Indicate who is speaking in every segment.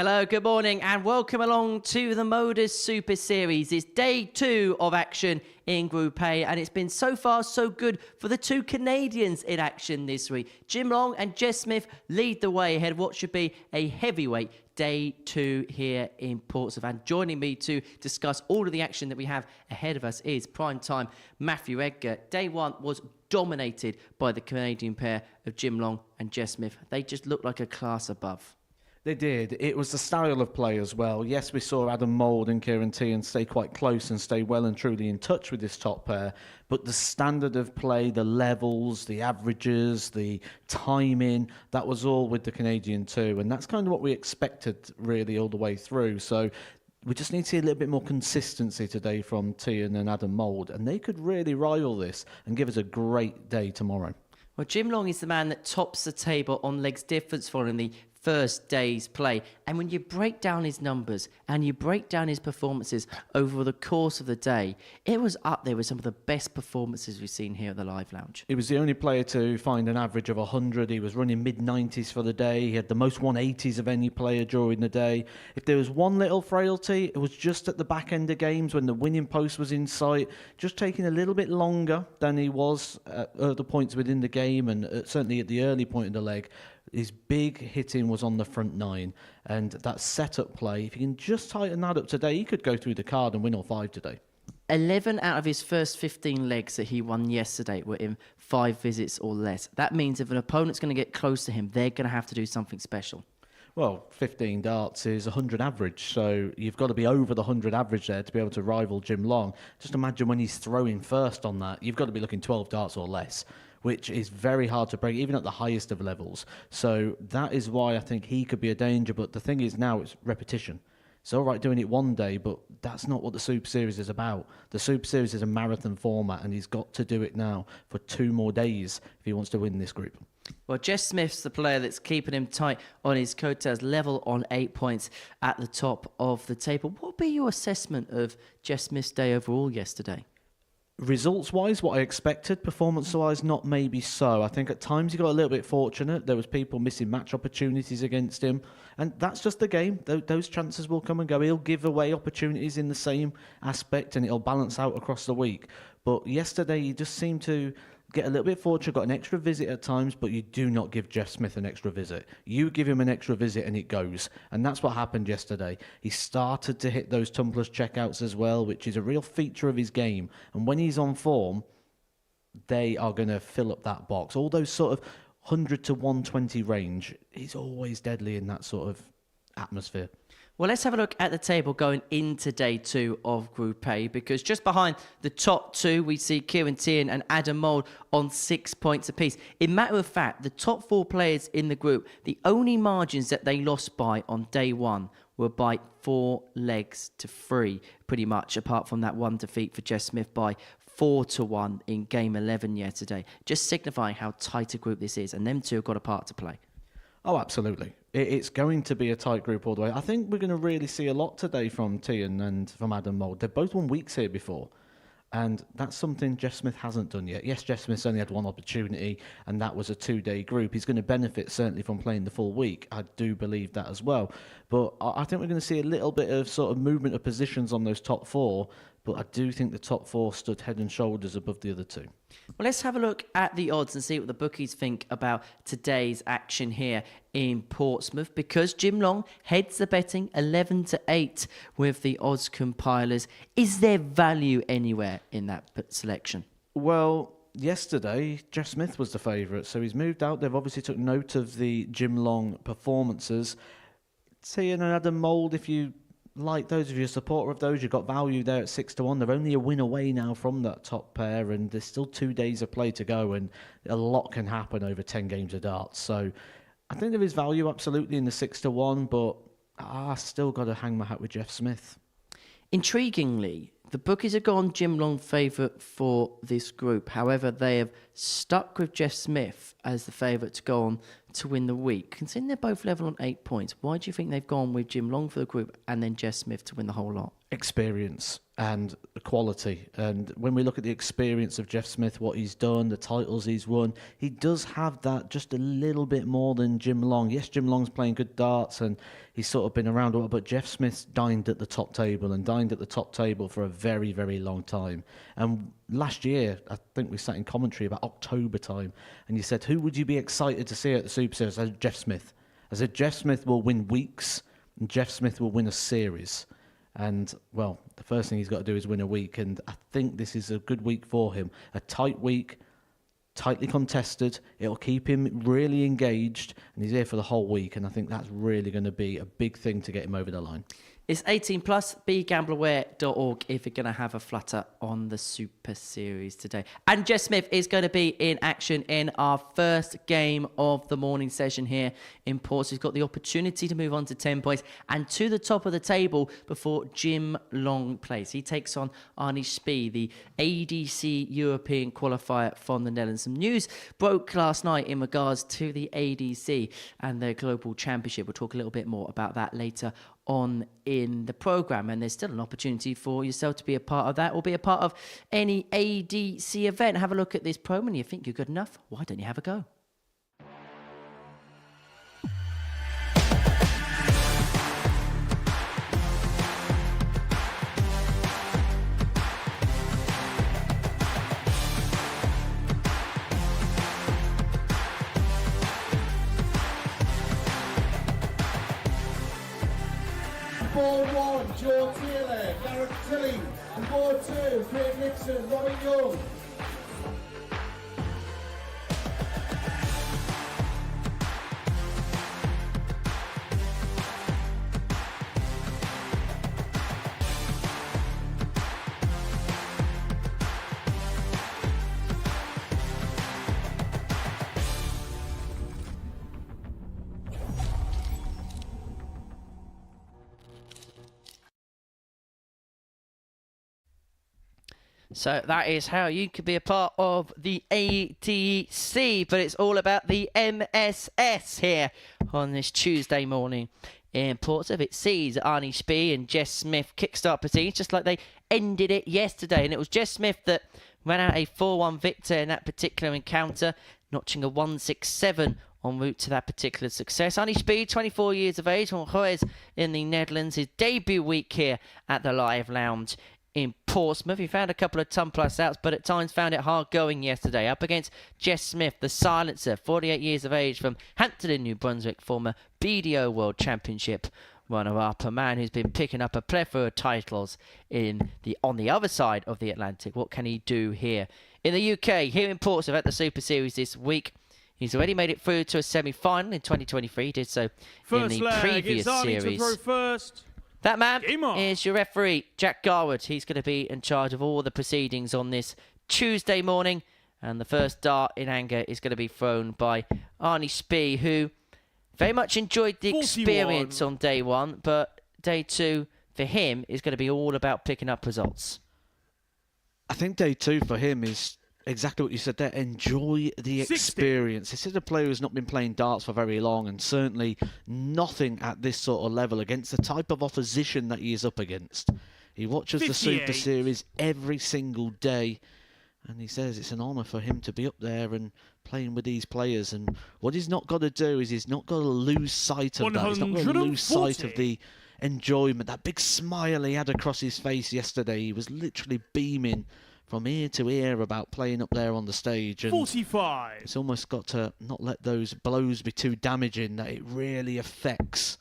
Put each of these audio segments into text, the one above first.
Speaker 1: Hello, good morning, and welcome along to the Modus Super Series. It's day 2 of action in Group A, and it's been so far so good for the two Canadians in action this week. Jim Long and Jess Smith lead the way ahead of what should be a heavyweight day 2 here in Portsmouth. And joining me to discuss all of the action that we have ahead of us is prime time Matthew Edgar. Day 1 was dominated by the Canadian pair of Jim Long and Jess Smith. They just looked like a class above.
Speaker 2: They did. It was the style of play as well. Yes, we saw Adam Mould and Kieran Tierney stay quite close and stay well and truly in touch with this top pair. But the standard of play, the levels, the averages, the timing, that was all with the Canadian too. And that's kind of what we expected really all the way through. So we just need to see a little bit more consistency today from Tierney and Adam Mould. And they could really rival this and give us a great day tomorrow.
Speaker 1: Well, Jim Long is the man that tops the table on legs difference following the first day's play. And when you break down his numbers and you break down his performances over the course of the day, it was up there with some of the best performances we've seen here at the Live Lounge.
Speaker 2: He was the only player to find an average of 100. He was running mid-90s for the day. He had the most 180s of any player during the day. If there was one little frailty, it was just at the back end of games when the winning post was in sight, just taking a little bit longer than he was at other points within the game, and certainly at the early point of the leg. His big hitting was on the front 9, and that setup play, if you can just tighten that up today, he could go through the card and win all 5 today.
Speaker 1: 11 out of his first 15 legs that he won yesterday were in 5 visits or less. That means if an opponent's going to get close to him, they're going to have to do something special.
Speaker 2: Well, 15 darts is 100 average, so you've got to be over the 100 average there to be able to rival Jim Long. Just imagine when he's throwing first on that, you've got to be looking 12 darts or less, which is very hard to break, even at the highest of levels. So that is why I think he could be a danger. But the thing is now it's repetition. It's all right doing it one day, but that's not what the Super Series is about. The Super Series is a marathon format, and he's got to do it now for 2 more days if he wants to win this group.
Speaker 1: Well, Jess Smith's the player that's keeping him tight on his coattails, level on 8 points at the top of the table. What would be your assessment of Jess Smith's day overall yesterday?
Speaker 2: Results-wise, what I expected. Performance-wise, not maybe so. I think at times he got a little bit fortunate. There was people missing match opportunities against him. And that's just the game. Those chances will come and go. He'll give away opportunities in the same aspect, and it'll balance out across the week. But yesterday, he just seemed to get a little bit fortunate, got an extra visit at times, but you do not give Jeff Smith an extra visit. You give him an extra visit and it goes. And that's what happened yesterday. He started to hit those tumblers checkouts as well, which is a real feature of his game. And when he's on form, they are going to fill up that box. All those sort of 100 to 120 range, he's always deadly in that sort of atmosphere.
Speaker 1: Well, let's have a look at the table going into day 2 of Group A, because just behind the top 2, we see Kieran Tierney and Adam Mould on 6 points apiece. In matter of fact, the top 4 players in the group, the only margins that they lost by on day 1 were by 4 legs to 3, pretty much, apart from that one defeat for Jess Smith by 4-1 in game 11 yesterday, just signifying how tight a group this is, and them two have got a part to play.
Speaker 2: Oh, absolutely. It's going to be a tight group all the way. I think we're going to really see a lot today from Tian and from Adam Mould. They've both won weeks here before, and that's something Jeff Smith hasn't done yet. Yes, Jeff Smith's only had one opportunity, and that was a 2-day group. He's going to benefit certainly from playing the full week. I do believe that as well. But I think we're going to see a little bit of sort of movement of positions on those top 4, but I do think the top 4 stood head and shoulders above the other 2.
Speaker 1: Well, let's have a look at the odds and see what the bookies think about today's action here in Portsmouth, because Jim Long heads the betting 11-8 with the odds compilers. Is there value anywhere in that selection?
Speaker 2: Well, yesterday, Jeff Smith was the favourite, so he's moved out. They've obviously took note of the Jim Long performances. Tian and Adam Mould, if you like those, if you're a supporter of those, you've got value there at 6-1. They're only a win away now from that top pair, and there's still 2 days of play to go, and a lot can happen over 10 games of darts. So I think there is value absolutely in the 6-1, but I still got to hang my hat with Jeff Smith.
Speaker 1: Intriguingly, the bookies have gone Jim Long favourite for this group. However, they have stuck with Jeff Smith as the favourite to go on to win the week? Considering they're both level on 8 points, why do you think they've gone with Jim Long for the group and then Jess Smith to win the whole lot?
Speaker 2: Experience and quality. And when we look at the experience of Jeff Smith, what he's done, the titles he's won, he does have that just a little bit more than Jim Long. Yes, Jim Long's playing good darts and he's sort of been around a while, but Jeff Smith's dined at the top table for a very, very long time. And last year, I think we sat in commentary about October time, and you said, who would you be excited to see at the Super Series? I said, Jeff Smith. I said, Jeff Smith will win weeks, and Jeff Smith will win a series. And, well, the first thing he's got to do is win a week. And I think this is a good week for him. A tight week, tightly contested. It'll keep him really engaged. And he's here for the whole week. And I think that's really going to be a big thing to get him over the line.
Speaker 1: It's 18 plus, begambleaware.org if you're going to have a flutter on the Super Series today. And Jess Smith is going to be in action in our first game of the morning session here in Ports. He's got the opportunity to move on to 10 points and to the top of the table before Jim Long plays. He takes on Arnie Spee, the ADC European qualifier from the Netherlands. Some news broke last night in regards to the ADC and their global championship. We'll talk a little bit more about that later on in the program, and there's still an opportunity for yourself to be a part of that or be a part of any ADC event. Have a look at this promo and you think you're good enough, why don't you have a go?
Speaker 3: Board 1, Joe Taylor, Gareth Tilley. And board 2, Craig Nixon, Robin Young.
Speaker 1: So that is how you could be a part of the ADC, but it's all about the MSS here on this Tuesday morning in Portsmouth. It sees Arnie Spee and Jess Smith kickstart proceedings just like they ended it yesterday, and it was Jess Smith that ran out a 4-1 victor in that particular encounter, notching a 167 en route to that particular success. Arnie Spee, 24 years of age, from Goes in the Netherlands, his debut week here at the Live Lounge in Portsmouth. He found a couple of ton plus outs, but at times found it hard going yesterday. Up against Jess Smith, the silencer, 48 years of age, from Hampton in New Brunswick, former BDO World Championship runner-up, a man who's been picking up a plethora of titles on the other side of the Atlantic. What can he do here in the UK, here in Portsmouth at the Super Series this week? He's already made it through to a semi-final in 2023. He did so in the previous series.
Speaker 4: To throw first.
Speaker 1: That man is your referee, Jack Garwood. He's going to be in charge of all the proceedings on this Tuesday morning. And the first dart in anger is going to be thrown by Arnie Spee, who very much enjoyed the
Speaker 4: 41.
Speaker 1: experience on day one. But day two, for him, is going to be all about picking up results.
Speaker 2: I think day two for him is exactly what you said there. Enjoy the
Speaker 4: 60.
Speaker 2: experience. This is a player who's not been playing darts for very long, and certainly nothing at this sort of level against the type of opposition that he is up against. He watches
Speaker 4: 58.
Speaker 2: the Super Series every single day, and he says it's an honour for him to be up there and playing with these players. And what he's not got to do is he's not got to lose sight of that. He's not got to lose sight of the enjoyment. That big smile he had across his face yesterday. He was literally beaming from ear to ear about playing up there on the stage. And
Speaker 4: 45.
Speaker 2: it's almost got to not let those blows be too damaging, that it really affects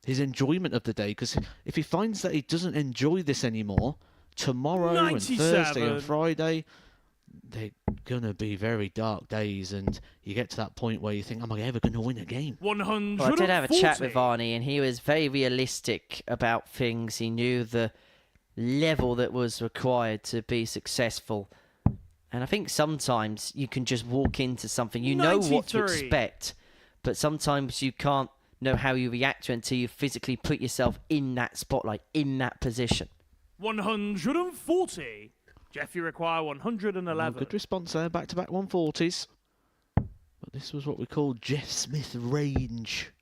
Speaker 2: his enjoyment of the day. Because if he finds that he doesn't enjoy this anymore, tomorrow
Speaker 4: 97.
Speaker 2: and Thursday and Friday, they're going to be very dark days. And you get to that point where you think, am I ever going to win a game?
Speaker 4: 140.
Speaker 1: Well, I did have a chat with Arnie, and he was very realistic about things. He knew the level that was required to be successful, and I think sometimes you can just walk into something, you know what to
Speaker 4: 93.
Speaker 1: expect, but sometimes you can't know how you react to it until you physically put yourself in that spotlight, in that position.
Speaker 4: 140. Jeff, you require 111.
Speaker 2: Good response there, back-to-back 140s. But This was what we call Jeff Smith range.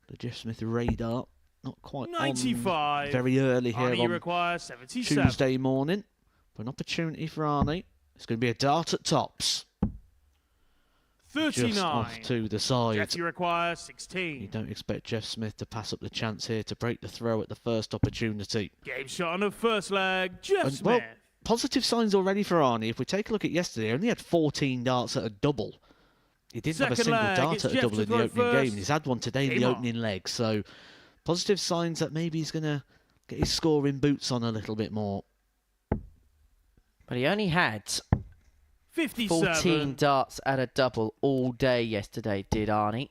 Speaker 2: The Jeff Smith radar. Not quite
Speaker 4: 95.
Speaker 2: on very early here
Speaker 4: Arnie
Speaker 2: on
Speaker 4: requires 77.
Speaker 2: Tuesday morning. For an opportunity for Arnie. It's going to be a dart at tops.
Speaker 4: 39.
Speaker 2: Just off to the side.
Speaker 4: Jeffy requires
Speaker 2: You
Speaker 4: 16.
Speaker 2: don't expect Jeff Smith to pass up the chance here to break the throw at the first opportunity.
Speaker 4: Game shot on the first leg. Jeff
Speaker 2: And,
Speaker 4: Smith.
Speaker 2: well, positive signs already for Arnie. If we take a look at yesterday, he only had 14 darts at a double. He didn't have a
Speaker 4: Second
Speaker 2: single
Speaker 4: leg,
Speaker 2: dart
Speaker 4: it's
Speaker 2: at a
Speaker 4: Jeff
Speaker 2: double
Speaker 4: to
Speaker 2: in the
Speaker 4: throw
Speaker 2: opening
Speaker 4: first.
Speaker 2: game. He's had one today in
Speaker 4: Game
Speaker 2: the
Speaker 4: on.
Speaker 2: opening leg. So positive signs that maybe he's going to get his scoring boots on a little bit more.
Speaker 1: But he only had
Speaker 4: 57.
Speaker 1: 14 darts at a double all day yesterday, did Arnie.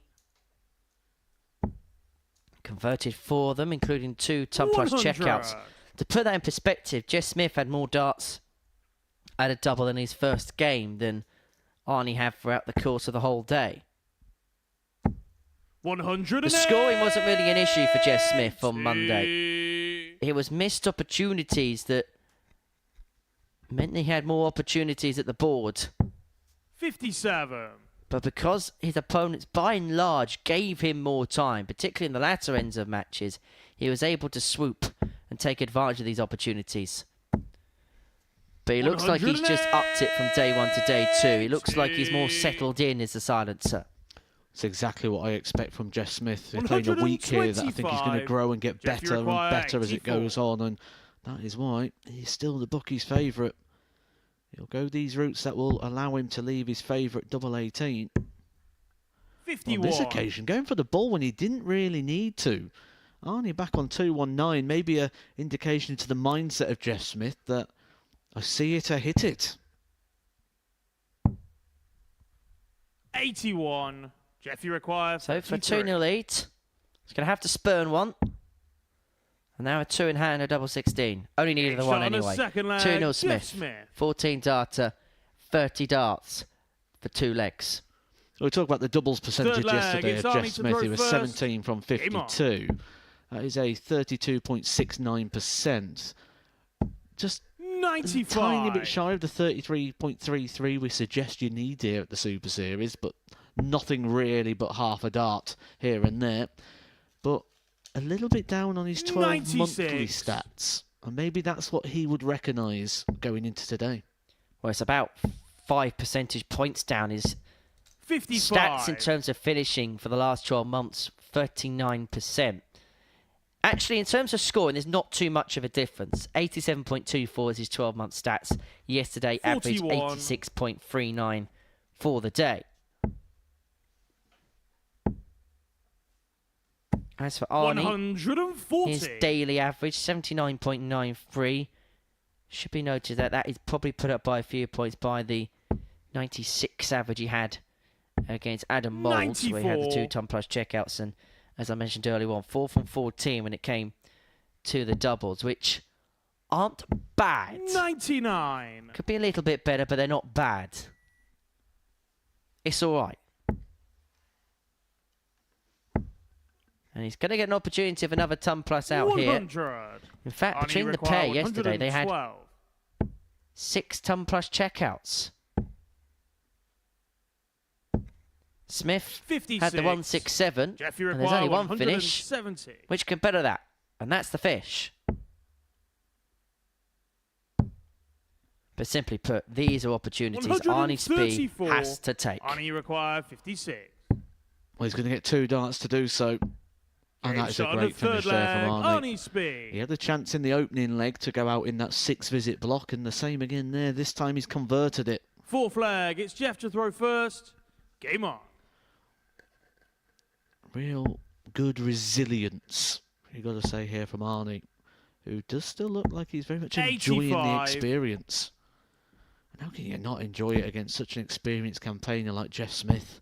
Speaker 1: Converted 4 of them, including 2 ton plus
Speaker 4: 100.
Speaker 1: checkouts. To put that in perspective, Jeff Smith had more darts at a double in his first game than Arnie had throughout the course of the whole day.
Speaker 4: 100.
Speaker 1: The scoring wasn't really an issue for Jeff Smith on Monday. It was missed opportunities that meant he had more opportunities at the board.
Speaker 4: 57.
Speaker 1: But because his opponents, by and large, gave him more time, particularly in the latter ends of matches, he was able to swoop and take advantage of these opportunities. But he looks like he's just upped it from day 1 to day 2. He looks like he's more settled in as a silencer.
Speaker 2: It's exactly what I expect from Jeff Smith. He's playing a week here that I think he's going to grow and get
Speaker 4: Jeff,
Speaker 2: better and
Speaker 4: require
Speaker 2: better as it
Speaker 4: 84.
Speaker 2: goes on. And that is why he's still the bookie's favourite. He'll go these routes that will allow him to leave his favourite double 18.
Speaker 4: 51.
Speaker 2: On this occasion, going for the ball when he didn't really need to. Arnie back on 219, maybe a indication to the mindset of Jeff Smith that I see it, I hit it.
Speaker 4: 81. Jeffy requires
Speaker 1: So for
Speaker 4: 53.
Speaker 1: 2-0 lead, he's going to have to spurn one. And now a 2 in hand, a double 16. Only needed the
Speaker 4: Shot
Speaker 1: one
Speaker 4: on the
Speaker 1: anyway.
Speaker 4: second leg,
Speaker 1: 2-0
Speaker 4: Jeff
Speaker 1: Smith.
Speaker 4: Smith.
Speaker 1: 14 darter, 30 darts for 2 legs.
Speaker 2: We talked about the doubles percentages
Speaker 4: Third leg,
Speaker 2: yesterday
Speaker 4: it's
Speaker 2: of
Speaker 4: Arnie
Speaker 2: Jeff
Speaker 4: to
Speaker 2: Smith.
Speaker 4: throw
Speaker 2: He was
Speaker 4: first.
Speaker 2: 17 from
Speaker 4: Game on.
Speaker 2: 52. That is a 32.69%. Just a
Speaker 4: 95.
Speaker 2: tiny bit shy of the 33.33 we suggest you need here at the Super Series, but nothing really but half a dart here and there. But a little bit down on his 12 monthly
Speaker 4: 96.
Speaker 2: stats. And maybe that's what he would recognise going into today.
Speaker 1: Well, it's about 5 percentage points down. His
Speaker 4: 55.
Speaker 1: stats in terms of finishing for the last 12 months, 39%. Actually, in terms of scoring, there's not too much of a difference. 87.24 is his 12-month stats. Yesterday, average
Speaker 4: 41.
Speaker 1: 86.39 for the day. As for Arnie,
Speaker 4: 140.
Speaker 1: his daily average, 79.93. Should be noted that that is probably put up by a few points by the 96 average he had against Adam Moulds, where he had the
Speaker 4: 94.
Speaker 1: 2-ton plus checkouts. And as I mentioned earlier on, 4 from 14 when it came to the doubles, which aren't bad.
Speaker 4: 99.
Speaker 1: Could be a little bit better, but they're not bad. It's all right. And he's going to get an opportunity of another ton plus out here.
Speaker 4: 100.
Speaker 1: In fact,
Speaker 4: Arnie
Speaker 1: between the
Speaker 4: require
Speaker 1: pair yesterday, they had
Speaker 4: 112.
Speaker 1: 6 ton plus checkouts. Smith
Speaker 4: 56.
Speaker 1: had the 167,
Speaker 4: Jeffy
Speaker 1: and there's
Speaker 4: require
Speaker 1: only one finish,
Speaker 4: 170.
Speaker 1: which can better that, and that's the fish. But simply put, these are opportunities Arnie Spee
Speaker 4: 134.
Speaker 1: has to take.
Speaker 4: Arnie require 56.
Speaker 2: Well, he's going to get 2 darts to do so. And that is a
Speaker 4: Shot on the
Speaker 2: great finish
Speaker 4: third
Speaker 2: there
Speaker 4: leg,
Speaker 2: from Arnie.
Speaker 4: Arnie Spee.
Speaker 2: He had the chance in the opening leg to go out in that 6-visit block, and the same again there. This time he's converted it.
Speaker 4: Fourth leg, it's Jeff to throw first. Game on.
Speaker 2: Real good resilience, you got to say here from Arnie, who does still look like he's very much enjoying the
Speaker 4: 85.
Speaker 2: experience. And how can you not enjoy it against such an experienced campaigner like Jeff Smith?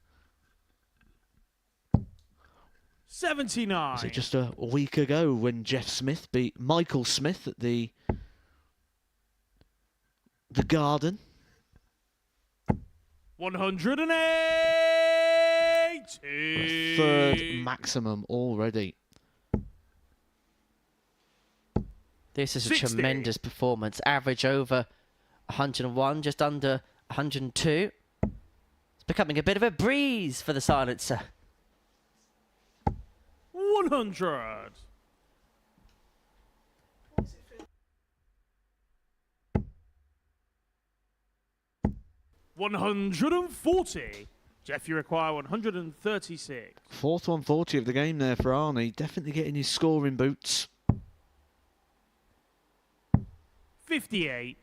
Speaker 4: 79.
Speaker 2: Was it just a week ago when Jeff Smith beat Michael Smith at the Garden?
Speaker 4: 180.
Speaker 2: A third maximum already.
Speaker 1: This is a
Speaker 4: 60.
Speaker 1: tremendous performance. Average over 101, just under 102. It's becoming a bit of a breeze for the silencer.
Speaker 4: 100. $140. Jeff, you require 136.
Speaker 2: Fourth 140 of the game there for Arnie. Definitely getting his scoring boots.
Speaker 4: 58.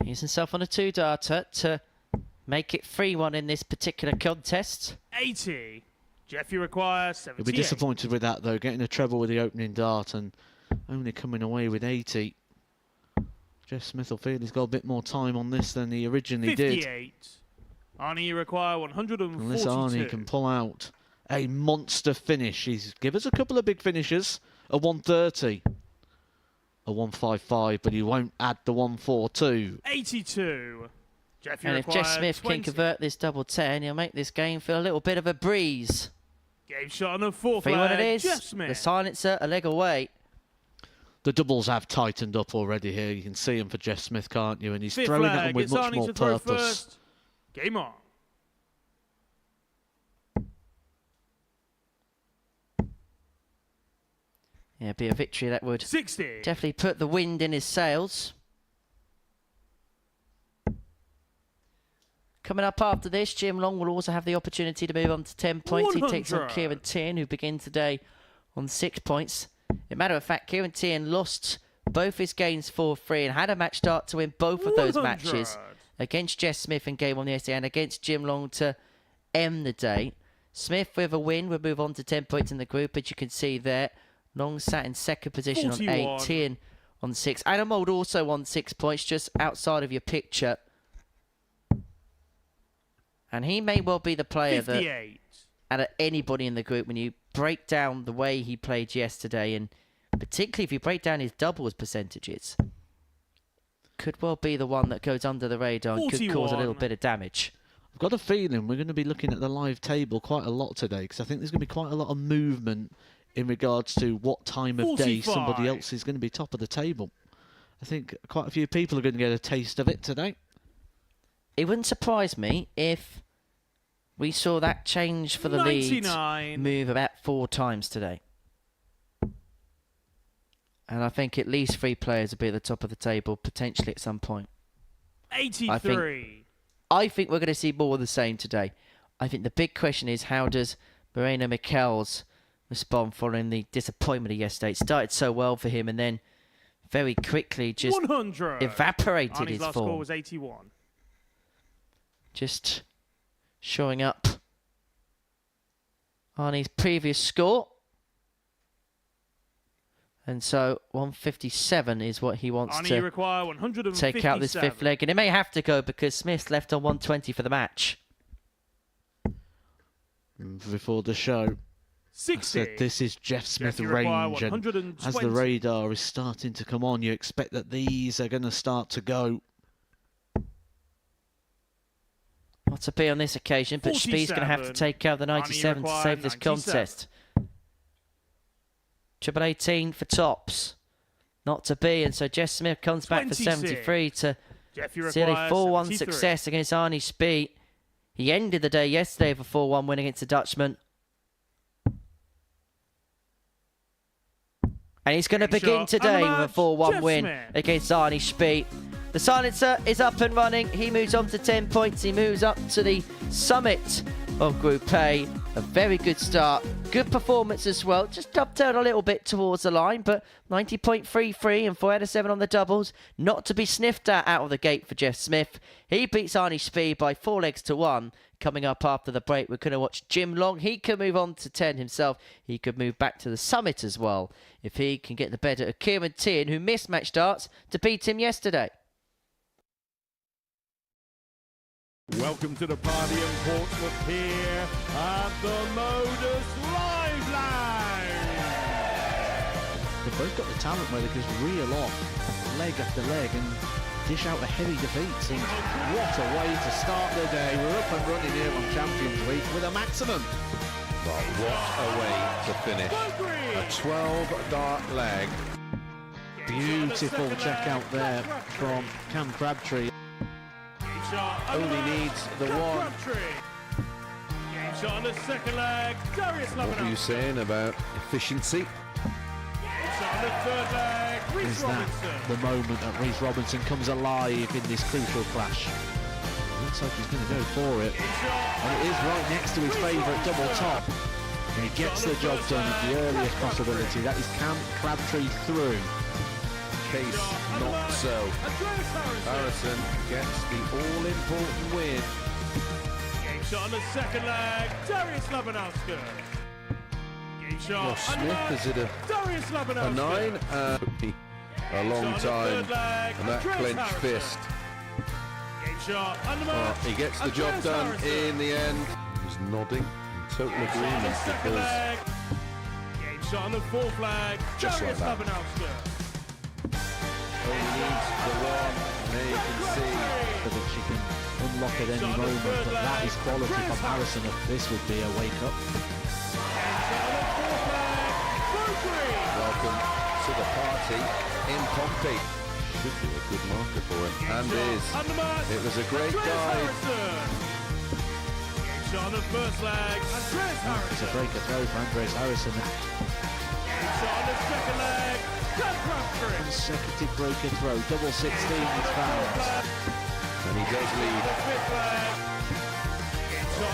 Speaker 1: He's himself on a 2-darter to make it 3-1 in this particular contest.
Speaker 4: 80. Jeff, you require 78.
Speaker 2: He'll be disappointed with that though, getting a treble with the opening dart and only coming away with 80. Jeff Smith will feel he's got a bit more time on this than he originally
Speaker 4: 58.
Speaker 2: did.
Speaker 4: Arnie, you require 142.
Speaker 2: Unless Arnie can pull out a monster finish. He's give us a couple of big finishes. A 130. A 155, but he won't add the 142.
Speaker 4: 82. Jeff, you
Speaker 1: And if
Speaker 4: require
Speaker 1: Jeff Smith
Speaker 4: 20.
Speaker 1: can convert this double 10, he'll make this game feel a little bit of a breeze.
Speaker 4: Game shot on the fourth
Speaker 1: 3-1
Speaker 4: leg.
Speaker 1: it is.
Speaker 4: Jeff Smith.
Speaker 1: The silencer a leg away.
Speaker 2: The doubles have tightened up already here. You can see them for Jeff Smith, can't you? And he's
Speaker 4: Fifth
Speaker 2: throwing at
Speaker 4: leg.
Speaker 2: them with
Speaker 4: It's
Speaker 2: much
Speaker 4: Arnie
Speaker 2: more
Speaker 4: to throw
Speaker 2: purpose.
Speaker 4: first. Game on.
Speaker 1: Yeah, be a victory that would
Speaker 4: 60.
Speaker 1: definitely put the wind in his sails. Coming up after this, Jim Long will also have the opportunity to move on to 10 points. He takes on
Speaker 4: 100.
Speaker 1: Kieran Tien, who begins today on 6 points. As a matter of fact, Kieran Tien lost both his games 4-3 and had a match start to win both of those
Speaker 4: 100.
Speaker 1: matches against Jeff Smith in game 1 yesterday and against Jim Long to end the day. Smith with a win would move on to 10 points in the group, as you can see there. Long sat in second position
Speaker 4: 41.
Speaker 1: on 8, Tien on 6. Adam Mould also on 6 points, just outside of your picture. And he may well be the player
Speaker 4: 58.
Speaker 1: that, out of anybody in the group, when you break down the way he played yesterday, and particularly if you break down his doubles percentages, could well be the one that goes under the radar and could cause a little
Speaker 4: 41.
Speaker 1: bit of damage.
Speaker 2: I've got a feeling we're going to be looking at the live table quite a lot today because I think there's going to be quite a lot of movement in regards to what time of day
Speaker 4: 45.
Speaker 2: somebody else is going to be top of the table. I think quite a few people are going to get a taste of it today.
Speaker 1: It wouldn't surprise me if we saw that change for the
Speaker 4: 99.
Speaker 1: lead move about 4 times today. And I think at least 3 players will be at the top of the table, potentially at some point.
Speaker 4: 83.
Speaker 1: I think we're going to see more of the same today. I think the big question is, how does Moreno Michels respond following the disappointment of yesterday? It started so well for him and then very quickly just
Speaker 4: 100.
Speaker 1: evaporated
Speaker 4: Arnie's
Speaker 1: his
Speaker 4: last
Speaker 1: form.
Speaker 4: score was 81.
Speaker 1: Just showing up Arnie's previous score. And so 157 is what he wants
Speaker 4: Arnie, you
Speaker 1: to
Speaker 4: require 157.
Speaker 1: take out this 5th leg. And it may have to go because Smith's left on 120 for the match.
Speaker 2: Before the show,
Speaker 4: 60.
Speaker 2: I said this is Jeff Smith
Speaker 4: you require
Speaker 2: range, and
Speaker 4: 120.
Speaker 2: as the radar is starting to come on, you expect that these are going to start to go.
Speaker 1: Not to be on this occasion, but Speed's going to have to
Speaker 4: 47.
Speaker 1: take out the
Speaker 4: Arnie, you
Speaker 1: 97 to
Speaker 4: require
Speaker 1: save this
Speaker 4: 97.
Speaker 1: contest. Triple 18 for tops. Not to be, and so Jeff Smith comes back for
Speaker 4: 26.
Speaker 1: 73 to
Speaker 4: Jeff, you
Speaker 1: seal a
Speaker 4: require
Speaker 1: 4-1
Speaker 4: 73.
Speaker 1: success against Arnie Speed. He ended the day yesterday with a 4-1 win against the Dutchman. And he's going to
Speaker 4: Game
Speaker 1: begin
Speaker 4: shot
Speaker 1: today
Speaker 4: and the
Speaker 1: with a 4-1
Speaker 4: match,
Speaker 1: win
Speaker 4: Jeff Smith.
Speaker 1: against Arnie Speed. The silencer is up and running. He moves on to 10 points. He moves up to the summit of Group A. A very good start. Good performance as well. Just dovetailed a little bit towards the line, but 90.33 and 4 out of 7 on the doubles. Not to be sniffed at out of the gate for Jeff Smith. He beats Arnie Speed by 4 legs to 1. Coming up after the break, we're going to watch Jim Long. He can move on to 10 himself. He could move back to the summit as well if he can get the better of Kieran Tien, who missed match starts to beat him yesterday.
Speaker 5: Welcome to the party in Portsmouth here at the Modus Live Lounge.
Speaker 2: They've both got the talent where they can reel off leg after leg and dish out a heavy defeat. And what a way to start the day. We're up and running here on Champions Week with a maximum.
Speaker 6: But what a way to finish. A 12-dart leg.
Speaker 2: Beautiful check out there from Cam Crabtree.
Speaker 6: only needs the one.
Speaker 4: Game shot on the second leg. Darius
Speaker 6: What were you
Speaker 4: Labanowski.
Speaker 6: saying about efficiency?
Speaker 4: Game shot on the third leg. Reece
Speaker 2: Is that
Speaker 4: Robinson.
Speaker 2: the moment that Reece Robinson comes alive in this crucial clash? Looks like he's going to go for it.
Speaker 4: Game shot.
Speaker 2: And it is right next to his favourite double top. And he gets the job done at the earliest possibility. That is Cam Crabtree through.
Speaker 6: Case not so.
Speaker 4: Andreas
Speaker 6: Harrison gets the all-important win.
Speaker 4: Game shot on the second leg. Darius Labanowski. Game shot.
Speaker 6: Josh Smith, is it
Speaker 4: Darius
Speaker 6: a
Speaker 4: Labanowski.
Speaker 6: 9? A long time, and that clenched fist.
Speaker 4: Game shot.
Speaker 6: Oh, he gets the job done in the end. He's nodding in total agreement because
Speaker 4: Game shot on the fourth leg.
Speaker 6: Just
Speaker 4: Darius
Speaker 6: like that.
Speaker 4: Labanowski.
Speaker 6: only needs the one. And there you can see
Speaker 2: So that she can unlock at any moment. But that is quality from Harrison. If this would be a wake-up.
Speaker 6: welcome to the party in Pompey. Should be a good marker for him, and is. It was a great guide.
Speaker 4: Game shot on the first leg. Andreas
Speaker 2: It's a
Speaker 4: Harrison.
Speaker 2: breaker throw for Andres Harrison.
Speaker 4: Game shot on the second leg. Cam Crabtree.
Speaker 2: Consecutive breaker throw. Double 16 is found.
Speaker 6: And he does lead.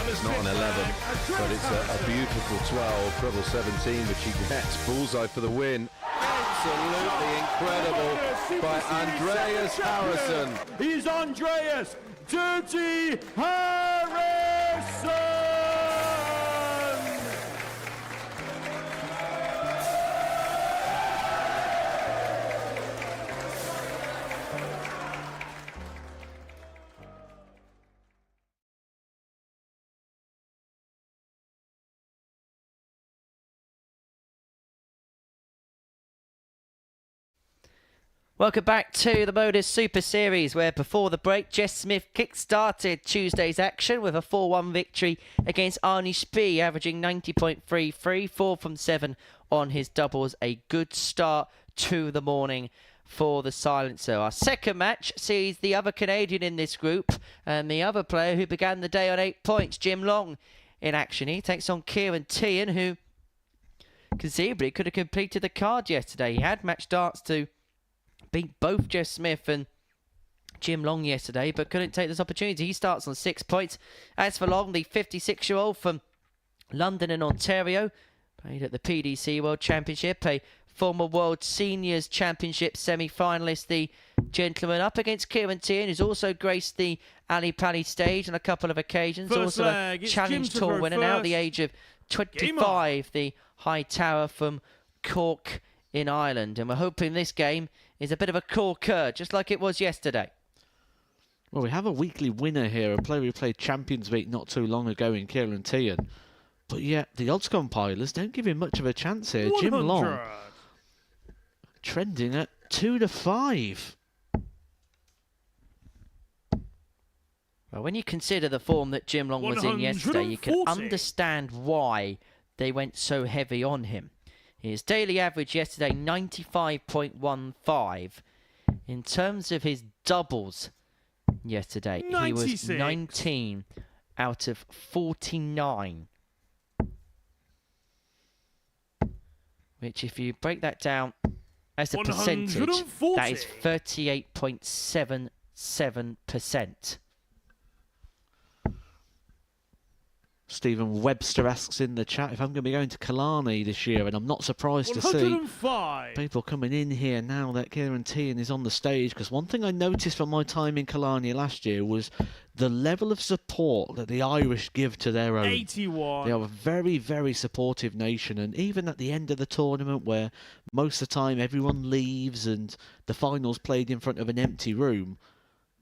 Speaker 6: It's not an 11, but it's a beautiful 12, treble 17, which he gets. Bullseye for the win. Absolutely incredible by Andreas Harrison.
Speaker 4: He's Andreas Dirty Harrison.
Speaker 1: Welcome back to the Modus Super Series, where before the break, Jess Smith kick-started Tuesday's action with a 4-1 victory against Arnie Spee, averaging 90.33, 4 from 7 on his doubles. A good start to the morning for the Silencer. Our second match sees the other Canadian in this group, and the other player who began the day on 8 points, Jim Long, in action. He takes on Kieran Tehan, who conceivably could have completed the card yesterday. He had match darts to beat both Jeff Smith and Jim Long yesterday, but couldn't take this opportunity. He starts on 6 points. As for Long, the 56-year-old from London and Ontario, played at the PDC World Championship, a former World Seniors Championship semi-finalist, the gentleman, up against Kieran Tehan, who's also graced the Ali Pali stage on a couple of occasions.
Speaker 4: First
Speaker 1: also
Speaker 4: leg,
Speaker 1: a
Speaker 4: it's
Speaker 1: Challenge
Speaker 4: Jim to
Speaker 1: Tour
Speaker 4: throw
Speaker 1: winner now at the
Speaker 4: first.
Speaker 1: age of
Speaker 4: Game
Speaker 1: 25, the High Tower from Cork in Ireland. And we're hoping this game is a bit of a corker, just like it was yesterday.
Speaker 2: Well, we have a weekly winner here, a player who played Champions Week not too long ago in Kieran Tehan. But yet, the odds compilers don't give him much of a chance here. Jim
Speaker 4: 100.
Speaker 2: Long trending at 2-5.
Speaker 1: Well, when you consider the form that Jim Long was in yesterday, you can
Speaker 4: 140.
Speaker 1: understand why they went so heavy on him. His daily average yesterday, 95.15. In terms of his doubles yesterday, he was
Speaker 4: 96.
Speaker 1: 19 out of 49. Which, if you break that down as a percentage, that is 38.77%.
Speaker 2: Stephen Webster asks in the chat if I'm going to be going to Killarney this year, and I'm not surprised to see
Speaker 4: 105.
Speaker 2: people coming in here now that Kieran Tehan is on the stage, because one thing I noticed from my time in Killarney last year was the level of support that the Irish give to their own.
Speaker 4: 81.
Speaker 2: They are a very, very supportive nation, and even at the end of the tournament, where most of the time everyone leaves and the final's played in front of an empty room,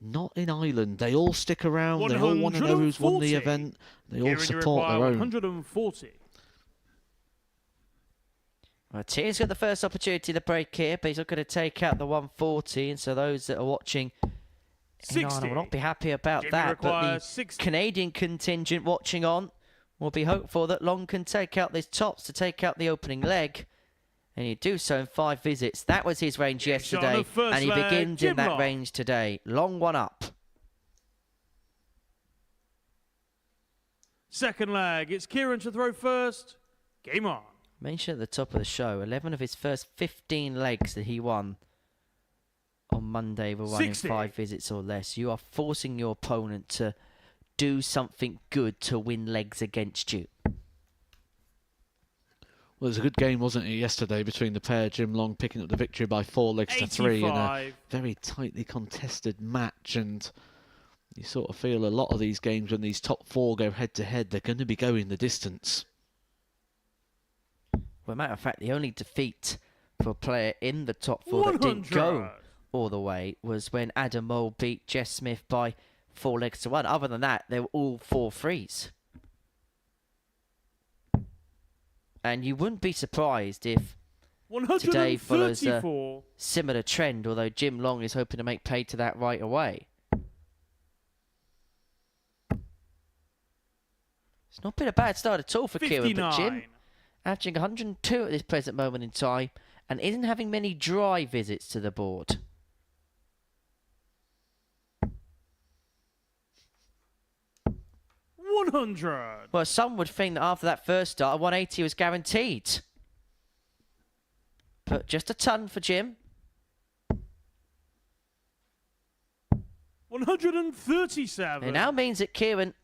Speaker 2: not in Ireland. They all stick around. They all want to know who's won the
Speaker 4: 140.
Speaker 2: event. They all
Speaker 4: Kieran, you
Speaker 2: support
Speaker 4: require
Speaker 2: their own.
Speaker 4: 140.
Speaker 1: Well, Tehan's got the first opportunity to break here, but he's not going to take out the 140, and so those that are watching in Ireland
Speaker 4: 60.
Speaker 1: will not be happy about
Speaker 4: Jimmy
Speaker 1: that. But the
Speaker 4: requires 60.
Speaker 1: Canadian contingent watching on will be hopeful that Long can take out this tops to take out the opening leg. And he'd do so in 5 visits. That was his range
Speaker 4: Yeah, shot on
Speaker 1: yesterday,
Speaker 4: the first
Speaker 1: and he
Speaker 4: leg,
Speaker 1: begins
Speaker 4: Jim
Speaker 1: in that
Speaker 4: Long.
Speaker 1: range today. Long one up.
Speaker 4: Second leg, it's Kieran to throw first. Game on.
Speaker 1: Mentioned at the top of the show, 11 of his first 15 legs that he won on Monday were running
Speaker 4: 60.
Speaker 1: 5 visits or less. You are forcing your opponent to do something good to win legs against you.
Speaker 2: Well, it was a good game, wasn't it, yesterday between the pair, Jim Long picking up the victory by 4 legs to 3 in a
Speaker 4: 85.
Speaker 2: very tightly contested match. And you sort of feel a lot of these games when these top 4 go head-to-head, they're going to be going the distance.
Speaker 1: Well, matter of fact, the only defeat for a player in the top 4 that didn't go
Speaker 4: 100.
Speaker 1: all the way was when Adam Mole beat Jess Smith by 4 legs to 1. Other than that, they were all 4 threes. And you wouldn't be surprised if today follows a
Speaker 4: 134.
Speaker 1: similar trend, although Jim Long is hoping to make pay to that right away. It's not been a bad start at all for Kieran, but Jim
Speaker 4: 59.
Speaker 1: averaging 102 at this present moment in time and isn't having many dry visits to the board.
Speaker 4: $100.
Speaker 1: Well, some would think that after that first start, a 180 was guaranteed. But just a ton for Jim.
Speaker 4: 137.
Speaker 1: It now means that Kieran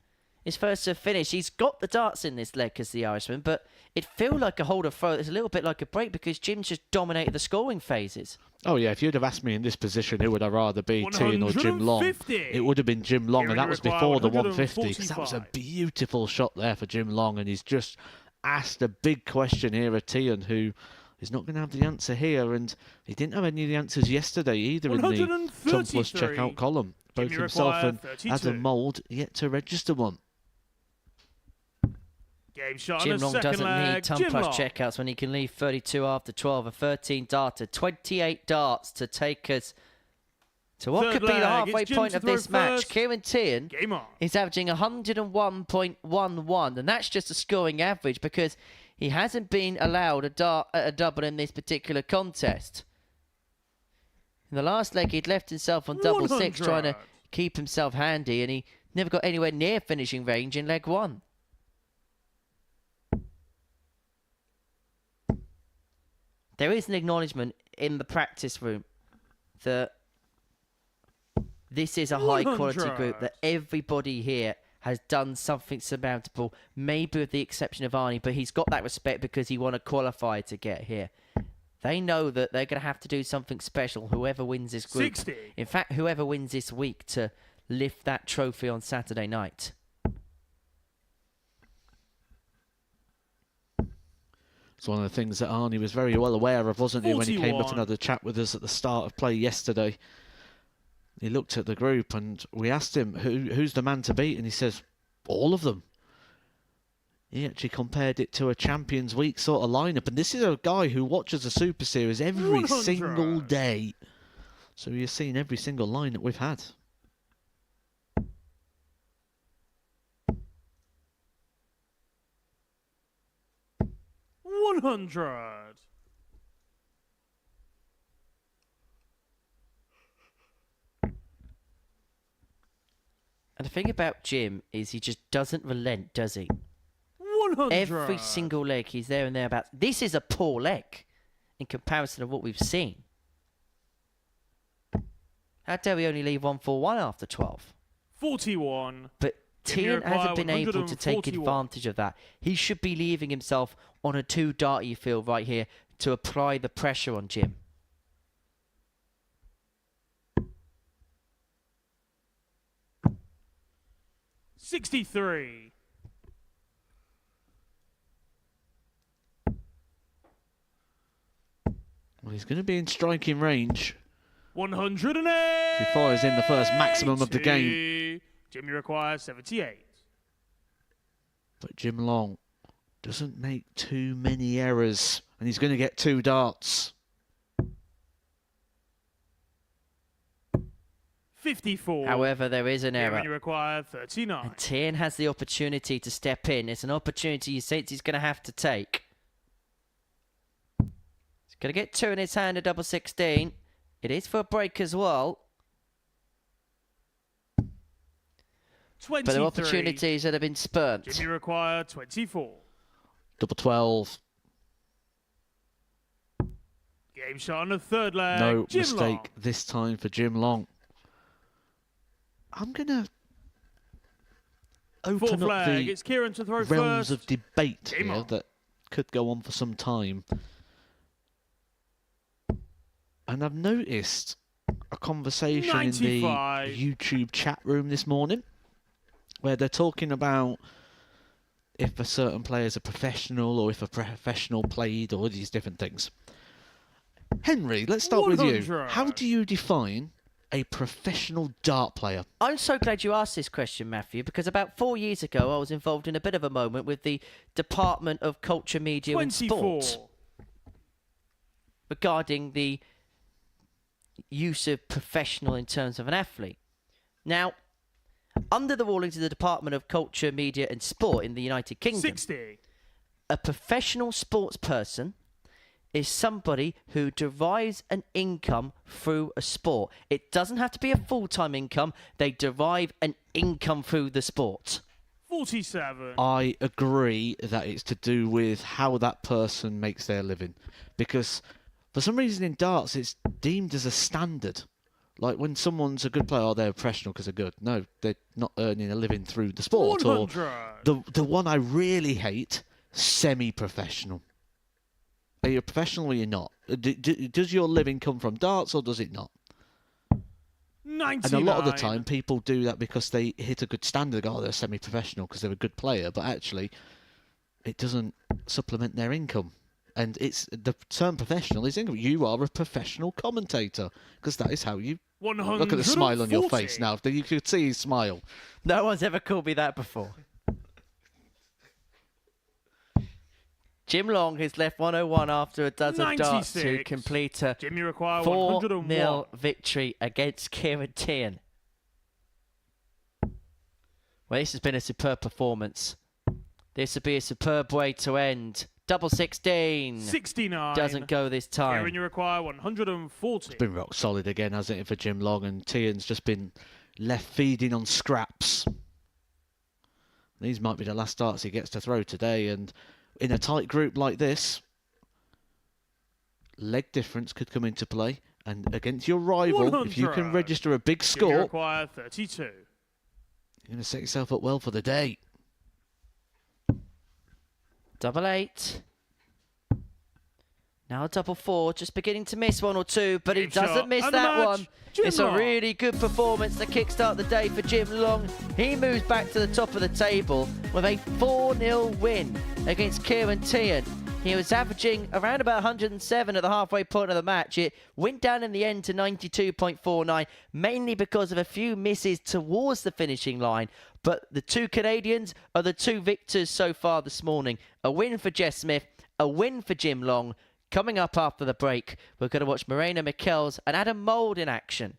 Speaker 1: is first to finish. He's got the darts in this leg as the Irishman, but it feels like a hold or throw. It's a little bit like a break because Jim's just dominated the scoring phases.
Speaker 2: Oh, yeah, if you'd have asked me in this position who would I rather be, Tian or Jim Long,
Speaker 4: 150.
Speaker 2: it would have been Jim Long,
Speaker 4: Here
Speaker 2: and
Speaker 4: we
Speaker 2: that was
Speaker 4: require
Speaker 2: before the 150, because that was a
Speaker 4: 145.
Speaker 2: beautiful shot there for Jim Long, and he's just asked a big question here at Tian, who is not going to have the answer here, and he didn't have any of the answers yesterday either in the Trump Plus
Speaker 4: 133.
Speaker 2: checkout column. Both
Speaker 4: Jimmy
Speaker 2: himself
Speaker 4: require
Speaker 2: and
Speaker 4: 32.
Speaker 2: Adam Mould yet to register one.
Speaker 4: Game shot
Speaker 1: Jim
Speaker 4: on the
Speaker 1: Long
Speaker 4: second
Speaker 1: doesn't
Speaker 4: leg.
Speaker 1: need ton
Speaker 4: Jim
Speaker 1: plus
Speaker 4: Long.
Speaker 1: checkouts when he can leave 32 after 12. A 13 darter, 28 darts to take us to what
Speaker 4: Third
Speaker 1: could be the
Speaker 4: leg,
Speaker 1: halfway
Speaker 4: it's Jim
Speaker 1: point
Speaker 4: to
Speaker 1: of this
Speaker 4: throw
Speaker 1: match.
Speaker 4: first.
Speaker 1: Kieran Tian
Speaker 4: Game on.
Speaker 1: is averaging 101.11, and that's just a scoring average because he hasn't been allowed a double in this particular contest. In the last leg, he'd left himself on double 6 trying to
Speaker 4: 100.
Speaker 1: keep himself handy, and he never got anywhere near finishing range in leg 1. There is an acknowledgement in the practice room that this is a high quality
Speaker 4: 100.
Speaker 1: group, that everybody here has done something surmountable, maybe with the exception of Arnie, but he's got that respect because he won a qualifier to get here. They know that they're going to have to do something special, whoever wins this group.
Speaker 4: 60.
Speaker 1: In fact, whoever wins this week to lift that trophy on Saturday night.
Speaker 2: It's one of the things that Arnie was very well aware of, wasn't he, when he came up
Speaker 4: 41.
Speaker 2: and had a chat with us at the start of play yesterday. He looked at the group and we asked him, who's the man to beat? And he says, all of them. He actually compared it to a Champions Week sort of lineup. And this is a guy who watches the Super Series every
Speaker 4: 100.
Speaker 2: single day. So you're seeing every single lineup we've had.
Speaker 4: $100.
Speaker 1: And the thing about Jim is he just doesn't relent, does he?
Speaker 4: 100.
Speaker 1: Every single leg, he's there and thereabouts. This is a poor leg in comparison to what we've seen. How dare we only leave 141 after 12?
Speaker 4: 41.
Speaker 1: But
Speaker 4: Jimmy
Speaker 1: Tian hasn't
Speaker 4: require
Speaker 1: been able to take
Speaker 4: 141.
Speaker 1: advantage of that. He should be leaving himself on a 2 darty field right here to apply the pressure on Jim.
Speaker 4: $63.
Speaker 2: Well, he's going to be in striking range.
Speaker 4: 108.
Speaker 2: Before he's in the first maximum of the game.
Speaker 4: Jimmy requires 78.
Speaker 2: But Jim Long doesn't make too many errors. And he's going to get 2 darts.
Speaker 4: 54.
Speaker 1: However, there is an
Speaker 4: Jimmy
Speaker 1: error.
Speaker 4: requires 39.
Speaker 1: And Tian has the opportunity to step in. It's an opportunity he thinks he's going to have to take. He's going to get 2 in his hand, a double 16. It is for a break as well.
Speaker 4: 23.
Speaker 1: But there are opportunities that have been spurnt.
Speaker 4: Jamiroquai 24.
Speaker 2: Double 12.
Speaker 4: Game shot on the third leg.
Speaker 2: No
Speaker 4: Jim
Speaker 2: mistake
Speaker 4: Long.
Speaker 2: this time for Jim Long. I'm going to
Speaker 4: Fourth
Speaker 2: open up
Speaker 4: leg.
Speaker 2: the
Speaker 4: It's Kieran to throw
Speaker 2: realms
Speaker 4: first.
Speaker 2: of debate
Speaker 4: Game
Speaker 2: here
Speaker 4: on.
Speaker 2: that could go on for some time. And I've noticed a conversation
Speaker 4: 95.
Speaker 2: in the YouTube chat room this morning where they're talking about if a certain player is a professional or if a professional played or these different things. Henry, let's start with you.
Speaker 4: 100.
Speaker 2: How do you define a professional dart player?
Speaker 1: I'm so glad you asked this question, Matthew, because about 4 years ago I was involved in a bit of a moment with the Department of Culture, Media
Speaker 4: 24.
Speaker 1: and Sport regarding the use of professional in terms of an athlete. Now, under the rulings of the Department of Culture, Media and Sport in the United Kingdom,
Speaker 4: 60.
Speaker 1: a professional sports person is somebody who derives an income through a sport. It doesn't have to be a full-time income. They derive an income through the sport.
Speaker 4: 47.
Speaker 2: I agree that it's to do with how that person makes their living. Because for some reason in darts, it's deemed as a standard. Like when someone's a good player, oh, they're professional because they're good. No, they're not earning a living through the sport.
Speaker 4: 100.
Speaker 2: Or the one I really hate, semi-professional. Are you a professional or you're not? Does your living come from darts or does it not?
Speaker 4: 99.
Speaker 2: And a lot of the time, people do that because they hit a good standard. Oh, they're semi-professional because they're a good player. But actually, it doesn't supplement their income. And it's the term professional is income. You are a professional commentator because that is how you... Look at the smile on your face now. You could see his smile.
Speaker 1: No one's ever called me that before. Jim Long has left 101 after a dozen darts to
Speaker 4: 96.
Speaker 1: complete a
Speaker 4: Jamiroquai
Speaker 1: 4-0
Speaker 4: 101.
Speaker 1: victory against Kieran Tian. Well, this has been a superb performance. This would be a superb way to end. Double 16.
Speaker 4: 69.
Speaker 1: Doesn't go this time.
Speaker 4: Jamiroquai 140.
Speaker 2: It's been rock solid again, hasn't it, for Jim Long? And Tian's just been left feeding on scraps. These might be the last darts he gets to throw today. And in a tight group like this, leg difference could come into play. And against your rival, if you can
Speaker 4: 100.
Speaker 2: register a big score,
Speaker 4: Jamiroquai 32.
Speaker 2: you're going to set yourself up well for the day.
Speaker 1: Double 8. Now a double 4, just beginning to miss one or two, but he
Speaker 4: Game shot
Speaker 1: doesn't miss
Speaker 4: and the
Speaker 1: that
Speaker 4: match,
Speaker 1: one.
Speaker 4: Jim
Speaker 1: It's
Speaker 4: Long.
Speaker 1: a really good performance to kickstart the day for Jim Long. He moves back to the top of the table with a 4-0 win against Kieran Tian. He was averaging around about 107 at the halfway point of the match. It went down in the end to 92.49, mainly because of a few misses towards the finishing line. But the two Canadians are the two victors so far this morning. A win for Jess Smith, a win for Jim Long. Coming up after the break, we're going to watch Morena Michels and Adam Mould in action.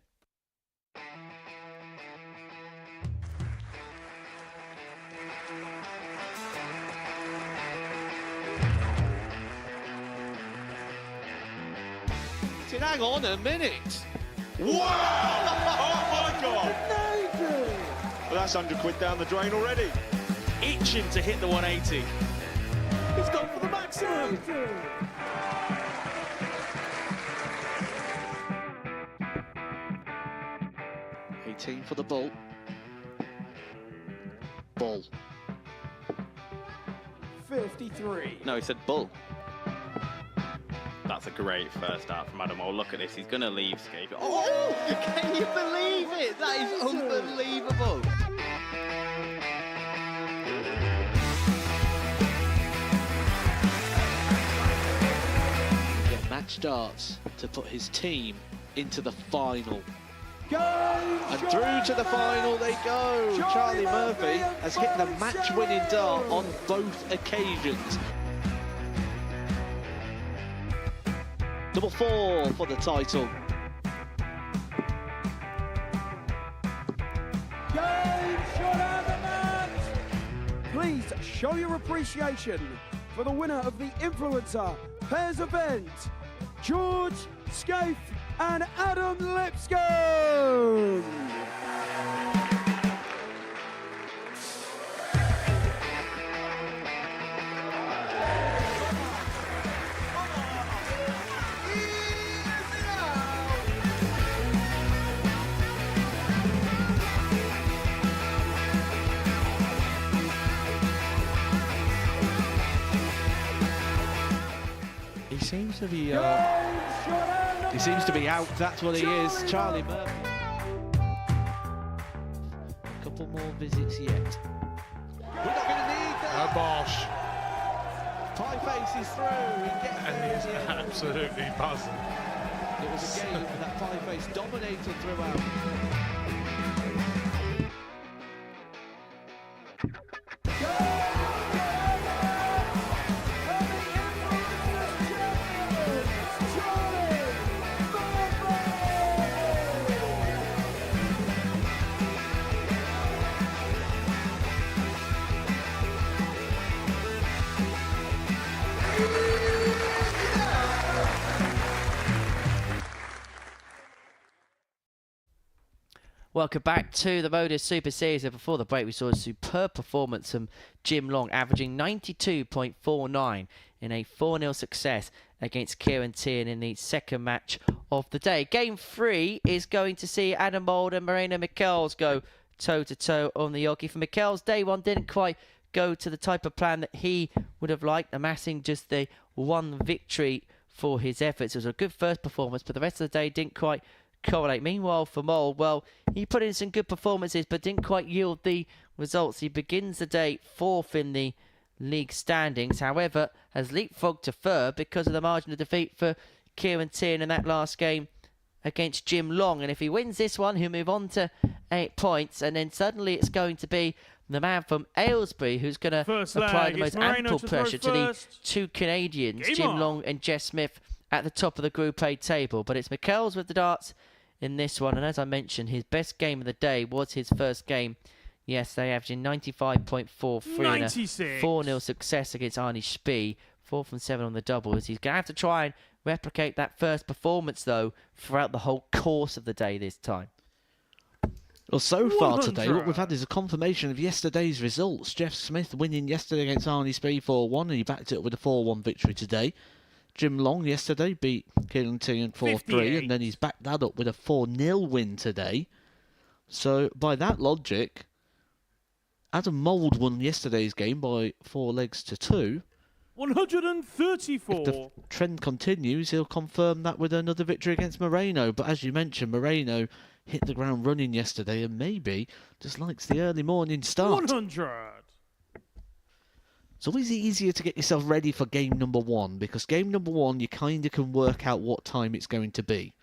Speaker 2: Hang on a minute.
Speaker 5: Wow! Oh my God! Well, that's £100 down the drain already.
Speaker 4: Itching to hit the 180.
Speaker 5: He's gone for the maximum.
Speaker 2: 18 for the ball. Ball.
Speaker 3: 53.
Speaker 7: No, he said bull. That's a great first start from Adam. Oh, look at this. He's going to leave Scape. Oh, can you believe it? That is unbelievable.
Speaker 2: Get match darts to put his team into the final.
Speaker 3: Game
Speaker 2: And through to the final they go. Charlie Murphy has hit the match-winning dart on both occasions. Double 4 for the title.
Speaker 3: Game shot out of the match. Please show your appreciation for the winner of the Influencer Pairs event, George Scaife and Adam Lipscomb.
Speaker 2: seems to be out. That's what he is, Charlie Murphy. A couple more visits yet. We're not going to need that.
Speaker 8: Bosch.
Speaker 2: Pie Face is through. He gets
Speaker 8: And
Speaker 2: there.
Speaker 8: he's absolutely buzzing.
Speaker 2: It was a game that Pie Face dominated throughout.
Speaker 1: Welcome back to the Modus Super Series. And before the break, we saw a superb performance from Jim Long, averaging 92.49 in a 4-0 success against Kieran Tierney in the second match of the day. Game 3 is going to see Adam Mould and Moreno Michels go toe-to-toe on the Yogi. For Michels, day 1 didn't quite go to the type of plan that he would have liked, amassing just the 1 victory for his efforts. It was a good first performance, but the rest of the day didn't quite correlate. Meanwhile, for Mould, well, he put in some good performances but didn't quite yield the results. He begins the day 4th in the league standings, however has leapfrogged to 3rd because of the margin of defeat for Kieran Tierney in that last game against Jim Long. And if he wins this one, he'll move on to 8 points, and then suddenly it's going to be the man from Aylesbury who's going to apply the most ample pressure to the 2 Canadians, Jim Long and Jess Smith, at the top of the Group A table. But it's Michels with the darts in this one, and as I mentioned, his best game of the day was his first game yesterday, averaging 95.43 in a 4-0 success against Arnie Spee, 4 from 7 on the doubles. He's going to have to try and replicate that first performance, though, throughout the whole course of the day this time.
Speaker 2: Well, so far today, what we've had is a confirmation of yesterday's results. Jeff Smith winning yesterday against Arnie Spee 4-1, and he backed it up with a 4-1 victory today. Jim Long yesterday beat Kieran Tierney 4-3, and then he's backed that up with a 4-0 win today. So, by that logic, Adam Mould won yesterday's game by 4 legs to 2.
Speaker 4: 134.
Speaker 2: If the trend continues, he'll confirm that with another victory against Moreno. But as you mentioned, Moreno hit the ground running yesterday and maybe just likes the early morning start.
Speaker 4: 100.
Speaker 2: It's always easier to get yourself ready for game number 1, because game number 1 you kind of can work out what time it's going to be.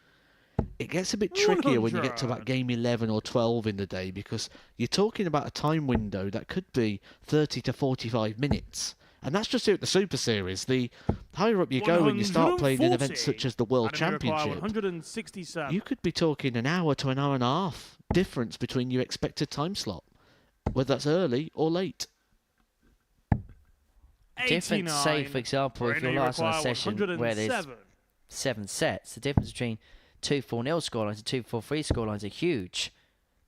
Speaker 2: It gets a bit trickier when you get to about game 11 or 12 in the day, because you're talking about a time window that could be 30 to 45 minutes. And that's just here at the Super Series. The higher up you go when you start playing in events such as the World Championship,
Speaker 4: 167.
Speaker 2: you could be talking an hour to an hour and a half difference between your expected time slot, whether that's early or late.
Speaker 1: Difference, say, for example, if you're last on a session where there's 7 sets, the difference between 2 4-0 scorelines and 2 4-3 scorelines are huge.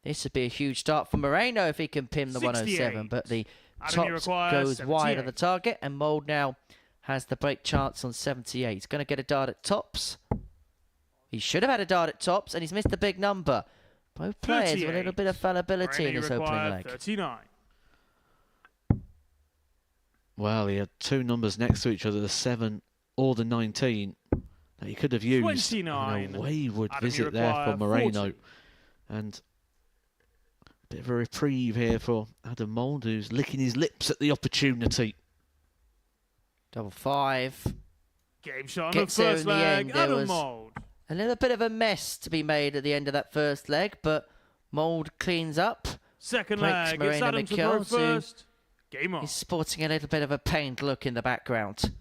Speaker 1: This would be a huge start for Moreno if he can pin the 107, but the tops goes wide of the target, and Mould now has the break chance on 78. He's going to get a dart at tops. He should have had a dart at tops, and he's missed the big number. Both players with a little bit of fallibility in this opening leg.
Speaker 4: 39.
Speaker 2: Well, he had 2 numbers next to each other, the 7 or the 19, that he could have used.
Speaker 4: 29.
Speaker 2: And a wayward visit there for Moreno.
Speaker 4: 40.
Speaker 2: And a bit of a reprieve here for Adam Mould, who's licking his lips at the opportunity.
Speaker 1: Double 5.
Speaker 4: Game shot on the
Speaker 1: Gets there
Speaker 4: first
Speaker 1: in the
Speaker 4: leg.
Speaker 1: end. There
Speaker 4: Adam
Speaker 1: was
Speaker 4: Mould.
Speaker 1: a little bit of a mess to be made at the end of that first leg, but Mould cleans up.
Speaker 4: Second
Speaker 1: breaks
Speaker 4: leg. It's
Speaker 1: Moreno
Speaker 4: Adam to throw
Speaker 1: Michels, who
Speaker 4: first. Game on.
Speaker 1: He's sporting a little bit of a pained look in the background.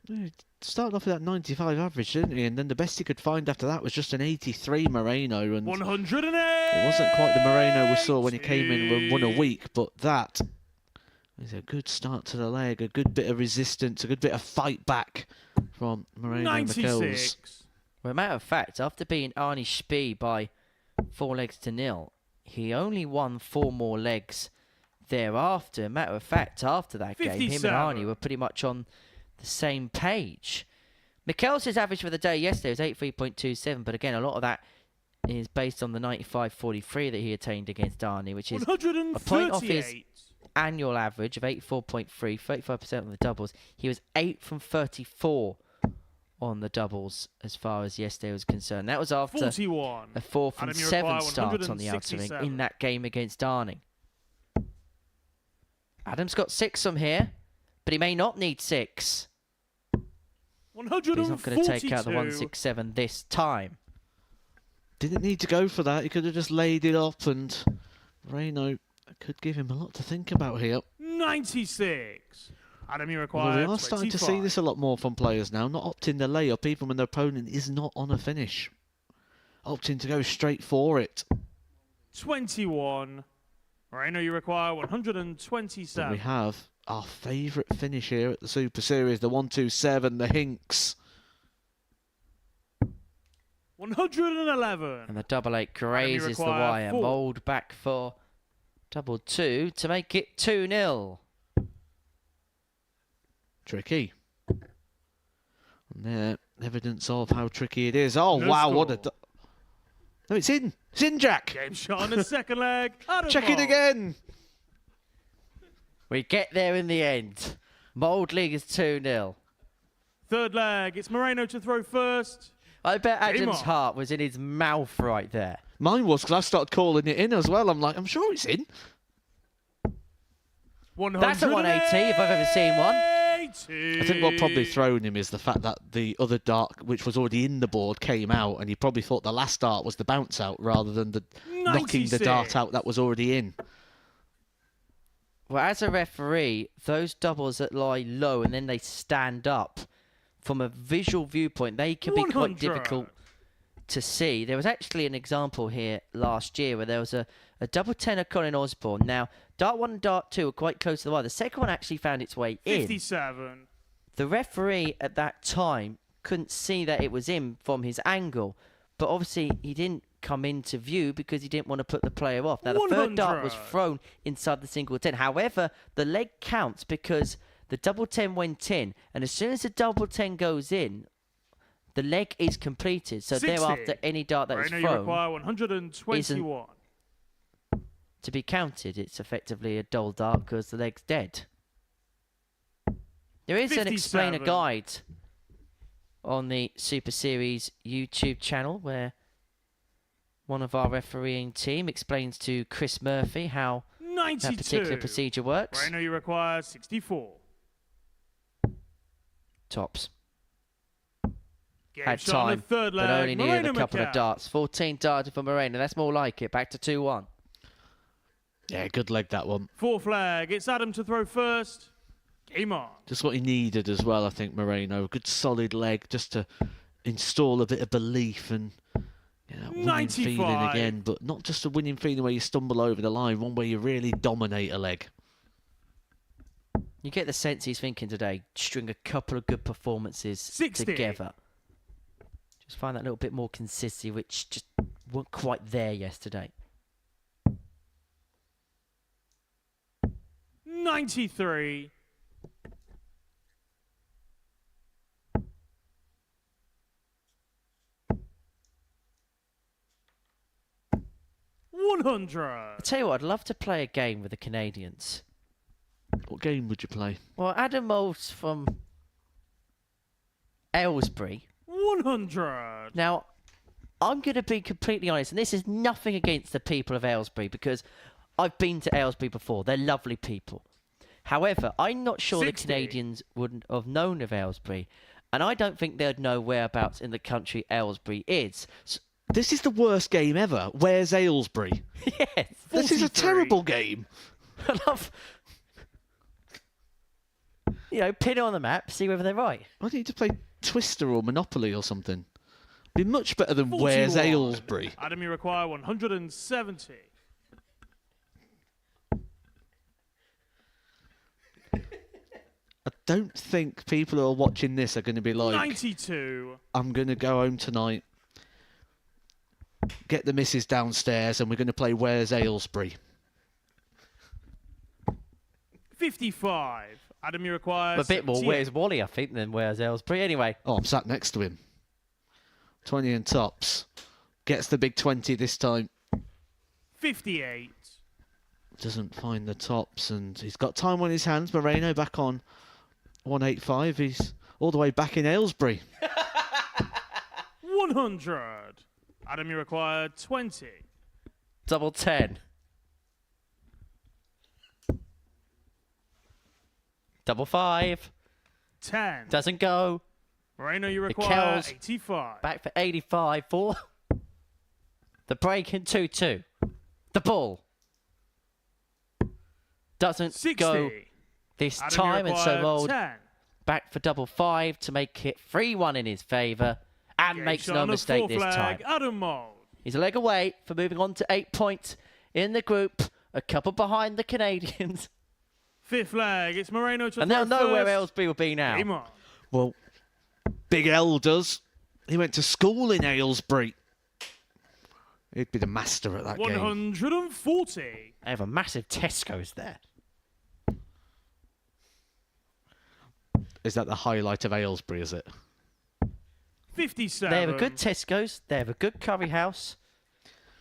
Speaker 2: He started off with that 95 average, didn't he? And then the best he could find after that was just an 83 Moreno. And
Speaker 4: 108.
Speaker 2: it wasn't quite the Moreno we saw when he came in and won a week, but that is a good start to the leg, a good bit of resistance, a good bit of fight back from Moreno Michels.
Speaker 1: Well, a matter of fact, after being Arnie Spee by 4 legs to 0, he only won 4 more legs thereafter. Matter of fact, after that game, him and Arnie were pretty much on the same page. Michels' average for the day yesterday was 83.27, but again, a lot of that is based on the 95.43 that he attained against Darnay, which is a
Speaker 4: 138.
Speaker 1: point off his annual average of 84.3, 35% on the doubles. He was 8 from 34 on the doubles as far as yesterday was concerned. That was after
Speaker 4: 41.
Speaker 1: a 4 from
Speaker 4: Adam,
Speaker 1: 7 start on the outer ring
Speaker 4: 167.
Speaker 1: in that game against Darnay. Adam's got 6 from here, but he may not need 6. But
Speaker 4: 142.
Speaker 1: he's not going to take out the 167 this time.
Speaker 2: Didn't need to go for that. He could have just laid it up, and Moreno could give him a lot to think about here.
Speaker 4: 96. Adam, you
Speaker 2: Well,
Speaker 4: require
Speaker 2: we are starting to see this a lot more from players now, not opting the layup even when their opponent is not on a finish. Opting to go straight for it.
Speaker 4: 21. Moreno, you require
Speaker 2: But
Speaker 4: 127.
Speaker 2: we have our favourite finish here at the Super Series, the 127, the Hinks.
Speaker 4: 111.
Speaker 1: And the double 8 grazes the
Speaker 4: require
Speaker 1: wire.
Speaker 4: 4.
Speaker 1: Mould back for double 2 to make it 2-0.
Speaker 2: Tricky. And there, evidence of how tricky it is. Oh,
Speaker 4: No
Speaker 2: wow, what a...
Speaker 4: score.
Speaker 2: No, it's in. It's in, Jack.
Speaker 4: Game shot on the second leg. Adam
Speaker 2: Check it
Speaker 4: Mould.
Speaker 2: again.
Speaker 1: We get there in the end. Mould leads 2-0.
Speaker 4: Third leg. It's Moreno to throw first.
Speaker 1: I bet
Speaker 4: Game
Speaker 1: Adam's
Speaker 4: on.
Speaker 1: heart was in his mouth right there.
Speaker 2: Mine was, because I started calling it in as well. I'm like, I'm sure it's in.
Speaker 1: That's a 180 if I've ever seen one.
Speaker 2: I think what probably thrown him is the fact that the other dart, which was already in the board, came out, and he probably thought the last dart was the bounce out rather than the knocking the dart out that was already in.
Speaker 1: Well, as a referee, those doubles that lie low and then they stand up, from a visual viewpoint, they can be quite
Speaker 4: 100.
Speaker 1: difficult to see. There was actually an example here last year where there was a double 10 of Colin Osborne. Now, dart 1 and dart 2 were quite close to the wire. The second one actually found its way in.
Speaker 4: 57.
Speaker 1: The referee at that time couldn't see that it was in from his angle, but obviously he didn't come into view because he didn't want to put the player off. Now, the third dart was
Speaker 4: 100.
Speaker 1: thrown inside the single 10. However, the leg counts because the double 10 went in, and as soon as the double 10 goes in, the leg is completed. So
Speaker 4: 60.
Speaker 1: thereafter, any dart that is
Speaker 4: Moreno, you
Speaker 1: thrown
Speaker 4: require 121.
Speaker 1: to be counted, it's effectively a dull dart because the leg's dead. There is an explainer
Speaker 4: 57.
Speaker 1: guide on the Super Series YouTube channel where one of our refereeing team explains to Chris Murphy how
Speaker 4: 92.
Speaker 1: that particular procedure works.
Speaker 4: Moreno, you require 64.
Speaker 1: Tops.
Speaker 4: Game
Speaker 1: Had
Speaker 4: shot on
Speaker 1: time,
Speaker 4: the third leg.
Speaker 1: but only needed
Speaker 4: Moreno
Speaker 1: a couple of
Speaker 4: Macau.
Speaker 1: darts. 14 darted for Moreno. That's more like it. Back to 2-1.
Speaker 2: Yeah, good leg, that one.
Speaker 4: Fourth leg. It's Adam to throw first. Game on.
Speaker 2: Just what he needed as well, I think, Moreno. A good solid leg just to install a bit of belief and winning
Speaker 4: 95.
Speaker 2: feeling again. But not just a winning feeling where you stumble over the line, one where you really dominate a leg.
Speaker 1: You get the sense he's thinking today, string a couple of good performances
Speaker 4: 60.
Speaker 1: together. Just find that little bit more consistency, which just weren't quite there yesterday.
Speaker 4: 93.
Speaker 1: I tell you what, I'd love to play a game with the Canadians.
Speaker 2: What game would you play?
Speaker 1: Well, Adam Moulds from Aylesbury.
Speaker 4: 100.
Speaker 1: Now, I'm going to be completely honest, and this is nothing against the people of Aylesbury, because I've been to Aylesbury before. They're lovely people. However, I'm not sure
Speaker 4: 60.
Speaker 1: the Canadians wouldn't have known of Aylesbury, and I don't think they'd know whereabouts in the country Aylesbury is. So,
Speaker 2: This is the worst game ever. Where's Aylesbury?
Speaker 1: yes.
Speaker 2: This is a
Speaker 4: 43.
Speaker 2: terrible game.
Speaker 1: I love... pin it on the map, see whether they're right.
Speaker 2: I need to play Twister or Monopoly or something. Be much better than Where's
Speaker 4: 41.
Speaker 2: Aylesbury.
Speaker 4: Adam, you require 170.
Speaker 2: I don't think people who are watching this are going to be like,
Speaker 4: 92.
Speaker 2: I'm going to go home tonight, get the missus downstairs, and we're going to play Where's Aylesbury.
Speaker 4: 55. Adam, you require
Speaker 1: A bit more
Speaker 4: 78.
Speaker 1: Where's Wally, I think, than Where's Aylesbury. Anyway,
Speaker 2: Oh, I'm sat next to him. 20 and tops. Gets the big 20 this time.
Speaker 4: 58.
Speaker 2: Doesn't find the tops, and he's got time on his hands. Moreno back on 185. He's all the way back in Aylesbury.
Speaker 4: 100. Adam, you require 20.
Speaker 1: Double 10. Double 5.
Speaker 4: 10.
Speaker 1: Doesn't go.
Speaker 4: Moreno, you require
Speaker 1: Kells
Speaker 4: 85.
Speaker 1: Back for 85 for the break in 2-2. The ball doesn't
Speaker 4: 60.
Speaker 1: go this
Speaker 4: Adam,
Speaker 1: time,
Speaker 4: you
Speaker 1: and so
Speaker 4: require
Speaker 1: Mould
Speaker 4: 10.
Speaker 1: back for double 5 to make it 3-1 in his favour, and
Speaker 4: Game
Speaker 1: makes
Speaker 4: shot
Speaker 1: no
Speaker 4: on the
Speaker 1: mistake
Speaker 4: fourth
Speaker 1: this
Speaker 4: flag,
Speaker 1: time.
Speaker 4: Adam Mould.
Speaker 1: He's a leg away for moving on to 8 points in the group, a couple behind the Canadians.
Speaker 4: Fifth flag, it's Moreno to
Speaker 1: And they'll know where
Speaker 4: first.
Speaker 1: Aylesbury will be now.
Speaker 4: Game on.
Speaker 2: Well, Big L does. He went to school in Aylesbury. He'd be the master at that game.
Speaker 4: 140.
Speaker 1: They have a massive Tesco's there.
Speaker 2: Is that the highlight of Aylesbury, is it?
Speaker 4: 57.
Speaker 1: They have a good Tesco's, they have a good curry house,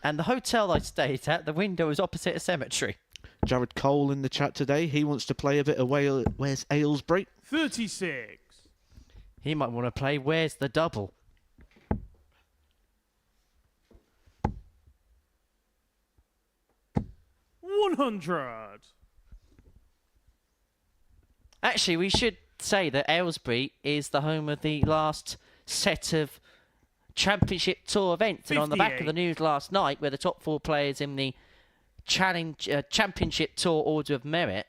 Speaker 1: and the hotel I stayed at, the window is opposite a cemetery.
Speaker 2: Jared Cole in the chat today. He wants to play a bit of Where's Aylesbury?
Speaker 4: 36.
Speaker 1: He might want to play Where's the Double?
Speaker 4: $100.
Speaker 1: Actually, we should say that Aylesbury is the home of the last set of Championship Tour events. And on the back of the
Speaker 4: 58.
Speaker 1: news last night, where the top 4 players in the Championship Tour Order of Merit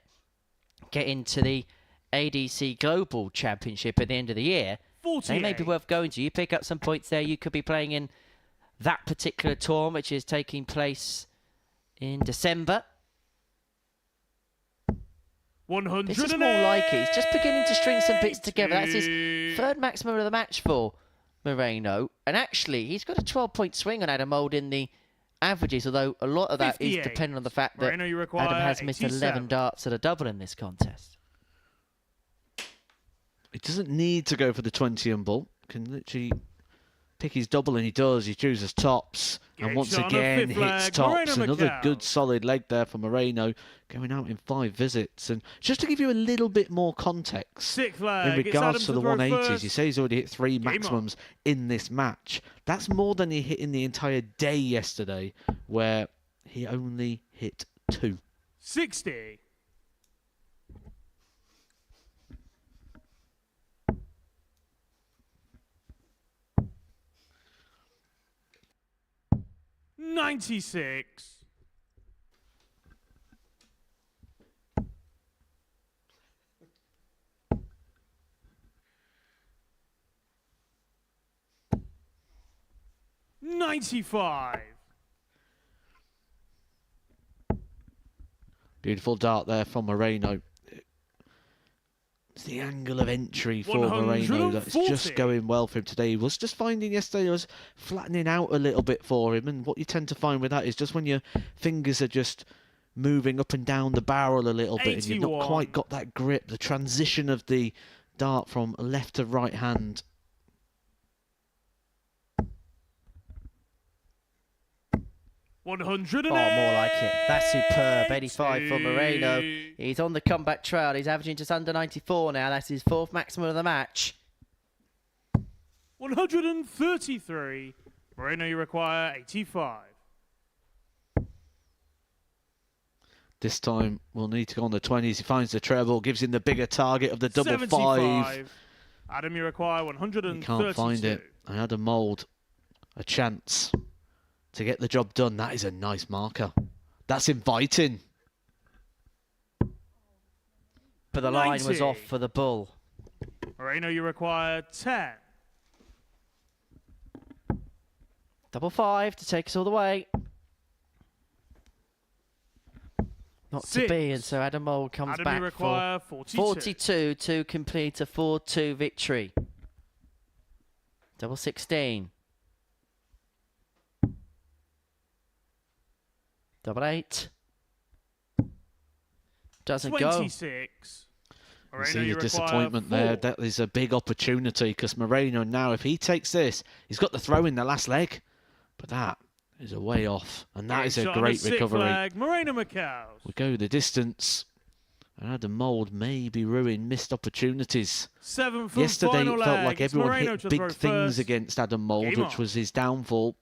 Speaker 1: get into the ADC Global Championship at the end of the year,
Speaker 4: 48.
Speaker 1: they may be worth going to. You pick up some points there, you could be playing in that particular tour, which is taking place in December.
Speaker 4: 100.
Speaker 1: This is more like it. He's just beginning to string some bits together. That's his third maximum of the match for Moreno. And actually, he's got a 12-point swing on Adam Mould in the averages, although a lot of that is
Speaker 4: 58.
Speaker 1: dependent on the fact that
Speaker 4: Moreno, you require
Speaker 1: Adam has missed 11
Speaker 4: 87.
Speaker 1: darts at a double in this contest.
Speaker 2: He doesn't need to go for the 20 and ball. Can literally pick his double, and he does. He chooses tops, and
Speaker 4: Game
Speaker 2: once
Speaker 4: shot on the
Speaker 2: again
Speaker 4: fifth
Speaker 2: hits
Speaker 4: flag,
Speaker 2: tops.
Speaker 4: Moreno
Speaker 2: Another
Speaker 4: Macau.
Speaker 2: good solid leg there for Moreno, going out in 5 visits. And just to give you a little bit more context
Speaker 4: Sixth flag,
Speaker 2: in
Speaker 4: it's
Speaker 2: regards
Speaker 4: Adams
Speaker 2: to the
Speaker 4: to throw
Speaker 2: 180s,
Speaker 4: first.
Speaker 2: you say he's already hit 3
Speaker 4: Game on.
Speaker 2: maximums in this match. That's more than he hit in the entire day yesterday, where he only hit 2.
Speaker 4: 60. $96. $95.
Speaker 2: Beautiful dart there from Moreno. It's the angle of entry for Moreno that's just
Speaker 4: 140.
Speaker 2: going well for him today. He was just finding yesterday was flattening out a little bit for him, and what you tend to find with that is just when your fingers are just moving up and down the barrel a little bit and you've not
Speaker 4: 81.
Speaker 2: quite got that grip, the transition of the dart from left to right hand.
Speaker 4: $100.
Speaker 1: Oh, more like it. That's superb. 85 for Moreno. He's on the comeback trail. He's averaging just under 94 now. That's his 4th maximum of the match.
Speaker 4: 133. Moreno, you require 85.
Speaker 2: This time we'll need to go on the 20s. He finds the treble, gives him the bigger target of the double
Speaker 4: 75.
Speaker 2: 5.
Speaker 4: Adam, you require 132.
Speaker 2: He can't find it. I had a mould, a chance to get the job done. That is a nice marker. That's inviting.
Speaker 1: But the line was
Speaker 4: 90.
Speaker 1: off for the bull.
Speaker 4: Moreno, you require 10.
Speaker 1: Double 5 to take us all the way. Not to
Speaker 4: 6.
Speaker 1: be, and so Adam Mould comes
Speaker 4: Adam,
Speaker 1: back
Speaker 4: you
Speaker 1: for
Speaker 4: require 42.
Speaker 1: 42 to complete a 4-2 victory. Double 16. Double 8. Doesn't go.
Speaker 4: 26.
Speaker 2: You
Speaker 4: Moreno,
Speaker 2: see
Speaker 4: you
Speaker 2: the
Speaker 4: require
Speaker 2: disappointment
Speaker 4: 4.
Speaker 2: there. That is a big opportunity because Moreno now, if he takes this, he's got the throw in the last leg. But that is a way off, and that is a
Speaker 4: Shot on
Speaker 2: great
Speaker 4: sixth
Speaker 2: recovery.
Speaker 4: Leg, Moreno Michaels.
Speaker 2: We go the distance, and Adam Mould maybe ruined missed opportunities.
Speaker 4: Seventh and
Speaker 2: Yesterday
Speaker 4: final
Speaker 2: it felt
Speaker 4: leg.
Speaker 2: like
Speaker 4: It's
Speaker 2: everyone
Speaker 4: Moreno
Speaker 2: hit
Speaker 4: to
Speaker 2: big
Speaker 4: throw
Speaker 2: things
Speaker 4: first.
Speaker 2: against Adam Mould,
Speaker 4: Game
Speaker 2: which
Speaker 4: on.
Speaker 2: was his downfall.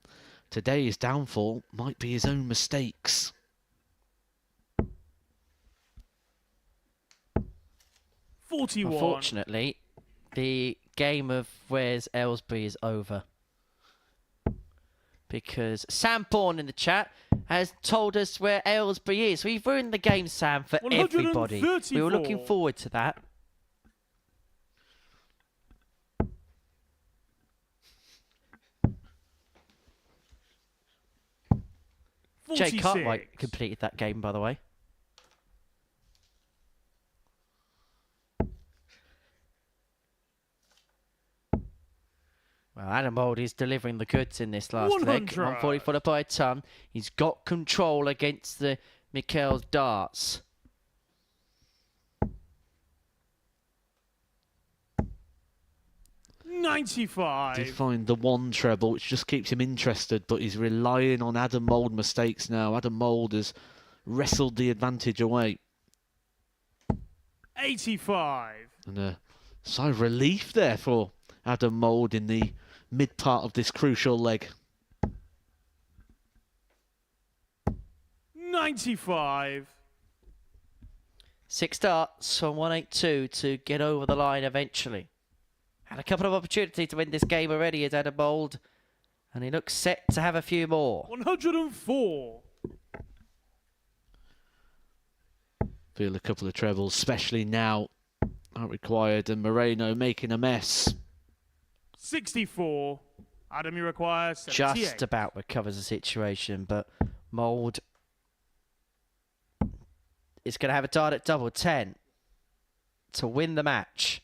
Speaker 2: Today his downfall might be his own mistakes.
Speaker 4: 41.
Speaker 1: Unfortunately, the game of Where's Aylesbury is over. Because Sam Bourne in the chat has told us where Aylesbury is. We've ruined the game, Sam, for everybody. We were looking
Speaker 4: 134.
Speaker 1: forward to that. Jay
Speaker 4: 46.
Speaker 1: Cartwright completed that game, by the way. Well, Adam Mould is delivering the goods in this last leg.
Speaker 4: 100.
Speaker 1: 140 followed by a ton. He's got control against the Michaels darts.
Speaker 2: Did
Speaker 4: 95.
Speaker 2: find the one treble, which just keeps him interested, but he's relying on Adam Mould mistakes now. Adam Mould has wrestled the advantage away.
Speaker 4: 85.
Speaker 2: And a sigh of relief there for Adam Mould in the mid part of this crucial leg.
Speaker 4: 95.
Speaker 1: 6 darts from 182 to get over the line eventually. Had a couple of opportunities to win this game already as Adam Mould, and he looks set to have a few more.
Speaker 4: 104.
Speaker 2: Feel a couple of trebles, especially now, aren't required, and Moreno making a mess.
Speaker 4: 64. Adam, you require 78.
Speaker 1: Just about recovers the situation, but Mould is going to have a dart at double 10 to win the match.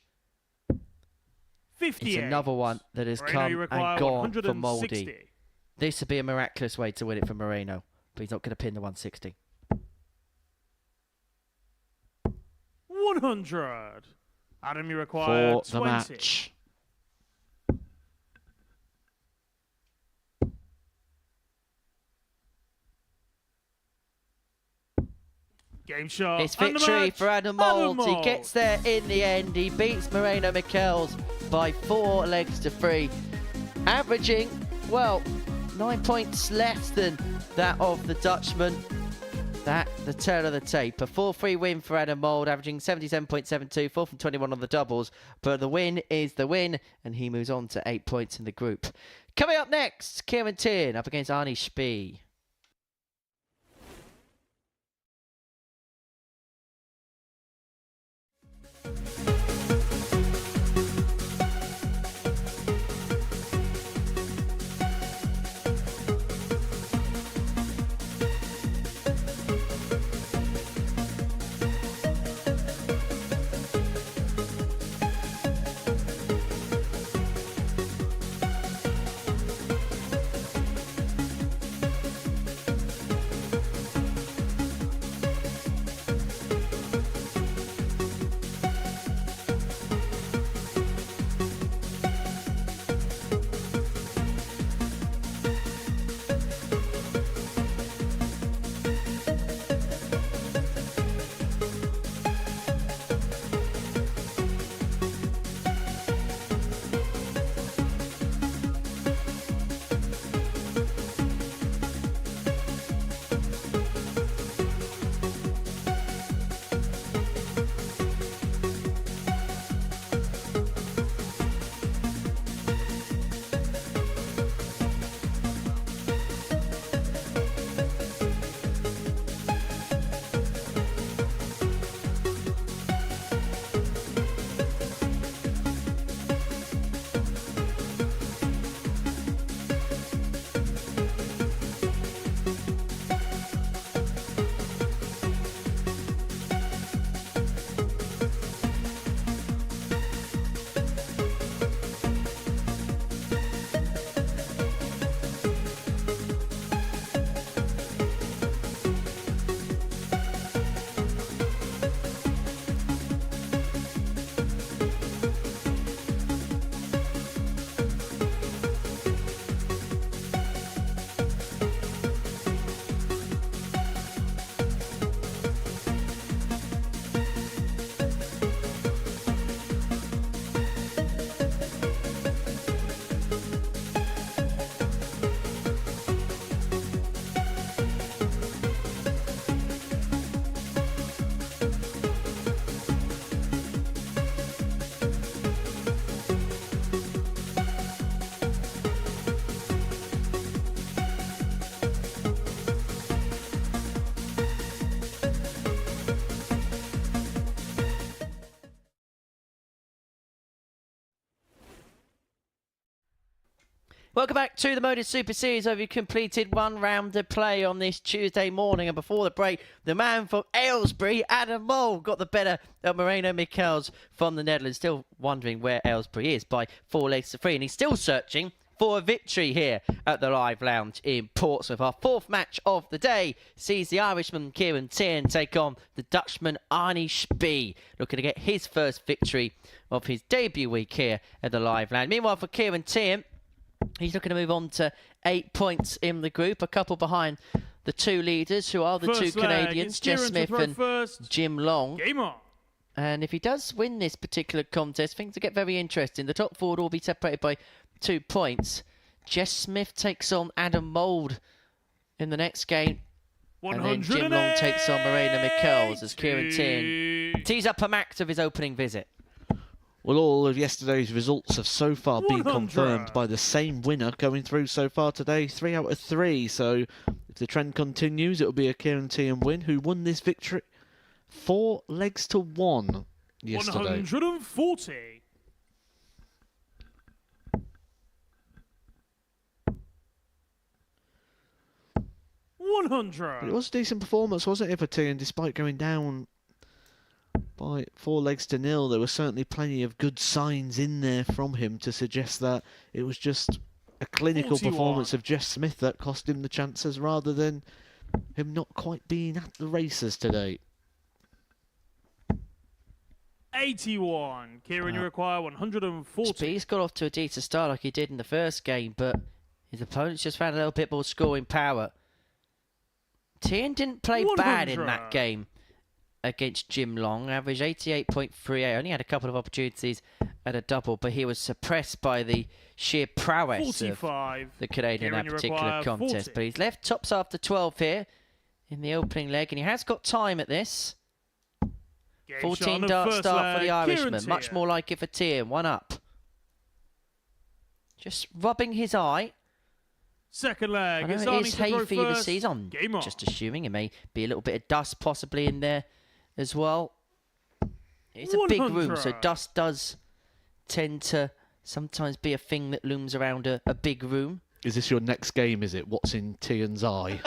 Speaker 4: 58.
Speaker 1: It's another one that has
Speaker 4: Moreno, you
Speaker 1: come
Speaker 4: require
Speaker 1: and gone
Speaker 4: 160.
Speaker 1: for Mouldy. This would be a miraculous way to win it for Moreno, but he's not going to pin the 160.
Speaker 4: 100. Adam, you require
Speaker 2: For the
Speaker 4: 20.
Speaker 2: match.
Speaker 4: Game shot.
Speaker 1: It's
Speaker 4: and the
Speaker 1: victory
Speaker 4: match,
Speaker 1: for Adam
Speaker 4: Adam
Speaker 1: Mould. He
Speaker 4: Mould.
Speaker 1: gets there in the end. He beats Moreno Michaels by 4 legs to 3, averaging, well, 9 points less than that of the Dutchman. That, the tail of the tape. A 4-3 win for Adam Mould, averaging 77.72, 4 from 21 on the doubles. But the win is the win, and he moves on to 8 points in the group. Coming up next, Kieran Tien up against Arnie Spee. Welcome back to the Modus Super Series. Have you completed one round of play on this Tuesday morning? And before the break, the man from Aylesbury, Adam Mole, got the better of Moreno Michels from the Netherlands. Still wondering where Aylesbury is by 4 legs to 3. And he's still searching for a victory here at the Live Lounge in Portsmouth. Our fourth match of the day sees the Irishman Kieran Tierney take on the Dutchman Arnie Spee, looking to get his first victory of his debut week here at the Live Lounge. Meanwhile, for Kieran Tierney, he's looking to move on to 8 points in the group, a couple behind the two leaders, who are the
Speaker 4: First
Speaker 1: two
Speaker 4: leg,
Speaker 1: Canadians,
Speaker 4: it's
Speaker 1: Jess
Speaker 4: Kieran to
Speaker 1: Smith
Speaker 4: throw
Speaker 1: and
Speaker 4: first.
Speaker 1: Jim Long.
Speaker 4: Game on.
Speaker 1: And if he does win this particular contest, things will get very interesting. The top four will all be separated by 2 points. Jess Smith takes on Adam Mould in the next game. And then Jim Long takes on Moreno Michels as Kieran Tierney tees up a max of his opening visit.
Speaker 2: Well, all of yesterday's results have so far been
Speaker 4: 100.
Speaker 2: confirmed by the same winner going through so far today, 3 out of 3. So if the trend continues, it'll be a Kieran Tierney win, who won this victory 4 legs to 1 yesterday.
Speaker 4: 140.
Speaker 2: But it was a decent performance, wasn't it, for Tierney, despite going down by 4 legs to 0. There were certainly plenty of good signs in there from him to suggest that it was just a clinical
Speaker 4: 41.
Speaker 2: performance of Jess Smith that cost him the chances, rather than him not quite being at the races today.
Speaker 4: 81. Kieran, you require 140.
Speaker 1: Spee's got off to a decent start like he did in the first game, but his opponents just found a little bit more scoring power. Tierney didn't play bad in that
Speaker 4: 100.
Speaker 1: game against Jim Long, averaged 88.38. Only had a couple of opportunities at a double, but he was suppressed by the sheer prowess
Speaker 4: 45.
Speaker 1: of the Canadian in
Speaker 4: Kieran,
Speaker 1: that
Speaker 4: you
Speaker 1: particular
Speaker 4: require
Speaker 1: contest.
Speaker 4: 40.
Speaker 1: But he's left tops after 12 here in the opening leg, and he has got time at this.
Speaker 4: Game
Speaker 1: 14
Speaker 4: shot on the
Speaker 1: dart
Speaker 4: first
Speaker 1: start for the
Speaker 4: leg.
Speaker 1: Irishman.
Speaker 4: Kieran
Speaker 1: Much
Speaker 4: Tierney.
Speaker 1: more like it for Tierney. 1 up. Just rubbing his eye.
Speaker 4: Second
Speaker 1: I
Speaker 4: leg.
Speaker 1: know
Speaker 4: It's
Speaker 1: it
Speaker 4: Arnie
Speaker 1: is
Speaker 4: to throw
Speaker 1: hay fever
Speaker 4: first.
Speaker 1: season.
Speaker 4: Game on.
Speaker 1: Just assuming it may be a little bit of dust possibly in there as well. It's a big room, so
Speaker 4: 100.
Speaker 1: dust does tend to sometimes be a thing that looms around a big room.
Speaker 2: Is this your next game, is it? What's in Tierney's eye?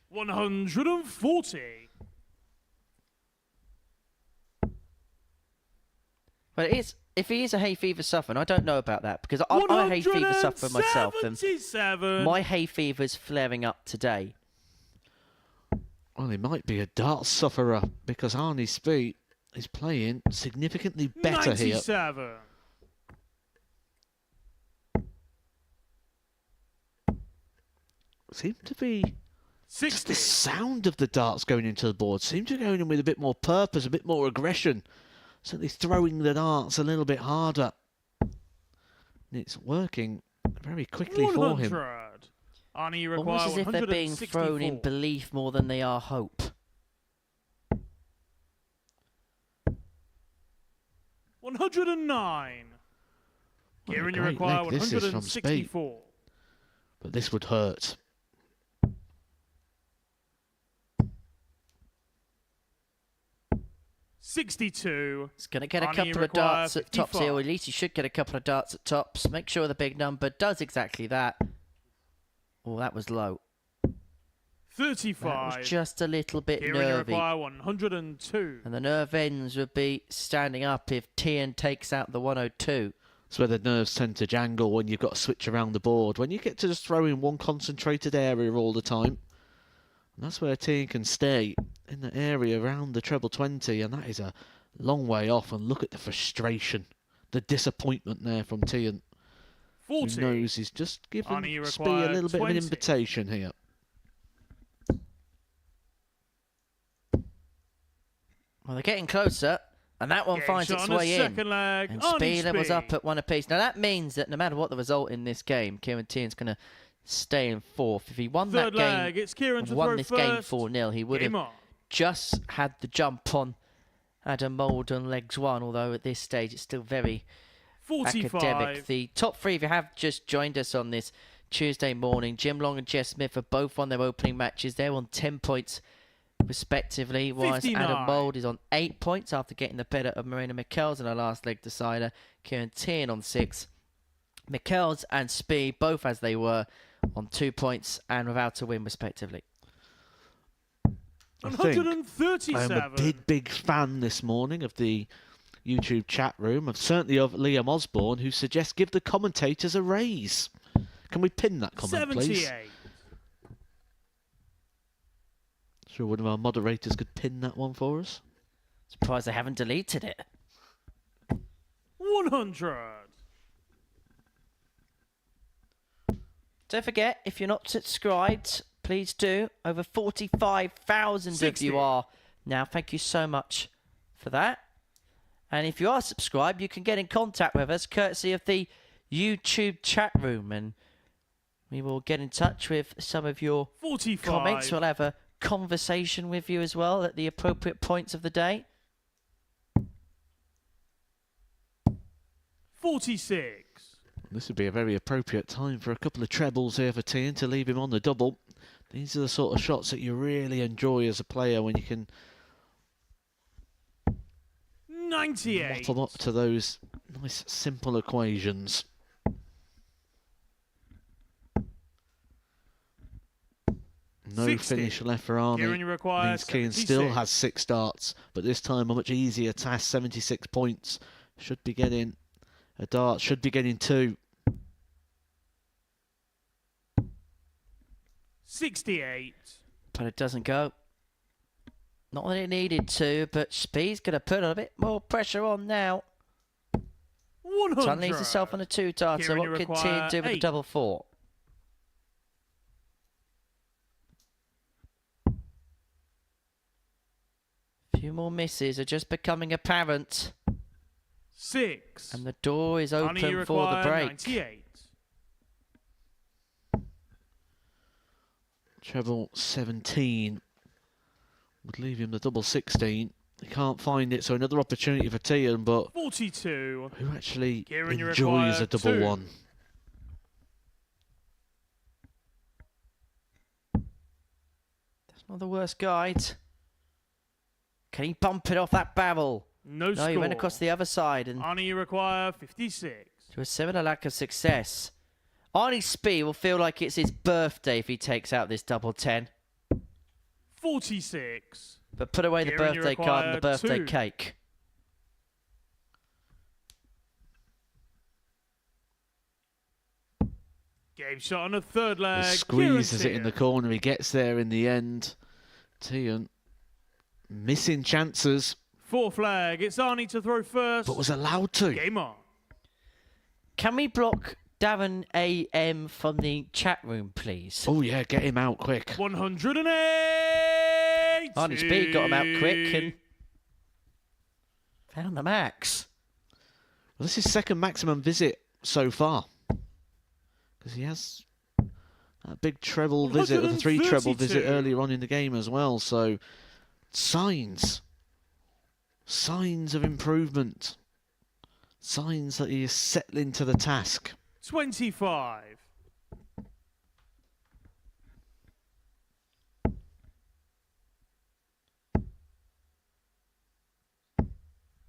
Speaker 4: 140.
Speaker 1: But it is, if he is a hay fever sufferer, and I don't know about that because I'm a hay fever sufferer myself, and
Speaker 4: 177.
Speaker 1: my hay fever's flaring up today.
Speaker 2: Well, he might be a dart sufferer, because Arnie Spee is playing significantly better here.
Speaker 4: 97.
Speaker 2: Seem to be just
Speaker 4: 60.
Speaker 2: the sound of the darts going into the board. Seem to be going in with a bit more purpose, a bit more aggression. Certainly throwing the darts a little bit harder. And it's working very quickly for him.
Speaker 4: 100. Arnie, you require
Speaker 1: Almost as if they're being
Speaker 4: 164.
Speaker 1: thrown in belief more than they are hope.
Speaker 4: 109.
Speaker 2: What a
Speaker 4: Kieran, you
Speaker 2: great
Speaker 4: require
Speaker 2: leg this is from Spee.
Speaker 4: 164.
Speaker 2: But this would hurt.
Speaker 4: $62.
Speaker 1: He's going to get a
Speaker 4: Arnie, you
Speaker 1: couple of
Speaker 4: require
Speaker 1: darts at tops here,
Speaker 4: 55.
Speaker 1: or at least he should get a couple of darts at tops. Make sure the big number does exactly that. Oh, that was low.
Speaker 4: 35.
Speaker 1: That was just a little bit
Speaker 4: Kieran, you
Speaker 1: nervy.
Speaker 4: require 102.
Speaker 1: And the nerve ends would be standing up if Tierney takes out the 102.
Speaker 2: That's where the nerves tend to jangle when you've got to switch around the board. When you get to just throw in one concentrated area all the time, and that's where Tierney can stay, in the area around the treble 20, and that is a long way off. And look at the frustration, the disappointment there from Tierney.
Speaker 4: 40.
Speaker 2: Who knows he's just given
Speaker 4: Arnie, you
Speaker 2: Spee
Speaker 4: require
Speaker 2: a little bit of an
Speaker 4: 20.
Speaker 2: invitation here.
Speaker 1: Well, they're getting closer, and that one
Speaker 4: Game
Speaker 1: finds
Speaker 4: shot
Speaker 1: its
Speaker 4: on the
Speaker 1: way in.
Speaker 4: second leg.
Speaker 1: And
Speaker 4: Arnie
Speaker 1: Spee levels
Speaker 4: Spee.
Speaker 1: up at 1 apiece. Now, that means that no matter what the result in this game, Kieran Tierney's going to stay in fourth. If he won
Speaker 4: Third
Speaker 1: that game,
Speaker 4: leg. It's Kieran
Speaker 1: and
Speaker 4: to
Speaker 1: won
Speaker 4: throw
Speaker 1: this
Speaker 4: first.
Speaker 1: game 4-0, he would
Speaker 4: Game
Speaker 1: have
Speaker 4: on.
Speaker 1: just had the jump on Adam Mould on legs 1, although at this stage it's still very
Speaker 4: 45.
Speaker 1: academic. The top three, if you have just joined us on this Tuesday morning, Jim Long and Jess Smith are both on their opening matches. They're on 10 points respectively, whilst
Speaker 4: 59.
Speaker 1: Adam Mould is on 8 points after getting the better of Moreno Michels in her last leg decider. Kieran Tierney on 6. Mikkels and Speed, both as they were, on 2 points and without a win, respectively.
Speaker 2: I think
Speaker 4: 137.
Speaker 2: I'm a big fan this morning of the YouTube chat room, certainly of Liam Osborne, who suggests give the commentators a raise. Can we pin that comment,
Speaker 4: 78.
Speaker 2: please? Sure, one of our moderators could pin that one for us.
Speaker 1: Surprised they haven't deleted it.
Speaker 4: 100.
Speaker 1: Don't forget, if you're not subscribed, please do. Over 45,000 of
Speaker 4: 60.
Speaker 1: you are now. Thank you so much for that. And if you are subscribed, you can get in contact with us courtesy of the YouTube chat room, and we will get in touch with some of your
Speaker 4: 45.
Speaker 1: comments. We'll have a conversation with you as well at the appropriate points of the day.
Speaker 4: 46.
Speaker 2: This would be a very appropriate time for a couple of trebles here for Tian to leave him on the double. These are the sort of shots that you really enjoy as a player when you can
Speaker 4: 98.
Speaker 2: bottom up to those nice simple equations. No
Speaker 4: 60.
Speaker 2: finish left for Arnie.
Speaker 4: Kieran, you require
Speaker 2: Means Keane
Speaker 4: 76.
Speaker 2: still has 6 darts, but this time a much easier task, 76 points. Should be getting a dart, should be getting 2.
Speaker 4: 68.
Speaker 1: But it doesn't go. Not that it needed to, but Speed's going to put a bit more pressure on now.
Speaker 4: 100.
Speaker 1: Trying to leave himself on a 2-darter.
Speaker 4: Kieran,
Speaker 1: What
Speaker 4: you
Speaker 1: can Tian
Speaker 4: require
Speaker 1: do with a
Speaker 4: 8.
Speaker 1: double 4? Few more misses are just becoming apparent.
Speaker 4: 6.
Speaker 1: And the door is
Speaker 4: Arnie, you
Speaker 1: open for the
Speaker 4: require
Speaker 1: break.
Speaker 4: 98.
Speaker 2: Treble 17 would leave him the double 16. He can't find it, so another opportunity for Tian, but
Speaker 4: 42.
Speaker 2: who actually
Speaker 4: Kieran, you
Speaker 2: enjoys
Speaker 4: require
Speaker 2: a double
Speaker 4: 2.
Speaker 2: 1?
Speaker 1: That's not the worst guide. Can he bump it off that barrel?
Speaker 4: No
Speaker 1: No,
Speaker 4: score.
Speaker 1: he went across the other side and
Speaker 4: Arnie, you require 56.
Speaker 1: to a similar lack of success. Arnie Speed will feel like it's his birthday if he takes out this double 10.
Speaker 4: 46.
Speaker 1: But put away the
Speaker 4: Kieran, you
Speaker 1: birthday card and the
Speaker 4: require
Speaker 1: birthday
Speaker 4: 2.
Speaker 1: cake.
Speaker 4: Game shot on the third
Speaker 2: He
Speaker 4: leg.
Speaker 2: squeezes it
Speaker 4: Kieran
Speaker 2: in the
Speaker 4: Tian.
Speaker 2: corner. He gets there in the end. Tian missing chances,
Speaker 4: Fourth flag. It's Arnie to throw first.
Speaker 2: but was allowed to.
Speaker 4: Game on.
Speaker 1: Can we block Darren AM from the chat room, please?
Speaker 2: Oh yeah, get him out quick.
Speaker 4: 108.
Speaker 1: Arnie Speed got him out quick and found the max.
Speaker 2: Well, this is his second maximum visit so far. Because he has that big treble visit, or the 3 treble visit
Speaker 4: 132.
Speaker 2: earlier on in the game as well. So signs of improvement. Signs that he is settling to the task.
Speaker 4: 25.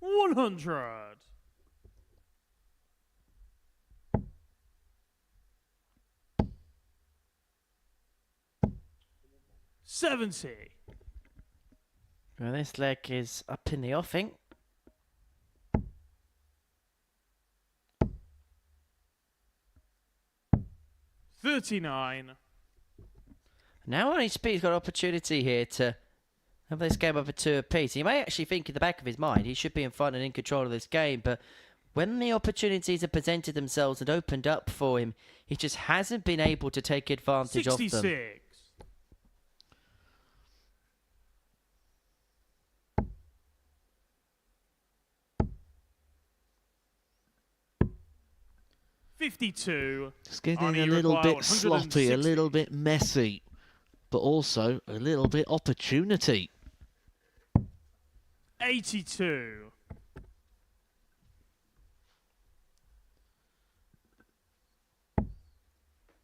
Speaker 4: $100. $70.
Speaker 1: Well, this leg is up in the offing.
Speaker 4: $39.
Speaker 1: Now Arnie Speed's got an opportunity here to have this game over 2 apiece. He may actually think in the back of his mind he should be in front and in control of this game, but when the opportunities have presented themselves and opened up for him, he just hasn't been able to take advantage of them.
Speaker 4: 66. $52.
Speaker 2: It's getting
Speaker 4: Arnie,
Speaker 2: a
Speaker 4: you
Speaker 2: little
Speaker 4: require
Speaker 2: bit sloppy, a
Speaker 4: 160.
Speaker 2: little bit messy, but also a little bit opportunity.
Speaker 4: 82.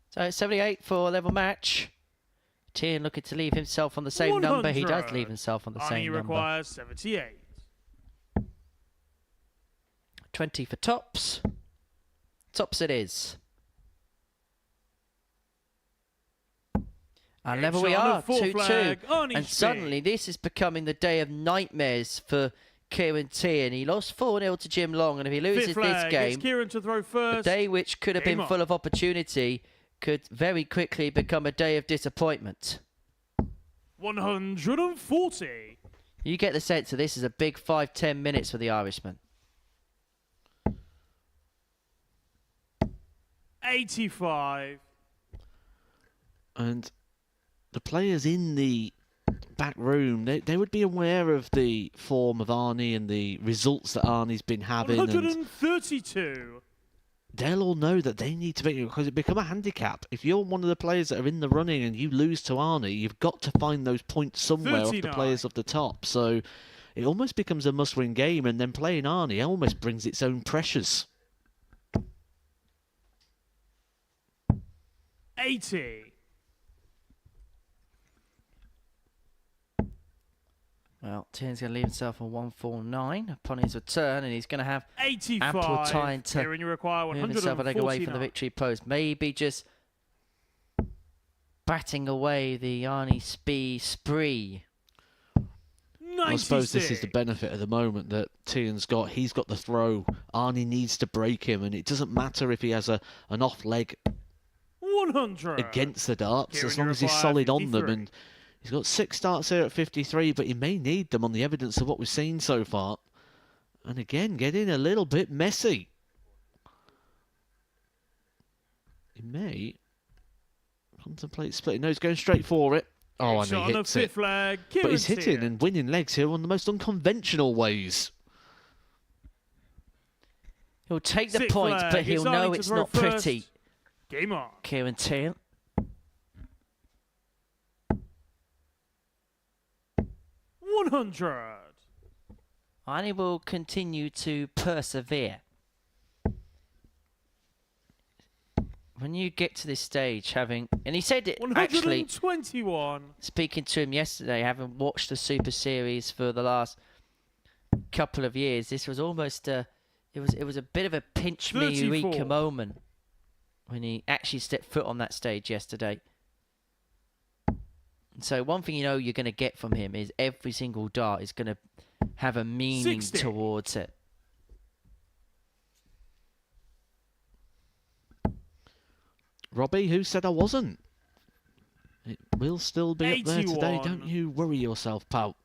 Speaker 1: So it's 78 for a level match. Tian looking to leave himself on the same number. He does
Speaker 4: 100.
Speaker 1: leave himself on the
Speaker 4: Arnie
Speaker 1: same number.
Speaker 4: requires 78.
Speaker 1: 20 for tops. Tops it is. And level we are, 2-2. And suddenly this is becoming the day of nightmares for Kieran T. And he lost 4-0 to Jim Long. And if he loses this game,
Speaker 4: Kieran to throw first.
Speaker 1: a day which could have been full of opportunity could very quickly become a day of disappointment.
Speaker 4: 140.
Speaker 1: You get the sense that this is a big 5-10 minutes for the Irishman.
Speaker 4: 85.
Speaker 2: And the players in the back room, they would be aware of the form of Arnie and the results that Arnie's been having.
Speaker 4: 132.
Speaker 2: They'll all know that they need to be, because it become a handicap. If you're one of the players that are in the running and you lose to Arnie, you've got to find those points somewhere off the
Speaker 4: 39.
Speaker 2: players off the top. So it almost becomes a must-win game, and then playing Arnie almost brings its own pressures.
Speaker 4: 80.
Speaker 1: Well, Tier's going to leave himself on 149 upon his return, and he's going to have
Speaker 4: 85.
Speaker 1: ample time to
Speaker 4: Kieran, you require
Speaker 1: move himself a leg away from the
Speaker 4: 149.
Speaker 1: victory post. Maybe just batting away the Arnie spree.
Speaker 4: 96.
Speaker 2: I suppose this is the benefit at the moment that Tian's got. He's got the throw. Arnie needs to break him, and it doesn't matter if he has an off leg
Speaker 4: 100.
Speaker 2: against the darts,
Speaker 4: Kieran,
Speaker 2: as long
Speaker 4: you
Speaker 2: as he's
Speaker 4: require
Speaker 2: solid on them.
Speaker 4: 53.
Speaker 2: And he's got 6 starts here at 53, but he may need them on the evidence of what we've seen so far. And again, getting a little bit messy. He may contemplate splitting. No, he's going straight for it. Oh, and he
Speaker 4: Shot on the
Speaker 2: hits it.
Speaker 4: fifth leg.
Speaker 2: But
Speaker 4: Kieran
Speaker 2: he's hitting
Speaker 4: Tier.
Speaker 2: and winning legs here on the most unconventional ways.
Speaker 1: He'll take the
Speaker 4: Sixth
Speaker 1: points,
Speaker 4: leg.
Speaker 1: but he'll
Speaker 4: Arnie
Speaker 1: know
Speaker 4: to
Speaker 1: it's
Speaker 4: throw
Speaker 1: not
Speaker 4: first.
Speaker 1: pretty.
Speaker 4: Game on.
Speaker 1: Kieran Tier.
Speaker 4: 100.
Speaker 1: Arnie will continue to persevere. When you get to this stage, having... And he said it, actually,
Speaker 4: 121.
Speaker 1: speaking to him yesterday, having watched the Super Series for the last couple of years, this was almost a... It was a bit of a pinch me
Speaker 4: 34.
Speaker 1: Eureka moment when he actually stepped foot on that stage yesterday. So one thing you know you're going to get from him is every single dart is going to have a meaning
Speaker 4: 60.
Speaker 1: towards it.
Speaker 2: Robbie, who said I wasn't? It will still be up there today.
Speaker 4: 81.
Speaker 2: Don't you worry yourself, pal.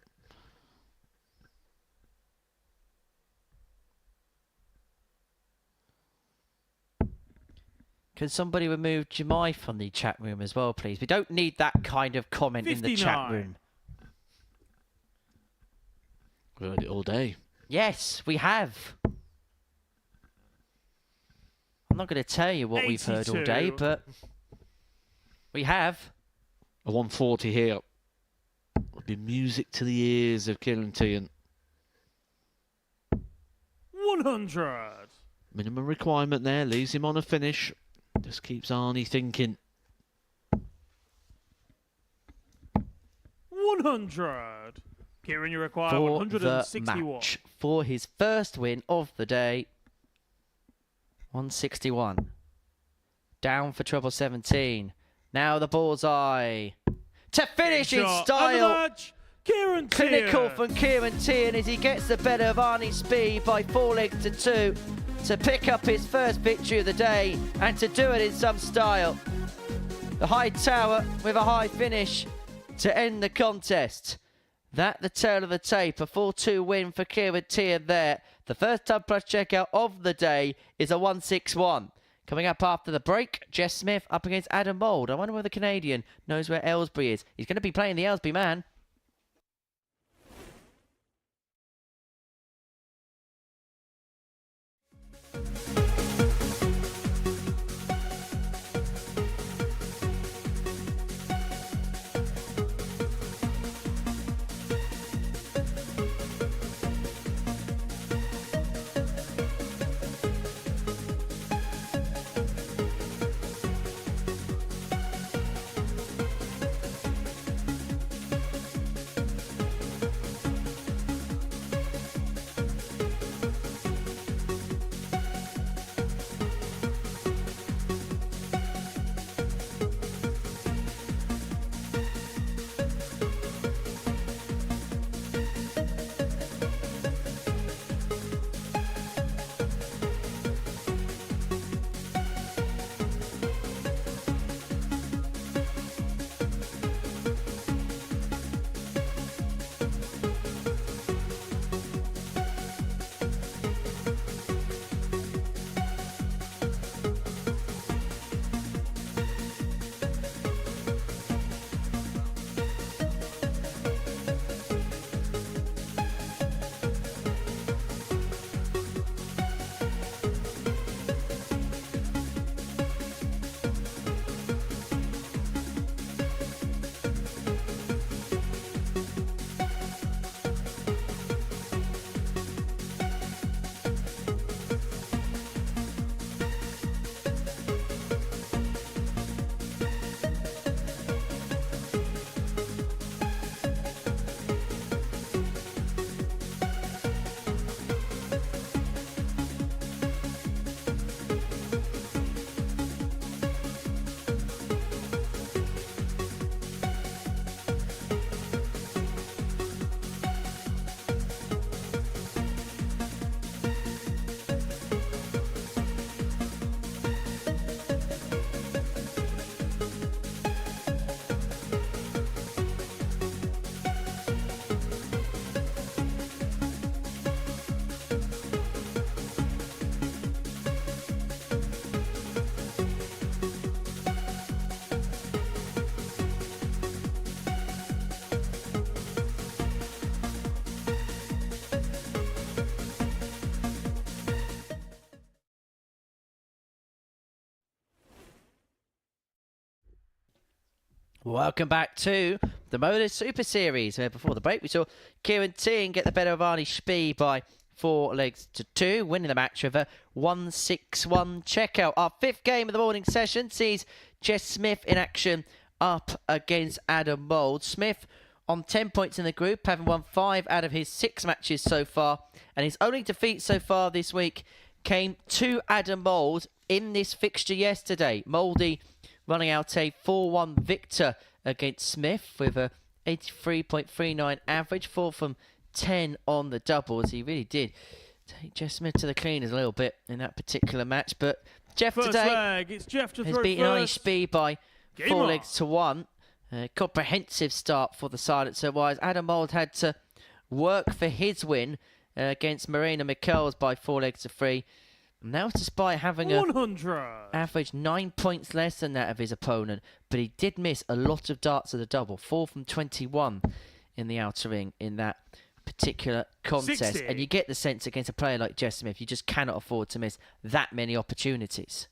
Speaker 1: Can somebody remove Jemai from the chat room as well, please? We don't need that kind of comment in the chat
Speaker 4: 59.
Speaker 1: room.
Speaker 2: We've heard it all day.
Speaker 1: Yes, we have. I'm not going to tell you what we've heard all day,
Speaker 4: 82.
Speaker 1: but we have.
Speaker 2: A 140 here. Would be music to the ears of Kieran Tian.
Speaker 4: 100.
Speaker 2: Minimum requirement there. Leaves him on a finish. Just keeps Arnie thinking.
Speaker 4: 100. Kieran, you require
Speaker 1: For the
Speaker 4: 161.
Speaker 1: match. For his first win of the day. 161. Down for treble 17. Now the bullseye. To finish in
Speaker 4: Shot. And the
Speaker 1: style.
Speaker 4: match, Kieran
Speaker 1: Clinical
Speaker 4: Tier.
Speaker 1: from Kieran Tian as he gets the better of Arnie Speed by 4 legs to 2 to pick up his first victory of the day and to do it in some style. The high tower with a high finish to end the contest. That the tail of the tape, a 4-2 win for Kieran Tian there. The first Tub Plus checkout of the day is a 161. Coming up after the break, Jess Smith up against Adam Mould. I wonder whether the Canadian knows where Aylesbury is. He's going to be playing the Aylesbury man. Welcome back to the Modus Super Series, where before the break we saw Kieran Ting get the better of Arnie Spee by 4 legs to 2, winning the match with a 1-6-1 checkout. Our 5th game of the morning session sees Jess Smith in action up against Adam Mould. Smith on 10 points in the group, having won 5 out of his 6 matches so far, and his only defeat so far this week came to Adam Mould in this fixture yesterday. Mouldy running out a 4-1 victor against Smith with a 83.39 average, 4 from 10 on the doubles. He really did take Jeff Smith to the cleaners a little bit in that particular match. But Jeff
Speaker 4: First
Speaker 1: today
Speaker 4: leg, it's Jeff to
Speaker 1: has
Speaker 4: throw
Speaker 1: beaten Arnie
Speaker 4: first.
Speaker 1: Spee by
Speaker 4: Game
Speaker 1: 4
Speaker 4: on.
Speaker 1: legs to 1. A comprehensive start for the silencer, wise Adam Mould had to work for his win against Marina Mikkels by 4 legs to 3. And that was despite having a
Speaker 4: 100.
Speaker 1: average 9 points less than that of his opponent, but he did miss a lot of darts at the double, 4 from 21 in the outer ring in that particular contest.
Speaker 4: 60.
Speaker 1: And you get the sense against a player like Jess Smith, you just cannot afford to miss that many opportunities.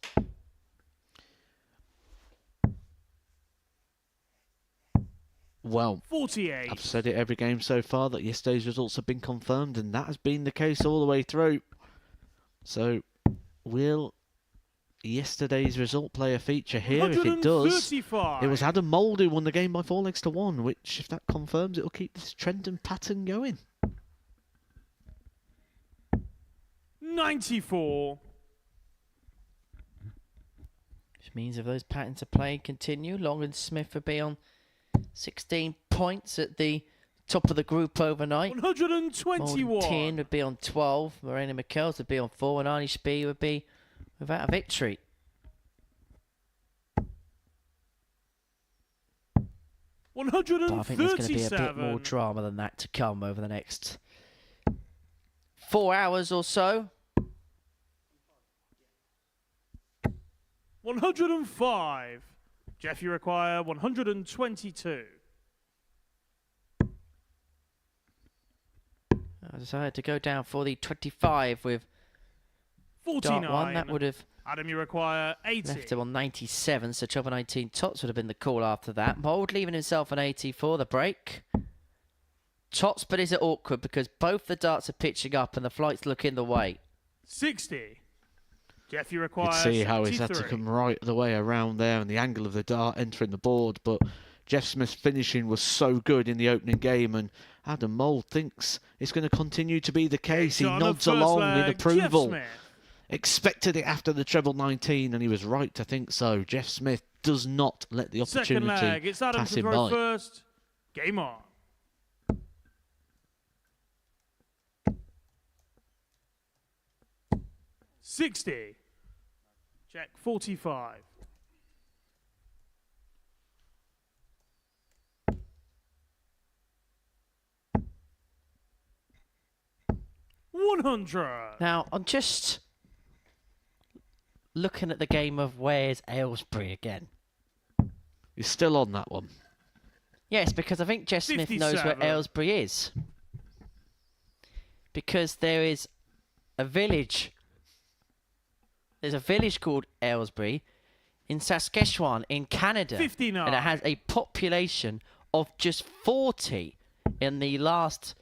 Speaker 2: Well,
Speaker 4: 48.
Speaker 2: I've said it every game so far that yesterday's results have been confirmed, and that has been the case all the way through. So, will yesterday's result play a feature here? If it does,
Speaker 4: 135.
Speaker 2: it was Adam Mould who won the game by 4 legs to 1, which, if that confirms, it'll keep this trend and pattern going.
Speaker 4: 94.
Speaker 1: Which means if those patterns of play continue, Long and Smith will be on 16 points at the top of the group overnight.
Speaker 4: 121.
Speaker 1: 10 would be on 12. Marina Mikkels would be on 4. And Arnie Spee would be without a victory. But I think there's going to be a bit more
Speaker 4: 137.
Speaker 1: drama than that to come over the next 4 hours or so.
Speaker 4: 105. Jeff, you require 122.
Speaker 1: I decided to go down for the 25 with Dart
Speaker 4: 49.
Speaker 1: 1. That would have
Speaker 4: Adam, you require 80.
Speaker 1: left him on 97, so trouble 19 tots would have been the call after that. Mould leaving himself on 80 for the break. Tots, but is it awkward because both the darts are pitching up and the flight's looking the way.
Speaker 4: 60. Jeff, you
Speaker 2: You
Speaker 4: require
Speaker 2: can see how he's had to
Speaker 4: 73.
Speaker 2: come right the way around there and the angle of the dart entering the board, but Jeff Smith's finishing was so good in the opening game, and Adam Mould thinks it's going to continue to be the case. He
Speaker 4: So on the
Speaker 2: nods
Speaker 4: first
Speaker 2: along
Speaker 4: leg,
Speaker 2: in approval.
Speaker 4: Jeff Smith.
Speaker 2: Expected it after the treble 19, and he was right to think so. Jeff Smith does not let the
Speaker 4: Second leg,
Speaker 2: opportunity
Speaker 4: it's Adam
Speaker 2: pass
Speaker 4: to
Speaker 2: him
Speaker 4: throw
Speaker 2: by.
Speaker 4: first. Game on. 60. Check 45. 100.
Speaker 1: Now, I'm just looking at the game of where's Aylesbury again.
Speaker 2: He's still on that one.
Speaker 1: Yes, because I think Jess Smith knows where
Speaker 4: 57.
Speaker 1: Aylesbury is. Because there is a village. There's a village called Aylesbury in Saskatchewan in Canada.
Speaker 4: 59.
Speaker 1: And it has a population of just 40 in the last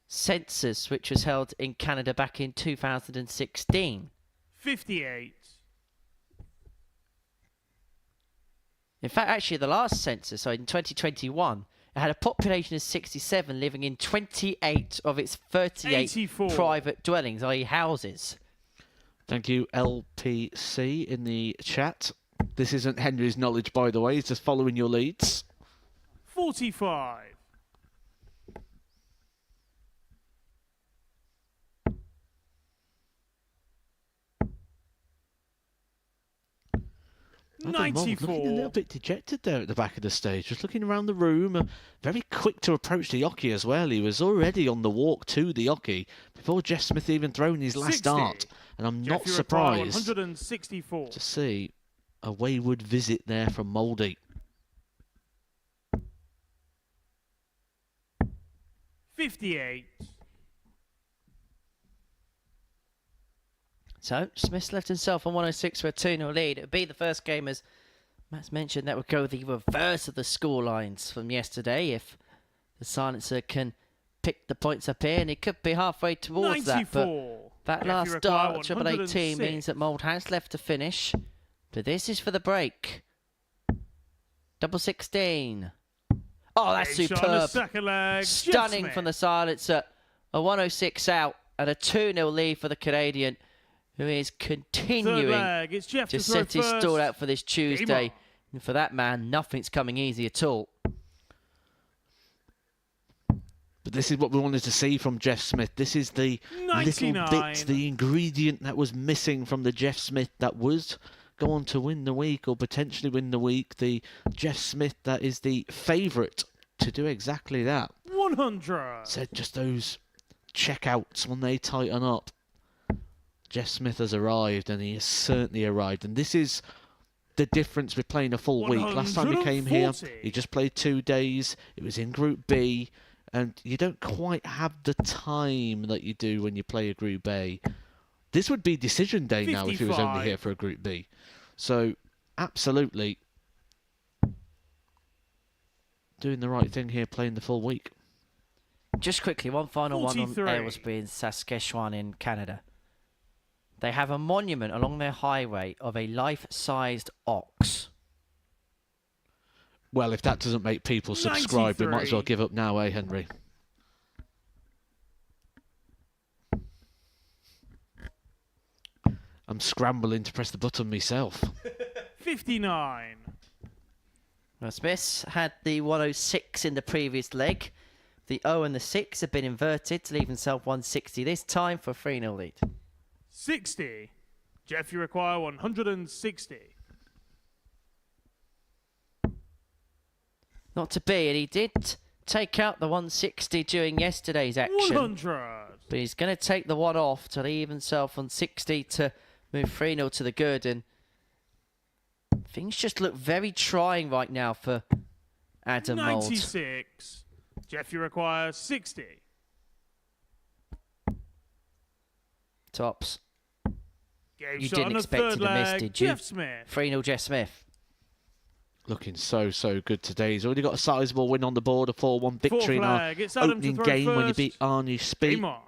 Speaker 1: census, which was held in Canada back in 2016.
Speaker 4: 58.
Speaker 1: In fact, actually, the last census, so in 2021, it had a population of 67 living in 28 of its 38
Speaker 4: 84.
Speaker 1: private dwellings, i.e. houses.
Speaker 2: Thank you, LPC, in the chat. This isn't Henry's knowledge, by the way. He's just following your leads.
Speaker 4: 45. 94.
Speaker 2: Looking a little bit dejected there at the back of the stage, just looking around the room, very quick to approach the oche as well. He was already on the walk to the oche before Jeff Smith even thrown his last
Speaker 4: 60.
Speaker 2: dart, and I'm not
Speaker 4: Jeff, you require
Speaker 2: surprised
Speaker 4: 164.
Speaker 2: to see a wayward visit there from Mouldy.
Speaker 4: 58.
Speaker 1: So, Smith's left himself on 106 for a 2-0 lead. It would be the first game as Matt's mentioned that would go the reverse of the score lines from yesterday if the silencer can pick the points up here, and it could be halfway towards
Speaker 4: 94.
Speaker 1: that. But that last dart of Triple 18 means that Mould has left to finish. But this is for the break. Double 16. Oh, that's
Speaker 4: Game shot on the
Speaker 1: superb.
Speaker 4: second leg.
Speaker 1: Stunning
Speaker 4: Jeff
Speaker 1: from the
Speaker 4: Smith.
Speaker 1: silencer. A 106 out and a 2-0 lead for the Canadian, who is
Speaker 4: Third
Speaker 1: continuing
Speaker 4: leg. It's Jeff
Speaker 1: to
Speaker 4: to throw
Speaker 1: set his
Speaker 4: first.
Speaker 1: stall out for this Tuesday.
Speaker 4: on.
Speaker 1: And for that man, nothing's coming easy at all.
Speaker 2: But this is what we wanted to see from Jeff Smith. This is the
Speaker 4: 99.
Speaker 2: little bit, the ingredient that was missing from the Jeff Smith that was go on to win the week or potentially win the week. The Jeff Smith that is the favourite to do exactly that.
Speaker 4: 100.
Speaker 2: Said just those checkouts when they tighten up. Jeff Smith has arrived, and he has certainly arrived. And this is the difference with playing a full week. Last time he came here,
Speaker 4: 140.
Speaker 2: he just played 2 days. It was in Group B, and you don't quite have the time that you do when you play a Group A. This would be decision day now if he was only
Speaker 4: 55.
Speaker 2: here for a Group B. So, absolutely doing the right thing here, playing the full week.
Speaker 1: Just quickly, one final one on
Speaker 4: 43.
Speaker 1: Aylesbury in Saskatchewan in Canada. They have a monument along their highway of a life-sized ox.
Speaker 2: Well, if that doesn't make people subscribe, we might as well
Speaker 4: 93.
Speaker 2: give up now, eh, Henry? I'm scrambling to press the button myself.
Speaker 4: 59.
Speaker 1: Now, Smith's had the 106 in the previous leg. The 0 and the 6 have been inverted to leave himself 160 this time for a 3-0 lead.
Speaker 4: 60. Jeff, you require 160.
Speaker 1: Not to be, and he did take out the 160 during yesterday's action.
Speaker 4: 100.
Speaker 1: But he's going to take the one off to leave himself on 60 to move 3-0 to the good. And things just look very trying right now for Adam Mould.
Speaker 4: 96. Jeff, you require 60.
Speaker 1: Tops.
Speaker 4: Game
Speaker 1: You
Speaker 4: shot
Speaker 1: didn't
Speaker 4: on the
Speaker 1: expect
Speaker 4: third
Speaker 1: him to miss,
Speaker 4: leg.
Speaker 1: did you?
Speaker 4: Jeff Smith.
Speaker 1: 3-0 Jeff Smith.
Speaker 2: Looking so good today. He's already got a sizable win on the board, a 4-1
Speaker 4: Fourth
Speaker 2: victory in our
Speaker 4: leg. It's Adam to
Speaker 2: opening
Speaker 4: throw
Speaker 2: game when he
Speaker 4: first.
Speaker 2: beat Arnie Speed.
Speaker 4: Game on.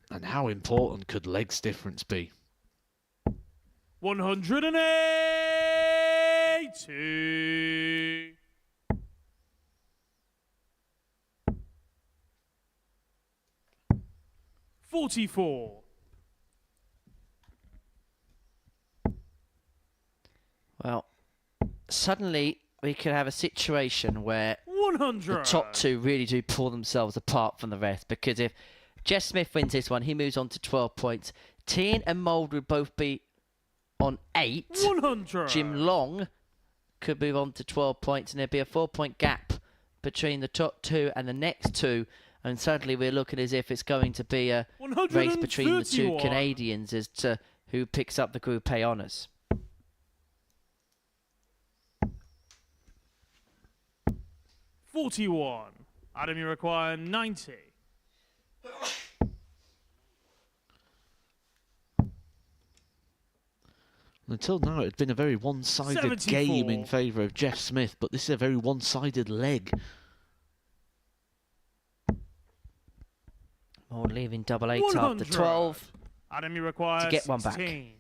Speaker 2: And how important could legs difference be?
Speaker 4: 182. $44.
Speaker 1: Well, suddenly we could have a situation where
Speaker 4: 100.
Speaker 1: the top two really do pull themselves apart from the rest, because if Jeff Smith wins this one, he moves on to 12 points. Tien and Mould would both be on 8.
Speaker 4: 100.
Speaker 1: Jim Long could move on to 12 points, and there'd be a 4-point gap between the top two and the next two. And suddenly we're looking as if it's going to be a race between the two
Speaker 4: 131.
Speaker 1: Canadians as to who picks up the Group A honours.
Speaker 4: 41. Adam, you require 90.
Speaker 2: Until now, it had been a very one-sided
Speaker 4: 74.
Speaker 2: game in favour of Jeff Smith, but this is a very one-sided leg.
Speaker 1: Mould leaving double 8 after
Speaker 4: 100.
Speaker 1: 12.
Speaker 4: Adam, you require
Speaker 1: To get one back.
Speaker 4: 16.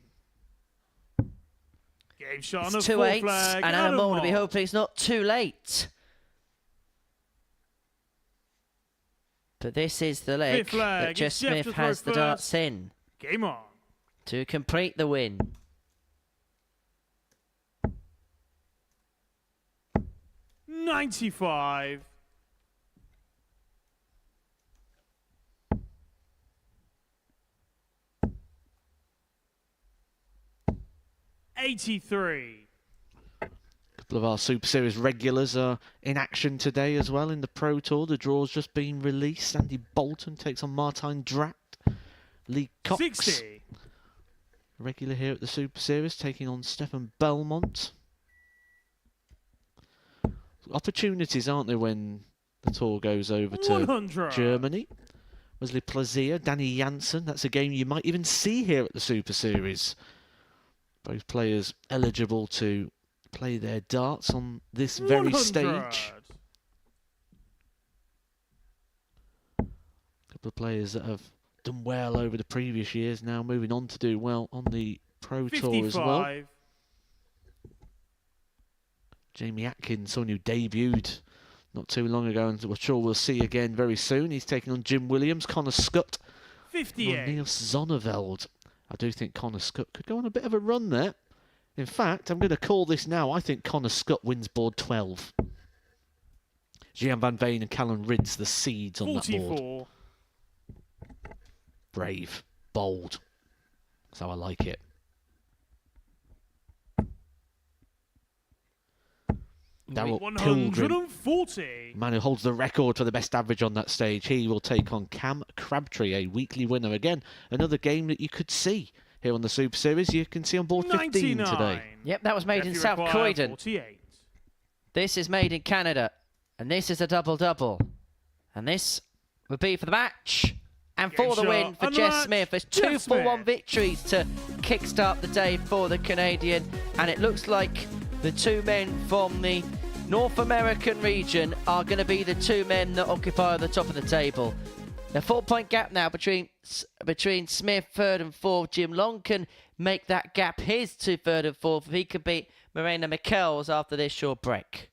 Speaker 4: Game shot on
Speaker 1: It's
Speaker 4: the
Speaker 1: 2
Speaker 4: fourth
Speaker 1: 8s,
Speaker 4: flag.
Speaker 1: and Adam Mould will be
Speaker 4: Mould.
Speaker 1: hoping it's not too late. But this is the leg
Speaker 4: Fifth flag.
Speaker 1: that Jeff
Speaker 4: It's Jeff to
Speaker 1: Smith
Speaker 4: throw
Speaker 1: has the
Speaker 4: first.
Speaker 1: darts in
Speaker 4: Game on.
Speaker 1: to complete the win.
Speaker 4: 95. $83.
Speaker 2: A couple of our Super Series regulars are in action today as well in the Pro Tour. The draw's just been released. Andy Bolton takes on Martijn Dracht. Lee Cox,
Speaker 4: 60.
Speaker 2: regular here at the Super Series, taking on Stefan Belmont. Opportunities, aren't there, when the tour goes over to
Speaker 4: 100.
Speaker 2: Germany? Wesley Plazier, Danny Janssen. That's a game you might even see here at the Super Series. Both players eligible to play their darts on this very
Speaker 4: 100.
Speaker 2: stage. A couple of players that have done well over the previous years now moving on to do well on the Pro Tour as well.
Speaker 4: 55.
Speaker 2: Jamie Atkins, someone who debuted not too long ago, and I'm sure we'll see again very soon. He's taking on Jim Williams, Connor Scott,
Speaker 4: 58.
Speaker 2: Niels Zonneveld. I do think Connor Scott could go on a bit of a run there. In fact, I'm going to call this now. I think Connor Scott wins board 12. Gian van Veen and Callan Ridds, the seeds on that board.
Speaker 4: 44.
Speaker 2: Brave, bold. That's how I like it. Darryl Pilgrim,
Speaker 4: 140.
Speaker 2: man who holds the record for the best average on that stage. He will take on Cam Crabtree, a weekly winner. Again, another game that you could see here on the Super Series. You can see on board 15
Speaker 4: 99.
Speaker 2: today.
Speaker 1: Yep, that was made in
Speaker 4: Referee
Speaker 1: South
Speaker 4: required
Speaker 1: Croydon.
Speaker 4: 48.
Speaker 1: This is made in Canada. And this is a double-double. And this would be for the match. And for the
Speaker 4: Game
Speaker 1: win
Speaker 4: shot.
Speaker 1: for
Speaker 4: And
Speaker 1: Jess
Speaker 4: match,
Speaker 1: Smith. There's
Speaker 4: Jess
Speaker 1: 2 full-on
Speaker 4: Smith.
Speaker 1: victories to kickstart the day for the Canadian. And it looks like the 2 men from the North American region are going to be the 2 men that occupy the top of the table. The 4-point gap now between Smith, 3rd and 4th. Jim Long can make that gap his to 3rd and 4th if he can beat Marina Michels after this short break.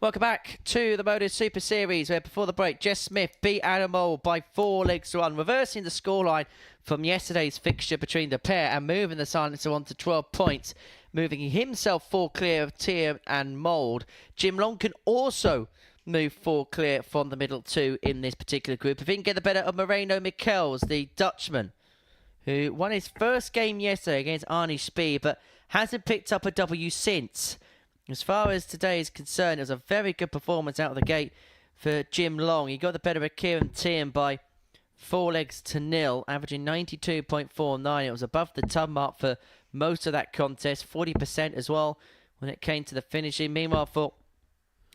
Speaker 1: Welcome back to the Modus Super Series, where before the break, Jess Smith beat Adam Mould by 4 legs to 1, reversing the scoreline from yesterday's fixture between the pair and moving the silencer on to 12 points, moving himself 4 clear of Tier and Mould. Jim Long can also move 4 clear from the middle 2 in this particular group. If he can get the better of Moreno Michels, the Dutchman, who won his first game yesterday against Arnie Spee, but hasn't picked up a W since. As far as today is concerned, it was a very good performance out of the gate for Jim Long. He got the better of Kieran Tiern by 4 legs to 0, averaging 92.49. It was above the tub mark for most of that contest, 40% as well when it came to the finishing. Meanwhile, for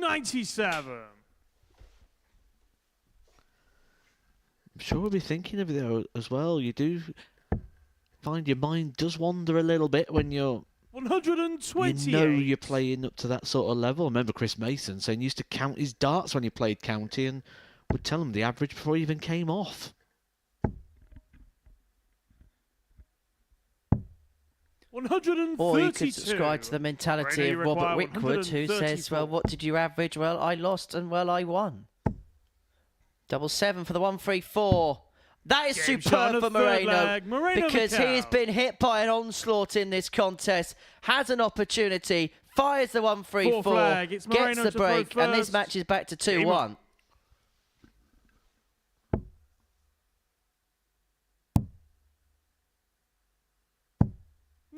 Speaker 4: 97.
Speaker 2: I'm sure we'll be thinking of it as well. You do find your mind does wander a little bit when you're
Speaker 4: 128.
Speaker 2: You know you're playing up to that sort of level. I remember Chris Mason saying he used to count his darts when he played county and would tell him the average before he even came off.
Speaker 4: 132.
Speaker 1: Or you could subscribe to the mentality
Speaker 4: Brady
Speaker 1: of Robert
Speaker 4: require
Speaker 1: Wickwood, who says,
Speaker 4: 134.
Speaker 1: well, what did you average? Well, I lost and, well, I won. 7-7 for the 134. That is
Speaker 4: Game shot
Speaker 1: superb
Speaker 4: on
Speaker 1: for
Speaker 4: the third
Speaker 1: Moreno,
Speaker 4: leg. Moreno
Speaker 1: because he has
Speaker 4: Macau.
Speaker 1: been hit by an onslaught in this contest, has an opportunity, fires the 134,
Speaker 4: flag. It's
Speaker 1: gets
Speaker 4: Moreno
Speaker 1: the
Speaker 4: to throw
Speaker 1: break, and this
Speaker 4: first.
Speaker 1: match is back to
Speaker 4: Game
Speaker 1: 2-1.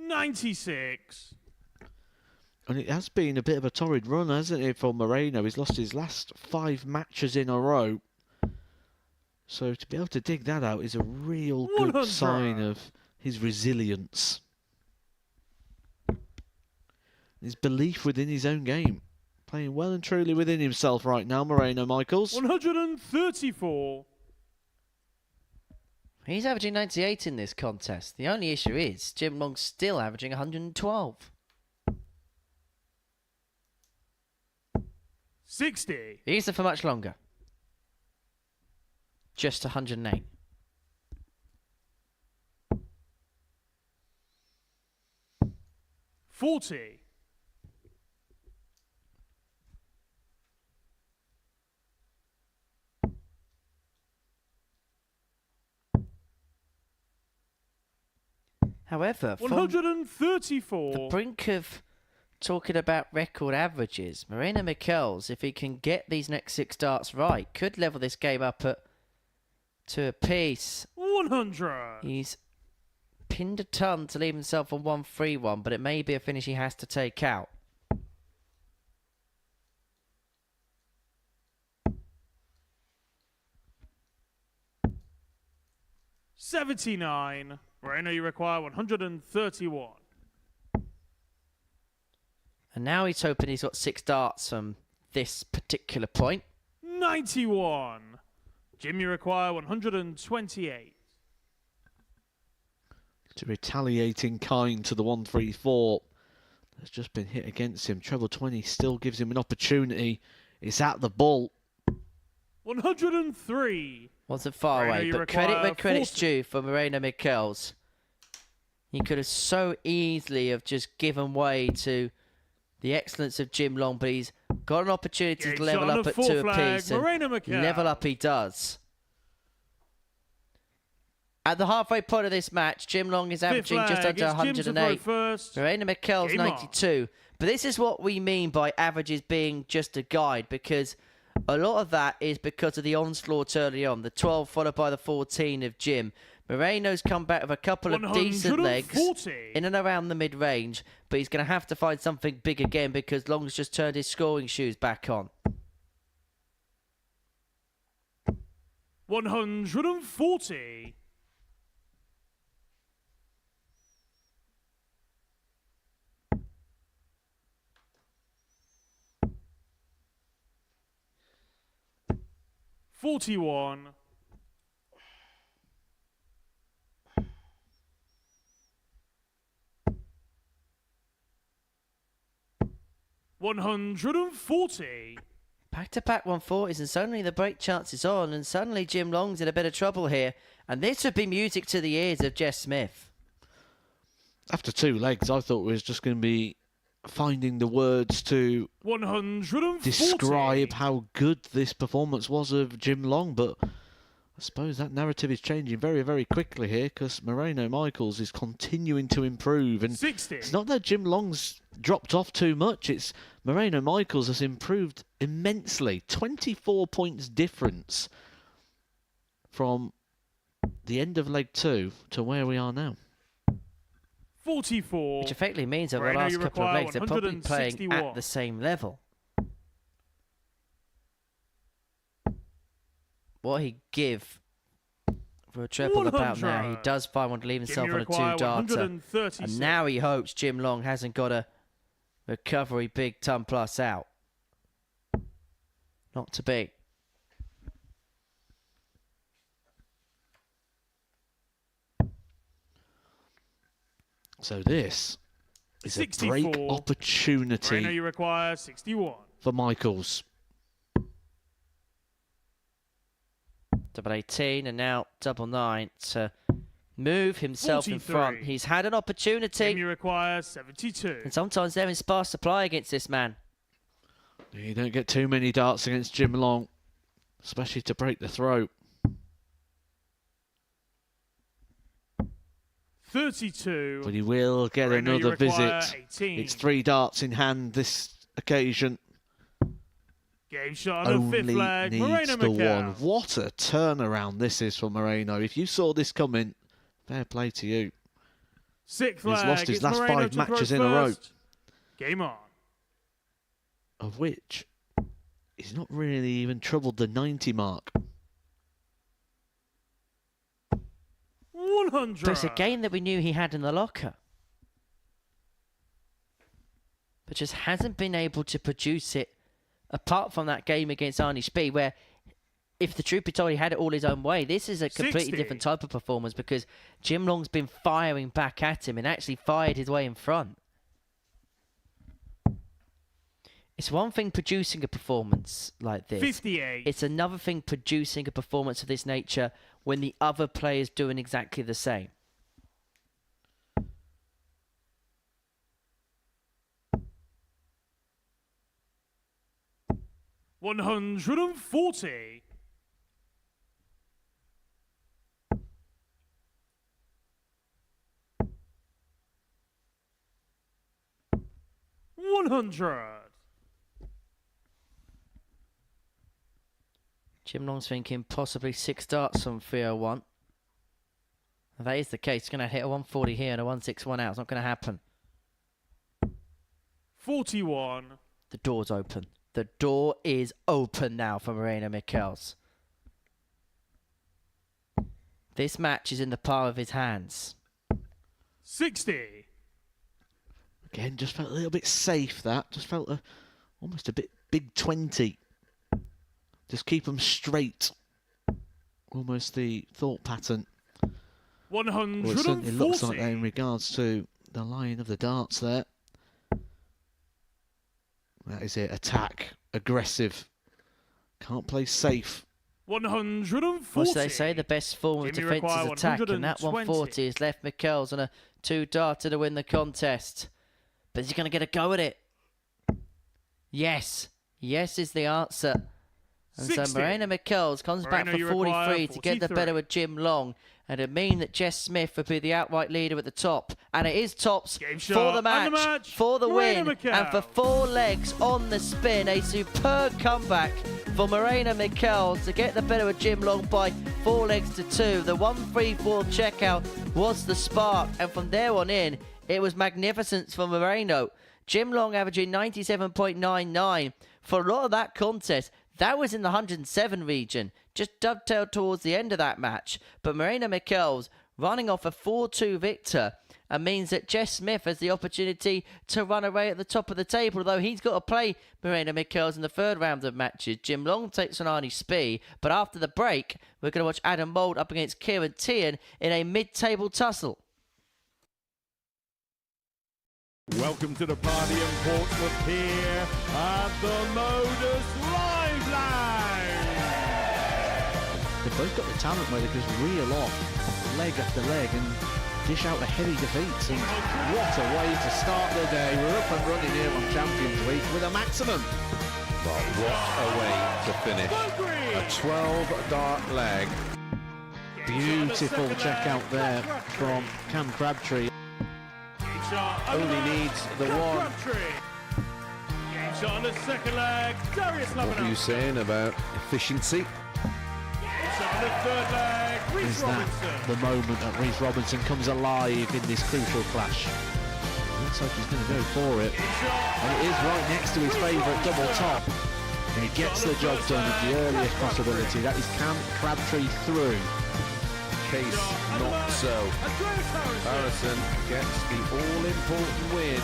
Speaker 4: $96.
Speaker 2: And it has been a bit of a torrid run, hasn't it, for Moreno? He's lost his last 5 matches in a row. So to be able to dig that out is a real good
Speaker 4: 100.
Speaker 2: sign of his resilience. His belief within his own game. Playing well and truly within himself right now, Moreno Michaels.
Speaker 4: 134.
Speaker 1: He's averaging 98 in this contest. The only issue is Jim Long's still averaging 112.
Speaker 4: 60.
Speaker 1: He's there for much longer. Just 108.
Speaker 4: $40.
Speaker 1: However, from
Speaker 4: 134.
Speaker 1: the brink of talking about record averages, Moreno Michels, if he can get these next 6 darts right, could level this game up at 2 apiece.
Speaker 4: 100.
Speaker 1: He's pinned a ton to leave himself on 1-3-1, but it may be a finish he has to take out.
Speaker 4: $79. Moreno, you require 131.
Speaker 1: And now he's hoping he's got 6 darts from this particular point.
Speaker 4: 91. Jim, you require 128.
Speaker 2: To retaliate in kind to the 134 that's just been hit against him. Treble 20 still gives him an opportunity. It's at the ball.
Speaker 4: 103.
Speaker 1: Wasn't far
Speaker 4: Moreno,
Speaker 1: away,
Speaker 4: you
Speaker 1: but credit
Speaker 4: require
Speaker 1: where credit's
Speaker 4: 40.
Speaker 1: due for Moreno Michels. He could have so easily have just given way to the excellence of Jim Long, but he's got an opportunity
Speaker 4: Game
Speaker 1: to level
Speaker 4: shot on
Speaker 1: up
Speaker 4: the
Speaker 1: at
Speaker 4: 4
Speaker 1: 2
Speaker 4: flag.
Speaker 1: apiece, and
Speaker 4: Moreno Macau.
Speaker 1: level up he does. At the halfway point of this match, Jim Long is averaging just
Speaker 4: flag.
Speaker 1: under
Speaker 4: It's Jim to
Speaker 1: 108.
Speaker 4: throw first.
Speaker 1: Moreno Michels
Speaker 4: Game on.
Speaker 1: 92. But this is what we mean by averages being just a guide, because a lot of that is because of the onslaught early on. The 12 followed by the 14 of Jim. Moreno's come back with a couple of decent legs
Speaker 4: 140.
Speaker 1: in and around the mid-range, but he's going to have to find something big again because Long's just turned his scoring shoes back on.
Speaker 4: 140. $41. $140.
Speaker 1: Back-to-back 140s, and suddenly the break chance is on, and suddenly Jim Long's in a bit of trouble here. And this would be music to the ears of Jess Smith.
Speaker 2: After 2 legs, I thought we was just going to be finding the words to
Speaker 4: 140.
Speaker 2: describe how good this performance was of Jim Long, but I suppose that narrative is changing very, very quickly here because Moreno Michels is continuing to improve. And
Speaker 4: 60.
Speaker 2: it's not that Jim Long's dropped off too much, it's Moreno Michels has improved immensely. 24 points difference from the end of leg 2 to where we are now.
Speaker 4: 44.
Speaker 1: Which effectively means over the
Speaker 4: Moreno,
Speaker 1: last
Speaker 4: you
Speaker 1: couple of
Speaker 4: require
Speaker 1: legs, they're probably playing
Speaker 4: 161.
Speaker 1: at the same level. What he'd give for a triple about now, he
Speaker 4: 100.
Speaker 1: does find one to leave
Speaker 4: Jim,
Speaker 1: himself
Speaker 4: you
Speaker 1: on a
Speaker 4: require
Speaker 1: 2-darter.
Speaker 4: 136.
Speaker 1: And now he hopes Jim Long hasn't got a recovery big ton plus out. not to be.
Speaker 2: So this is a
Speaker 4: 64.
Speaker 2: break opportunity
Speaker 4: Moreno, you require 61.
Speaker 2: for Michaels.
Speaker 1: Double 18 and now double 9 to move himself in
Speaker 4: 43.
Speaker 1: front. He's had an opportunity.
Speaker 4: You require 72.
Speaker 1: And sometimes they're in sparse supply against this man.
Speaker 2: You don't get too many darts against Jim Long, especially to break the throat.
Speaker 4: 32.
Speaker 2: But he will get
Speaker 4: Moreno, you
Speaker 2: another
Speaker 4: require
Speaker 2: visit.
Speaker 4: 18.
Speaker 2: It's 3 darts in hand this occasion.
Speaker 4: Game shot on the fifth
Speaker 2: Only
Speaker 4: leg.
Speaker 2: needs
Speaker 4: Moreno
Speaker 2: the
Speaker 4: Mikel.
Speaker 2: one. What a turnaround this is for Moreno. If you saw this coming, fair play to you.
Speaker 4: Sixth
Speaker 2: He's
Speaker 4: leg.
Speaker 2: lost his
Speaker 4: It's
Speaker 2: last
Speaker 4: Moreno
Speaker 2: 5
Speaker 4: to
Speaker 2: matches
Speaker 4: throw
Speaker 2: in a row.
Speaker 4: first. Game on.
Speaker 2: Of which he's not really even troubled the 90 mark.
Speaker 4: 100.
Speaker 1: But it's a game that we knew he had in the locker. But just hasn't been able to produce it apart from that game against Arnie Spee, where if the truth be told, he had it all his own way. This is a completely
Speaker 4: 60.
Speaker 1: different type of performance because Jim Long's been firing back at him and actually fired his way in front. It's one thing producing a performance like this.
Speaker 4: 58.
Speaker 1: It's another thing producing a performance of this nature when the other player's doing exactly the same.
Speaker 4: $140. $100.
Speaker 1: Jim Long's thinking possibly 6 darts on 301. If that is the case, he's going to hit a 140 here and a 161 out. It's not going to happen.
Speaker 4: 41.
Speaker 1: The door's open. The door is open now for Moreno Michels. This match is in the palm of his hands.
Speaker 4: 60.
Speaker 2: Again, just felt a little bit safe, that. Just felt almost a bit big 20. Just keep them straight. Almost the thought pattern.
Speaker 4: 140.
Speaker 2: Well, it certainly looks like that in regards to the line of the darts there. That is it. Attack. Aggressive. Can't play safe.
Speaker 4: 140.
Speaker 1: What do they say? The best form of
Speaker 4: Jimmy
Speaker 1: defence is
Speaker 4: require
Speaker 1: attack. And that
Speaker 4: 120.
Speaker 1: 140 has left Michels on a 2-darter to win the contest. But is he going to get a go at it? Yes. Yes is the answer. And
Speaker 4: 60.
Speaker 1: so Moreno Michels comes
Speaker 4: Moreno,
Speaker 1: back for
Speaker 4: you require
Speaker 1: 43 to get the
Speaker 4: 43.
Speaker 1: better of Jim Long. And it mean that Jess Smith would be the outright leader at the top. And it is tops
Speaker 4: Game
Speaker 1: for
Speaker 4: shot,
Speaker 1: the match,
Speaker 4: and the match.
Speaker 1: for the
Speaker 4: Moreno
Speaker 1: win.
Speaker 4: Mikel.
Speaker 1: And for 4 legs on the spin. A superb comeback for Moreno Michels to get the better of Jim Long by 4 legs to 2. The 1-3-4 checkout was the spark. And from there on in, it was magnificence for Moreno. Jim Long averaging 97.99 for a lot of that contest. That was in the 107 region, just dovetailed towards the end of that match. But Moreno Michels running off a 4-2 victor and means that Jess Smith has the opportunity to run away at the top of the table, although he's got to play Moreno Michels in the 3rd round of matches. Jim Long takes on Arnie Spee, but after the break, we're going to watch Adam Mould up against Kieran Tian in a mid-table tussle.
Speaker 5: Welcome to the party in Portsmouth here at the Modus Live Lounge.
Speaker 2: They've both got the talent where they can just reel off leg after leg and dish out a heavy defeat. And what a way to start the day. We're up and running here on Champions Week with a maximum.
Speaker 6: But what a way to finish. A 12-dart leg.
Speaker 2: Beautiful checkout there from Cam Crabtree. Only needs the one.
Speaker 4: Game shot on the second leg. Darius
Speaker 6: What were you
Speaker 4: Labanowski.
Speaker 6: saying about efficiency?
Speaker 4: Game shot on the third leg. Reece
Speaker 2: Is that
Speaker 4: Robinson.
Speaker 2: the moment that Reece Robinson comes alive in this crucial clash? Looks like he's going to go for it.
Speaker 4: Game shot.
Speaker 2: And it is right next to his favourite double top. And he gets the job done at the earliest possibility. That is Cam Crabtree through.
Speaker 6: Case not so.
Speaker 4: Andreas Harrison.
Speaker 6: Harrison gets the all-important win.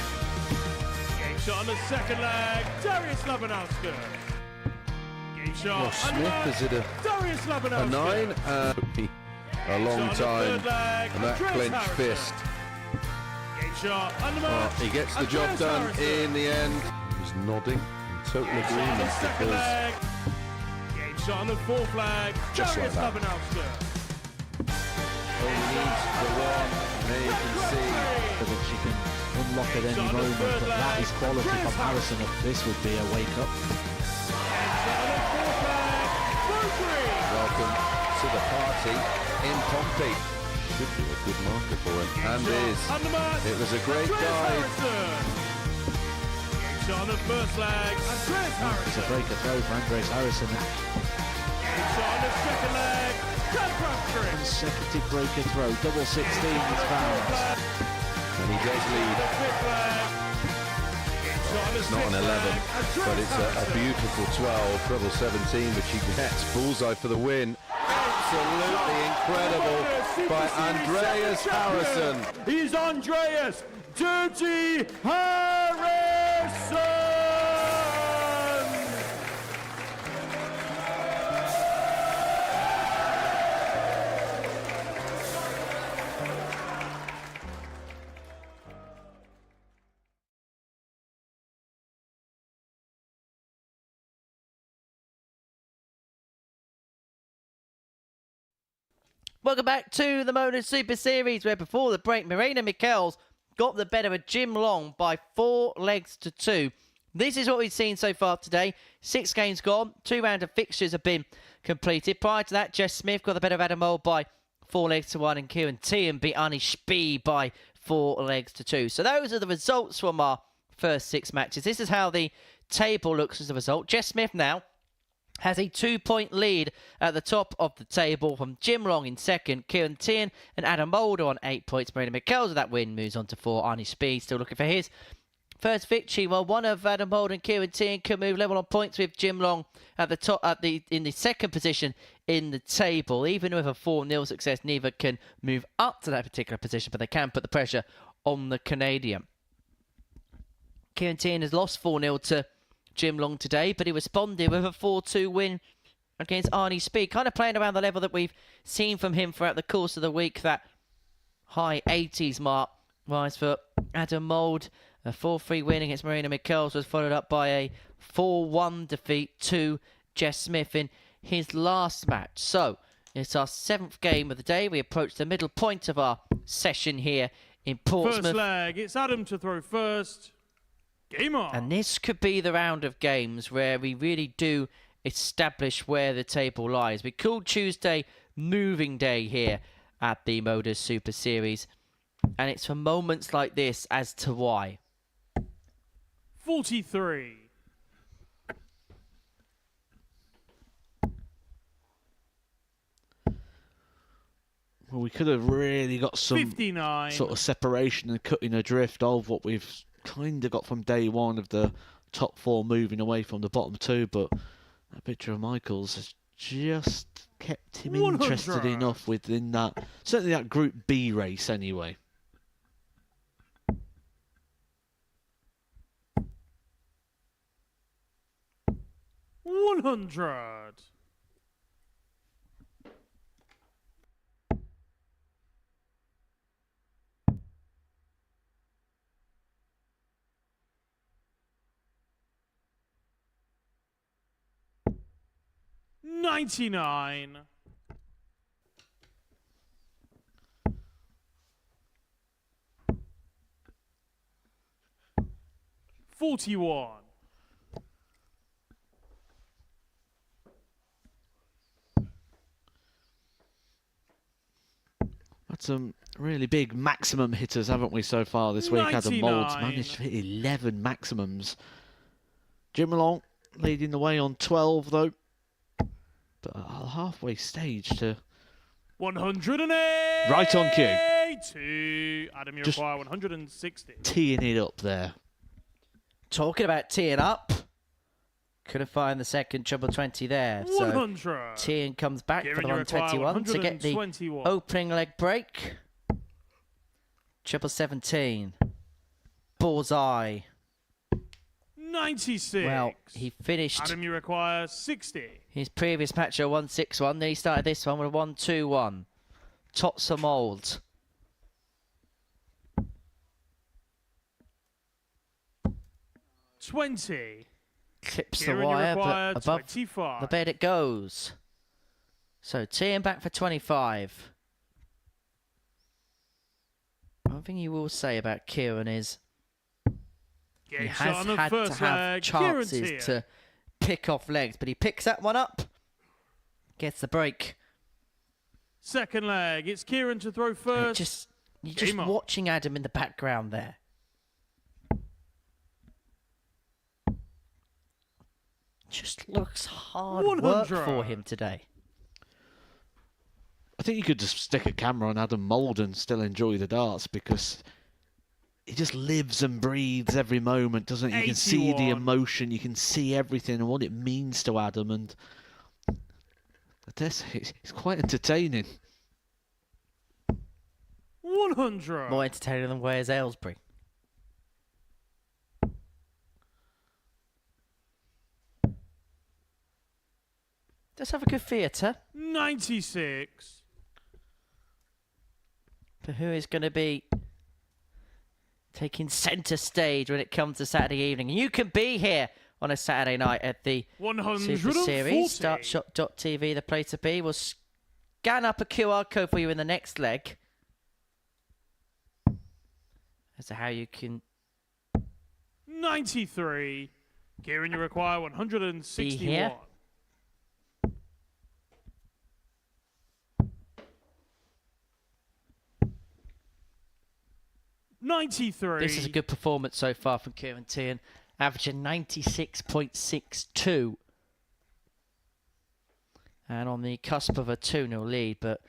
Speaker 4: Game shot on the second leg. Darius Labanowski. Game shot.
Speaker 6: Smith, is it
Speaker 4: Darius
Speaker 6: a
Speaker 4: Labanowski.
Speaker 6: 9? Took me a long time, and that clenched fist.
Speaker 4: Game shot.
Speaker 6: He gets the job done in the end. He was nodding in total agreement because
Speaker 4: Game shot on the fourth flag.
Speaker 6: Just like
Speaker 4: Darius
Speaker 6: that.
Speaker 4: Labanowski.
Speaker 6: he needs the one. There you can see.
Speaker 2: That she can unlock at any moment, but that is quality from Harrison. This would be a wake-up.
Speaker 6: Welcome to the party in Pompey. Should be a good marker for him, and is. It was a great dive.
Speaker 4: Game shot on the first leg. Andreas
Speaker 2: It's a
Speaker 4: Harrison.
Speaker 2: breaker throw for Andres Harrison.
Speaker 4: Game shot on the second leg. Ken Crabtree.
Speaker 2: Consecutive breaker throw, double 16 is found.
Speaker 6: And he does lead. It's not an 11, but it's a beautiful 12, double 17, which he gets. Bullseye for the win. Absolutely incredible by Andreas Harrison.
Speaker 3: He's Andreas Dirty Harrison!
Speaker 1: Welcome back to the Modus Super Series, where before the break, Marina Michels got the better of Jim Long by 4 legs to 2. This is what we've seen so far today. 6 games gone, 2 rounds of fixtures have been completed. Prior to that, Jess Smith got the better of Adam Mould by 4 legs to 1, and Kieran Tehan beat Arnie Spee by 4 legs to 2. So those are the results from our first 6 matches. This is how the table looks as a result. Jess Smith now has a 2-point lead at the top of the table from Jim Long in second, Kieran Tehan and Adam Mould on 8 points. Marina Michels with that win moves on to 4. Arnie Spee still looking for his first victory. Well, one of Adam Mould and Kieran Tehan can move level on points with Jim Long at the top, in the second position in the table. Even with a 4-0 success, neither can move up to that particular position, but they can put the pressure on the Canadian. Kieran Tehan has lost 4-0 to Jim Long today, but he responded with a 4-2 win against Arnie Spee, kind of playing around the level that we've seen from him throughout the course of the week. That high 80s mark rise for Adam Mould. A 4-3 win against Marina Michels was followed up by a 4-1 defeat to Jess Smith in his last match. So it's our 7th game of the day. We approach the middle point of our session here in Portsmouth.
Speaker 4: First leg. It's Adam to throw first. Game on.
Speaker 1: And this could be the round of games where we really do establish where the table lies. We call Tuesday moving day here at the Modus Super Series. And it's for moments like this as to why.
Speaker 4: 43.
Speaker 2: Well, we could have really got some
Speaker 4: 59.
Speaker 2: sort of separation and cutting adrift of what we've kind of got from day one of the top 4 moving away from the bottom 2, but that picture of Michael's has just kept him
Speaker 4: 100.
Speaker 2: interested enough within that, certainly that Group B race anyway.
Speaker 4: $100. $99. 41.
Speaker 2: Had some really big maximum hitters, haven't we, so far this week? Adam Mould's
Speaker 4: 99.
Speaker 2: managed to hit 11 maximums. Jim Long leading the way on 12, though. But a halfway stage to
Speaker 4: 108.
Speaker 2: right on cue.
Speaker 4: To Adam, you
Speaker 2: Just
Speaker 4: require 160.
Speaker 2: teeing it up there.
Speaker 1: Talking about teeing up. Couldn't find the second treble 20 there.
Speaker 4: 100.
Speaker 1: So Tehan comes back
Speaker 4: Kieran,
Speaker 1: for the
Speaker 4: you require
Speaker 1: 121 to get the
Speaker 4: 121.
Speaker 1: opening leg break. Triple 17. Bullseye.
Speaker 4: 96.
Speaker 1: Well, he finished
Speaker 4: Adam, you require 60.
Speaker 1: his previous match at 1-6-1. Then he started this one with a 1-2-1. Tots a mould.
Speaker 4: $20.
Speaker 1: Clips the
Speaker 4: Kieran, you
Speaker 1: wire,
Speaker 4: require
Speaker 1: but above
Speaker 4: 25.
Speaker 1: the bed it goes. So teeing back for 25. One thing you will say about Kieran is he
Speaker 4: Game
Speaker 1: has
Speaker 4: shot on the
Speaker 1: had to
Speaker 4: first
Speaker 1: have
Speaker 4: leg. Kieran's
Speaker 1: chances
Speaker 4: here.
Speaker 1: to pick off legs, but he picks that one up. Gets the break.
Speaker 4: Second leg. It's Kieran to throw
Speaker 1: And
Speaker 4: first.
Speaker 1: you're just
Speaker 4: Game on.
Speaker 1: watching Adam in the background there. Just looks hard work
Speaker 4: 100.
Speaker 1: for him today.
Speaker 2: I think you could just stick a camera on Adam Mould and still enjoy the darts because he just lives and breathes every moment, doesn't he? You can see the
Speaker 4: 81.
Speaker 2: emotion, you can see everything and what it means to Adam, and it's quite entertaining.
Speaker 4: 100.
Speaker 1: More entertaining than Where's Aylesbury. Let's have a good theatre.
Speaker 4: 96.
Speaker 1: For who is going to be taking centre stage when it comes to Saturday evening. And you can be here on a Saturday night at the Super
Speaker 4: 140.
Speaker 1: Series. Startshot.tv, the place to be. We'll scan up a QR code for you in the next leg as to how you can
Speaker 4: 93. Kieran, you require 161.
Speaker 1: Be here.
Speaker 4: $93.
Speaker 1: This is a good performance so far from Kieran Tian, averaging 96.62. And on the cusp of a 2-0 lead, but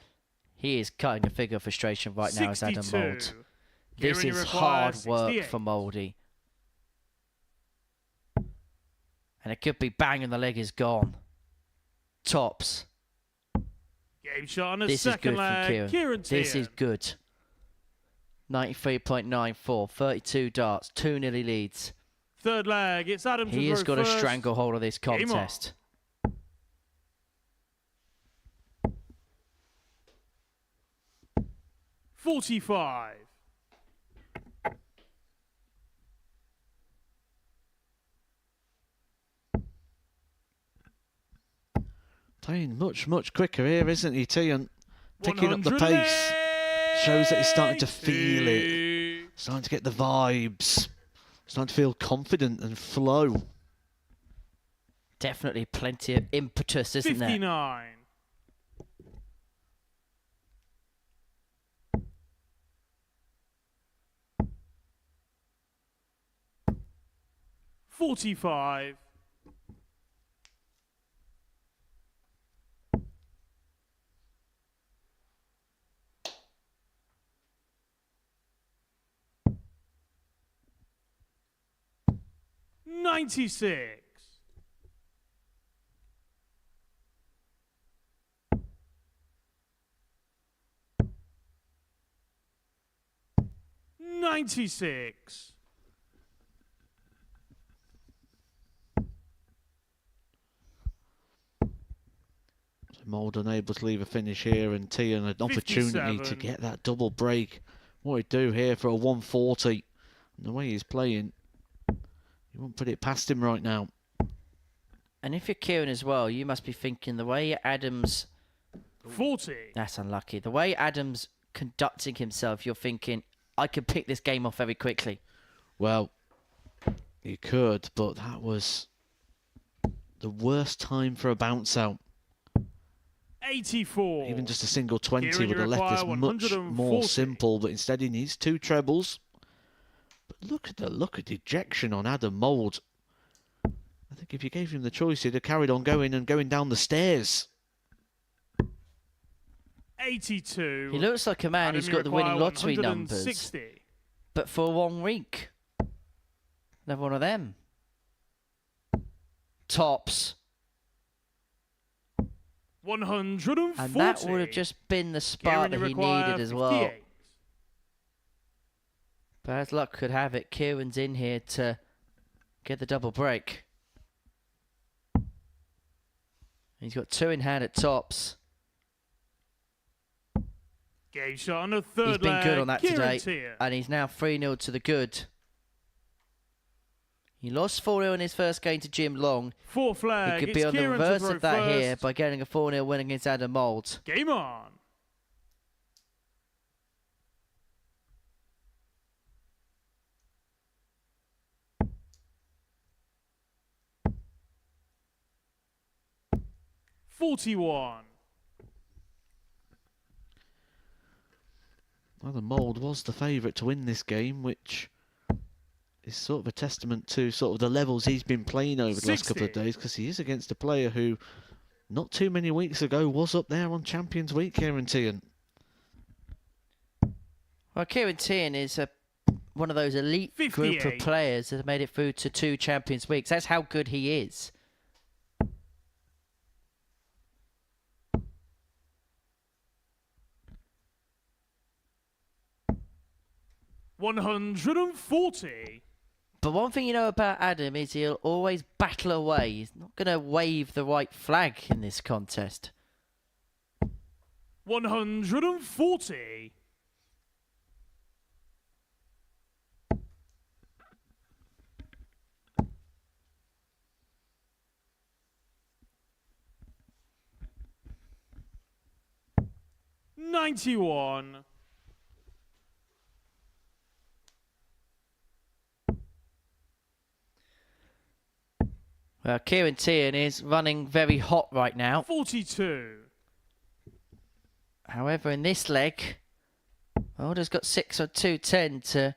Speaker 1: he is cutting a figure of frustration right now as Adam
Speaker 4: 62.
Speaker 1: Mould. This
Speaker 4: Kieran, you
Speaker 1: is
Speaker 4: require
Speaker 1: hard work
Speaker 4: 68.
Speaker 1: for Mouldy. And it could be bang and the leg is gone. Tops.
Speaker 4: Game shot on the
Speaker 1: This is
Speaker 4: second
Speaker 1: good
Speaker 4: leg.
Speaker 1: from Kieran.
Speaker 4: Kieran
Speaker 1: This
Speaker 4: Tian.
Speaker 1: is good. 93.94, 32 darts, 2 nearly leads.
Speaker 4: Third leg. It's Adam
Speaker 1: He
Speaker 4: to
Speaker 1: has
Speaker 4: throw
Speaker 1: got
Speaker 4: first.
Speaker 1: a stranglehold of this
Speaker 4: Game on.
Speaker 1: contest.
Speaker 4: $45.
Speaker 2: Playing much quicker here, isn't he, Tian? Picking up the pace. Shows that he's starting to feel it. Starting to get the vibes. Starting to feel confident and flow.
Speaker 1: Definitely plenty of impetus, isn't there?
Speaker 4: 59. $45. $96. $96.
Speaker 2: Mould unable to leave a finish here, and Tian an opportunity to
Speaker 4: 57.
Speaker 2: get that double break. What he'd do here for a 140. And the way he's playing, you won't put it past him right now.
Speaker 1: And if you're Kieran as well, you must be thinking the way Adams...
Speaker 4: 40.
Speaker 1: That's unlucky. The way Adams conducting himself, you're thinking, I could pick this game off very quickly.
Speaker 2: Well, you could, but that was the worst time for a bounce out.
Speaker 4: 84.
Speaker 2: Even just a single 20
Speaker 4: Kieran,
Speaker 2: would
Speaker 4: you
Speaker 2: have left this
Speaker 4: require
Speaker 2: much more
Speaker 4: 140.
Speaker 2: simple, but instead he needs 2 trebles. But look at dejection on Adam Mould. I think if you gave him the choice, he'd have carried on going down the stairs.
Speaker 4: 82.
Speaker 1: He looks like a man
Speaker 4: Adam,
Speaker 1: who's
Speaker 4: you
Speaker 1: got the winning
Speaker 4: require
Speaker 1: lottery numbers.
Speaker 4: 160.
Speaker 1: But for 1 week. Another one of them. Tops.
Speaker 4: 140.
Speaker 1: And that would have just been the spark
Speaker 4: Kieran, you
Speaker 1: that he
Speaker 4: require
Speaker 1: needed as well.
Speaker 4: 58.
Speaker 1: But as luck could have it, Kieran's in here to get the double break. He's got 2 in hand at tops.
Speaker 4: Game shot on the third
Speaker 1: He's been
Speaker 4: leg.
Speaker 1: good on that today,
Speaker 4: Tier.
Speaker 1: and he's now 3-0 to the good. He lost 4-0 in his first game to Jim Long.
Speaker 4: Fourth leg.
Speaker 1: He could
Speaker 4: It's
Speaker 1: be on the
Speaker 4: Kieran to
Speaker 1: reverse
Speaker 4: throw
Speaker 1: of that here
Speaker 4: first.
Speaker 1: by getting a 4-0 win against Adam Mould.
Speaker 4: Game on. $41.
Speaker 2: Well, the Mould was the favourite to win this game, which is sort of a testament to sort of the levels he's been playing over the last couple of
Speaker 4: 60.
Speaker 2: days, because he is against a player who, not too many weeks ago, was up there on Champions Week, Kieran Tian.
Speaker 1: Well, Kieran Tian is one of those elite group of
Speaker 4: 58.
Speaker 1: players that have made it through to 2 Champions Weeks. That's how good he is.
Speaker 4: $140.
Speaker 1: But one thing you know about Adam is he'll always battle away. He's not going to wave the white flag in this contest.
Speaker 4: 140. $91.
Speaker 1: Well, Kieran Tian is running very hot right now.
Speaker 4: 42.
Speaker 1: However, in this leg, Mulder's got 6 or 2-10 to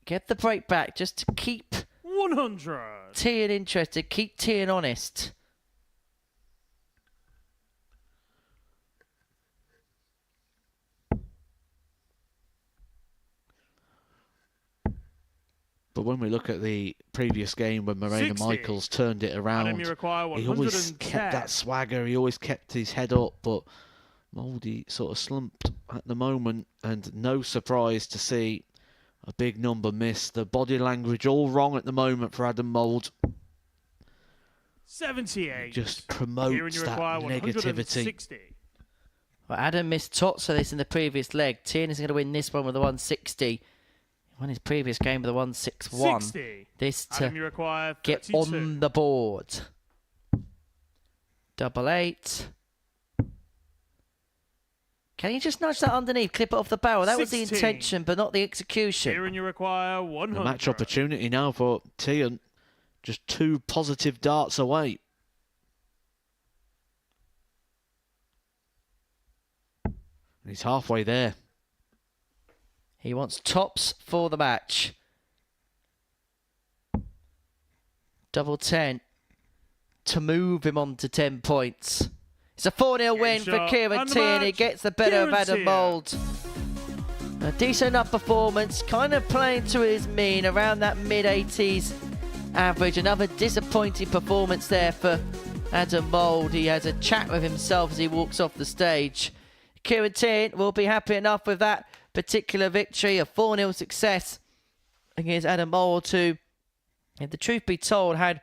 Speaker 1: get the break back, just to keep
Speaker 4: 100.
Speaker 1: Tian interested, keep Tian honest.
Speaker 2: But when we look at the previous game when Morena
Speaker 4: 60.
Speaker 2: Michaels turned it around,
Speaker 4: Adam, you require
Speaker 2: he always
Speaker 4: 110.
Speaker 2: kept that swagger, he always kept his head up, but Mouldy sort of slumped at the moment, and no surprise to see a big number missed. The body language all wrong at the moment for Adam Mould.
Speaker 4: 78.
Speaker 2: Just
Speaker 4: Kieran,
Speaker 2: promotes
Speaker 4: you
Speaker 2: that
Speaker 4: require
Speaker 2: negativity.
Speaker 4: 160.
Speaker 1: Well, Adam missed tots for this in the previous leg. Tian is going to win this one with a 160. He won his previous game with a 161.
Speaker 4: 60.
Speaker 1: This to
Speaker 4: Adam, you require
Speaker 1: get
Speaker 4: 32.
Speaker 1: on the board. 88. Can you just nudge that underneath, clip it off the barrel? That was the
Speaker 4: 16.
Speaker 1: intention, but not the execution.
Speaker 4: Kieran, you require 100.
Speaker 2: A match opportunity now for Tian. Just 2 positive darts away. And he's halfway there.
Speaker 1: He wants tops for the match. Double 10 to move him on to 10 points. It's a 4-0 win for
Speaker 4: shot
Speaker 1: Kieran
Speaker 4: on the
Speaker 1: Tian. He
Speaker 4: match,
Speaker 1: gets the better of
Speaker 4: Kieran
Speaker 1: Adam
Speaker 4: Tian.
Speaker 1: Mould. A decent enough performance, kind of playing to his mean, around that mid-80s average. Another disappointing performance there for Adam Mould. He has a chat with himself as he walks off the stage. Kieran Tian will be happy enough with that particular victory, a 4-0 success against Adam Mould, who, if the truth be told, had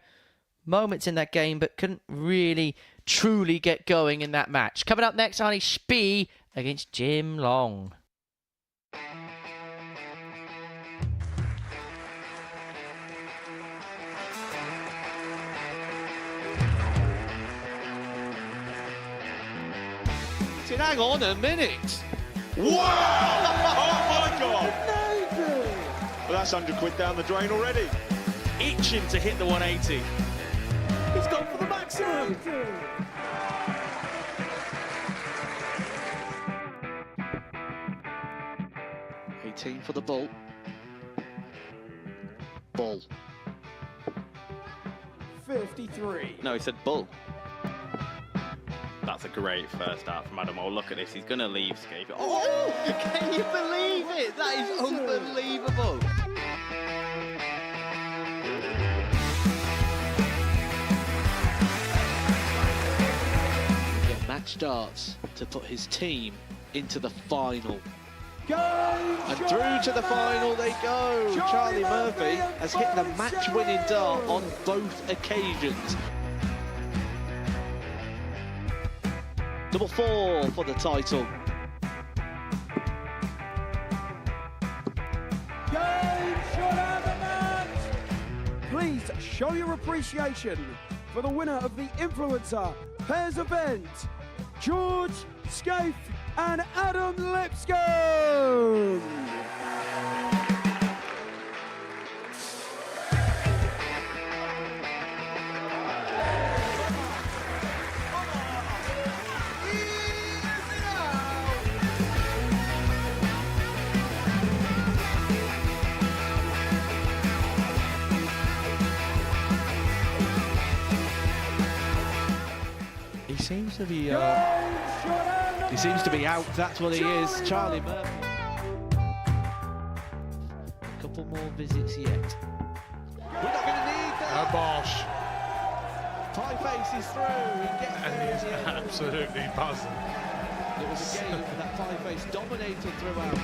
Speaker 1: moments in that game but couldn't really truly get going in that match. Coming up next, Arnie Spee against Jim Long.
Speaker 2: Hang on a minute.
Speaker 5: Wow! Oh my God! Well, that's £100 down the drain already.
Speaker 3: Itching to hit the 180. He's gone for the maximum.
Speaker 2: Team for the ball. Ball.
Speaker 3: 53.
Speaker 7: No, he said bull. That's a great first out from Adam. Oh, look at this. He's going to leave Scape. Oh, can you believe it? That is unbelievable.
Speaker 2: Get match darts to put his team into the final.
Speaker 3: And
Speaker 2: through to the final they go. Charlie Murphy has hit the match-winning dart on both occasions. Double 4 for the title.
Speaker 3: Game shot out of the net. Please show your appreciation for the winner of the Influencer Pairs event, George Scaife and Adam Lipscomb.
Speaker 2: He seems to be out, that's what he is, Charlie Murphy. A couple more visits yet. We're not going to need that.
Speaker 8: Bosh.
Speaker 2: Pie Face is through. He gets
Speaker 8: And
Speaker 2: there
Speaker 8: he's
Speaker 2: in the end.
Speaker 8: absolutely buzzing.
Speaker 2: It was a game that Pie Face dominated throughout.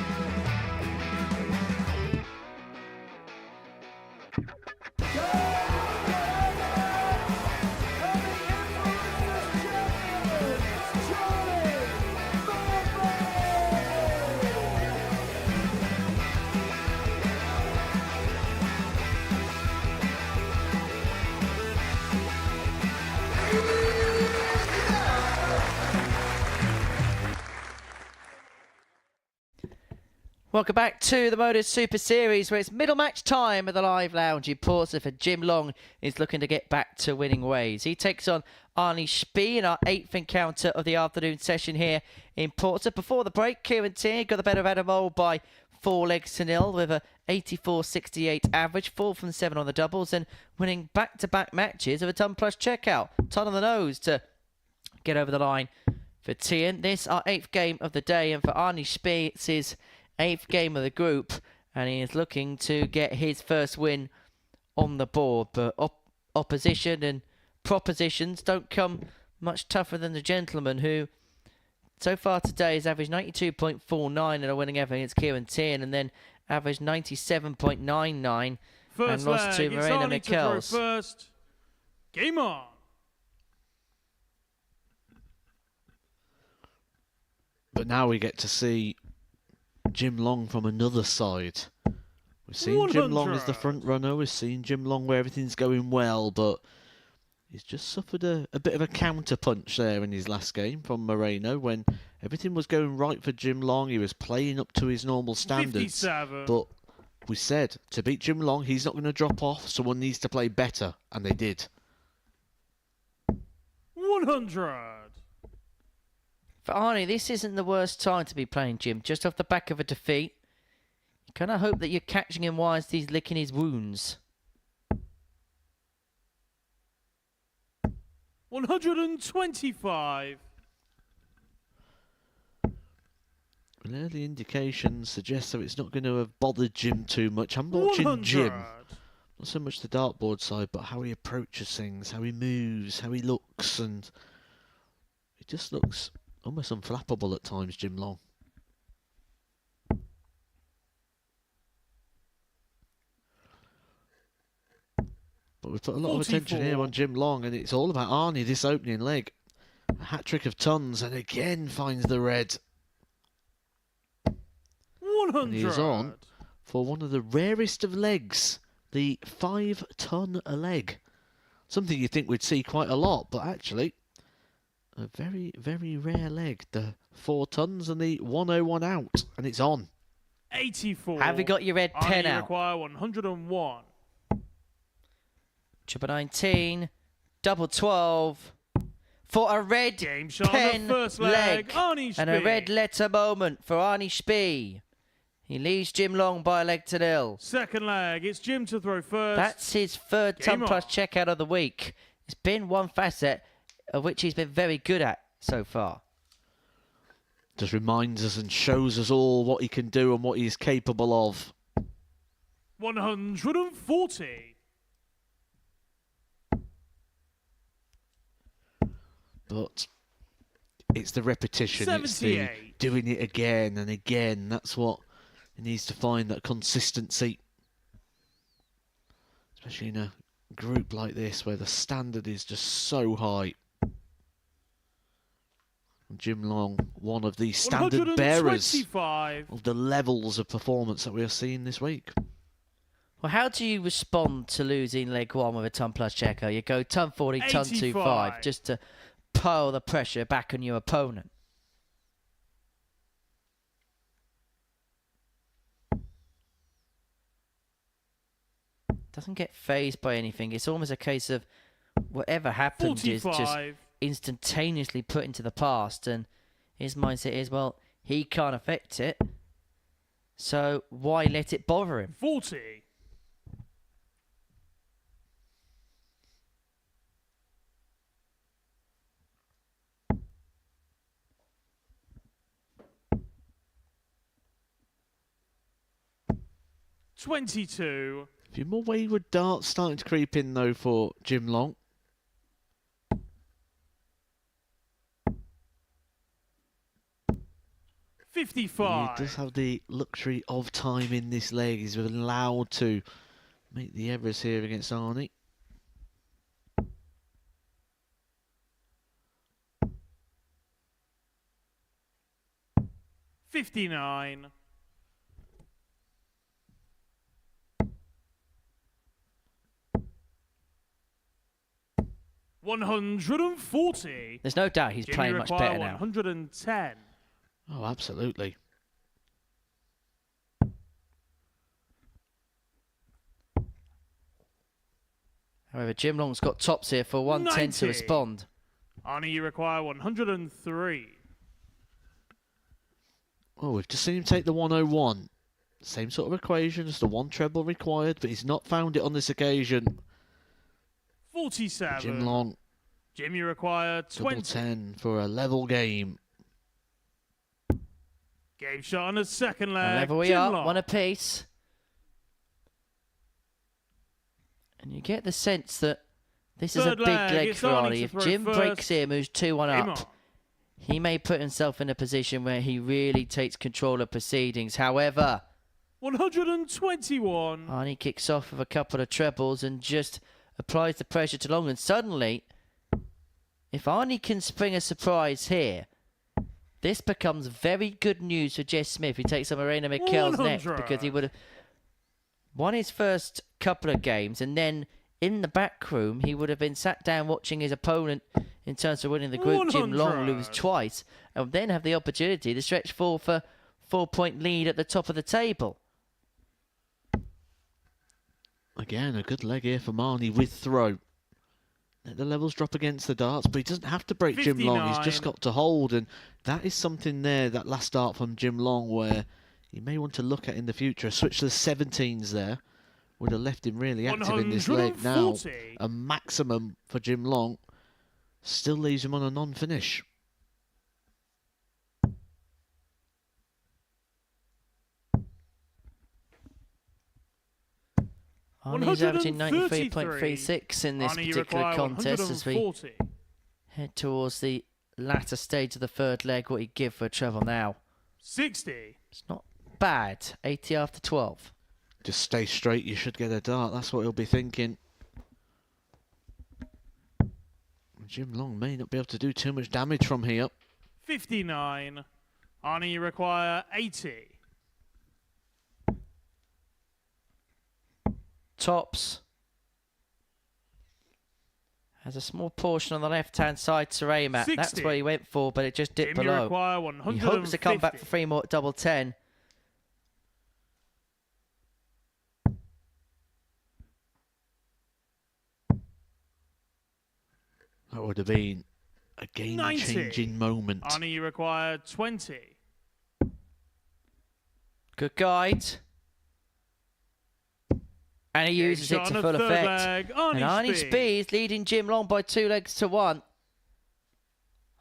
Speaker 1: Welcome back to the Modus Super Series, where it's middle match time at the Live Lounge in Portsmouth, and Jim Long is looking to get back to winning ways. He takes on Arnie Spee in our 8th encounter of the afternoon session here in Portsmouth. Before the break, Kieran Tierney got the better of Adam Old by 4 legs to nil with a 84.68 average, 4 from 7 on the doubles, and winning back-to-back matches of a ton plus checkout. Ton on the nose to get over the line for Tien. This our 8th game of the day, and for Arnie Spee, it's his 8th game of the group, and he is looking to get his first win on the board. But opposition and propositions don't come much tougher than the gentleman who so far today has averaged 92.49 in a winning effort against Kieran Tierney, and then averaged 97.99 and lost to Marina Michels.
Speaker 4: First, game on.
Speaker 2: But now we get to see Jim Long from another side. We've seen Jim Long as the front runner. We've seen Jim Long where everything's going well, but he's just suffered a bit of a counter punch there in his last game from Moreno when everything was going right for Jim Long. He was playing up to his normal standards.
Speaker 4: 57.
Speaker 2: But we said to beat Jim Long, he's not going to drop off. Someone needs to play better, and they did.
Speaker 4: 100.
Speaker 1: For Arnie, this isn't the worst time to be playing Jim. Just off the back of a defeat, you kind of hope that you're catching him whilst he's licking his wounds.
Speaker 4: 125.
Speaker 2: Well, early indications suggest that it's not going to have bothered Jim too much. I'm watching Jim. Not so much the dartboard side, but how he approaches things, how he moves, how he looks, and it just looks almost unflappable at times, Jim Long. But we've put a lot of attention here on Jim Long, and it's all about Arnie this opening leg. A hat-trick of tons, and again finds the red.
Speaker 4: 100.
Speaker 2: And he is on for one of the rarest of legs, the 5-ton leg. Something you'd think we'd see quite a lot, but actually a very, very rare leg. The 4 tons and the 101 out, and it's on.
Speaker 4: 84.
Speaker 1: Have you got your red pen out?
Speaker 4: Require 101.
Speaker 1: Triple 19, double 12 for a red
Speaker 4: Game shot
Speaker 1: pen
Speaker 4: on the first
Speaker 1: leg,
Speaker 4: Arnie
Speaker 1: and a
Speaker 4: Spee.
Speaker 1: red letter moment for Arnie Spee. He leaves Jim Long by a leg to nil.
Speaker 4: Second leg, it's Jim to throw first.
Speaker 1: That's his 3rd ton
Speaker 4: Game
Speaker 1: plus
Speaker 4: on.
Speaker 1: checkout of the week. It's been one facet of which he's been very good at so far.
Speaker 2: Just reminds us and shows us all what he can do and what he's capable of.
Speaker 4: 140.
Speaker 2: But It's the repetition. It's the
Speaker 4: 78.
Speaker 2: doing it again and again. That's what he needs to find, that consistency. Especially in a group like this where the standard is just so high. Jim Long, one of the standard bearers
Speaker 4: 125.
Speaker 2: of the levels of performance that we are seeing this week.
Speaker 1: Well, how do you respond to losing leg one with a ton plus checker? You go ton 40, ton 25,
Speaker 4: 85.
Speaker 1: just to pile the pressure back on your opponent. Doesn't get phased by anything. It's almost a case of whatever happens is just
Speaker 4: 45.
Speaker 1: instantaneously put into the past, and his mindset is, well, he can't affect it, so why let it bother him?
Speaker 4: 40. $22.
Speaker 2: A few more wayward darts starting to creep in, though, for Jim Long.
Speaker 4: 55.
Speaker 2: He does have the luxury of time in this leg. He's allowed to make the errors here against Arnie.
Speaker 4: $59. $140.
Speaker 1: There's no doubt he's
Speaker 4: Jimmy
Speaker 1: playing much
Speaker 4: require
Speaker 1: better now.
Speaker 4: 110.
Speaker 2: Oh, absolutely.
Speaker 1: However, Jim Long's got tops here for 110 to
Speaker 4: 90.
Speaker 1: respond.
Speaker 4: Arnie, you require 103.
Speaker 2: Oh, we've just seen him take the 101. Same sort of equation as the one treble required, but he's not found it on this occasion.
Speaker 4: 47.
Speaker 2: Jim Long,
Speaker 4: Jim, you require
Speaker 2: double
Speaker 4: 20.
Speaker 2: 10 for a level game.
Speaker 4: Game shot on the second
Speaker 1: And
Speaker 4: leg.
Speaker 1: level we
Speaker 4: Jim
Speaker 1: are,
Speaker 4: Long.
Speaker 1: one apiece. And you get the sense that this is a
Speaker 4: Third
Speaker 1: big
Speaker 4: leg,
Speaker 1: leg
Speaker 4: it's
Speaker 1: for
Speaker 4: Arnie
Speaker 1: Arnie.
Speaker 4: to
Speaker 1: If
Speaker 4: throw
Speaker 1: Jim breaks
Speaker 4: first.
Speaker 1: here, moves 2-1
Speaker 4: Game
Speaker 1: up,
Speaker 4: on.
Speaker 1: he may put himself in a position where he really takes control of proceedings. However,
Speaker 4: 121.
Speaker 1: Arnie kicks off with a couple of trebles and just applies the pressure to Long. And suddenly, if Arnie can spring a surprise here, this becomes very good news for Jess Smith. He takes on Marina Mikkel's neck
Speaker 4: 100.
Speaker 1: because he would have won his first couple of games, and then in the back room he would have been sat down watching his opponent in terms of winning the group, Jim Long,
Speaker 4: 100.
Speaker 1: lose twice, and then have the opportunity to stretch forward for 4-point lead at the top of the table.
Speaker 2: Again, a good leg here for Marnie with throw. Let the levels drop against the darts, but he doesn't have to break Jim Long. He's just
Speaker 4: 59.
Speaker 2: got to hold, and that is something there, that last dart from Jim Long, where he may want to look at in the future. A switch to the 17s there would have left him really active in this leg. Now,
Speaker 4: 140.
Speaker 2: a maximum for Jim Long still leaves him on a non-finish.
Speaker 1: Arnie's averaging
Speaker 4: 133.
Speaker 1: 93.36 in this
Speaker 4: Arnie, you
Speaker 1: particular
Speaker 4: require
Speaker 1: contest as we
Speaker 4: 140.
Speaker 1: head towards the latter stage of the third leg. What he'd give for a treble now.
Speaker 4: 60.
Speaker 1: It's not bad. 80 after 12.
Speaker 2: Just stay straight, you should get a dart. That's what he'll be thinking. Jim Long may not be able to do too much damage from here.
Speaker 4: 59. Arnie, you require 80.
Speaker 1: Tops has a small portion on the left-hand side to aim at. That's
Speaker 4: 60.
Speaker 1: where he went for, but it just dipped
Speaker 4: Jim, you
Speaker 1: below.
Speaker 4: require
Speaker 1: He
Speaker 4: 150.
Speaker 1: hopes to come back for 3 more at double 10.
Speaker 2: That would have been a game-changing
Speaker 4: 90.
Speaker 2: moment.
Speaker 4: Arnie, you require 20.
Speaker 1: Good guide. And he
Speaker 4: Game
Speaker 1: uses
Speaker 4: shot
Speaker 1: it
Speaker 4: on
Speaker 1: to
Speaker 4: the
Speaker 1: full
Speaker 4: third
Speaker 1: effect.
Speaker 4: leg.
Speaker 1: And Arnie Speed leading Jim Long by 2 legs to 1.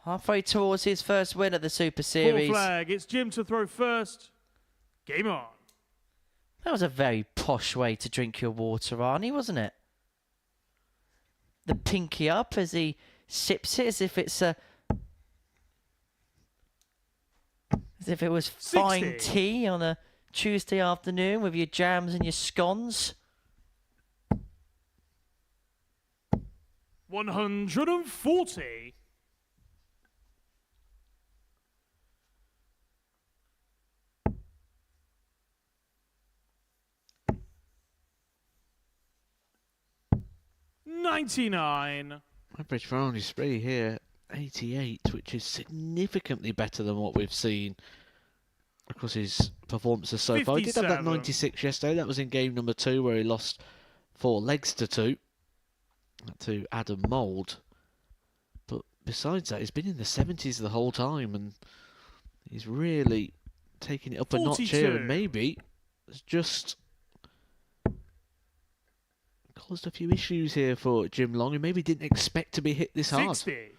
Speaker 1: Halfway towards his first win at the Super Series.
Speaker 4: Fourth flag. It's Jim to throw first. Game on.
Speaker 1: That was a very posh way to drink your water, Arnie, wasn't it? The pinky up as he sips it as if it's a As if it was fine
Speaker 4: 60.
Speaker 1: tea on a Tuesday afternoon with your jams and your scones.
Speaker 4: 140. $99.
Speaker 2: Average for Arnie Spree here, 88, which is significantly better than what we've seen across his performances so far. He did have that
Speaker 4: 57.
Speaker 2: 96 yesterday. That was in game number 2 where he lost 4 legs to 2 to Adam Mould. But besides that, he's been in the 70s the whole time, and he's really taking it up a notch here,
Speaker 4: 42.
Speaker 2: and maybe it's just caused a few issues here for Jim Long, who maybe didn't expect to be hit this hard.
Speaker 4: 60.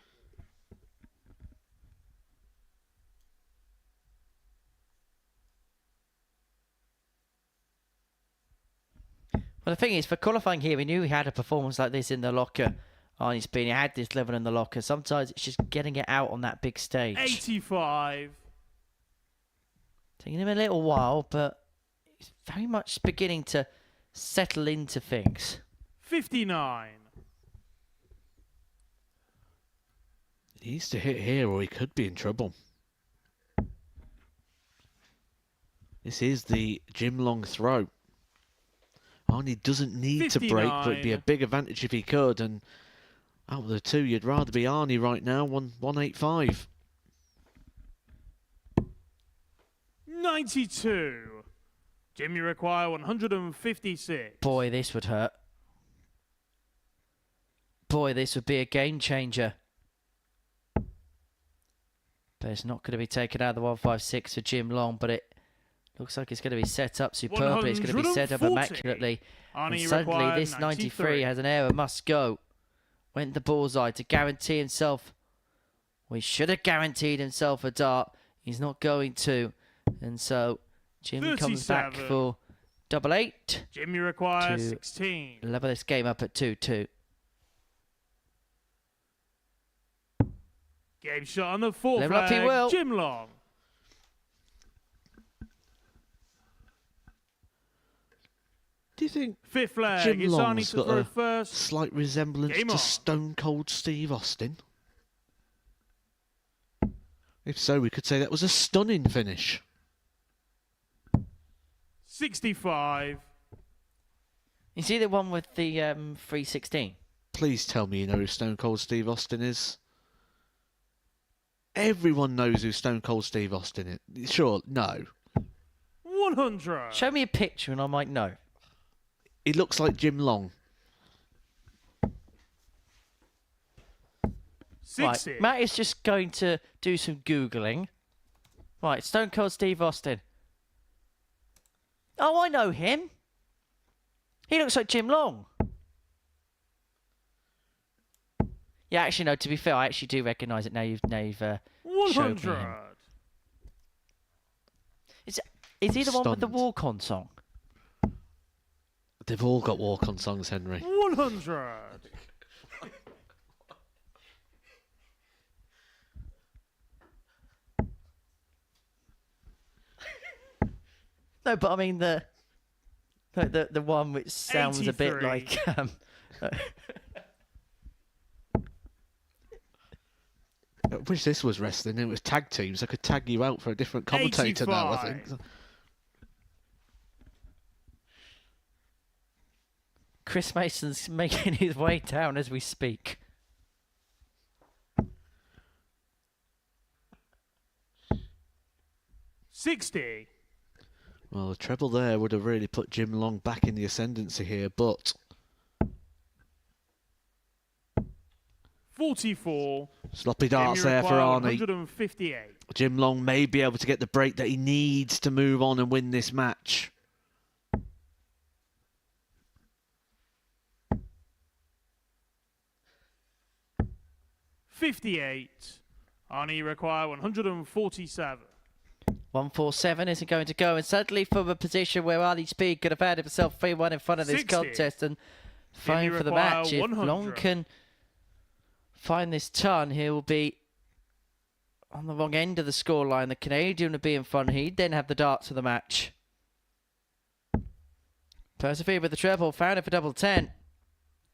Speaker 1: Well, the thing is, for qualifying here, we knew he had a performance like this in the locker. Arnie Speed, he had this level in the locker. Sometimes it's just getting it out on that big stage.
Speaker 4: 85.
Speaker 1: Taking him a little while, but he's very much beginning to settle into things.
Speaker 4: 59.
Speaker 2: He needs to hit here or he could be in trouble. This is the Jim Long throw. Arnie doesn't need to break, but it'd be a
Speaker 4: 59.
Speaker 2: big advantage if he could. And out of the two, you'd rather be Arnie right now, 185.
Speaker 4: 92. Jimmy require 156.
Speaker 1: Boy, this would hurt. Boy, this would be a game changer. But it's not going to be taken out of the 156 for Jim Long, but it looks like it's going to be set up superbly. It's going to be set up
Speaker 4: 140.
Speaker 1: immaculately. And
Speaker 4: Arnie
Speaker 1: suddenly
Speaker 4: required
Speaker 1: this 93
Speaker 4: 93.
Speaker 1: has an error, must go. Went the bullseye to guarantee himself. Well, he should have guaranteed himself a dart. He's not going to. And so Jim comes back
Speaker 4: 37.
Speaker 1: for double 8.
Speaker 4: Jimmy require
Speaker 1: to
Speaker 4: 16.
Speaker 1: Level this game up at 2-2.
Speaker 4: Game shot on the 4th
Speaker 1: Level up he
Speaker 4: flag.
Speaker 1: will.
Speaker 4: Jim Long.
Speaker 2: Do you think
Speaker 4: 5th flag.
Speaker 2: Jim
Speaker 4: It's
Speaker 2: Long's
Speaker 4: Arnie to
Speaker 2: got
Speaker 4: throw
Speaker 2: a
Speaker 4: first.
Speaker 2: slight resemblance
Speaker 4: Game
Speaker 2: to
Speaker 4: on.
Speaker 2: Stone Cold Steve Austin? If so, we could say that was a stunning finish.
Speaker 4: 65.
Speaker 1: You see the one with the 316?
Speaker 2: Please tell me you know who Stone Cold Steve Austin is. Everyone knows who Stone Cold Steve Austin is. Sure, no.
Speaker 4: 100.
Speaker 1: Show me a picture and I might know.
Speaker 2: He looks like Jim Long.
Speaker 4: 60.
Speaker 1: Right, Matt is just going to do some Googling. Right, Stone Cold Steve Austin. Oh, I know him. He looks like Jim Long. Yeah, actually, no, to be fair, I actually do recognise it now you've showed me
Speaker 4: 100.
Speaker 1: him. Is he the one with the
Speaker 2: Stunned.
Speaker 1: walk-on song?
Speaker 2: They've all got walk-on songs, Henry.
Speaker 4: 100.
Speaker 1: No, but I mean the one which sounds a bit
Speaker 4: 83.
Speaker 1: like
Speaker 2: I wish this was wrestling and it was tag teams. I could tag you out for a different commentator now, I think.
Speaker 4: 85.
Speaker 1: Chris Mason's making his way down as we speak.
Speaker 4: $60.
Speaker 2: Well, the treble there would have really put Jim Long back in the ascendancy here, but
Speaker 4: 44.
Speaker 2: sloppy darts
Speaker 4: Jimmy
Speaker 2: there for
Speaker 4: require
Speaker 2: Arnie.
Speaker 4: 158.
Speaker 2: Jim Long may be able to get the break that he needs to move on and win this match.
Speaker 4: $58. Arnie require 147.
Speaker 1: 147 isn't going to go, and suddenly from a position where Ali Speed could have had himself 3-1 in front of this
Speaker 4: 60.
Speaker 1: contest and fighting for the
Speaker 4: require
Speaker 1: match. If
Speaker 4: 100.
Speaker 1: Long can find this ton, he will be on the wrong end of the scoreline. The Canadian would be in front. He'd then have the darts of the match. Persevere with the treble. Found it for double 10.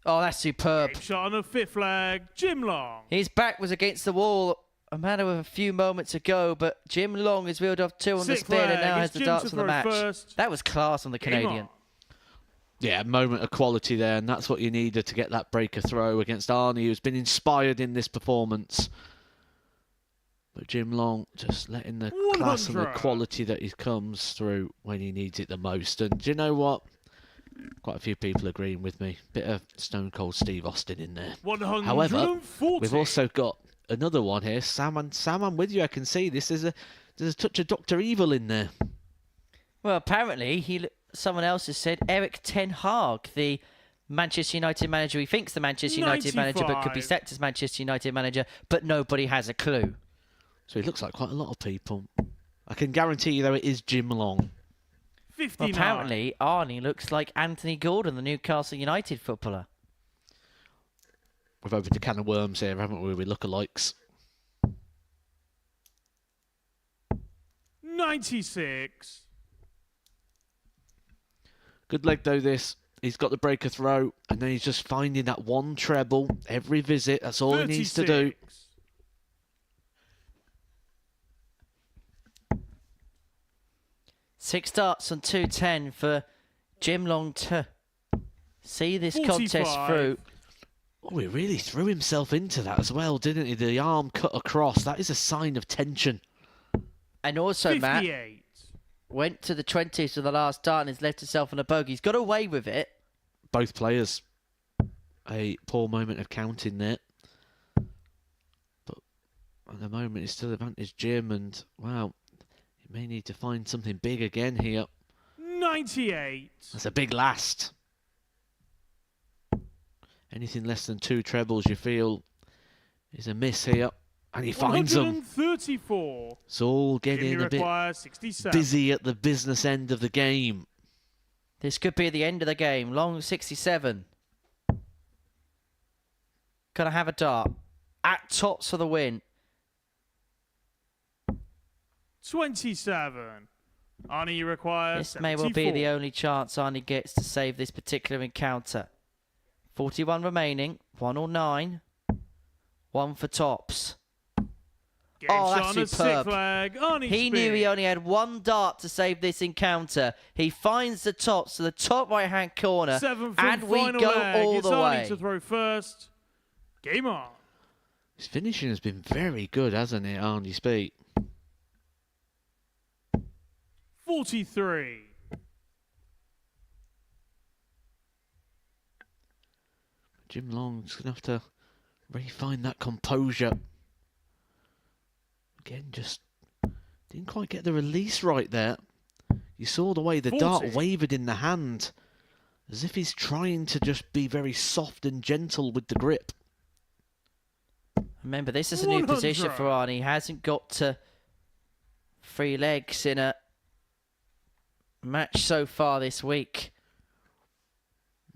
Speaker 1: Oh, that's superb.
Speaker 4: Game shot on the 5th leg, Jim Long.
Speaker 1: His back was against the wall a matter of a few moments ago, but Jim Long has reeled off 2 on the
Speaker 4: 6th
Speaker 1: spin and
Speaker 4: leg,
Speaker 1: now
Speaker 4: it's
Speaker 1: has the
Speaker 4: Jim
Speaker 1: darts
Speaker 4: to
Speaker 1: of the
Speaker 4: throw
Speaker 1: match.
Speaker 4: first.
Speaker 1: That was class on the
Speaker 4: Game
Speaker 1: Canadian.
Speaker 4: on.
Speaker 2: Yeah, moment of quality there, and that's what you needed to get that breaker throw against Arnie, who's been inspired in this performance. But Jim Long just letting the class and the
Speaker 4: 100.
Speaker 2: quality that he comes through when he needs it the most. And do you know what? Quite a few people agreeing with me. Bit of Stone Cold Steve Austin in there.
Speaker 4: 140.
Speaker 2: However, we've also got another one here. Sam, I'm with you. I can see this. There's a touch of Dr. Evil in there.
Speaker 1: Well, apparently, someone else has said Eric Ten Hag, the Manchester United manager. He thinks the Manchester United manager, but could be
Speaker 4: 95.
Speaker 1: set as Manchester United manager, but nobody has a clue.
Speaker 2: So he looks like quite a lot of people. I can guarantee you, though, it is Jim Long.
Speaker 4: 59.
Speaker 1: Well, apparently, Arnie looks like Anthony Gordon, the Newcastle United footballer.
Speaker 2: We've opened a can of worms here, haven't we, with lookalikes?
Speaker 4: 96.
Speaker 2: Good leg, though, this. He's got the breaker throw, and then he's just finding that one treble every visit. That's all he needs to do.
Speaker 4: 36.
Speaker 1: 6 darts on 210 for Jim Long to see this
Speaker 4: 45.
Speaker 1: contest through.
Speaker 2: Oh, he really threw himself into that as well, didn't he? The arm cut across. That is a sign of tension.
Speaker 1: And also, Matt
Speaker 4: 58.
Speaker 1: went to the 20s for the last dart and has left himself on a bogey. He's got away with it.
Speaker 2: Both players. A poor moment of counting there. But at the moment, it's still advantage Jim, and wow, he may need to find something big again here.
Speaker 4: 98.
Speaker 2: That's a big last. Anything less than 2 trebles, you feel, is a miss here. And he finds them.
Speaker 4: 134.
Speaker 2: It's all getting
Speaker 4: Jimmy
Speaker 2: a bit
Speaker 4: requires 67.
Speaker 2: busy at the business end of the game.
Speaker 1: This could be the end of the game. Long 67. Gonna have a dart. At tops for the win.
Speaker 4: 27. Arnie requires
Speaker 1: This may well be
Speaker 4: 74.
Speaker 1: the only chance Arnie gets to save this particular encounter. 41 remaining. 1 or 9. 1 for tops.
Speaker 4: Game
Speaker 1: Oh,
Speaker 4: shot
Speaker 1: that's
Speaker 4: on the
Speaker 1: superb.
Speaker 4: 6th leg. Arnie
Speaker 1: He knew he
Speaker 4: speed.
Speaker 1: only had 1 dart to save this encounter. He finds the tops to the top right-hand corner.
Speaker 4: 7th
Speaker 1: And we
Speaker 4: final
Speaker 1: go
Speaker 4: leg.
Speaker 1: all
Speaker 4: It's
Speaker 1: the
Speaker 4: Arnie
Speaker 1: way.
Speaker 4: to throw first. Game on.
Speaker 2: His finishing has been very good, hasn't it, Arnie Speed?
Speaker 4: 43.
Speaker 2: Jim Long's going to have to really find that composure. Again, just didn't quite get the release right there. You saw the way the
Speaker 4: 40.
Speaker 2: dart wavered in the hand, as if he's trying to just be very soft and gentle with the grip.
Speaker 1: Remember, this is a new position
Speaker 4: 100.
Speaker 1: for Arnie. He hasn't got to 3 legs in a match so far this week.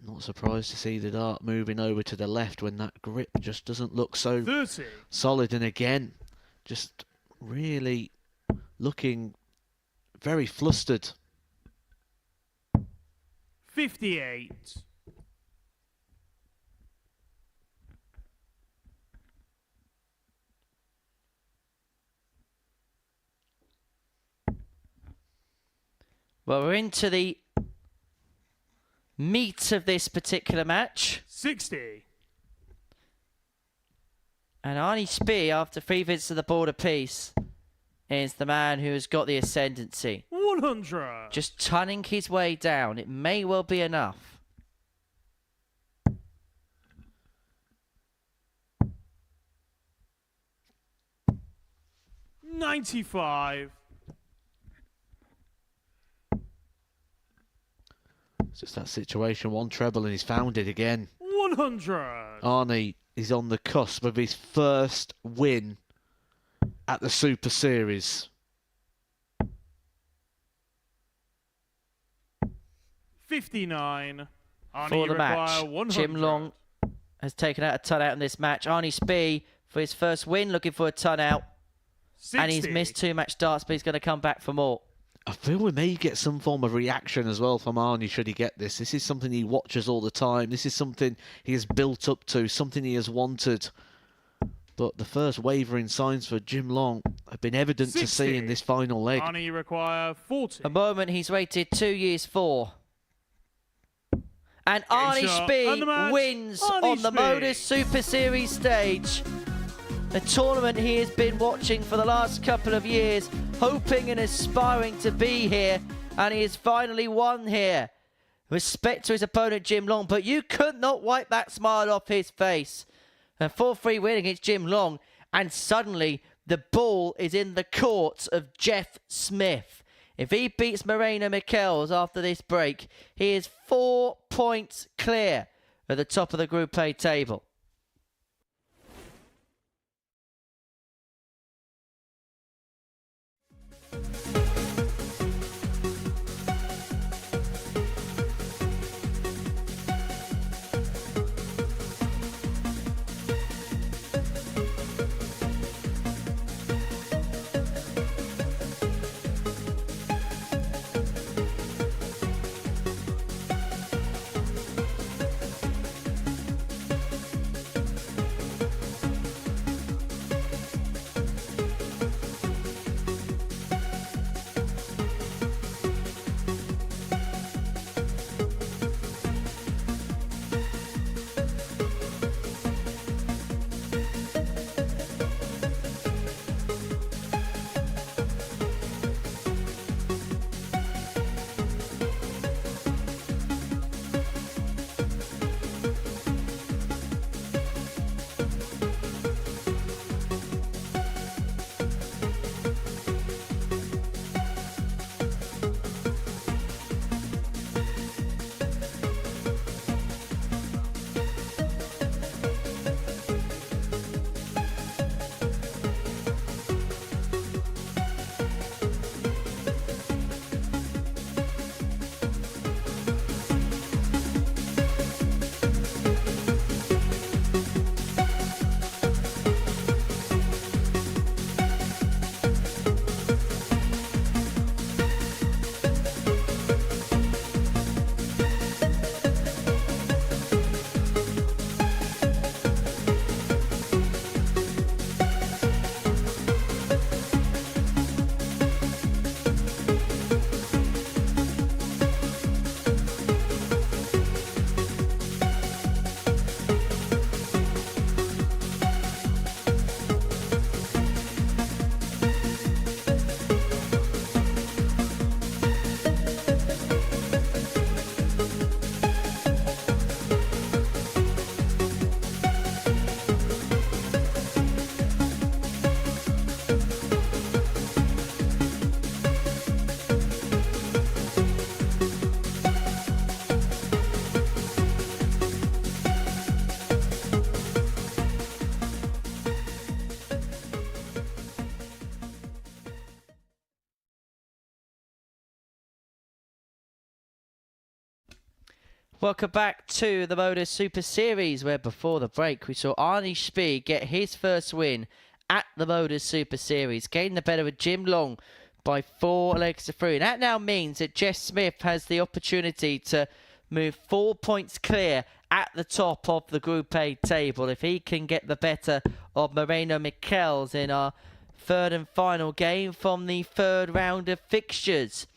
Speaker 2: Not surprised to see the dart moving over to the left when that grip just doesn't look so
Speaker 4: 30.
Speaker 2: solid. And again, just really looking very flustered.
Speaker 4: 58.
Speaker 1: Well, we're into the meat of this particular match.
Speaker 4: 60.
Speaker 1: And Arnie Spear, after 3 visits to the board apiece, is the man who has got the ascendancy.
Speaker 4: 100.
Speaker 1: Just tunning his way down. It may well be enough.
Speaker 4: $95.
Speaker 2: It's just that situation, 1 treble and he's found it again.
Speaker 4: 100.
Speaker 2: Arnie is on the cusp of his first win at the Super Series.
Speaker 4: 59. Arnie
Speaker 1: For the
Speaker 4: require
Speaker 1: match,
Speaker 4: 100.
Speaker 1: Jim Long has taken out a ton out in this match. Arnie Spear, for his first win, looking for a ton out. And he's missed 2 match starts, but he's going to come back for more.
Speaker 2: I feel we may get some form of reaction as well from Arnie should he get this. This is something he watches all the time. This is something he has built up to, something he has wanted. But the first wavering signs for Jim Long have been evident
Speaker 4: 60.
Speaker 2: to see in this final leg.
Speaker 4: Arnie, you require 40.
Speaker 1: A moment he's waited 2 years for. And Arnie
Speaker 4: shot. And the
Speaker 1: Spee
Speaker 4: match,
Speaker 1: wins
Speaker 4: Arnie
Speaker 1: on the
Speaker 4: Spee.
Speaker 1: Modus Super Series stage. A tournament he has been watching for the last couple of years, hoping and aspiring to be here, and he has finally won here. Respect to his opponent Jim Long, but you could not wipe that smile off his face. A 4-3 win against Jim Long, and suddenly the ball is in the court of Jeff Smith. If he beats Moreno Michels after this break, he is 4 points clear at the top of the Group A table. Welcome back to the Modus Super Series, where before the break we saw Arnie Spee get his first win at the Modus Super Series, gaining the better of Jim Long by 4 legs to 3. And that now means that Jeff Smith has the opportunity to move 4 points clear at the top of the Group A table if he can get the better of Moreno Michels in our third and final game from the third round of fixtures.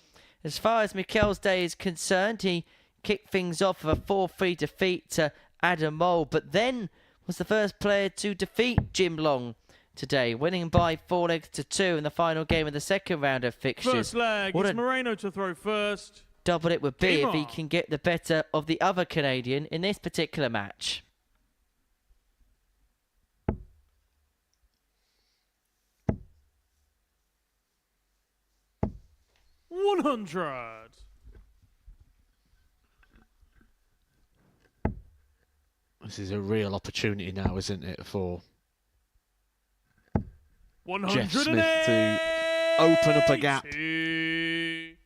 Speaker 1: As far as Michels' day is concerned, he kicked things off with a 4-3 defeat to Adam Mole, but then was the first player to defeat Jim Long today, winning by 4 legs to 2 in the final game of the second round of fixtures.
Speaker 4: First leg,
Speaker 1: What
Speaker 4: it's
Speaker 1: a
Speaker 4: Moreno to throw first.
Speaker 1: double it would be
Speaker 4: Game
Speaker 1: if he
Speaker 4: on.
Speaker 1: can get the better of the other Canadian in this particular match.
Speaker 4: $100.
Speaker 2: This is a real opportunity now, isn't it, for Jeff Smith to open up a gap, to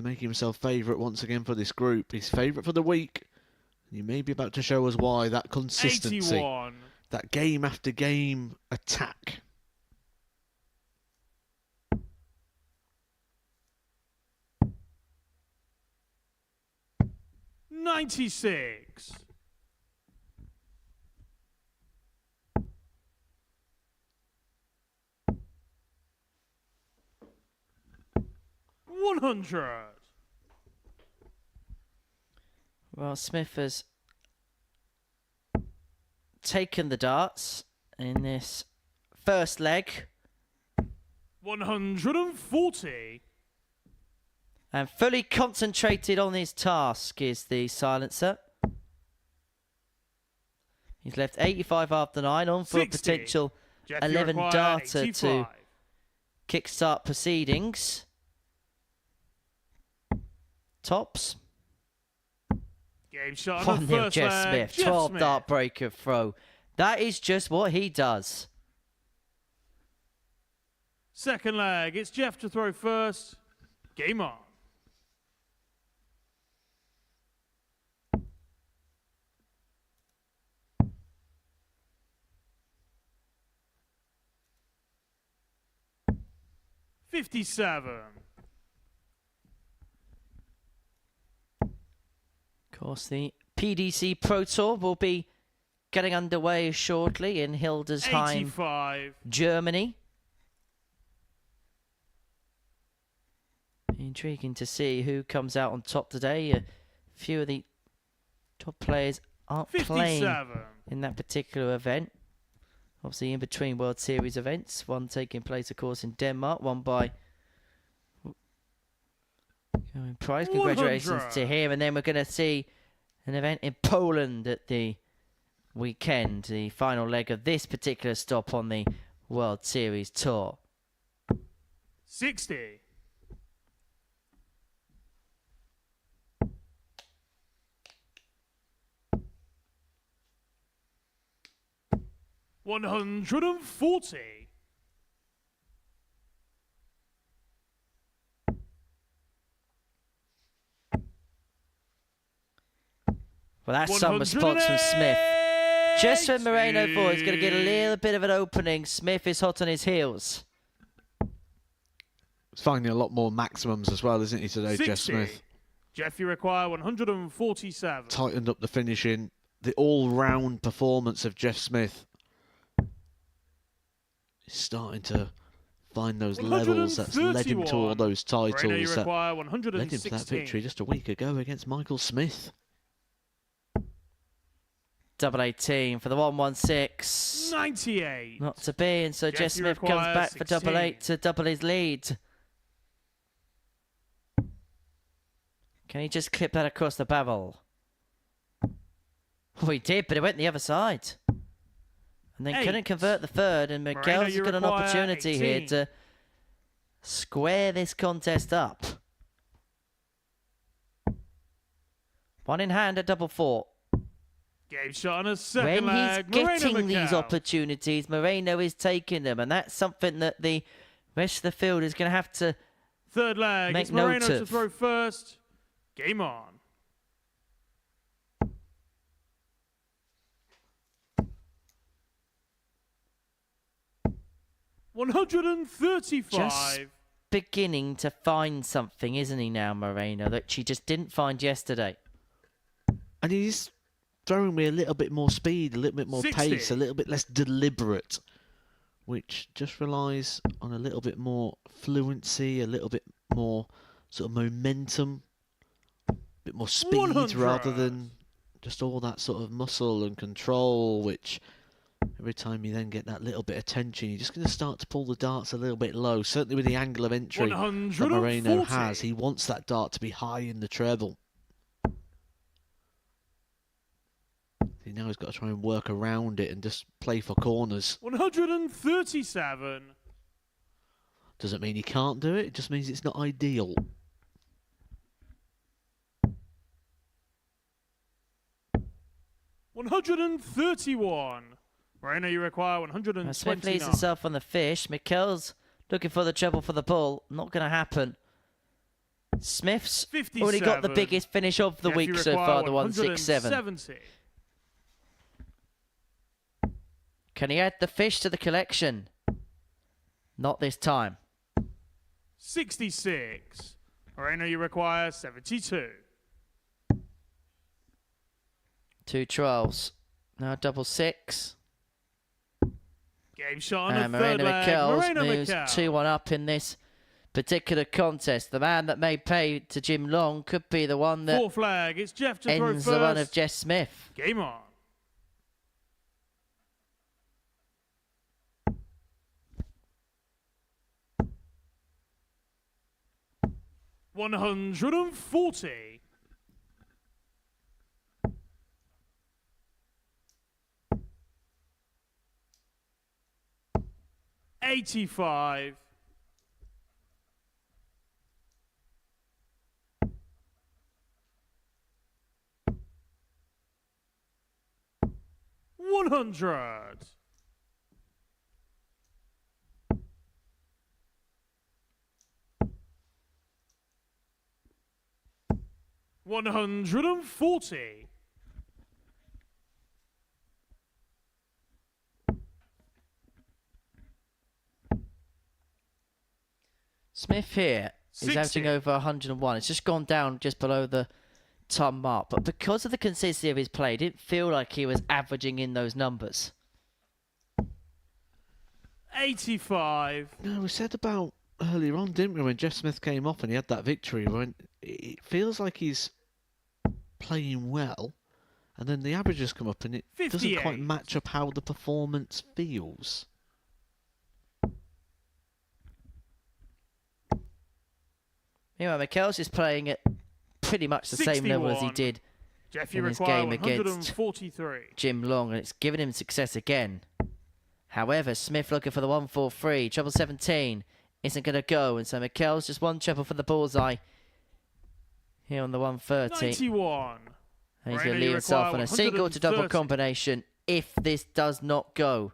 Speaker 2: make himself favourite once again for this group. He's favourite for the week. You may be about to show us why. That consistency,
Speaker 4: 81.
Speaker 2: that game after game attack.
Speaker 4: 96. $100.
Speaker 1: Well, Smith has taken the darts in this first leg
Speaker 4: 140.
Speaker 1: and fully concentrated on his task is the silencer. He's left 85 after 9 on for
Speaker 4: 60.
Speaker 1: a potential
Speaker 4: Jeff, you
Speaker 1: 11
Speaker 4: require
Speaker 1: darter
Speaker 4: 85.
Speaker 1: to kickstart proceedings. Tops.
Speaker 4: Game shot on
Speaker 1: 1-0
Speaker 4: the first
Speaker 1: Jeff
Speaker 4: leg.
Speaker 1: Smith. 12 dart breaker throw. That is just what he does.
Speaker 4: Second leg, it's Jeff to throw first. Game on. $57.
Speaker 1: Of course, the PDC Pro Tour will be getting underway shortly in Hildesheim,
Speaker 4: 85.
Speaker 1: Germany. Intriguing to see who comes out on top today. A few of the top players aren't playing
Speaker 4: 57.
Speaker 1: in that particular event. Obviously in between World Series events. One taking place, of course, in Denmark. One by Price. Congratulations
Speaker 4: 100.
Speaker 1: to him. And then we're going to see an event in Poland at the weekend. The final leg of this particular stop on the World Series Tour.
Speaker 4: 60. $140.
Speaker 1: Well, that's some response from Smith. Just when Moreno thought he's going to get a little bit of an opening, Smith is hot on his heels.
Speaker 2: He's finding a lot more maximums as well, isn't he, today,
Speaker 4: 60.
Speaker 2: Jeff Smith?
Speaker 4: Jeff, you require 147.
Speaker 2: Tightened up the finishing. The all-round performance of Jeff Smith is starting to find those levels that's led him to all those
Speaker 4: Moreno, you
Speaker 2: titles that
Speaker 4: require
Speaker 2: led him
Speaker 4: 116.
Speaker 2: to that victory just a week ago against Michael Smith.
Speaker 1: Double 18 for the 116.
Speaker 4: 98.
Speaker 1: Not to be, and so
Speaker 4: Jeff,
Speaker 1: Jeff
Speaker 4: you
Speaker 1: Smith comes
Speaker 4: require
Speaker 1: back for double
Speaker 4: 16.
Speaker 1: 8 to double his lead. Can he just clip that across the barrel? Oh, he did, but it went the other side. And then couldn't
Speaker 4: 8.
Speaker 1: convert the third, and
Speaker 4: Moreno,
Speaker 1: Miguel's
Speaker 4: you
Speaker 1: got an
Speaker 4: require
Speaker 1: opportunity here
Speaker 4: 18.
Speaker 1: to square this contest up. One in hand at double 4.
Speaker 4: Game shot on a second
Speaker 1: When he's
Speaker 4: leg. Moreno
Speaker 1: getting these
Speaker 4: Miguel.
Speaker 1: opportunities, Moreno is taking them, and that's something that the rest of the field is going to have to
Speaker 4: Third leg,
Speaker 1: make
Speaker 4: it's Moreno
Speaker 1: note
Speaker 4: to
Speaker 1: of.
Speaker 4: throw first. Game on. $135.
Speaker 1: Just beginning to find something, isn't he now, Moreno, that she just didn't find yesterday.
Speaker 2: And he's throwing me a little bit more speed, a little bit more
Speaker 4: 60.
Speaker 2: pace, a little bit less deliberate, which just relies on a little bit more fluency, a little bit more sort of momentum, a bit more speed
Speaker 4: 100.
Speaker 2: rather than just all that sort of muscle and control, which every time you then get that little bit of tension, you're just going to start to pull the darts a little bit low. Certainly with the angle of entry that
Speaker 4: 140.
Speaker 2: Moreno has, he wants that dart to be high in the treble. He now has got to try and work around it and just play for corners.
Speaker 4: 137.
Speaker 2: Doesn't mean he can't do it, it just means it's not ideal.
Speaker 4: $131. Moreno, you require
Speaker 1: Now Smith
Speaker 4: 129.
Speaker 1: leads himself on the fish. Mikel's looking for the treble for the bull. Not going to happen. Smith's already got the
Speaker 4: 57.
Speaker 1: biggest finish of the
Speaker 4: Jeff, you
Speaker 1: week so
Speaker 4: require
Speaker 1: far, the 167.
Speaker 4: 170.
Speaker 1: Can he add the fish to the collection? Not this time.
Speaker 4: 66. Moreno, you require 72.
Speaker 1: 2 12s. Now double 6.
Speaker 4: Game shot on
Speaker 1: And
Speaker 4: the third
Speaker 1: Marina
Speaker 4: leg.
Speaker 1: Mikkels
Speaker 4: Marina
Speaker 1: moves
Speaker 4: Mikkels.
Speaker 1: 2-1 up in this particular contest. The man that may pay to Jim Long could be the one that
Speaker 4: Fourth flag. It's Jeff to throw
Speaker 1: ends
Speaker 4: first.
Speaker 1: the run of Jess Smith.
Speaker 4: Game on. $140. 85. 100. 140.
Speaker 1: Smith here is
Speaker 4: 60.
Speaker 1: averaging over 101. It's just gone down just below the ton mark. But because of the consistency of his play, it didn't feel like he was averaging in those numbers.
Speaker 4: 85.
Speaker 2: No, we said about earlier on, didn't we, when Jeff Smith came off and he had that victory, when it feels like he's playing well, and then the averages come up and it doesn't
Speaker 4: 58.
Speaker 2: quite match up how the performance feels.
Speaker 1: Meanwhile, Mikkels is playing at pretty much the same level as he
Speaker 4: 61.
Speaker 1: did
Speaker 4: Jeff, you
Speaker 1: in his
Speaker 4: require
Speaker 1: game against
Speaker 4: 143.
Speaker 1: Jim Long, and it's given him success again. However, Smith looking for the 143. Treble 17 isn't going to go, and so Mikkels just one treble for the bullseye here on the 130.
Speaker 4: 91.
Speaker 1: And he's
Speaker 4: Rainer,
Speaker 1: going to leave
Speaker 4: you
Speaker 1: himself
Speaker 4: require
Speaker 1: on a single to double
Speaker 4: 130.
Speaker 1: combination if this does not go.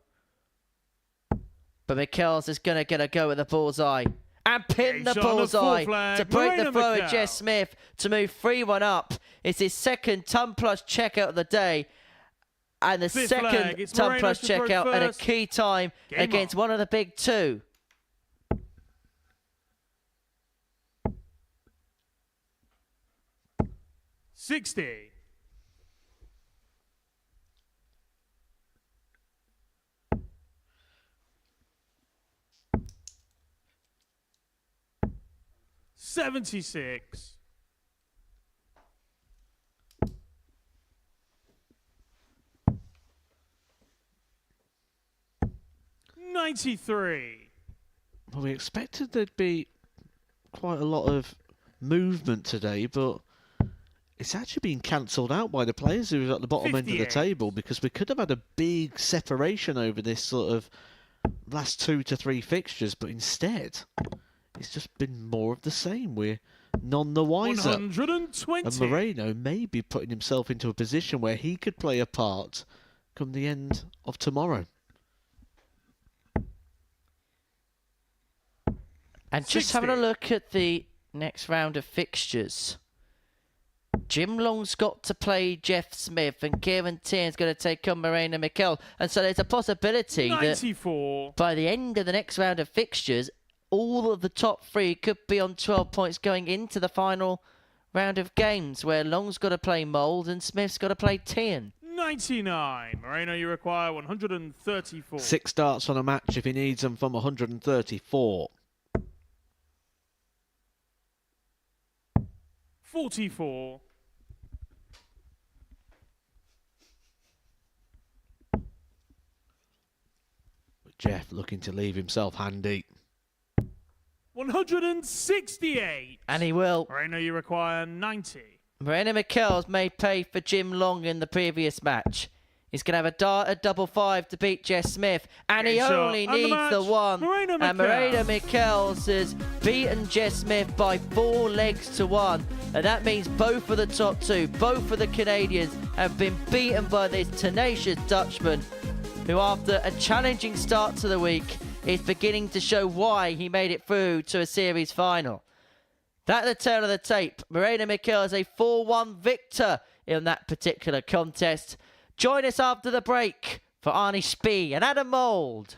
Speaker 1: But Mikkels is going to get a go at the bullseye and pin the
Speaker 4: shot on the
Speaker 1: bullseye
Speaker 4: fourth flag.
Speaker 1: to break the
Speaker 4: Marina
Speaker 1: throw of
Speaker 4: Mikkels.
Speaker 1: Jess Smith to move 3-1 up. It's his second ton plus checkout of the day. And the
Speaker 4: Fifth
Speaker 1: second
Speaker 4: flag. It's
Speaker 1: ton
Speaker 4: Moreno
Speaker 1: plus
Speaker 4: to throw
Speaker 1: checkout at a
Speaker 4: first.
Speaker 1: key time
Speaker 4: Game
Speaker 1: against
Speaker 4: on.
Speaker 1: one of the big two.
Speaker 4: 60. 76. 93.
Speaker 2: Well, we expected there'd be quite a lot of movement today, but it's actually been cancelled out by the players who are at the bottom end of the
Speaker 4: 58.
Speaker 2: table, because we could have had a big separation over this sort of last 2 to 3 fixtures, but instead it's just been more of the same. We're none the wiser.
Speaker 4: 120.
Speaker 2: And Moreno may be putting himself into a position where he could play a part come the end of tomorrow.
Speaker 1: And just
Speaker 4: 60.
Speaker 1: having a look at the next round of fixtures. Jim Long's got to play Jeff Smith, and Kieran Tiern's going to take on Marina Mikkels. And so there's a possibility that
Speaker 4: 94.
Speaker 1: by the end of the next round of fixtures, all of the top three could be on 12 points going into the final round of games, where Long's got to play Mould and Smith's got to play Tien.
Speaker 4: 99. Moreno, you require 134.
Speaker 2: 6 starts on a match if he needs them from 134.
Speaker 4: 44.
Speaker 2: 'Jeff looking to leave himself handy.
Speaker 4: 168.
Speaker 1: And he will.
Speaker 4: Moreno, you require 90.
Speaker 1: Marina Mikkels may pay for Jim Long in the previous match. He's going to have a dart at double 5 to beat Jess Smith. And he
Speaker 4: Game shot.
Speaker 1: only
Speaker 4: And the
Speaker 1: needs
Speaker 4: match,
Speaker 1: the one.
Speaker 4: Marina
Speaker 1: And
Speaker 4: Mikkels.
Speaker 1: Marina Mikkels has beaten Jess Smith by 4 legs to 1. And that means both of the top two, both of the Canadians, have been beaten by this tenacious Dutchman, who after a challenging start to the week is beginning to show why he made it through to a series final. That's the turn of the tape. Marina Mikkels is a 4-1 victor in that particular contest. Join us after the break for Arnie Spee and Adam Mould.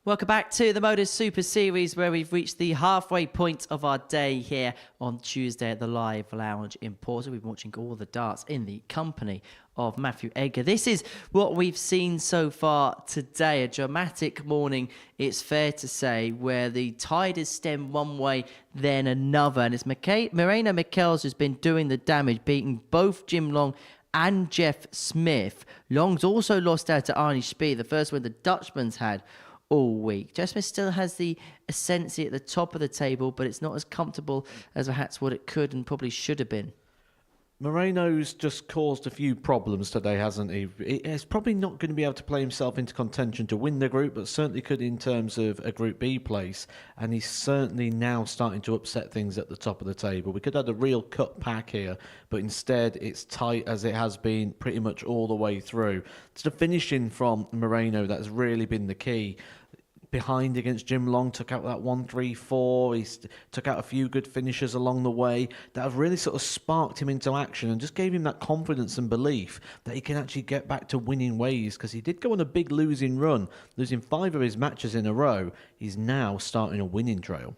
Speaker 1: Welcome back to the Modus Super Series, where we've reached the halfway point of our day here on Tuesday at the Live Lounge in Porto. We've been watching all the darts in the company of Matthew Edgar. This is what we've seen so far today. A dramatic morning, it's fair to say, where the tide has stemmed one way, then another. And it's Moreno Michels who's been doing the damage, beating both Jim Long and Jeff Smith. Long's also lost out to Arnie Spee, the first win the Dutchman's had all week. Jeff Smith still has the ascendancy at the top of the table, but it's not as comfortable as perhaps what it could and probably should have been.
Speaker 2: Moreno's just caused a few problems today, hasn't he? He's probably not going to be able to play himself into contention to win the group, but certainly could in terms of a Group B place. And he's certainly now starting to upset things at the top of the table. We could have had a real cut pack here, but instead it's tight as it has been pretty much all the way through. It's the finishing from Moreno that has really been the key. Behind against Jim Long, took out that 1-3-4. He took out a few good finishes along the way that have really sort of sparked him into action and just gave him that confidence and belief that he can actually get back to winning ways, because he did go on a big losing run, losing 5 of his matches in a row. He's now starting a winning trail.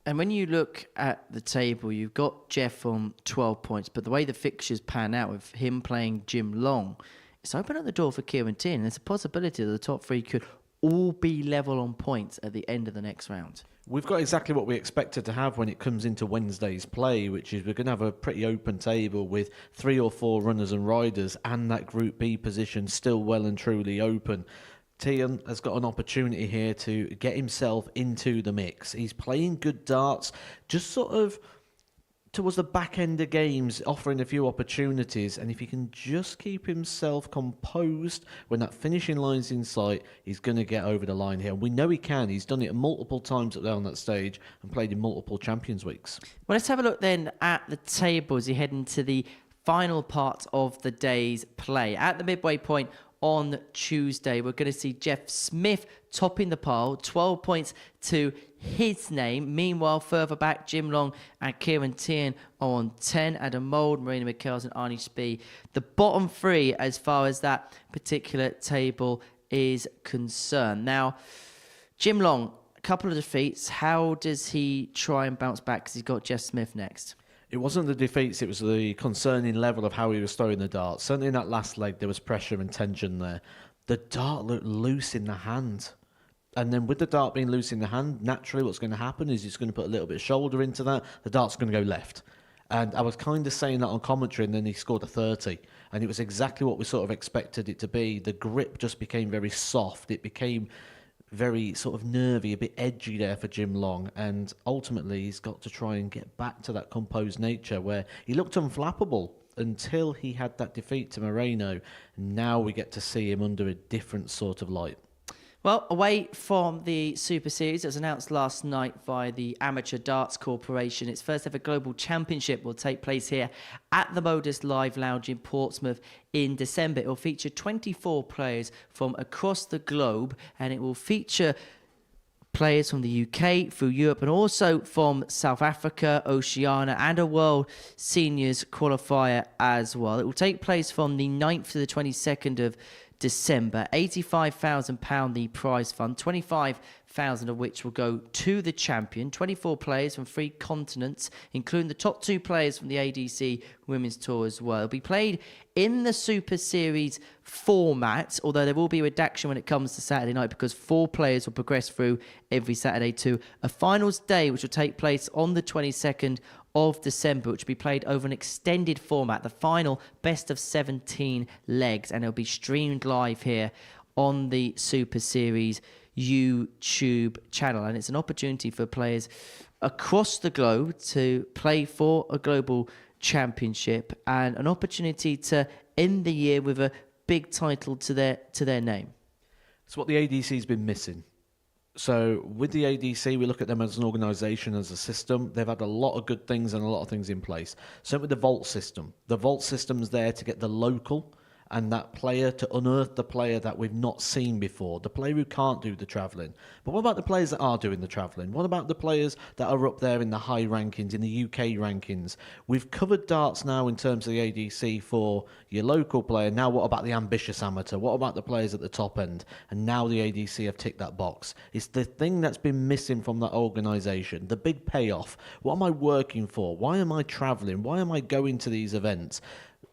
Speaker 1: And when you look at the table, you've got Jeff on 12 points, but the way the fixtures pan out with him playing Jim Long, it's opened up the door for Kieran Tierney. There's a possibility that the top 3 could all be level on points at the end of the next round.
Speaker 2: We've got exactly what we expected to have when it comes into Wednesday's play, which is we're going to have a pretty open table with 3 or 4 runners and riders, and that Group B position still well and truly open. Tian has got an opportunity here to get himself into the mix. He's playing good darts, just sort of towards the back end of games, offering a few opportunities, and if he can just keep himself composed when that finishing line's in sight, he's going to get over the line here. And we know he can. He's done it multiple times up there on that stage and played in multiple Champions Weeks.
Speaker 1: Well, let's have a look then at the table as you head into the final part of the day's play. At the midway point on Tuesday, we're going to see Jeff Smith topping the pile, 12 points to his name. Meanwhile, further back, Jim Long and Kieran Tierney are on 10. Adam Mould, Moreno Michels and Arnie Spee. The bottom 3 as far as that particular table is concerned. Now, Jim Long, a couple of defeats. How does he try and bounce back, because he's got Jeff Smith next?
Speaker 2: It wasn't the defeats, it was the concerning level of how he was throwing the dart. Certainly in that last leg, there was pressure and tension there. The dart looked loose in the hand. And then with the dart being loose in the hand, naturally what's going to happen is it's going to put a little bit of shoulder into that. The dart's going to go left. And I was kind of saying that on commentary, and then he scored a 30. And it was exactly what we sort of expected it to be. The grip just became very soft. It became very sort of nervy, a bit edgy there for Jim Long. And ultimately, he's got to try and get back to that composed nature where he looked unflappable until he had that defeat to Moreno. Now we get to see him under a different sort of light.
Speaker 1: Well, away from the Super Series, it was announced last night by the Amateur Darts Corporation. Its first ever global championship will take place here at the Modus Live Lounge in Portsmouth in December. It will feature 24 players from across the globe, and it will feature players from the UK, through Europe, and also from South Africa, Oceania, and a World Seniors qualifier as well. It will take place from the 9th to the 22nd of December. £85,000 the prize fund, 25,000 of which will go to the champion. 24 players from 3 continents, including the top 2 players from the ADC Women's Tour as well. It'll be played in the Super Series format, although there will be a redaction when it comes to Saturday night, because 4 players will progress through every Saturday to a finals day, which will take place on the 22nd of December, which will be played over an extended format, the final best of 17 legs, and it'll be streamed live here on the Super Series YouTube channel. And it's an opportunity for players across the globe to play for a global championship, and an opportunity to end the year with a big title to their name.
Speaker 2: It's what the ADC's been missing. So with the ADC, we look at them as an organisation, as a system. They've had a lot of good things and a lot of things in place. So with the Vault system. The Vault system's there to get the local and that player, to unearth the player that we've not seen before, the player who can't do the travelling. But what about the players that are doing the travelling? What about the players that are up there in the high rankings, in the UK rankings? We've covered darts now in terms of the ADC for your local player. Now what about the ambitious amateur? What about the players at the top end? And now the ADC have ticked that box. It's the thing that's been missing from that organisation, the big payoff. What am I working for? Why am I travelling? Why am I going to these events?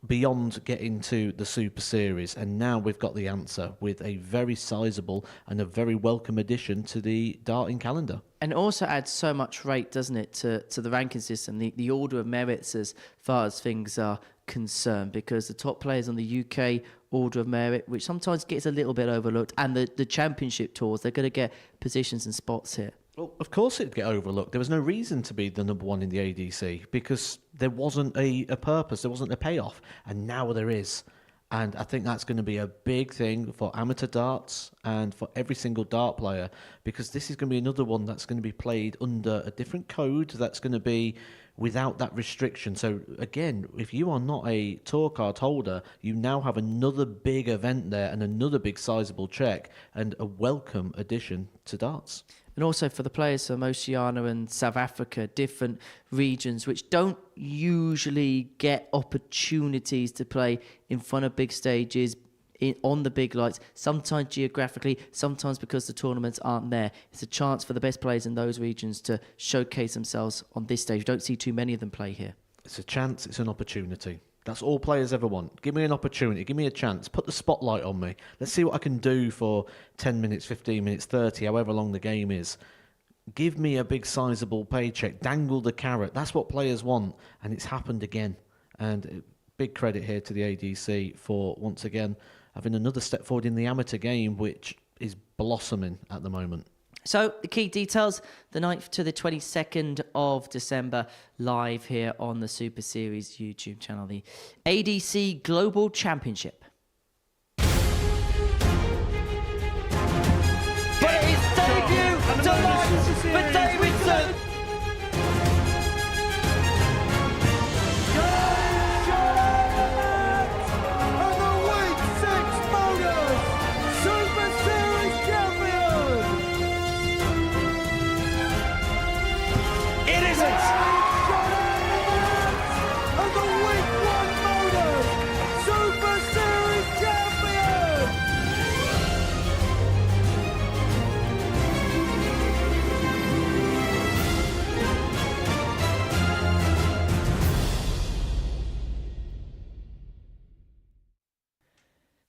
Speaker 2: Beyond getting to the Super Series, and now we've got the answer with a very sizable and a very welcome addition to the darting calendar.
Speaker 1: And it also adds so much rate, doesn't it, to the ranking system, the order of merits as far as things are concerned, because the top players on the UK order of merit, which sometimes gets a little bit overlooked, and the championship tours, they're going to get positions and spots here.
Speaker 2: Well, of course it'd get overlooked. There was no reason to be the number one in the ADC because there wasn't a purpose, there wasn't a payoff, and now there is. And I think that's going to be a big thing for amateur darts and for every single dart player, because this is going to be another one that's going to be played under a different code that's going to be without that restriction. So again, if you are not a tour card holder, you now have another big event there and another big sizable check and a welcome addition to darts.
Speaker 1: And also for the players from Oceania and South Africa, different regions which don't usually get opportunities to play in front of big stages, on the big lights, sometimes geographically, sometimes because the tournaments aren't there. It's a chance for the best players in those regions to showcase themselves on this stage. You don't see too many of them play here.
Speaker 2: It's a chance, it's an opportunity. That's all players ever want. Give me an opportunity, give me a chance, put the spotlight on me. Let's see what I can do for 10 minutes, 15 minutes, 30, however long the game is. Give me a big sizable paycheck, dangle the carrot. That's what players want, and it's happened again. And big credit here to the ADC for, once again, having another step forward in the amateur game, which is blossoming at the moment.
Speaker 1: So the key details, the 9th to the 22nd of December, live here on the Super Series YouTube channel, the ADC Global Championship. But it's debut tonight for Davidson!
Speaker 3: And the Week 6 Modus Super Series champion!
Speaker 4: It isn't!
Speaker 3: And the Week 1 Modus Super Series champion!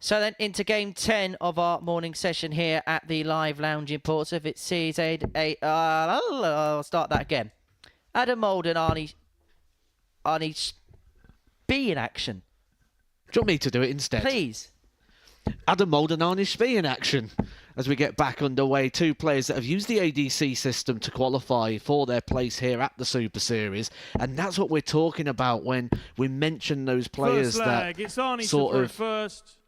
Speaker 1: So then into game 10 of our morning session here at the live lounge in Portsmouth. It sees I'll start that again. Adam Mould and Arnie B in action.
Speaker 2: Do you want me to do it instead?
Speaker 1: Please.
Speaker 2: Adam Mould and Arnie Spee in action as we get back underway. Two players that have used the ADC system to qualify for their place here at the Super Series. And that's what we're talking about when we mention those players
Speaker 4: First leg,
Speaker 2: that
Speaker 4: it's Arnie
Speaker 2: sort
Speaker 4: to
Speaker 2: of
Speaker 4: first.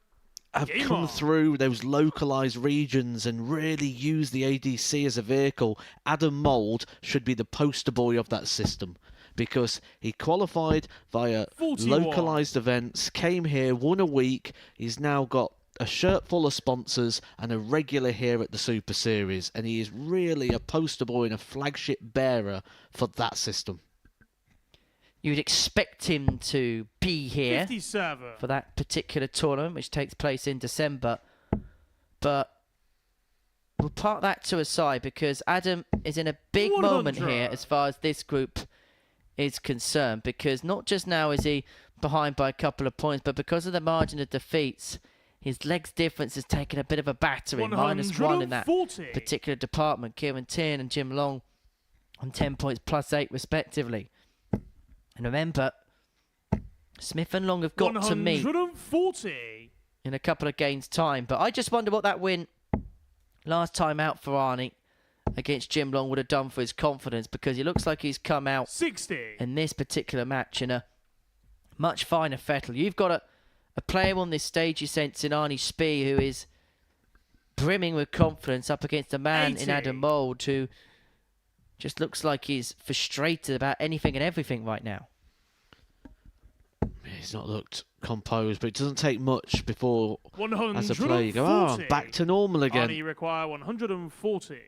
Speaker 2: have
Speaker 4: Game
Speaker 2: come
Speaker 4: on.
Speaker 2: through those localized regions and really use the ADC as a vehicle. Adam Mould should be the poster boy of that system because he qualified via
Speaker 4: 41.
Speaker 2: localized events, came here, won a week. He's now got a shirt full of sponsors and a regular here at the Super Series, and he is really a poster boy and a flagship bearer for that system.
Speaker 1: You'd expect him to be here
Speaker 4: 57.
Speaker 1: for that particular tournament, which takes place in December. But we'll park that to a side because Adam is in a big
Speaker 4: 100.
Speaker 1: moment here as far as this group is concerned. Because not just now is he behind by a couple of points, but because of the margin of defeats, his legs difference has taken a bit of a battering. -1 in that
Speaker 4: 140.
Speaker 1: particular department. Kieran Tien and Jim Long on 10 points +8 respectively. And remember, Smith and Long have got to meet
Speaker 4: 140.
Speaker 1: in a couple of games' time. But I just wonder what that win last time out for Arnie against Jim Long would have done for his confidence, because he looks like he's come out
Speaker 4: 60.
Speaker 1: in this particular match in a much finer fettle. You've got a player on this stage, you sense, in Arnie Spee, who is brimming with confidence up against a man
Speaker 4: 80.
Speaker 1: in Adam Mould who just looks like he's frustrated about anything and everything right now.
Speaker 2: he's not looked composed, but it doesn't take much before,
Speaker 4: 140.
Speaker 2: as a player, you go, oh, back to normal again.
Speaker 4: Arnie require 140.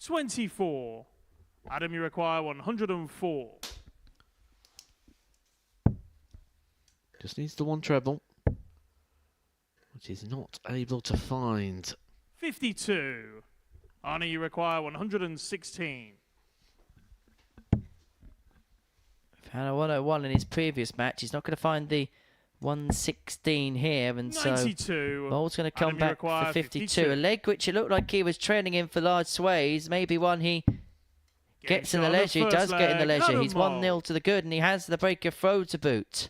Speaker 4: $24. Adam, you require 104.
Speaker 2: Just needs the one treble, which he's not able to find.
Speaker 4: 52. Arnie, you require 116.
Speaker 1: Found a 101 in his previous match. He's not going to find the 116 here, and
Speaker 4: 92.
Speaker 1: so Ball's going to come
Speaker 4: Adam, you
Speaker 1: back
Speaker 4: require
Speaker 1: for 52.
Speaker 4: 52.
Speaker 1: A leg which it looked like he was training in for large sways. Maybe one he gets in the
Speaker 4: shot on the
Speaker 1: leisure. He
Speaker 4: first
Speaker 1: does get in the
Speaker 4: leg.
Speaker 1: leisure. He's
Speaker 4: Adam
Speaker 1: 1-0 to the good, and he has the breaker throw to boot.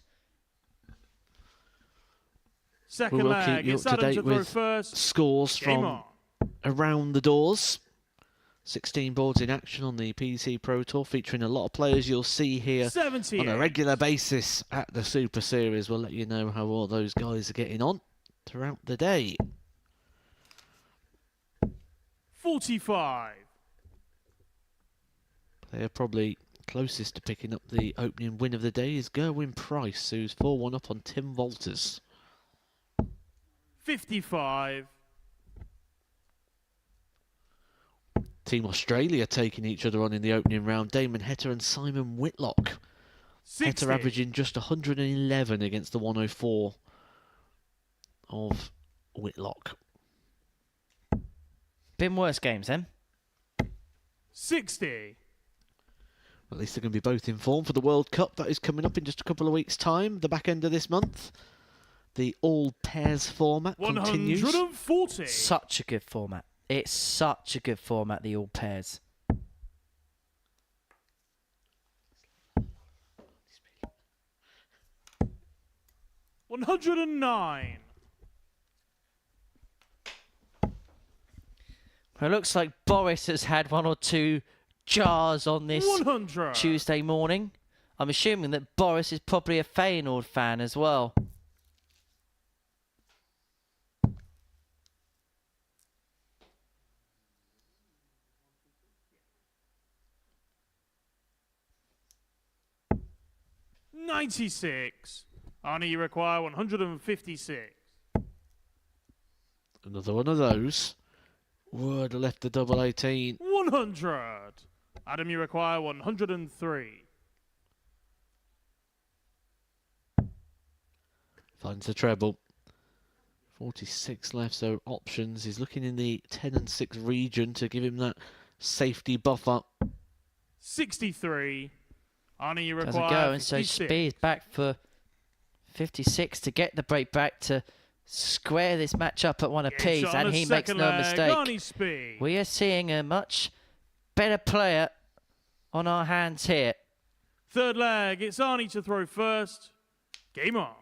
Speaker 4: Second
Speaker 2: We will
Speaker 4: leg.
Speaker 2: keep you
Speaker 4: It's
Speaker 2: up to
Speaker 4: Adam
Speaker 2: date
Speaker 4: to throw
Speaker 2: with
Speaker 4: first.
Speaker 2: scores
Speaker 4: Game
Speaker 2: from
Speaker 4: on.
Speaker 2: around the doors. 16 boards in action on the PC Pro Tour, featuring a lot of players you'll see here
Speaker 4: 78.
Speaker 2: on a regular basis at the Super Series. We'll let you know how all those guys are getting on throughout the day.
Speaker 4: 45.
Speaker 2: Player probably closest to picking up the opening win of the day is Gerwin Price, who's 4-1 up on Tim Walters.
Speaker 4: 55.
Speaker 2: Team Australia taking each other on in the opening round. Damon Hetter and Simon Whitlock.
Speaker 4: 60.
Speaker 2: Hetter averaging just 111 against the 104 of Whitlock.
Speaker 1: Been worse games then.
Speaker 4: 60.
Speaker 2: At least they're going to be both in form for the World Cup. That is coming up in just a couple of weeks' time, the back end of this month. The all pairs format continues.
Speaker 4: 140.
Speaker 1: Such a good format. It's such a good format, the all pairs.
Speaker 4: $109.
Speaker 1: It looks like Boris has had one or two jars on this
Speaker 4: 100.
Speaker 1: Tuesday morning. I'm assuming that Boris is probably a Feyenoord fan as well.
Speaker 4: $96. Arnie, you require 156.
Speaker 2: Another one of those. Would have left the double 18.
Speaker 4: 100. Adam, you require 103.
Speaker 2: Finds the treble. 46 left, so options. He's looking in the 10 and 6 region to give him that safety buffer.
Speaker 4: 63. Arnie, you
Speaker 1: Doesn't
Speaker 4: require
Speaker 1: go, and so
Speaker 4: 56.
Speaker 1: Speed's back for 56 to get the break back to square this match up at one apiece,
Speaker 4: shot on
Speaker 1: and
Speaker 4: the
Speaker 1: he makes
Speaker 4: second
Speaker 1: no
Speaker 4: leg.
Speaker 1: mistake.
Speaker 4: Arnie Speed.
Speaker 1: We are seeing a much better player on our hands here.
Speaker 4: Third leg. It's Arnie to throw first. Game on.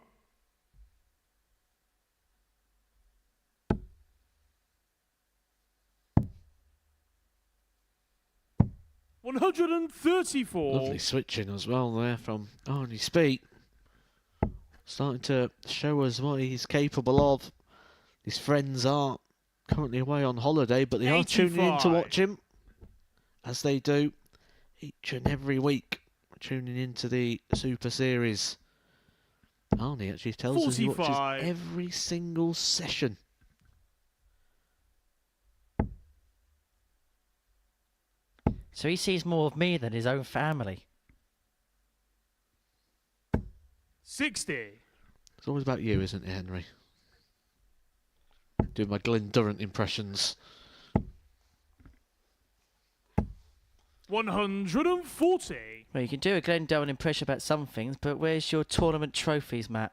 Speaker 4: $134.
Speaker 2: Lovely switching as well there from Arnie Speed. Starting to show us what he's capable of. His friends are currently away on holiday, but they are tuning in to
Speaker 4: 85.
Speaker 2: watch him, as they do each and every week, tuning into the Super Series. Arnie actually tells us he watches
Speaker 4: 45.
Speaker 2: every single session.
Speaker 1: So he sees more of me than his own family.
Speaker 4: 60.
Speaker 2: It's always about you, isn't it, Henry? Doing my Glenn Durrant impressions.
Speaker 4: 140.
Speaker 1: Well, you can do a Glenn Dowen impression about some things, but where's your tournament trophies, Matt?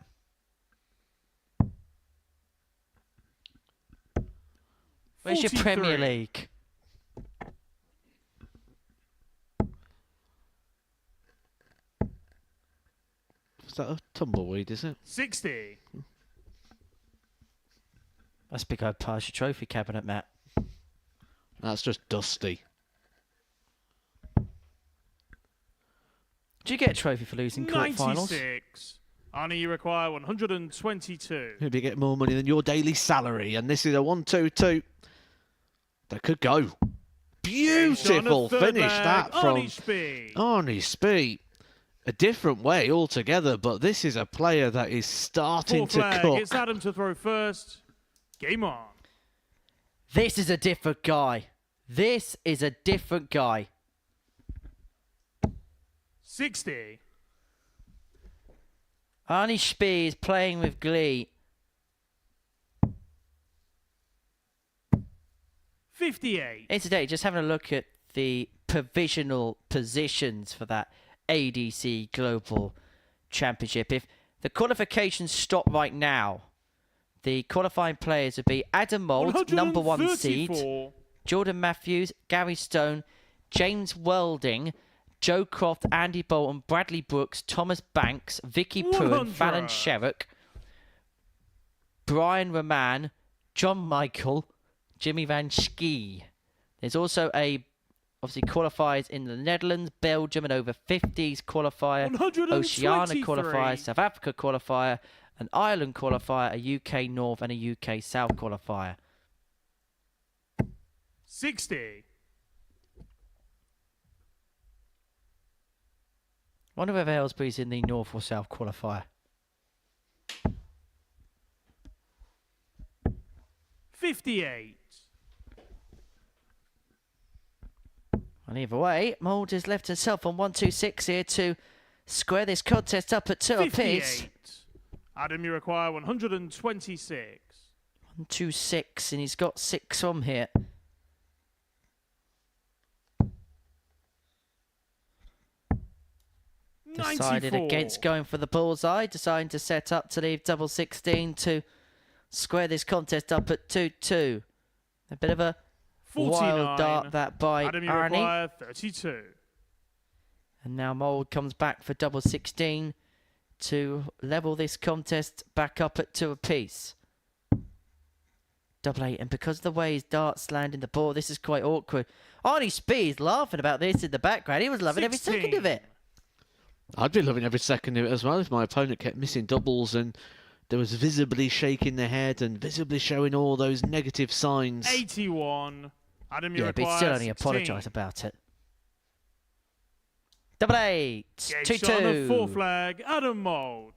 Speaker 1: Where's your
Speaker 4: 43.
Speaker 1: Premier League?
Speaker 2: Is that a tumbleweed, is it?
Speaker 4: 60.
Speaker 1: Must be going past your trophy cabinet, Matt.
Speaker 2: That's just dusty.
Speaker 1: Do you get a trophy for losing quarterfinals?
Speaker 4: 96. Arnie, you require 122.
Speaker 2: Maybe get more money than your daily salary, and this is a 1-2-2 that could go. beautiful finish that from
Speaker 4: Arnie
Speaker 2: Spee. A different way altogether, but this is a player that is starting to cook.
Speaker 4: It's Adam to throw first. Game on.
Speaker 1: This is a different guy. This is a different guy.
Speaker 4: 60.
Speaker 1: Arnie Spee is playing with glee.
Speaker 4: 58.
Speaker 1: Incidentally, just having a look at the provisional positions for that ADC Global Championship. If the qualifications stop right now, the qualifying players would be Adam Mould, number 1 seed,
Speaker 4: 134.
Speaker 1: Jordan Matthews, Gary Stone, James Welding, Joe Croft, Andy Bolton, Bradley Brooks, Thomas Banks, Vicky Pruitt,
Speaker 4: 100.
Speaker 1: Fallon Sherrock, Brian Raman, John Michael, Jimmy Van Schie. There's also obviously qualifiers in the Netherlands, Belgium, and over 50s qualifier,
Speaker 4: 123.
Speaker 1: Oceania qualifier, South Africa qualifier, an Ireland qualifier, a UK North and a UK South qualifier.
Speaker 4: 60.
Speaker 1: Wonder whether Aylesbury's in the North or South qualifier.
Speaker 4: 58.
Speaker 1: And either way, Mould has left herself on 1-2-6 here to square this contest up at 2 apiece.
Speaker 4: 58. Adam, you require 126.
Speaker 1: 1-2-6, and he's got 6 from here. Decided
Speaker 4: 94.
Speaker 1: against going for the bullseye, deciding to set up to leave double 16 to square this contest up at 2-2. A bit of a
Speaker 4: 49.
Speaker 1: wild dart that by
Speaker 4: Adam, you
Speaker 1: Arnie.
Speaker 4: require 32.
Speaker 1: And now Mould comes back for double 16 to level this contest back up at 2 apiece. Double 8, and because of the way his darts land in the ball, this is quite awkward. Arnie Spee is laughing about this in the background. He was loving every second of it.
Speaker 2: I'd be loving every second of it as well if my opponent kept missing doubles and there was visibly shaking their head and visibly showing all those negative signs.
Speaker 4: 81. Adam, you
Speaker 1: Yeah, but
Speaker 4: require
Speaker 1: he'd still only
Speaker 4: 16.
Speaker 1: apologise about it. Double 8,
Speaker 4: Gate shot on the
Speaker 1: 2-2.
Speaker 4: 4 flag. Adam Mould.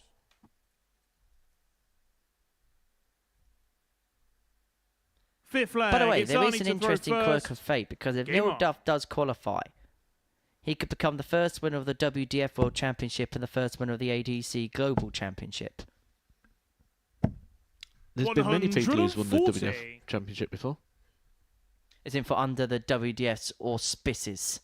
Speaker 4: Fifth flag.
Speaker 1: By the way,
Speaker 4: it's
Speaker 1: there is
Speaker 4: Arnie
Speaker 1: an
Speaker 4: to throw
Speaker 1: interesting
Speaker 4: first.
Speaker 1: quirk of fate, because if
Speaker 4: Game
Speaker 1: Neil
Speaker 4: on.
Speaker 1: Duff does qualify, he could become the first winner of the WDF World Championship and the first winner of the ADC Global Championship.
Speaker 2: There's been many people who's won the
Speaker 4: 140.
Speaker 2: WWF Championship before.
Speaker 1: As in for under the WDF's auspices.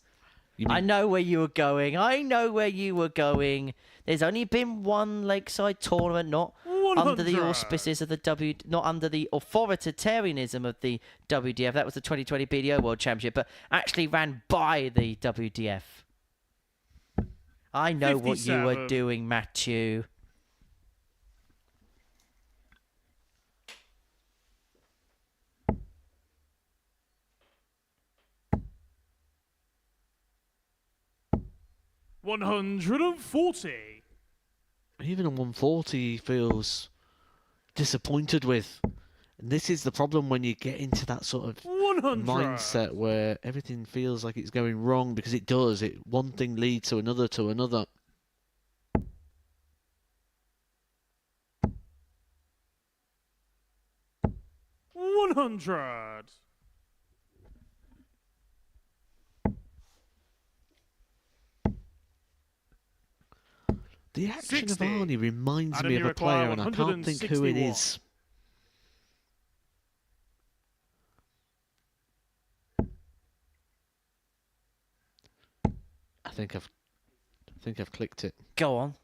Speaker 2: You mean-
Speaker 1: I know where you were going. I know where you were going. There's only been one Lakeside tournament, not under the
Speaker 4: 100.
Speaker 1: auspices of the not under the authoritarianism of the WDF. That was the 2020 BDO World Championship, but actually ran by the WDF. I know what you were
Speaker 4: 57.
Speaker 1: doing, Matthew.
Speaker 4: $140.
Speaker 2: Even a 140 he feels disappointed with. And this is the problem when you get into that sort of
Speaker 4: 100.
Speaker 2: mindset where everything feels like it's going wrong, because it does. One thing leads to another to another.
Speaker 4: $100.
Speaker 2: The action
Speaker 4: 60.
Speaker 2: of Arnie reminds
Speaker 4: Adam,
Speaker 2: me
Speaker 4: you
Speaker 2: of a player,
Speaker 4: require
Speaker 2: and I can't think who it
Speaker 4: 161.
Speaker 2: is. I think I've clicked it.
Speaker 1: Go on.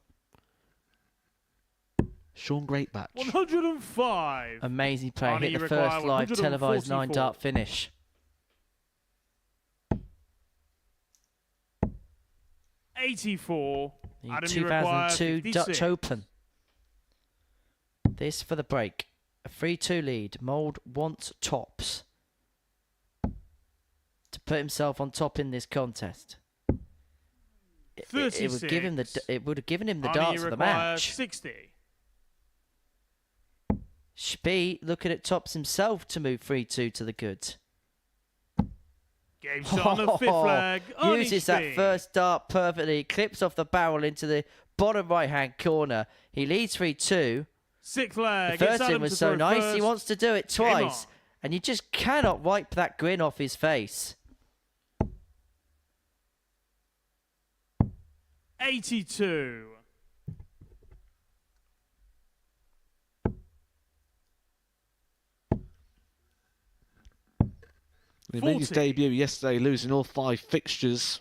Speaker 2: Sean Greatbatch.
Speaker 4: 105.
Speaker 1: Amazing play.
Speaker 4: Arnie,
Speaker 1: Hit
Speaker 4: you
Speaker 1: the
Speaker 4: require
Speaker 1: first live televised
Speaker 4: 144.
Speaker 1: 9-dart finish.
Speaker 4: 84.
Speaker 1: The
Speaker 4: Adam, you require
Speaker 1: 2002
Speaker 4: 56.
Speaker 1: Dutch Open. This for the break. A 3-2 lead. Mould wants tops to put himself on top in this contest. It would give him the.
Speaker 4: 36.
Speaker 1: It would have given him the
Speaker 4: Arnie,
Speaker 1: darts
Speaker 4: you
Speaker 1: of the
Speaker 4: require
Speaker 1: match.
Speaker 4: 60.
Speaker 1: Spee looking at tops himself to move 3-2 to the good.
Speaker 4: Game shot on the fifth leg.
Speaker 1: Uses that first dart perfectly. Clips off the barrel into the bottom right-hand corner. He leads 3-2.
Speaker 4: Sixth leg.
Speaker 1: The first in was so nice.
Speaker 4: First.
Speaker 1: He wants to do it twice. And you just cannot wipe that grin off his face.
Speaker 4: 82.
Speaker 2: He made his debut yesterday, losing all 5 fixtures.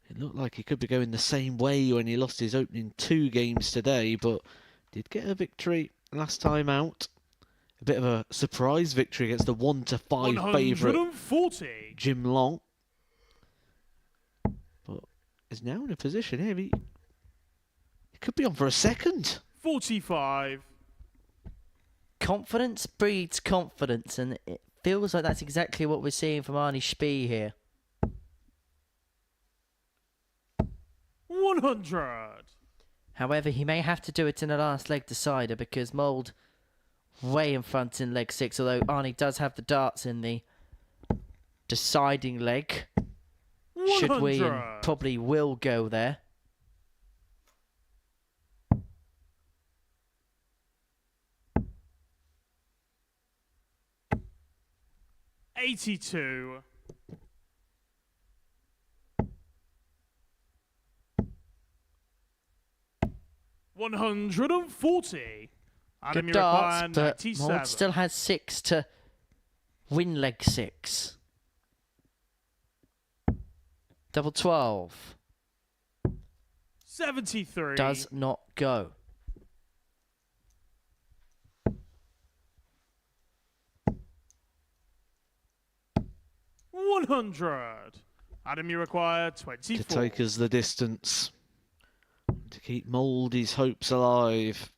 Speaker 2: It looked like he could be going the same way when he lost his opening 2 games today, but did get a victory last time out. A bit of a surprise victory against the 1-5 favourite Jim Long. But is now in a position here. He could be on for a second.
Speaker 4: 45.
Speaker 1: Confidence breeds confidence, and it feels like that's exactly what we're seeing from Arnie Spee here.
Speaker 4: 100.
Speaker 1: However, he may have to do it in the last leg decider because Mould way in front in leg 6, although Arnie does have the darts in the deciding leg.
Speaker 4: 100.
Speaker 1: Should we, and probably will go there.
Speaker 4: $82. $140.
Speaker 1: Good darts, but Mould still has 6 to win leg 6. Double 12.
Speaker 4: 73.
Speaker 1: Does not go.
Speaker 4: $100. Adam, you require 24.
Speaker 2: To take us the distance. To keep Mouldy's hopes alive.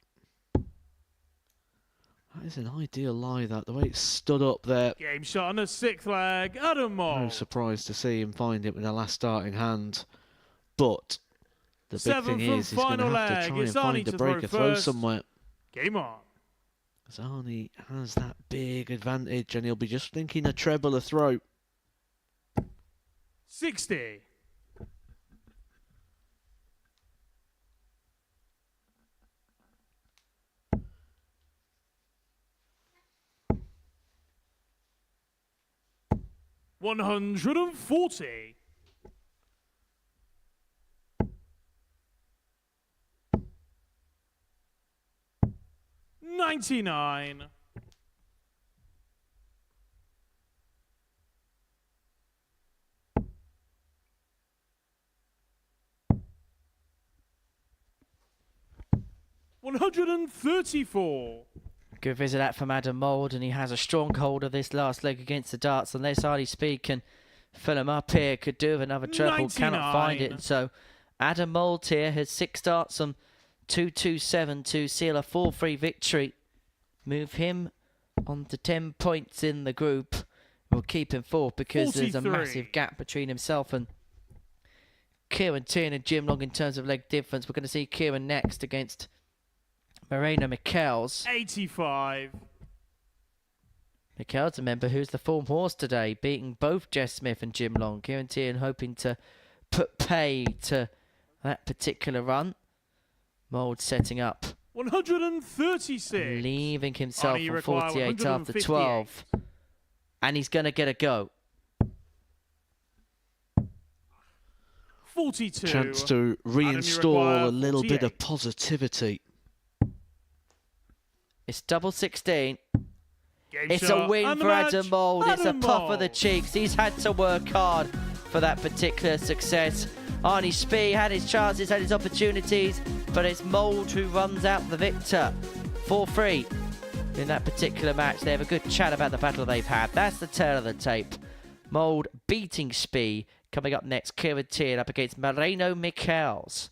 Speaker 2: That is an ideal lie, that. The way it stood up there.
Speaker 4: Game shot on the 6th leg. Adam Mould.
Speaker 2: No surprise to see him find it with the last dart in hand. But the big thing is he's going to have to try and find a breaker throw somewhere.
Speaker 4: Game on.
Speaker 2: As Arnie has that big advantage and he'll be just thinking a treble a throw.
Speaker 4: 60. $140. $99. $134.
Speaker 1: Good visit that from Adam Mould, and he has a strong hold of this last leg against the darts. Unless Arnie Spee can fill him up here, could do with another treble,
Speaker 4: 99.
Speaker 1: cannot find it. And so Adam Mould here has 6 darts on 2-2-7 to seal a 4-3 victory. Move him on to 10 points in the group. We'll keep him 4th because
Speaker 4: 43.
Speaker 1: there's a massive gap between himself and Kieran Tierney and Jim Long in terms of leg difference. We're going to see Kieran next against Moreno Michels.
Speaker 4: 85.
Speaker 1: Michels, remember, who's the form horse today, beating both Jess Smith and Jim Long. Kieran Tierney hoping to put pay to that particular run. Mould setting up.
Speaker 4: 136.
Speaker 1: Leaving himself
Speaker 4: Arnie,
Speaker 1: on 48 after 12. And he's going to get a go.
Speaker 4: 42.
Speaker 2: Chance to reinstall a little
Speaker 4: 48.
Speaker 2: bit of positivity.
Speaker 1: It's double 16.
Speaker 4: Game
Speaker 1: It's
Speaker 4: shot
Speaker 1: a win
Speaker 4: and the
Speaker 1: for
Speaker 4: match.
Speaker 1: Adam Mould. It's a
Speaker 4: Adam
Speaker 1: puff of the
Speaker 4: Mould.
Speaker 1: cheeks. He's had to work hard for that particular success. Arnie Spee had his chances, had his opportunities, but it's Mould who runs out the victor. 4-3 in that particular match. They have a good chat about the battle they've had. That's the tail of the tape. Mould beating Spee. Coming up next, Kieran Tierney up against Moreno Michels.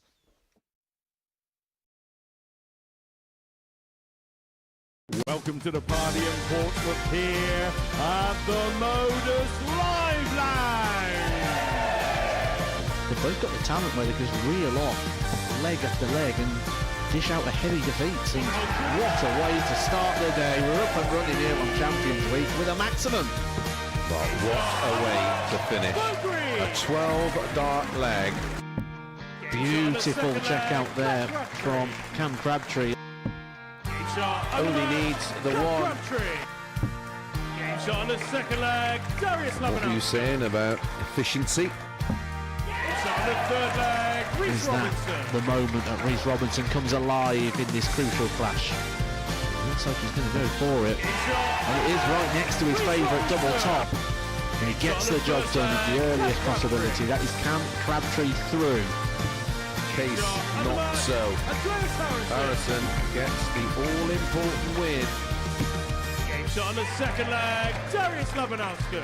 Speaker 5: Welcome to the party in Portsmouth here at the Modus Live Lounge.
Speaker 2: They've both got the talent where they can just reel off leg after leg and dish out a heavy defeat. And what a way to start the day. We're up and running here on Champions Week with a maximum
Speaker 6: But what a way to finish. A 12-dart leg.
Speaker 2: Beautiful check out there from Cam Crabtree.
Speaker 6: Only needs the one.
Speaker 4: Game shot on the second leg. Darius
Speaker 6: What were you
Speaker 4: Labanowski.
Speaker 6: saying about efficiency?
Speaker 4: Game shot on the third leg. Reece
Speaker 2: Is that
Speaker 4: Robinson.
Speaker 2: the moment that Reece Robinson comes alive in this crucial clash? Looks like he's going to go for it.
Speaker 4: Game shot.
Speaker 2: And it is right next to his favourite double top. And he gets the job done at the earliest possibility. That is Cam Crabtree through.
Speaker 6: Case not so.
Speaker 4: Andreas
Speaker 6: Harrison gets the all-important win.
Speaker 4: Game shot on the second leg. Darius Labanowski.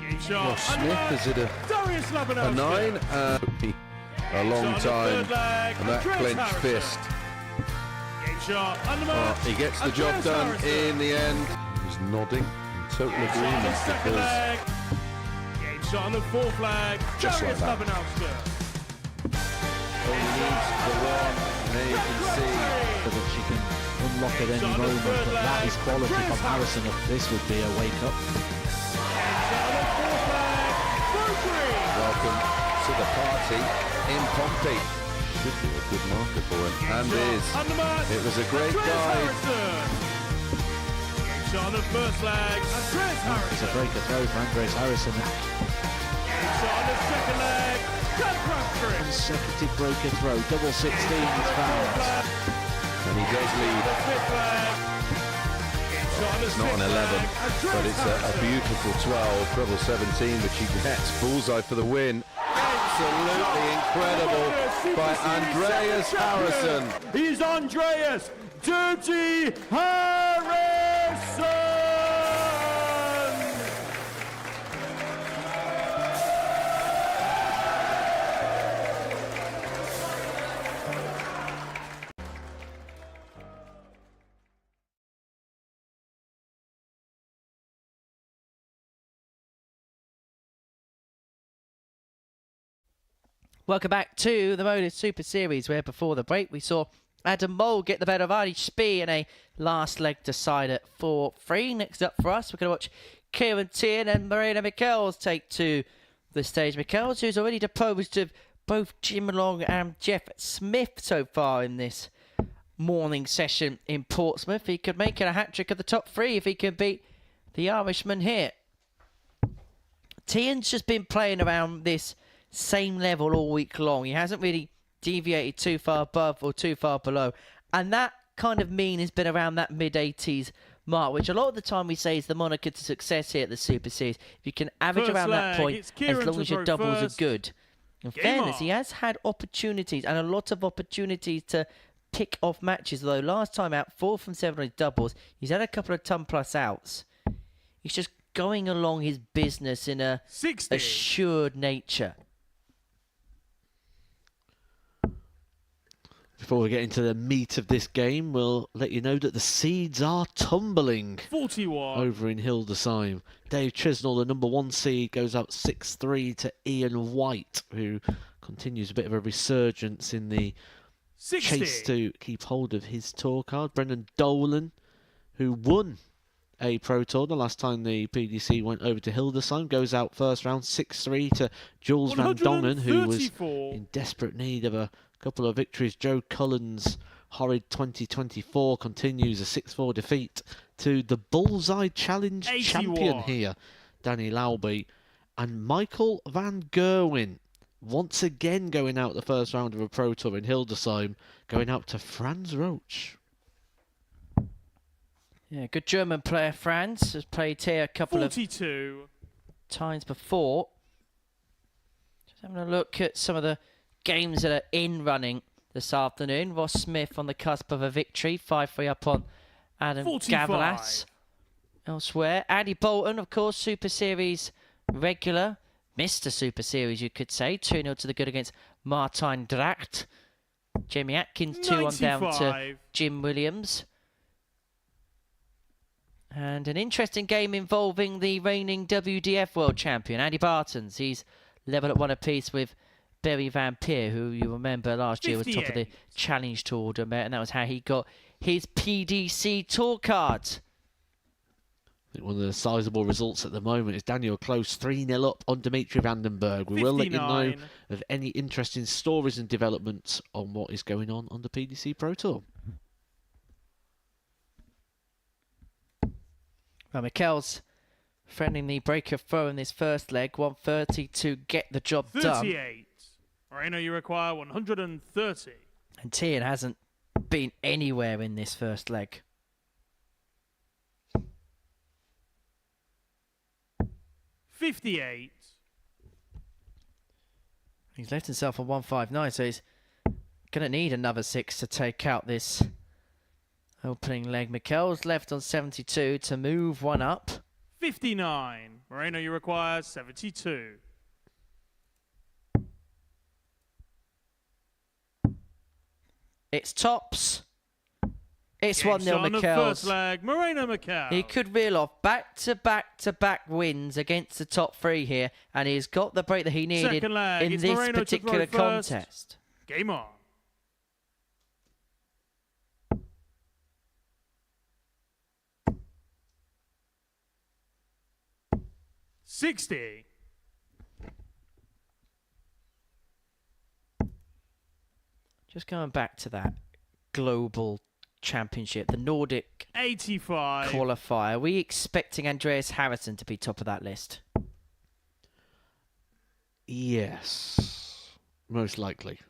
Speaker 4: Game shot.
Speaker 6: Well, Smith is it a
Speaker 4: Darius Labanowski.
Speaker 6: 9? A long time. And that clenched fist.
Speaker 4: Game shot. Under
Speaker 6: Oh, he gets the job done in the end. He's nodding in total agreement because
Speaker 4: Game shot on the fourth leg.
Speaker 6: Just
Speaker 4: Darius
Speaker 6: like that.
Speaker 4: Labanowski.
Speaker 6: only needs the one. And there you can see.
Speaker 2: So that she can unlock at any moment. But that is quality from Harrison. This would be a wake-up.
Speaker 6: Welcome to the party in Pompey. Should be a good marker for him. And is. It was a great guide.
Speaker 4: Game shot on the first leg. Andreas
Speaker 2: It's a
Speaker 4: Harrison.
Speaker 2: breaker throw for Andres Harrison.
Speaker 4: Game shot on the second leg. Cam Crabtree.
Speaker 2: Consecutive breaker throw. Double 16 is found.
Speaker 6: And he does lead.
Speaker 4: Fifth leg. Game shot on the
Speaker 6: It's not an
Speaker 4: sixth
Speaker 6: 11,
Speaker 4: leg.
Speaker 6: but it's a beautiful 12, treble 17, which he gets. Bullseye for the win. Absolutely incredible by Andreas Harrison.
Speaker 3: He's Andreas Dirty Harrison!
Speaker 1: Welcome back to the Modus Super Series, where before the break we saw Adam Mole get the better of Artie Spee in a last leg decider 4-3. Next up for us, we're going to watch Kieran Tierney and Marina Michels take to the stage. Michels, who's already deposed of both Jim Long and Jeff Smith so far in this morning session in Portsmouth. He could make it a hat-trick of the top three if he can beat the Irishman here. Tierney's just been playing around this same level all week long. He hasn't really deviated too far above or too far below, and that kind of mean has been around that mid-80s mark, which a lot of the time we say is the moniker to success here at the Super Series. If you can average
Speaker 4: First
Speaker 1: around that
Speaker 4: leg,
Speaker 1: point,
Speaker 4: it's Kieran
Speaker 1: as long
Speaker 4: to
Speaker 1: as your
Speaker 4: throw
Speaker 1: doubles
Speaker 4: first.
Speaker 1: are good. In
Speaker 4: Game
Speaker 1: fairness,
Speaker 4: on.
Speaker 1: he has had opportunities, and a lot of opportunities to pick off matches, although last time out, 4 from 7 on his doubles. He's had a couple of ton-plus outs. He's just going along his business in a
Speaker 4: 60.
Speaker 1: assured nature.
Speaker 2: Before we get into the meat of this game, we'll let you know that the seeds are tumbling
Speaker 4: 41.
Speaker 2: over in Hildesheim. Dave Chisnall, the number 1 seed, goes out 6-3 to Ian White, who continues a bit of a resurgence in the
Speaker 4: 60.
Speaker 2: chase to keep hold of his tour card. Brendan Dolan, who won a Pro Tour the last time the PDC went over to Hildesheim, goes out first round 6-3 to Jules Van Dongen, who was
Speaker 4: 134.
Speaker 2: in desperate need of a couple of victories. Joe Cullen's horrid 2024 continues a 6-4 defeat to the Bullseye Challenge
Speaker 4: 81.
Speaker 2: champion here, Danny Lauby. And Michael Van Gerwen, once again going out the first round of a Pro Tour in Hildesheim, going out to Franz Roach.
Speaker 1: Yeah, good German player, Franz. Has played here a couple of
Speaker 4: 42.
Speaker 1: times before. Just having a look at some of the games that are in running this afternoon. Ross Smith on the cusp of a victory, 5-3 up on Adam
Speaker 4: 45.
Speaker 1: Gavalas. Elsewhere, Andy Bolton, of course, Super Series regular. Mr. Super Series, you could say. 2-0 to the good against Martijn Dracht. Jamie Atkins, 2-1 down to
Speaker 4: 95.
Speaker 1: Jim Williams. And an interesting game involving the reigning WDF World Champion, Andy Bartons. He's level at 1 apiece with Barry Van Peer, who you remember last year was top of the
Speaker 4: 58.
Speaker 1: Challenge Tour, and that was how he got his PDC Tour card.
Speaker 2: One of the sizable results at the moment is Daniel Close 3-0 up on Dimitri Vandenberg. We will let you know
Speaker 4: 59.
Speaker 2: of any interesting stories and developments on what is going on the PDC Pro Tour.
Speaker 1: Well, Mikel's friending the breaker throw in this first leg, 130 to get the job done.
Speaker 4: 38. Moreno, you require 130.
Speaker 1: And Tian hasn't been anywhere in this first leg.
Speaker 4: 58.
Speaker 1: He's left himself on 159, so he's going to need another 6 to take out this opening leg. Mikel's left on 72 to move one up.
Speaker 4: 59. Moreno, you require 72.
Speaker 1: It's tops. It's
Speaker 4: Game
Speaker 1: 1-0
Speaker 4: start on the first
Speaker 1: Mikel's.
Speaker 4: leg, Moreno Mikel.
Speaker 1: He could reel off back-to-back-to-back wins against the top 3 here, and he's got the break that he needed
Speaker 4: Second leg,
Speaker 1: in
Speaker 4: it's
Speaker 1: this
Speaker 4: Moreno to
Speaker 1: particular
Speaker 4: throw first.
Speaker 1: contest.
Speaker 4: Game on. $60.
Speaker 1: Just going back to that global championship, the Nordic
Speaker 4: 85.
Speaker 1: qualifier. Are we expecting Andreas Harrison to be top of that list?
Speaker 2: Yes, most likely.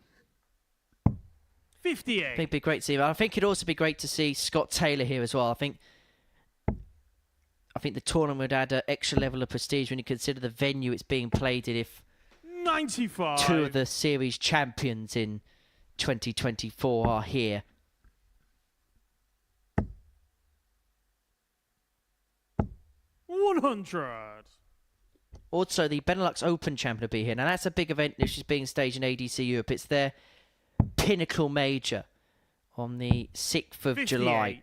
Speaker 4: 58.
Speaker 1: I think it'd be great to see him. I think it'd also be great to see Scott Taylor here as well. I think the tournament would add an extra level of prestige when you consider the venue it's being played in. If
Speaker 4: 95.
Speaker 1: 2 of the series champions in 2024 are here.
Speaker 4: $100.
Speaker 1: Also, the Benelux Open champion will be here. Now, that's a big event which is being staged in ADC Europe. It's their pinnacle major on the 6th of
Speaker 4: 58.
Speaker 1: July.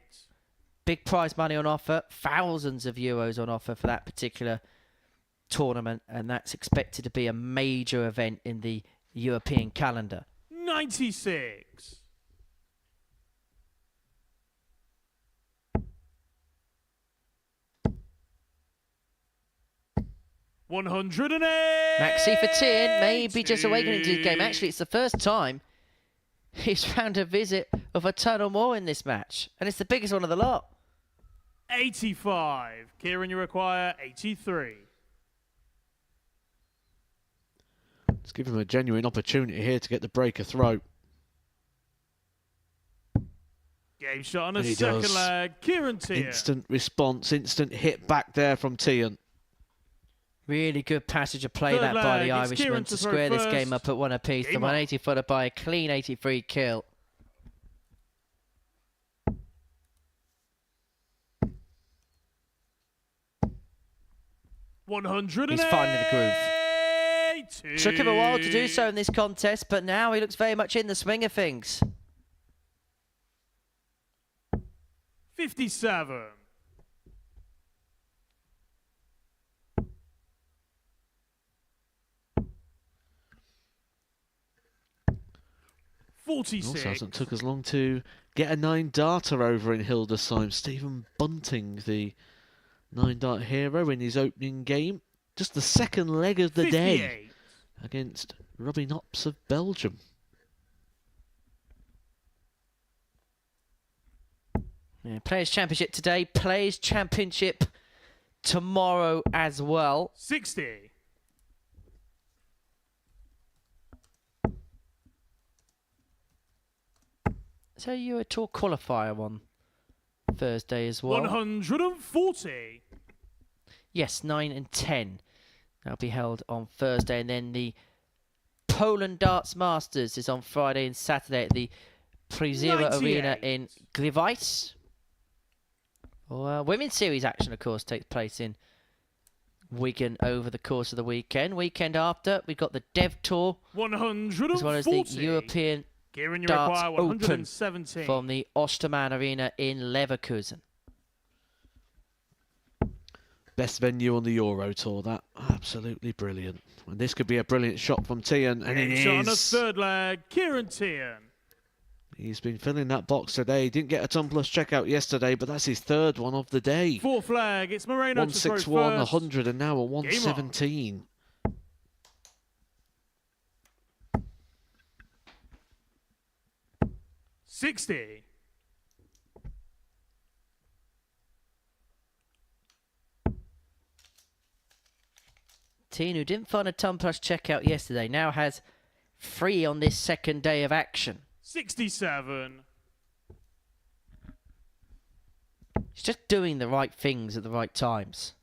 Speaker 1: Big prize money on offer, thousands of euros on offer for that particular tournament, and that's expected to be a major event in the European calendar.
Speaker 4: 96. $108.
Speaker 1: Maxi for Tian may be just awakening to the game. Actually, it's the first time he's found a visit of a ton or more in this match, and it's the biggest one of the lot.
Speaker 4: 85. Kieran, you require 83.
Speaker 2: Let's give him a genuine opportunity here to get the breaker throw.
Speaker 4: Game shot on a
Speaker 2: And he
Speaker 4: second
Speaker 2: does.
Speaker 4: leg. Kieran Tian.
Speaker 2: Instant response, instant hit back there from Tian.
Speaker 1: Really good passage of play
Speaker 4: Third
Speaker 1: that by
Speaker 4: leg,
Speaker 1: the
Speaker 4: it's
Speaker 1: Irishman
Speaker 4: Kieran
Speaker 1: to
Speaker 4: to throw
Speaker 1: square this
Speaker 4: first.
Speaker 1: game up at 1 apiece. The
Speaker 4: Game on.
Speaker 1: 180 followed by a clean 83 kill.
Speaker 4: $100.
Speaker 1: He's finding the groove. Took him a while to do so in this contest, but now he looks very much in the swing of things.
Speaker 4: 57.
Speaker 2: Also
Speaker 4: 46.
Speaker 2: hasn't took as long to get a 9-darter over in Hildesheim. Stephen Bunting, the 9-dart hero in his opening game. Just the second leg of the day
Speaker 4: 58.
Speaker 2: against Robbie Knops of Belgium.
Speaker 1: Yeah, Players' Championship today, Players' Championship tomorrow as well.
Speaker 4: 60.
Speaker 1: So you a tour qualifier on Thursday as well?
Speaker 4: 140.
Speaker 1: Yes, 9 and 10. That'll be held on Thursday. And then the Poland Darts Masters is on Friday and Saturday at the Prezira
Speaker 4: 98.
Speaker 1: Arena in Gliwice. Women's Series action, of course, takes place in Wigan over the course of the weekend. Weekend after, we've got the Dev Tour
Speaker 4: 140.
Speaker 1: as well as the European
Speaker 4: Kieran, you
Speaker 1: Darts
Speaker 4: require
Speaker 1: Open
Speaker 4: 117.
Speaker 1: from the Ostermann Arena in Leverkusen.
Speaker 2: Best venue on the Euro Tour. That absolutely brilliant. And this could be a brilliant shot from Tian, and it
Speaker 4: Game shot on a
Speaker 2: is.
Speaker 4: third leg. Kieran Tian.
Speaker 2: He's been filling that box today. Didn't get a ton plus checkout yesterday, but that's his third one of the day.
Speaker 4: Fourth flag, it's Moreno to throw
Speaker 2: 161,
Speaker 4: first.
Speaker 2: 100, and now a
Speaker 4: Game on.
Speaker 2: 117.
Speaker 4: $60.
Speaker 1: Tien, who didn't find a ton plus checkout yesterday, now has 3 on this second day of action.
Speaker 4: 67.
Speaker 1: He's just doing the right things at the right times.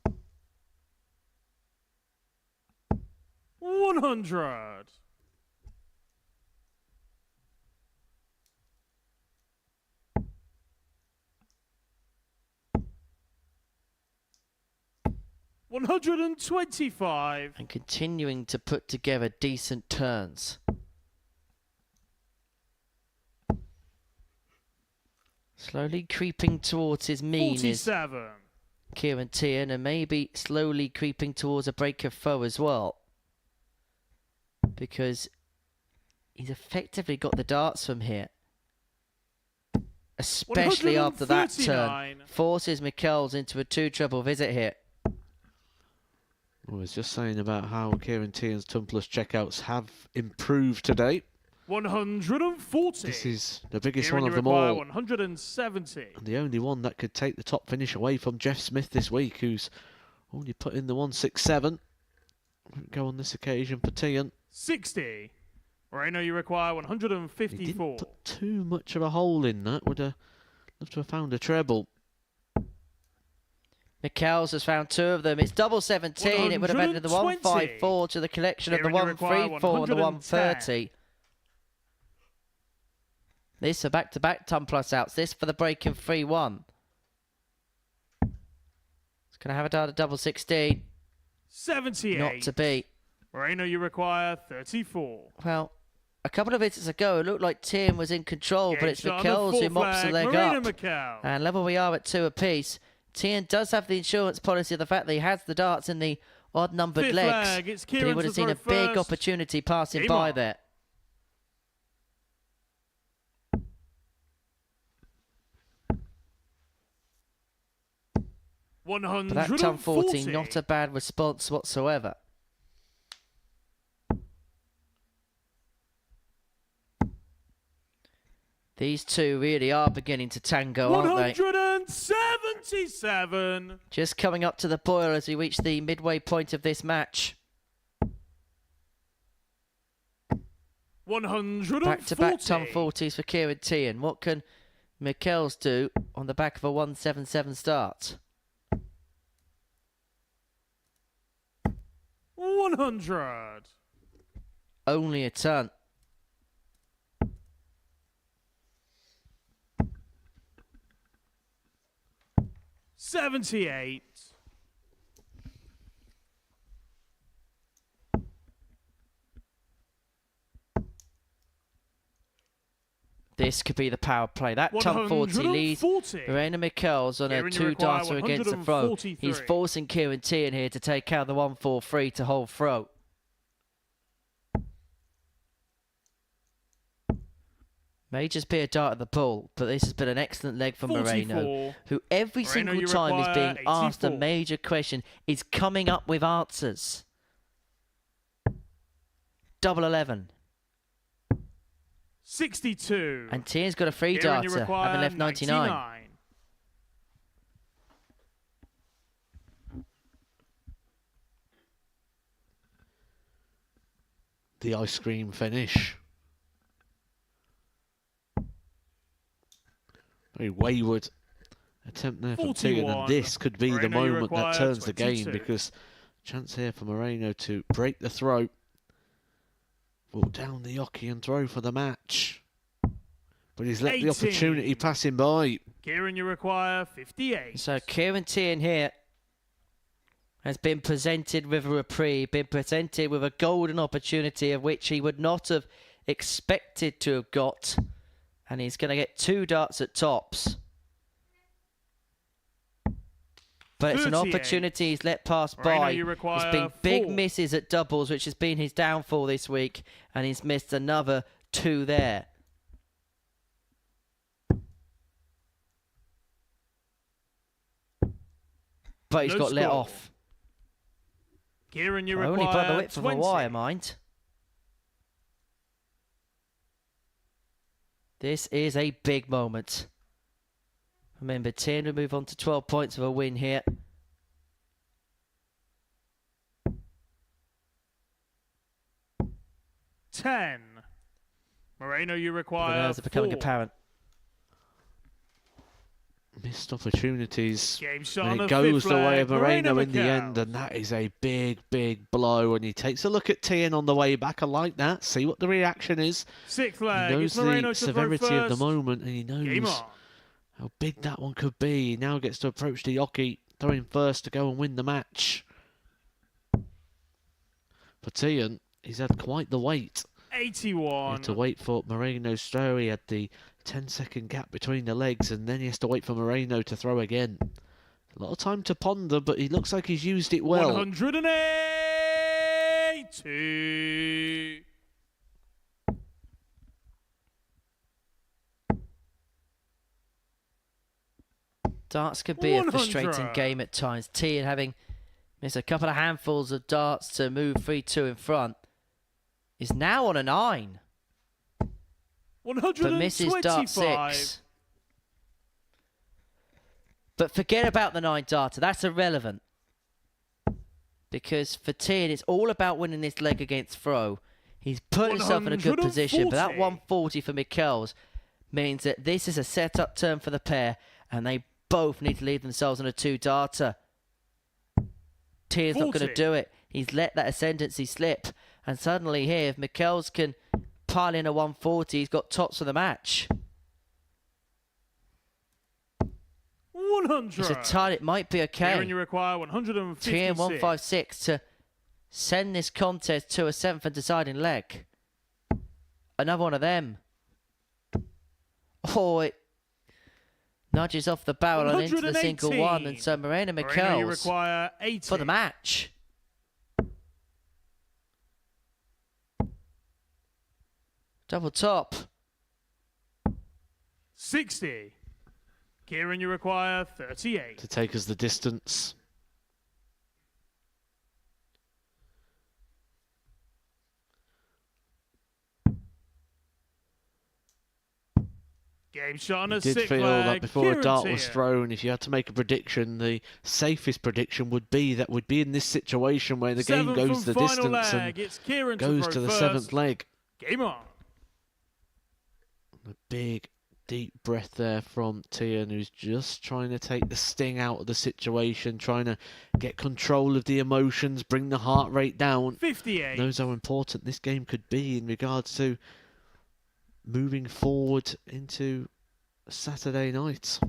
Speaker 4: 100. $125.
Speaker 1: And continuing to put together decent turns. Slowly creeping towards his mean is
Speaker 4: 47.
Speaker 1: Kieran Tien, and maybe slowly creeping towards a break of foe as well. Because he's effectively got the darts from here. Especially after that turn.
Speaker 4: 139.
Speaker 1: Forces Mikkels into a 2-treble visit here.
Speaker 2: I was just saying about how Kieran Tien's ton plus checkouts have improved today.
Speaker 4: 140.
Speaker 2: This is the biggest
Speaker 4: Here
Speaker 2: one
Speaker 4: in
Speaker 2: of
Speaker 4: your
Speaker 2: them
Speaker 4: require,
Speaker 2: all.
Speaker 4: 170.
Speaker 2: And the only one that could take the top finish away from Jeff Smith this week, who's only put in the 167. Won't go on this occasion for Tien.
Speaker 4: 60. Moreno, you require
Speaker 2: He
Speaker 4: 154.
Speaker 2: didn't put too much of a hole in that. Would have loved to have found a treble.
Speaker 1: Mikkels has found 2 of them. It's double 17. It would have added the
Speaker 4: 120.
Speaker 1: 154 to the collection of the
Speaker 4: Here in your require
Speaker 1: 134 and the
Speaker 4: 110.
Speaker 1: 130. This are back-to-back ton plus outs. This for the breaking 3-1. It's going to have a dart at double 16.
Speaker 4: 78.
Speaker 1: Not to be.
Speaker 4: Moreno, you require 34.
Speaker 1: Well, a couple of visits ago, it looked like Tien was in control, but it's
Speaker 4: Game shot on the
Speaker 1: Mikkels who
Speaker 4: fourth
Speaker 1: mops the
Speaker 4: flag,
Speaker 1: leg
Speaker 4: Moreno
Speaker 1: up.
Speaker 4: Mikkels.
Speaker 1: And level we are at 2 apiece. Tien does have the insurance policy of the fact that he has the darts in the odd-numbered
Speaker 4: Fifth
Speaker 1: legs.
Speaker 4: flag, it's
Speaker 1: But he
Speaker 4: Kieran
Speaker 1: would
Speaker 4: to
Speaker 1: have seen a
Speaker 4: throw
Speaker 1: big
Speaker 4: first.
Speaker 1: opportunity passing
Speaker 4: Game
Speaker 1: by
Speaker 4: on.
Speaker 1: there. But that ton 14, not a bad response whatsoever. These two really are beginning to tango, aren't they?
Speaker 4: 177.
Speaker 1: Just coming up to the boil as we reach the midway point of this match.
Speaker 4: 140.
Speaker 1: Back-to-back ton 40s for Kieran Tien. What can Mikkels do on the back of a 177 start?
Speaker 4: 100.
Speaker 1: Only a ton.
Speaker 4: $78.
Speaker 1: This could be the power play. That ton 40 leads
Speaker 4: 140.
Speaker 1: Verena Mikkels on a
Speaker 4: Kieran, you require
Speaker 1: 2-darter against the throw.
Speaker 4: 143.
Speaker 1: He's forcing Kieran Tien here to take out the 143 to hold throw. May just be a dart at the ball, but this has been an excellent leg for
Speaker 4: 44.
Speaker 1: Moreno, who every
Speaker 4: Moreno,
Speaker 1: single
Speaker 4: you
Speaker 1: time is
Speaker 4: require
Speaker 1: being asked a
Speaker 4: 84.
Speaker 1: major question, is coming up with answers. Double 11.
Speaker 4: 62.
Speaker 1: And Tien's got a free
Speaker 4: Kieran, you
Speaker 1: darter,
Speaker 4: require
Speaker 1: having left 99.
Speaker 4: 99.
Speaker 2: The ice cream finish. Very wayward attempt there from Tien,
Speaker 4: 41.
Speaker 2: and this could be the
Speaker 4: Moreno, you
Speaker 2: moment that
Speaker 4: require
Speaker 2: turns the
Speaker 4: 22.
Speaker 2: game, because chance here for Moreno to break the throw. Walk down the hockey and throw for the match. But he's let
Speaker 4: 18.
Speaker 2: the opportunity pass him by.
Speaker 4: Kieran, you require 58.
Speaker 1: So Kieran Tien here has been presented with a reprieve, been presented with a golden opportunity of which he would not have expected to have got. And he's going to get 2 darts at tops. But it's an
Speaker 4: 38.
Speaker 1: opportunity he's let pass
Speaker 4: Moreno,
Speaker 1: by.
Speaker 4: you
Speaker 1: It's
Speaker 4: require
Speaker 1: been big
Speaker 4: 4.
Speaker 1: misses at doubles, which has been his downfall this week. And he's missed another 2 there. but he's
Speaker 4: No
Speaker 1: got let
Speaker 4: score.
Speaker 1: off.
Speaker 4: Kieran, you
Speaker 1: Only
Speaker 4: require
Speaker 1: by the width
Speaker 4: 20.
Speaker 1: of a wire, mind. This is a big moment. Remember, 10 will move on to 12 points of a win here.
Speaker 4: Ten. Moreno, you
Speaker 1: The
Speaker 4: require
Speaker 1: nerves are becoming
Speaker 4: 4.
Speaker 1: apparent.
Speaker 2: Missed opportunities.
Speaker 4: Game shot
Speaker 2: And
Speaker 4: on
Speaker 2: it
Speaker 4: the
Speaker 2: goes
Speaker 4: fifth
Speaker 2: the way
Speaker 4: leg.
Speaker 2: of Moreno in the
Speaker 4: Mikel.
Speaker 2: end, and that is a big, big blow. And he takes a look at Tien on the way back. I like that. See what the reaction is.
Speaker 4: Sixth
Speaker 2: He
Speaker 4: leg.
Speaker 2: knows
Speaker 4: It's Moreno
Speaker 2: the
Speaker 4: to throw
Speaker 2: severity of the
Speaker 4: first.
Speaker 2: moment, and he
Speaker 4: Game
Speaker 2: knows
Speaker 4: on.
Speaker 2: how big that one could be. He now gets to approach the Yoki, throwing first to go and win the match. For Tien, he's had quite the wait. He
Speaker 4: 81.
Speaker 2: had to wait for Moreno's throw. He had the 10-second gap between the legs, and then he has to wait for Moreno to throw again. A lot of time to ponder, but he looks like he's used it well.
Speaker 4: 182.
Speaker 1: Darts could be a
Speaker 4: 100.
Speaker 1: frustrating game at times. Tien having missed a couple of handfuls of darts to move 3-2 in front is now on a 9. But misses dart
Speaker 4: 125.
Speaker 1: 6. But forget about the 9 darter. That's irrelevant. Because for Tien, it's all about winning this leg against throw. He's put himself in a good position. But that 140 for Mikkels means that this is a set-up turn for the pair. And they both need to leave themselves on a 2 darter. Tien's not going to
Speaker 4: 40.
Speaker 1: do it. He's let that ascendancy slip. And suddenly here, if Mikkels can pile in a 140, he's got tops for the match.
Speaker 4: 100.
Speaker 1: It's a tie. It might be
Speaker 4: Kieran,
Speaker 1: okay.
Speaker 4: you require 156.
Speaker 1: Tien 156 to send this contest to a 7th and deciding leg. Another one of them. Oh, it nudges off the barrel and into the single
Speaker 4: 118.
Speaker 1: one. And so Moreno
Speaker 4: Moreno, you
Speaker 1: Mikkels
Speaker 4: require 80.
Speaker 1: for the match. Double top.
Speaker 4: 60. Kieran, you require 38.
Speaker 2: To take us the distance.
Speaker 4: Game shot on
Speaker 2: I
Speaker 4: a
Speaker 2: did
Speaker 4: sixth
Speaker 2: feel
Speaker 4: leg.
Speaker 2: that before
Speaker 4: Kieran
Speaker 2: a dart was
Speaker 4: Tien.
Speaker 2: thrown, if you had to make a prediction, the safest prediction would be that we'd be in this situation where the game
Speaker 4: Seventh
Speaker 2: goes
Speaker 4: and
Speaker 2: the
Speaker 4: final
Speaker 2: distance
Speaker 4: leg.
Speaker 2: and
Speaker 4: It's Kieran
Speaker 2: goes
Speaker 4: to
Speaker 2: to the
Speaker 4: throw
Speaker 2: 7th
Speaker 4: first.
Speaker 2: leg.
Speaker 4: Game on.
Speaker 2: A big, deep breath there from Tien, who's just trying to take the sting out of the situation, trying to get control of the emotions, bring the heart rate down.
Speaker 4: 58.
Speaker 2: Knows how important this game could be in regards to moving forward into Saturday night.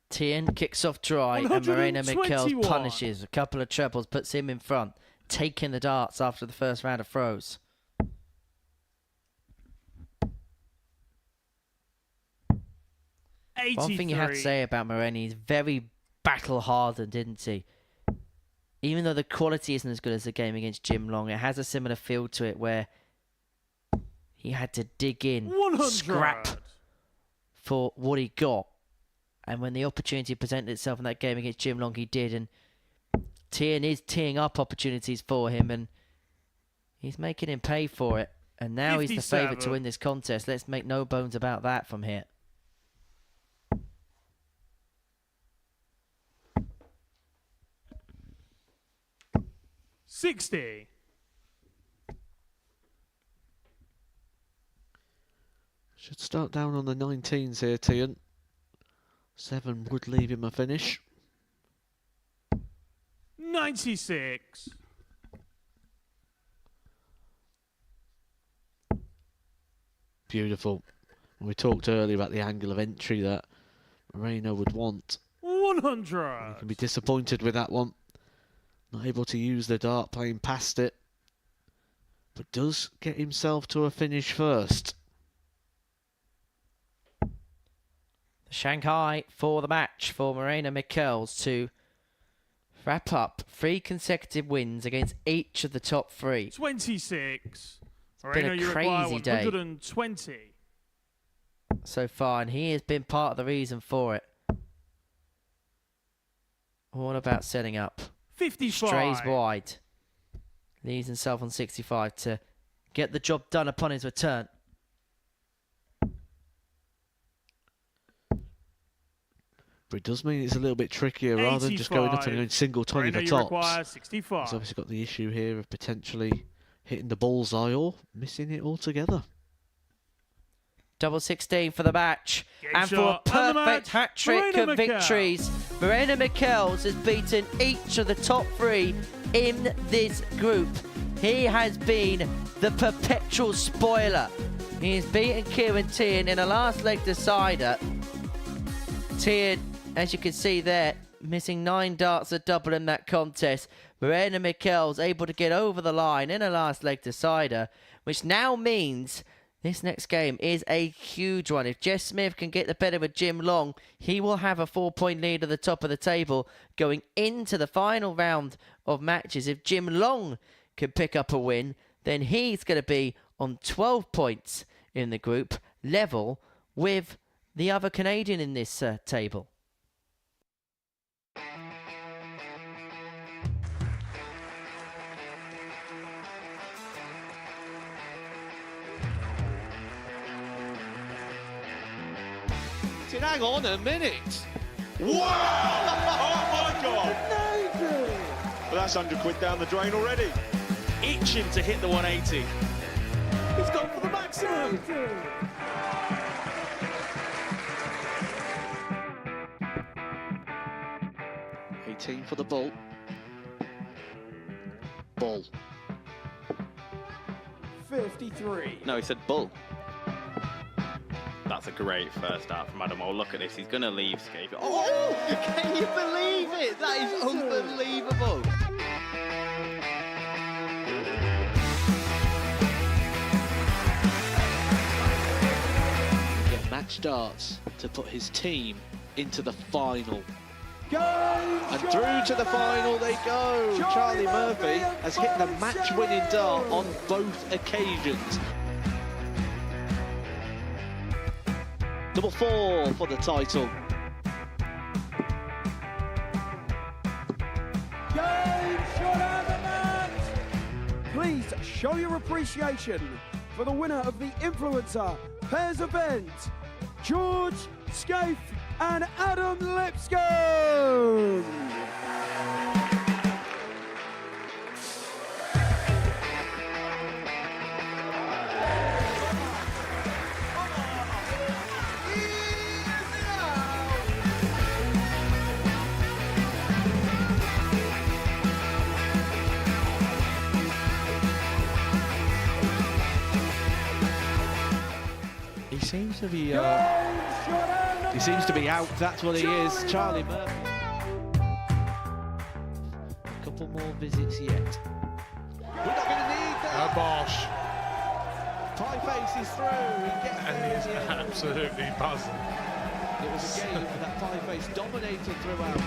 Speaker 1: Tien kicks off dry and Moreno Mikkels
Speaker 4: 121.
Speaker 1: punishes. A couple of trebles, puts him in front, taking the darts after the first round of throws. One thing you have to say about Moreno, he's very battle-hardened, didn't he? Even though the quality isn't as good as the game against Jim Long, it has a similar feel to it where he had to dig in,
Speaker 4: 100.
Speaker 1: scrap for what he got. And when the opportunity presented itself in that game against Jim Long, he did. And Tien is teeing up opportunities for him, and he's making him pay for it. And now he's the favourite to
Speaker 4: 57.
Speaker 1: win this contest. Let's make no bones about that from here.
Speaker 4: $60.
Speaker 2: Should start down on the 19s here, Tien. 7 would leave him a finish.
Speaker 4: 96.
Speaker 2: Beautiful. We talked earlier about the angle of entry that Moreno would want.
Speaker 4: 100.
Speaker 2: He can be disappointed with that one. Not able to use the dart, playing past it. But does get himself to a finish first.
Speaker 1: Shanghai for the match for Moreno Mikkels to wrap up 3 consecutive wins against each of the top 3.
Speaker 4: 26.
Speaker 1: been
Speaker 4: Moreno,
Speaker 1: a
Speaker 4: you require
Speaker 1: crazy day.
Speaker 4: 120.
Speaker 1: So far, and he has been part of the reason for it. All about setting up.
Speaker 4: 55.
Speaker 1: Strays wide. Leaves himself on 65 to get the job done upon his return.
Speaker 2: But it does mean it's a little bit trickier rather than just going up and going single 20 for
Speaker 4: Reina, you
Speaker 2: tops.
Speaker 4: require 65.
Speaker 2: He's obviously got the issue here of potentially hitting the bullseye or missing it altogether.
Speaker 1: Double 16 for the match.
Speaker 4: Game
Speaker 1: And for a
Speaker 4: shot, and the
Speaker 1: perfect
Speaker 4: match,
Speaker 1: hat-trick
Speaker 4: Marina
Speaker 1: of
Speaker 4: Mikel.
Speaker 1: victories, Marina Michels has beaten each of the top 3 in this group. He has been the perpetual spoiler. He has beaten Kieran Tian in a last leg decider. Tian, as you can see there, missing 9 darts at double in that contest. Marina Michels able to get over the line in a last leg decider, which now means this next game is a huge one. If Jess Smith can get the better of Jim Long, he will have a 4-point lead at the top of the table going into the final round of matches. If Jim Long can pick up a win, then he's going to be on 12 points in the group, level with the other Canadian in this table.
Speaker 2: Hang on a minute.
Speaker 5: Wow! Oh my God! Well, that's £100 down the drain already.
Speaker 4: Itching to hit the 180.
Speaker 3: He's gone for the maximum.
Speaker 2: 18 for the bull. Bull.
Speaker 3: 53.
Speaker 7: No, he said bull. That's a great first start from Adam. Oh, look at this. He's going to leave Scape. Oh, can you believe it? That is unbelievable.
Speaker 2: Get match darts to put his team into the final.
Speaker 3: And
Speaker 2: through to the final they go. Charlie Murphy has hit the match-winning dart on both occasions. Double 4 for the title.
Speaker 3: Game shot out the net. Please show your appreciation for the winner of the Influencer Pairs event, George Scaife and Adam Lipscomb.
Speaker 2: He seems to be out. That's what he is, Charlie Murphy. A couple more visits yet. We're not going to need that.
Speaker 8: Bosh.
Speaker 2: Pie Face is through. He gets
Speaker 8: And
Speaker 2: there
Speaker 8: he's
Speaker 2: in the end.
Speaker 8: absolutely buzzing.
Speaker 2: It was a game that Pie Face dominated throughout.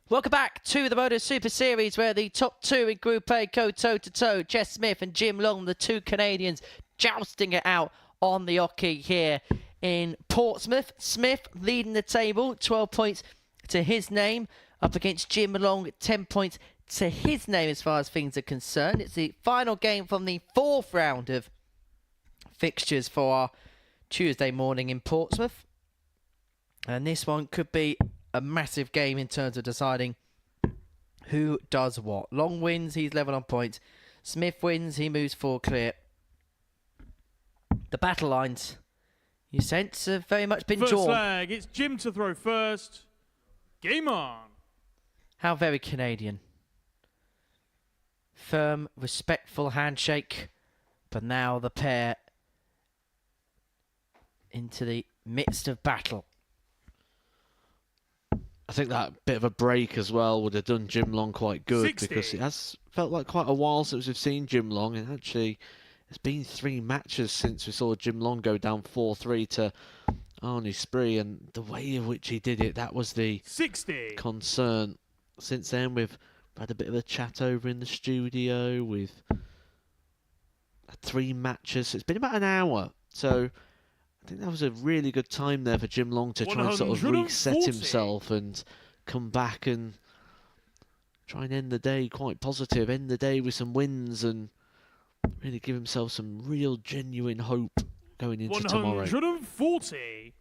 Speaker 1: Welcome back to the Modus Super Series, where the top 2 in Group A go toe-to-toe. Jess Smith and Jim Long, the 2 Canadians, jousting it out on the hockey here in Portsmouth. Smith leading the table, 12 points to his name, up against Jim Long, 10 points to his name as far as things are concerned. It's the final game from the 4th round of fixtures for our Tuesday morning in Portsmouth. And this one could be a massive game in terms of deciding who does what. Long wins, he's level on points. Smith wins, he moves 4 clear. The battle lines, you sense, have very much been
Speaker 4: First
Speaker 1: drawn.
Speaker 4: flag, it's Jim to throw first. Game on.
Speaker 1: How very Canadian. Firm, respectful handshake. But now the pair into the midst of battle.
Speaker 2: A think that bit of a break as well would have done Jim Long quite good
Speaker 4: 60.
Speaker 2: because it has felt like quite a while since we've seen Jim Long, and actually it's been 3 matches since we saw Jim Long go down 4-3 to Arnie Spree, and the way in which he did it, that was the
Speaker 4: 60.
Speaker 2: concern. Since then we've had a bit of a chat over in the studio. We've had 3 matches. It's been about an hour, so I think that was a really good time there for Jim Long to try and sort of reset
Speaker 4: 140.
Speaker 2: himself and come back and try and end the day quite positive, end the day with some wins and really give himself some real genuine hope going into tomorrow.
Speaker 4: 140.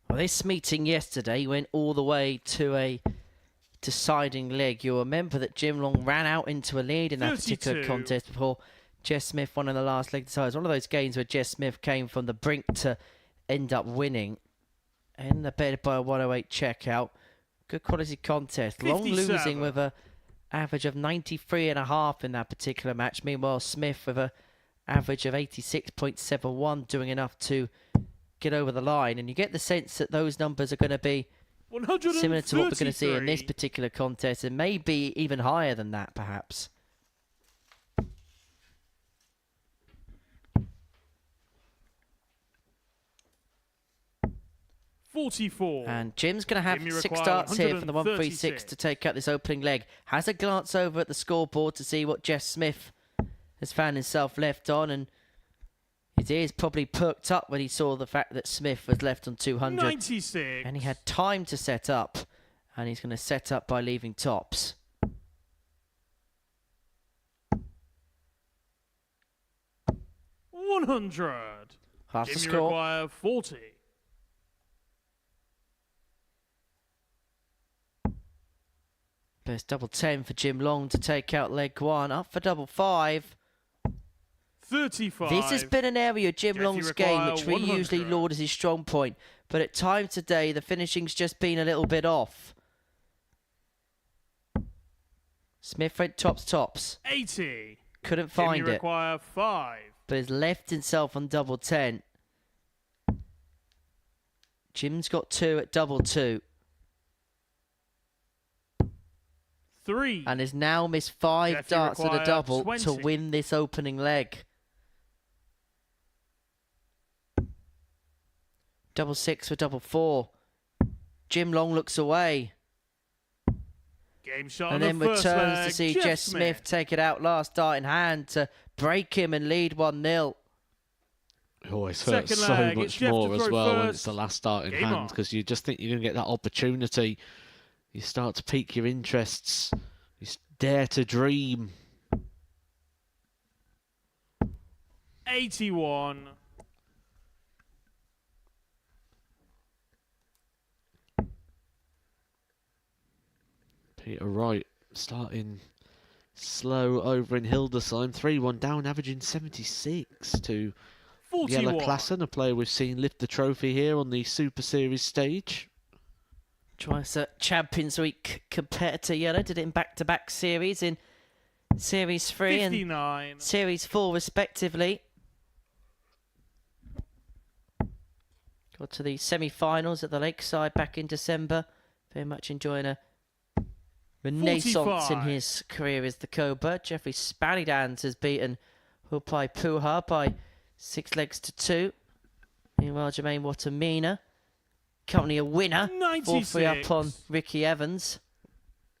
Speaker 1: Well, this meeting yesterday went all the way to a deciding leg. You'll remember that Jim Long ran out into a lead in that particular
Speaker 4: 32.
Speaker 1: contest before Jess Smith won in the last leg. So it was one of those games where Jess Smith came from the brink to end up winning. And abetted by a 108 checkout. Good quality contest. Long
Speaker 4: 57.
Speaker 1: losing with a average of 93.5 in that particular match. Meanwhile, Smith with a average of 86.71, doing enough to get over the line. And you get the sense that those numbers are going to be similar to what we're going to see in this
Speaker 4: 133.
Speaker 1: particular contest, and maybe even higher than that, perhaps. And Jim's going to have
Speaker 4: Jimmy
Speaker 1: 6
Speaker 4: require
Speaker 1: starts here from the
Speaker 4: 136
Speaker 1: 136 to take out this opening leg. Has a glance over at the scoreboard to see what Jeff Smith has found himself left on, and his ears probably perked up when he saw the fact that Smith was left on 200.
Speaker 4: 96.
Speaker 1: And he had time to set up, and he's going to set up by leaving tops.
Speaker 4: $100.
Speaker 1: Half the
Speaker 4: Jimmy
Speaker 1: score.
Speaker 4: require 40.
Speaker 1: Best double 10 for Jim Long to take out leg 1. Up for double 5.
Speaker 4: 35.
Speaker 1: This has been an area of Jim
Speaker 4: Jeffy
Speaker 1: Long's game
Speaker 4: require
Speaker 1: which we
Speaker 4: 100.
Speaker 1: usually laud as his strong point. But at times today, the finishing's just been a little bit off. Smith went tops.
Speaker 4: 80.
Speaker 1: Couldn't find
Speaker 4: Jimmy
Speaker 1: it.
Speaker 4: require 5.
Speaker 1: But has left himself on double 10. Jim's got 2 at double 2.
Speaker 4: 3.
Speaker 1: And has now missed 5
Speaker 4: Jeffy
Speaker 1: darts at a
Speaker 4: require
Speaker 1: double
Speaker 4: 20.
Speaker 1: to win this opening leg. Double 6 for double 4. Jim Long looks away.
Speaker 4: Game shot
Speaker 1: And
Speaker 4: on
Speaker 1: then
Speaker 4: the first
Speaker 1: returns
Speaker 4: leg.
Speaker 1: to see
Speaker 4: Jeff
Speaker 1: Jess Smith take it out last dart in hand to break him and lead 1-0.
Speaker 2: It always hurts
Speaker 4: Second
Speaker 2: so
Speaker 4: leg, it's
Speaker 2: much
Speaker 4: Jeff to
Speaker 2: more as
Speaker 4: throw
Speaker 2: well when
Speaker 4: first.
Speaker 2: it's the last start in
Speaker 4: Game
Speaker 2: hand,
Speaker 4: on.
Speaker 2: because you just think you're going to get that opportunity. You start to pique your interests. You dare to dream.
Speaker 4: 81.
Speaker 2: Peter Wright starting slow over in Hildesheim. 3-1 down, averaging 76 to
Speaker 4: 41.
Speaker 2: Jelle Klassen, a player we've seen lift the trophy here on the Super Series stage.
Speaker 1: Twice a Champions Week competitor. Yellow did it in back-to-back series in Series 3 and
Speaker 4: 59.
Speaker 1: Series 4 respectively. Got to the semi-finals at the Lakeside back in December. Very much enjoying a renaissance in
Speaker 4: 45.
Speaker 1: his career as the Cobra. Jeffrey Spanidans has beaten Hupai Puha by 6 legs to 2. Meanwhile, Jermaine Watamina, currently a winner. 4-3 up on
Speaker 4: 96.
Speaker 1: Ricky Evans.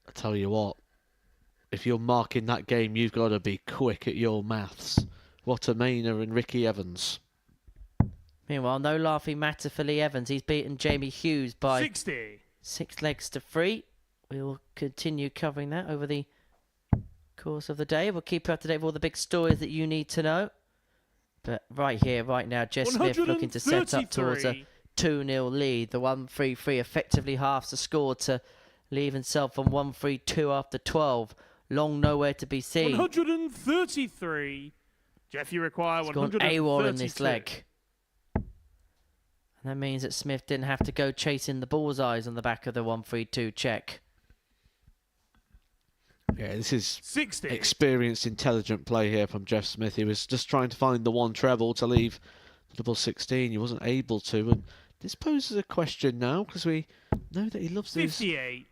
Speaker 2: I tell you what, if you're marking that game, you've got to be quick at your maths. Watamina and Ricky Evans.
Speaker 1: Meanwhile, no laughing matter for Lee Evans. He's beaten Jamie Hughes by
Speaker 4: 60.
Speaker 1: 6 legs to 3. We will continue covering that over the course of the day. We'll keep you up to date with all the big stories that you need to know. But right here, right now, Jess Smith looking to set up towards a 2-0 lead. The 1-3-3 effectively halves the score to leave himself on 1-3-2 after 12. Long nowhere to be seen.
Speaker 4: 133. Jeffy require
Speaker 1: He's gone
Speaker 4: 132.
Speaker 1: AWOL in this leg. And that means that Smith didn't have to go chasing the bullseyes on the back of the 1-3-2 check.
Speaker 2: Yeah, this is
Speaker 4: 60.
Speaker 2: experienced, intelligent play here from Jeff Smith. He was just trying to find the one treble to leave double 16. He wasn't able to, and This poses a question now, because we know that he loves those
Speaker 4: 58.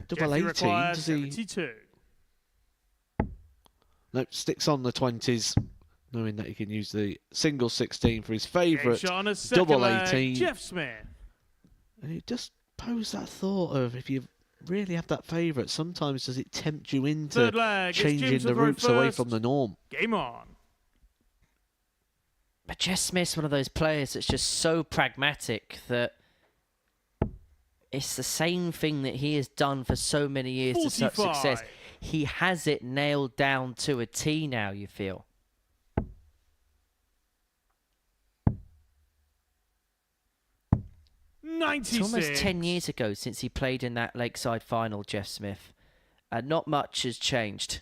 Speaker 2: double
Speaker 4: Jeffy
Speaker 2: 18.
Speaker 4: requires
Speaker 2: Does he?
Speaker 4: 72.
Speaker 2: No, sticks on the 20s, knowing that he can use the single 16 for his
Speaker 4: Game
Speaker 2: favourite
Speaker 4: shot on a second
Speaker 2: double
Speaker 4: leg,
Speaker 2: 18.
Speaker 4: Jeff Smith.
Speaker 2: And it just poses that thought of, if you really have that favourite, sometimes does it tempt you into
Speaker 4: Third leg, it's
Speaker 2: changing
Speaker 4: Jim's
Speaker 2: the
Speaker 4: to throw
Speaker 2: routes away
Speaker 4: first.
Speaker 2: from the norm?
Speaker 4: Game on.
Speaker 1: But Jeff Smith's one of those players that's just so pragmatic that it's the same thing that he has done for so many years to such
Speaker 4: 45.
Speaker 1: success. He has it nailed down to a T now, you feel. It's almost 10 years ago since he played in that Lakeside final, Jeff Smith. And not much has changed.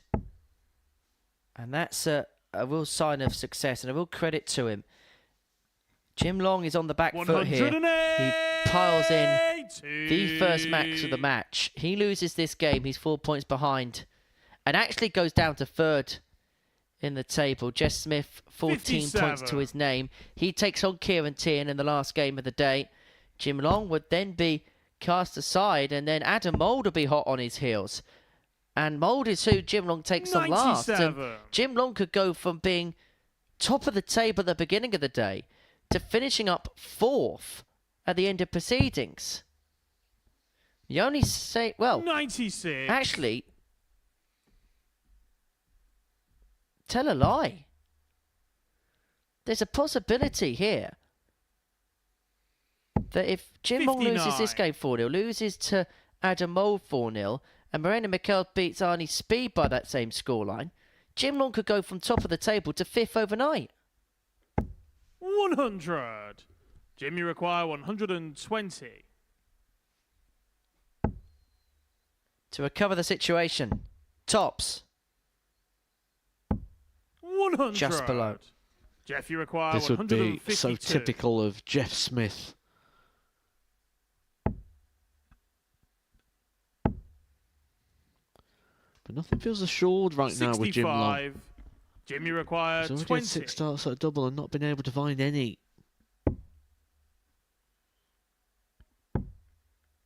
Speaker 1: And that's a real sign of success and a real credit to him. Jim Long is on the back foot here. He piles in the first max of the match. He loses this game. He's 4 points behind. And actually goes down to third in the table. Jeff Smith, 14 points to his name. He takes on Kieran Tierney in the last game of the day. Jim Long would then be cast aside, and then Adam Mould will be hot on his heels. And Mould is who Jim Long takes on last. And Jim Long could go from being top of the table at the beginning of the day to finishing up fourth at the end of proceedings. You only say, well,
Speaker 4: 96.
Speaker 1: actually, tell a lie. There's a possibility here that if Jim Long loses this game 4-0, loses to Adam Mould 4-0, and Moreno Mikel beats Arnie Speed by that same scoreline, Jim Long could go from top of the table to fifth overnight.
Speaker 4: 100. Jimmy require 120.
Speaker 1: To recover the situation, tops.
Speaker 4: 100.
Speaker 1: Just below.
Speaker 4: Jeff, you require
Speaker 2: This would be
Speaker 4: 152.
Speaker 2: so typical of Jeff Smith. But nothing feels assured right now with Jim Long.
Speaker 4: 65. Jimmy requires
Speaker 2: He's only
Speaker 4: 20.
Speaker 2: had 6 starts at a double and not been able to find any.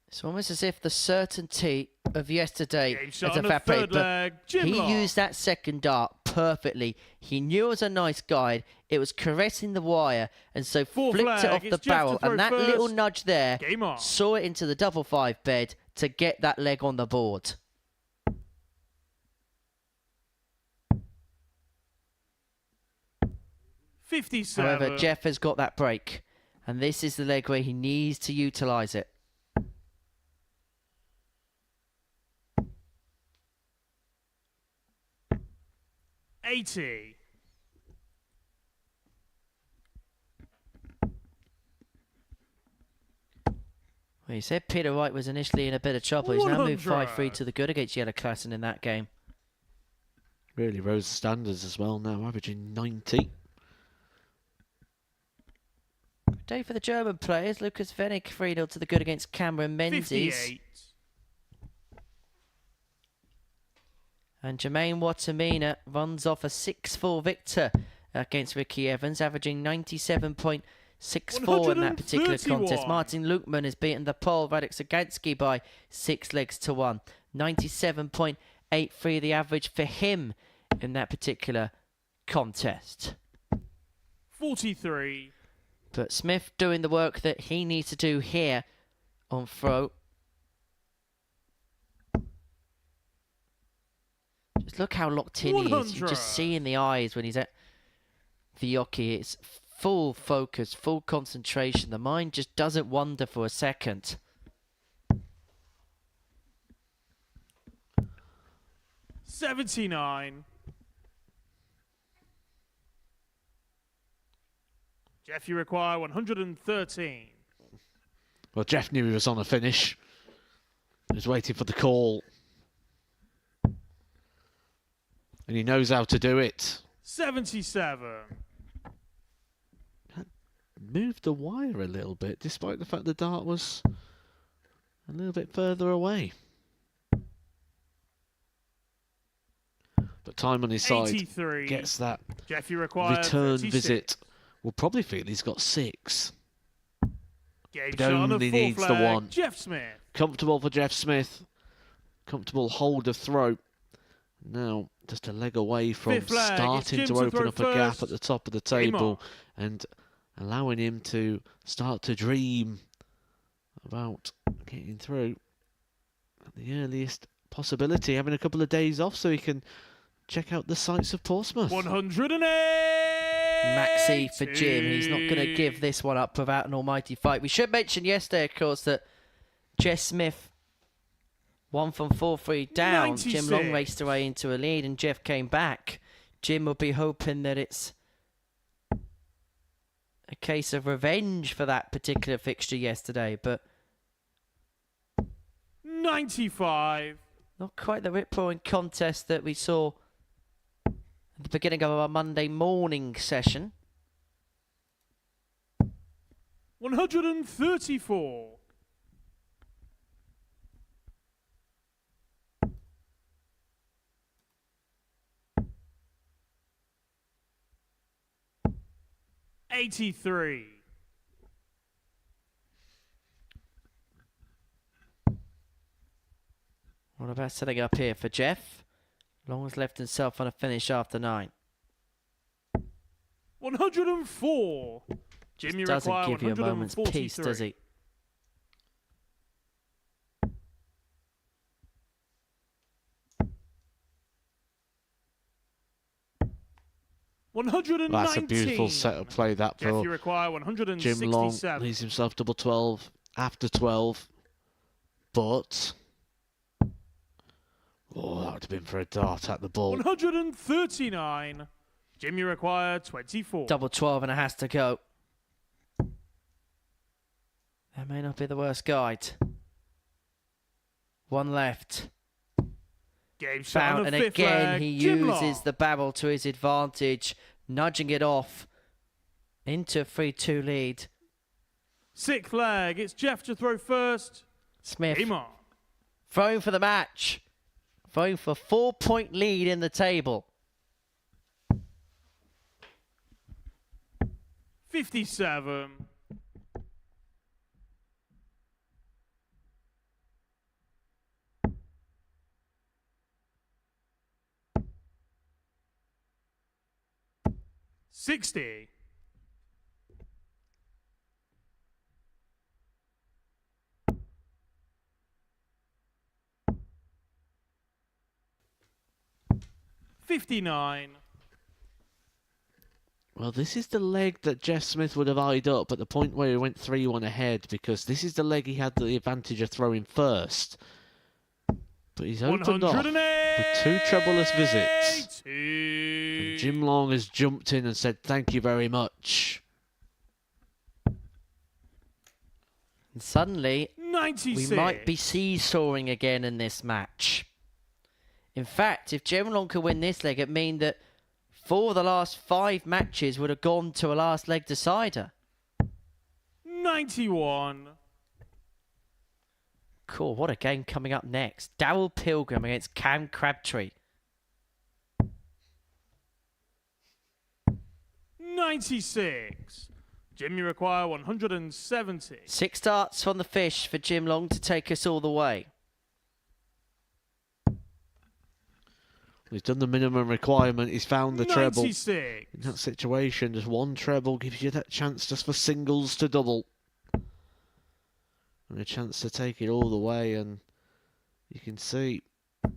Speaker 1: It's almost as if the certainty of yesterday
Speaker 4: Game
Speaker 1: as
Speaker 4: shot
Speaker 1: a
Speaker 4: on the
Speaker 1: fat play,
Speaker 4: third
Speaker 1: but
Speaker 4: leg, Jim
Speaker 1: he
Speaker 4: Long.
Speaker 1: used that second dart perfectly. He knew it was a nice guide. It was caressing the wire, and so
Speaker 4: Fourth
Speaker 1: flipped it
Speaker 4: leg,
Speaker 1: off the
Speaker 4: it's Jeff
Speaker 1: barrel.
Speaker 4: to throw
Speaker 1: And that
Speaker 4: first.
Speaker 1: little nudge there
Speaker 4: Game on.
Speaker 1: saw it into the double 5 bed to get that leg on the board. However, Jeff has got that break, and this is the leg where he needs to utilise it.
Speaker 4: $80.
Speaker 1: Well, you said Peter Wright was initially in a bit of trouble. He's now moved 5-3
Speaker 4: 100.
Speaker 1: to the good against Yellow Klassen in that game.
Speaker 2: Really rose the standards as well now, averaging 90.
Speaker 1: Good day for the German players. Lucas Vennig 3-0 to the good against Cameron Menzies.
Speaker 4: 58.
Speaker 1: And Jermaine Watamina runs off a 6-4 victor against Ricky Evans, averaging 97.64 in that particular contest.
Speaker 4: 131.
Speaker 1: Martin Lukman has beaten the Pole Radek Sagansky by 6 legs to 1. 97.83 the average for him in that particular contest.
Speaker 4: 43.
Speaker 1: But Smith doing the work that he needs to do here on throw. Just look how locked in he is. You
Speaker 4: 100.
Speaker 1: just see in the eyes when he's at the hockey. It's full focus, full concentration. The mind just doesn't wander for a second.
Speaker 4: $79. Jeff, you require 113.
Speaker 2: Well, Jeff knew he was on a finish. He was waiting for the call. And he knows how to do it.
Speaker 4: 77.
Speaker 2: Moved the wire a little bit, despite the fact the dart was a little bit further away. But time on his side
Speaker 4: 83.
Speaker 2: gets that
Speaker 4: Jeff, you require
Speaker 2: return
Speaker 4: 36.
Speaker 2: visit. We'll probably feel he's got 6.
Speaker 4: Game
Speaker 2: But
Speaker 4: shot on the
Speaker 2: only
Speaker 4: full
Speaker 2: needs the
Speaker 4: flag.
Speaker 2: one.
Speaker 4: Jeff Smith.
Speaker 2: Comfortable for Jeff Smith. Comfortable hold of throw. Now, just a leg away from
Speaker 4: Fifth flag, it's
Speaker 2: starting
Speaker 4: Jim
Speaker 2: to
Speaker 4: to
Speaker 2: open
Speaker 4: throw
Speaker 2: up a gap
Speaker 4: first.
Speaker 2: at the top of the
Speaker 4: Game
Speaker 2: table
Speaker 4: on.
Speaker 2: and allowing him to start to dream about getting through at the earliest possibility, having a couple of days off so he can check out the sights of Portsmouth.
Speaker 4: 108.
Speaker 1: Maxi for Jim. He's not going to give this one up without an almighty fight. We should mention yesterday, of course, that Jeff Smith, 1 from 4-3 down.
Speaker 4: 96.
Speaker 1: Jim Long raced away into a lead and Jeff came back. Jim will be hoping that it's a case of revenge for that particular fixture yesterday, but
Speaker 4: 95.
Speaker 1: not quite the rip-roaring contest that we saw at the beginning of our Monday morning session.
Speaker 4: 134. $83.
Speaker 1: What about setting up here for Jeff? Long has left himself on a finish after 9.
Speaker 4: 104. Jim, you
Speaker 1: Doesn't
Speaker 4: require
Speaker 1: give you a moment's peace,
Speaker 4: 143.
Speaker 1: does he?
Speaker 2: That's a beautiful setup play that
Speaker 4: Jeff,
Speaker 2: for
Speaker 4: you require
Speaker 2: Jim Long.
Speaker 4: 167.
Speaker 2: Leaves himself double 12 after 12. But oh, that would have been for a dart at the ball.
Speaker 4: 139. Jim, you require 24.
Speaker 1: Double 12 and it has to go. That may not be the worst guide. 1 left.
Speaker 4: Game shot on
Speaker 1: Found,
Speaker 4: the
Speaker 1: and
Speaker 4: fifth
Speaker 1: again
Speaker 4: flag.
Speaker 1: he
Speaker 4: Jim
Speaker 1: uses
Speaker 4: Long.
Speaker 1: the barrel to his advantage, nudging it off into a 3-2 lead.
Speaker 4: Sixth flag. It's Jeff to throw first.
Speaker 1: Smith
Speaker 4: Game on.
Speaker 1: throwing for the match. Throwing for 4-point lead in the table.
Speaker 4: 57. $60. $59.
Speaker 2: Well, this is the leg that Jeff Smith would have eyed up at the point where he went 3-1 ahead, because this is the leg he had the advantage of throwing first. But he's opened off with 2 trebleless visits. And Jim Long has jumped in and said, thank you very much.
Speaker 1: And suddenly,
Speaker 4: 96.
Speaker 1: we might be seesawing again in this match. In fact, if Jim Long could win this leg, it mean that 4 of the last 5 matches would have gone to a last leg decider.
Speaker 4: 91.
Speaker 1: Cool, what a game coming up next. Darryl Pilgrim against Cam Crabtree.
Speaker 4: 96. Jim, you require 170.
Speaker 1: 6 starts from the fish for Jim Long to take us all the way.
Speaker 2: He's done the minimum requirement. He's found the treble.
Speaker 4: 96.
Speaker 2: In that situation, just 1 treble gives you that chance just for singles to double. And a chance to take it all the way, and you can see the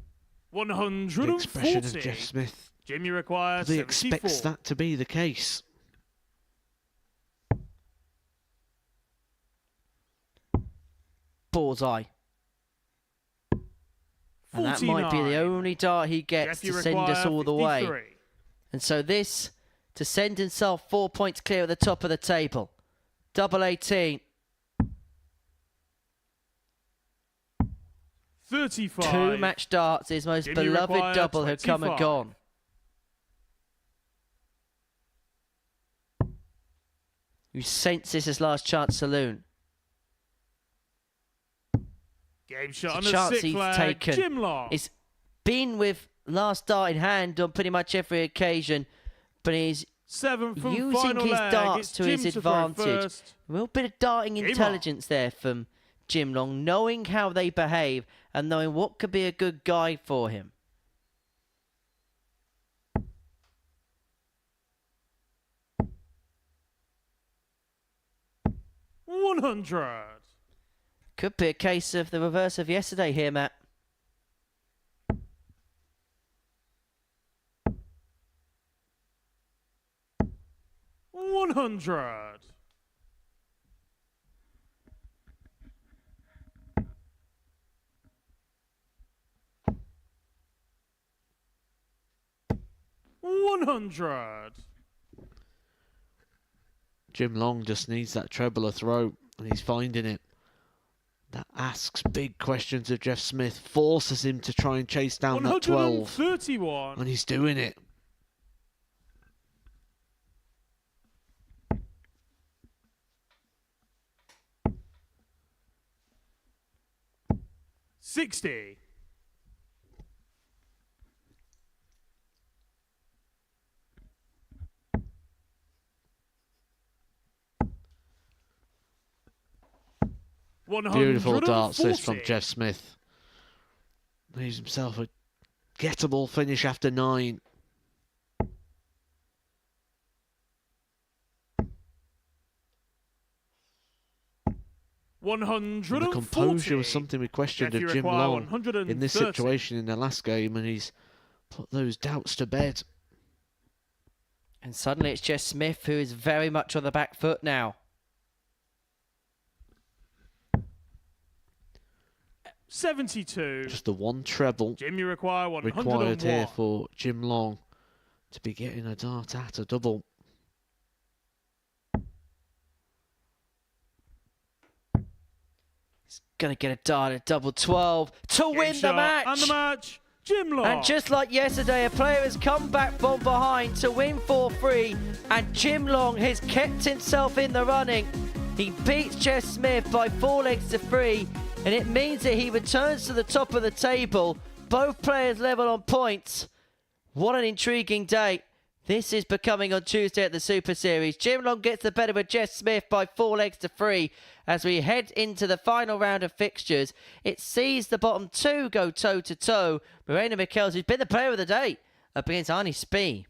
Speaker 4: 140.
Speaker 2: expression of Jeff Smith.
Speaker 4: Jim, you require
Speaker 2: He
Speaker 4: 74.
Speaker 2: expects that to be the case.
Speaker 1: Bullseye. And that might be the
Speaker 4: 49.
Speaker 1: only dart he gets
Speaker 4: Jeff, you
Speaker 1: to send us
Speaker 4: require
Speaker 1: all the way.
Speaker 4: 53.
Speaker 1: And so this, to send himself 4 points clear at the top of the table. Double 18.
Speaker 4: 35.
Speaker 1: 2 match darts, his most
Speaker 4: Jim, you
Speaker 1: beloved
Speaker 4: require
Speaker 1: double had come and
Speaker 4: 25.
Speaker 1: gone. You sense this is last chance saloon.
Speaker 4: Game shot on
Speaker 1: It's a
Speaker 4: the
Speaker 1: chance
Speaker 4: sixth
Speaker 1: he's
Speaker 4: flag.
Speaker 1: taken.
Speaker 4: Jim Long.
Speaker 1: It's been with last dart in hand on pretty much every occasion, but he's
Speaker 4: Seventh and
Speaker 1: using
Speaker 4: final
Speaker 1: his
Speaker 4: leg.
Speaker 1: darts
Speaker 4: It's
Speaker 1: to
Speaker 4: Jim
Speaker 1: his
Speaker 4: to throw
Speaker 1: advantage.
Speaker 4: first.
Speaker 1: A little bit of darting
Speaker 4: Game on.
Speaker 1: intelligence there from Jim Long, knowing how they behave and knowing what could be a good guide for him.
Speaker 4: 100.
Speaker 1: Could be a case of the reverse of yesterday here, Matt.
Speaker 4: $100. $100.
Speaker 2: Jim Long just needs that treble a throw, and he's finding it. That asks big questions of Jeff Smith, forces him to try and chase down that 12.
Speaker 4: 131.
Speaker 2: And he's doing it.
Speaker 4: $60.
Speaker 2: Beautiful darts this from Jeff Smith. Leaves himself a gettable finish after 9. And the composure was something we questioned of Jim Long in this situation in the last game, and he's put those doubts to bed.
Speaker 1: And suddenly it's Jeff Smith who is very much on the back foot now.
Speaker 4: 72.
Speaker 2: Just the one treble
Speaker 4: Jim, you require 101.
Speaker 2: required here for Jim Long to be getting a dart at a double.
Speaker 1: He's going to get a dart at double 12 to win the match.
Speaker 4: And the match, Jim Long.
Speaker 1: And just like yesterday, a player has come back from behind to win 4-3, and Jim Long has kept himself in the running. He beats Jeff Smith by 4 legs to 3, and it means that he returns to the top of the table. Both players level on points. What an intriguing day. This is becoming on Tuesday at the Super Series. Jim Long gets the better of Jeff Smith by 4 legs to 3 as we head into the final round of fixtures. It sees the bottom 2 go toe-to-toe. Moreno Michels, who's been the player of the day, up against Arnie Spee.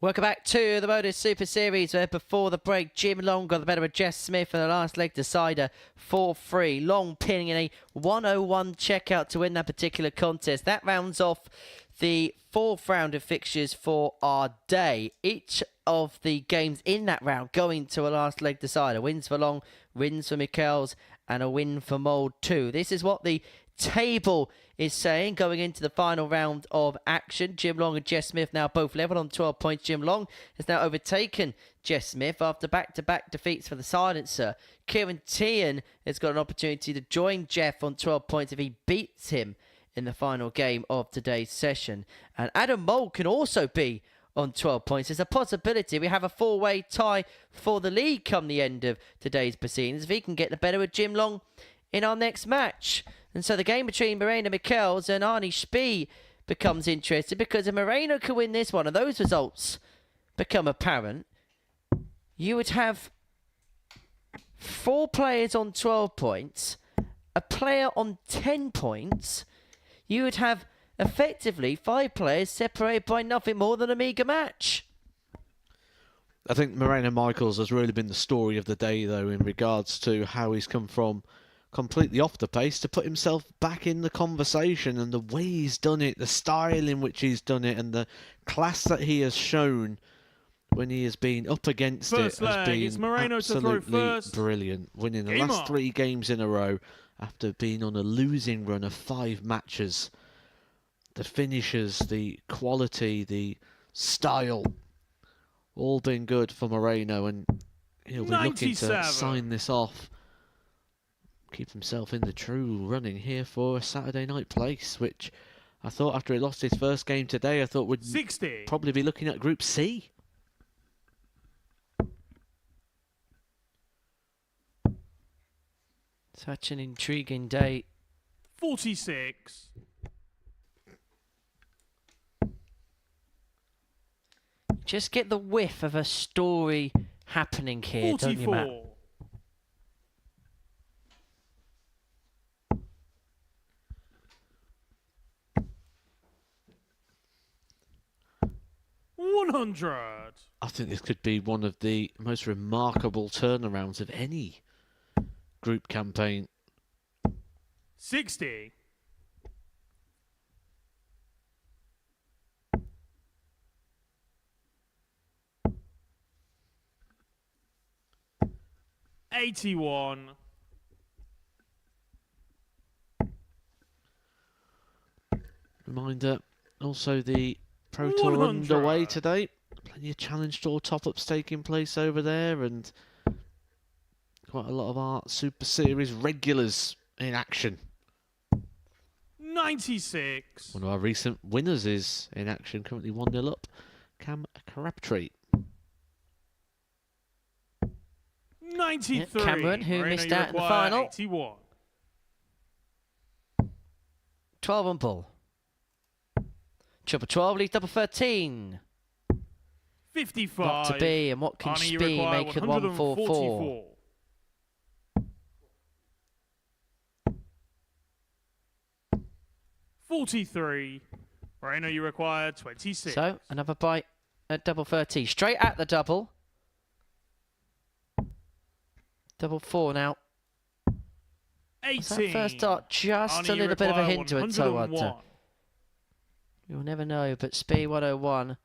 Speaker 1: Welcome back to the Modus Super Series, where before the break, Jim Long got the better of Jess Smith for the last leg decider, 4-3. Long pinning in a 101 checkout to win that particular contest. That rounds off the fourth round of fixtures for our day. Each of the games in that round going to a last leg decider. Wins for Long, wins for Mikkels, and a win for Mould 2. This is what the table is saying going into the final round of action. Jim Long and Jess Smith now both level on 12 points. Jim Long has now overtaken Jess Smith after back-to-back defeats for the silencer. Kieran Tian has got an opportunity to join Jeff on 12 points if he beats him in the final game of today's session. And Adam Mould can also be on 12 points. There's a possibility we have a four-way tie for the lead come the end of today's proceedings if he can get the better of Jim Long in our next match. And so the game between Moreno Mikkels and Arnie Spee becomes interesting, because if Moreno can win this one and those results become apparent, you would have 4 players on 12 points, a player on 10 points. You would have effectively 5 players separated by nothing more than a meagre match.
Speaker 2: I think Moreno Mikkels has really been the story of the day, though, in regards to how he's come from completely off the pace to put himself back in the conversation, and the way he's done it, the style in which he's done it, and the class that he has shown when he has been up against
Speaker 4: First
Speaker 2: it has
Speaker 4: leg,
Speaker 2: been
Speaker 4: it's Moreno to throw
Speaker 2: absolutely
Speaker 4: first.
Speaker 2: brilliant. Winning the
Speaker 4: Game
Speaker 2: last
Speaker 4: on.
Speaker 2: 3 games in a row after being on a losing run of 5 matches. The finishes, the quality, the style, all been good for Moreno, and he'll be looking to
Speaker 4: 97.
Speaker 2: sign this off. Keep himself in the true running here for a Saturday night place, which I thought after he lost his first game today, I thought would
Speaker 4: 60.
Speaker 2: probably be looking at Group C.
Speaker 1: Such an intriguing day.
Speaker 4: 46.
Speaker 1: Just get the whiff of a story happening here, don't you, Matt?
Speaker 4: 44. $100.
Speaker 2: I think this could be one of the most remarkable turnarounds of any group campaign.
Speaker 4: 60. $81.
Speaker 2: Reminder, also the Pro Tour
Speaker 4: 100.
Speaker 2: underway today. Plenty of Challenge Tour top-ups taking place over there, and quite a lot of our Super Series regulars in action.
Speaker 4: 96.
Speaker 2: One of our recent winners is in action, currently 1-0 up. Cam Crabtree.
Speaker 4: 93.
Speaker 1: Cameron, who
Speaker 4: Moreno,
Speaker 1: missed
Speaker 4: you
Speaker 1: out in the
Speaker 4: require
Speaker 1: final.
Speaker 4: 81.
Speaker 1: 12 on ball. Triple 12 leads double 13.
Speaker 4: 55.
Speaker 1: Got to be, and what can
Speaker 4: Arnie, you
Speaker 1: Spee
Speaker 4: require
Speaker 1: make it 144?
Speaker 4: 144. 43. Moreno, you require 26.
Speaker 1: So, another bite at double 13. Straight at the double. Double 4 now.
Speaker 4: 18.
Speaker 1: Was that first start just
Speaker 4: Arnie,
Speaker 1: a
Speaker 4: you
Speaker 1: little bit of a
Speaker 4: require
Speaker 1: hint to it, so
Speaker 4: 101.
Speaker 1: You'll never know, but Spee 101.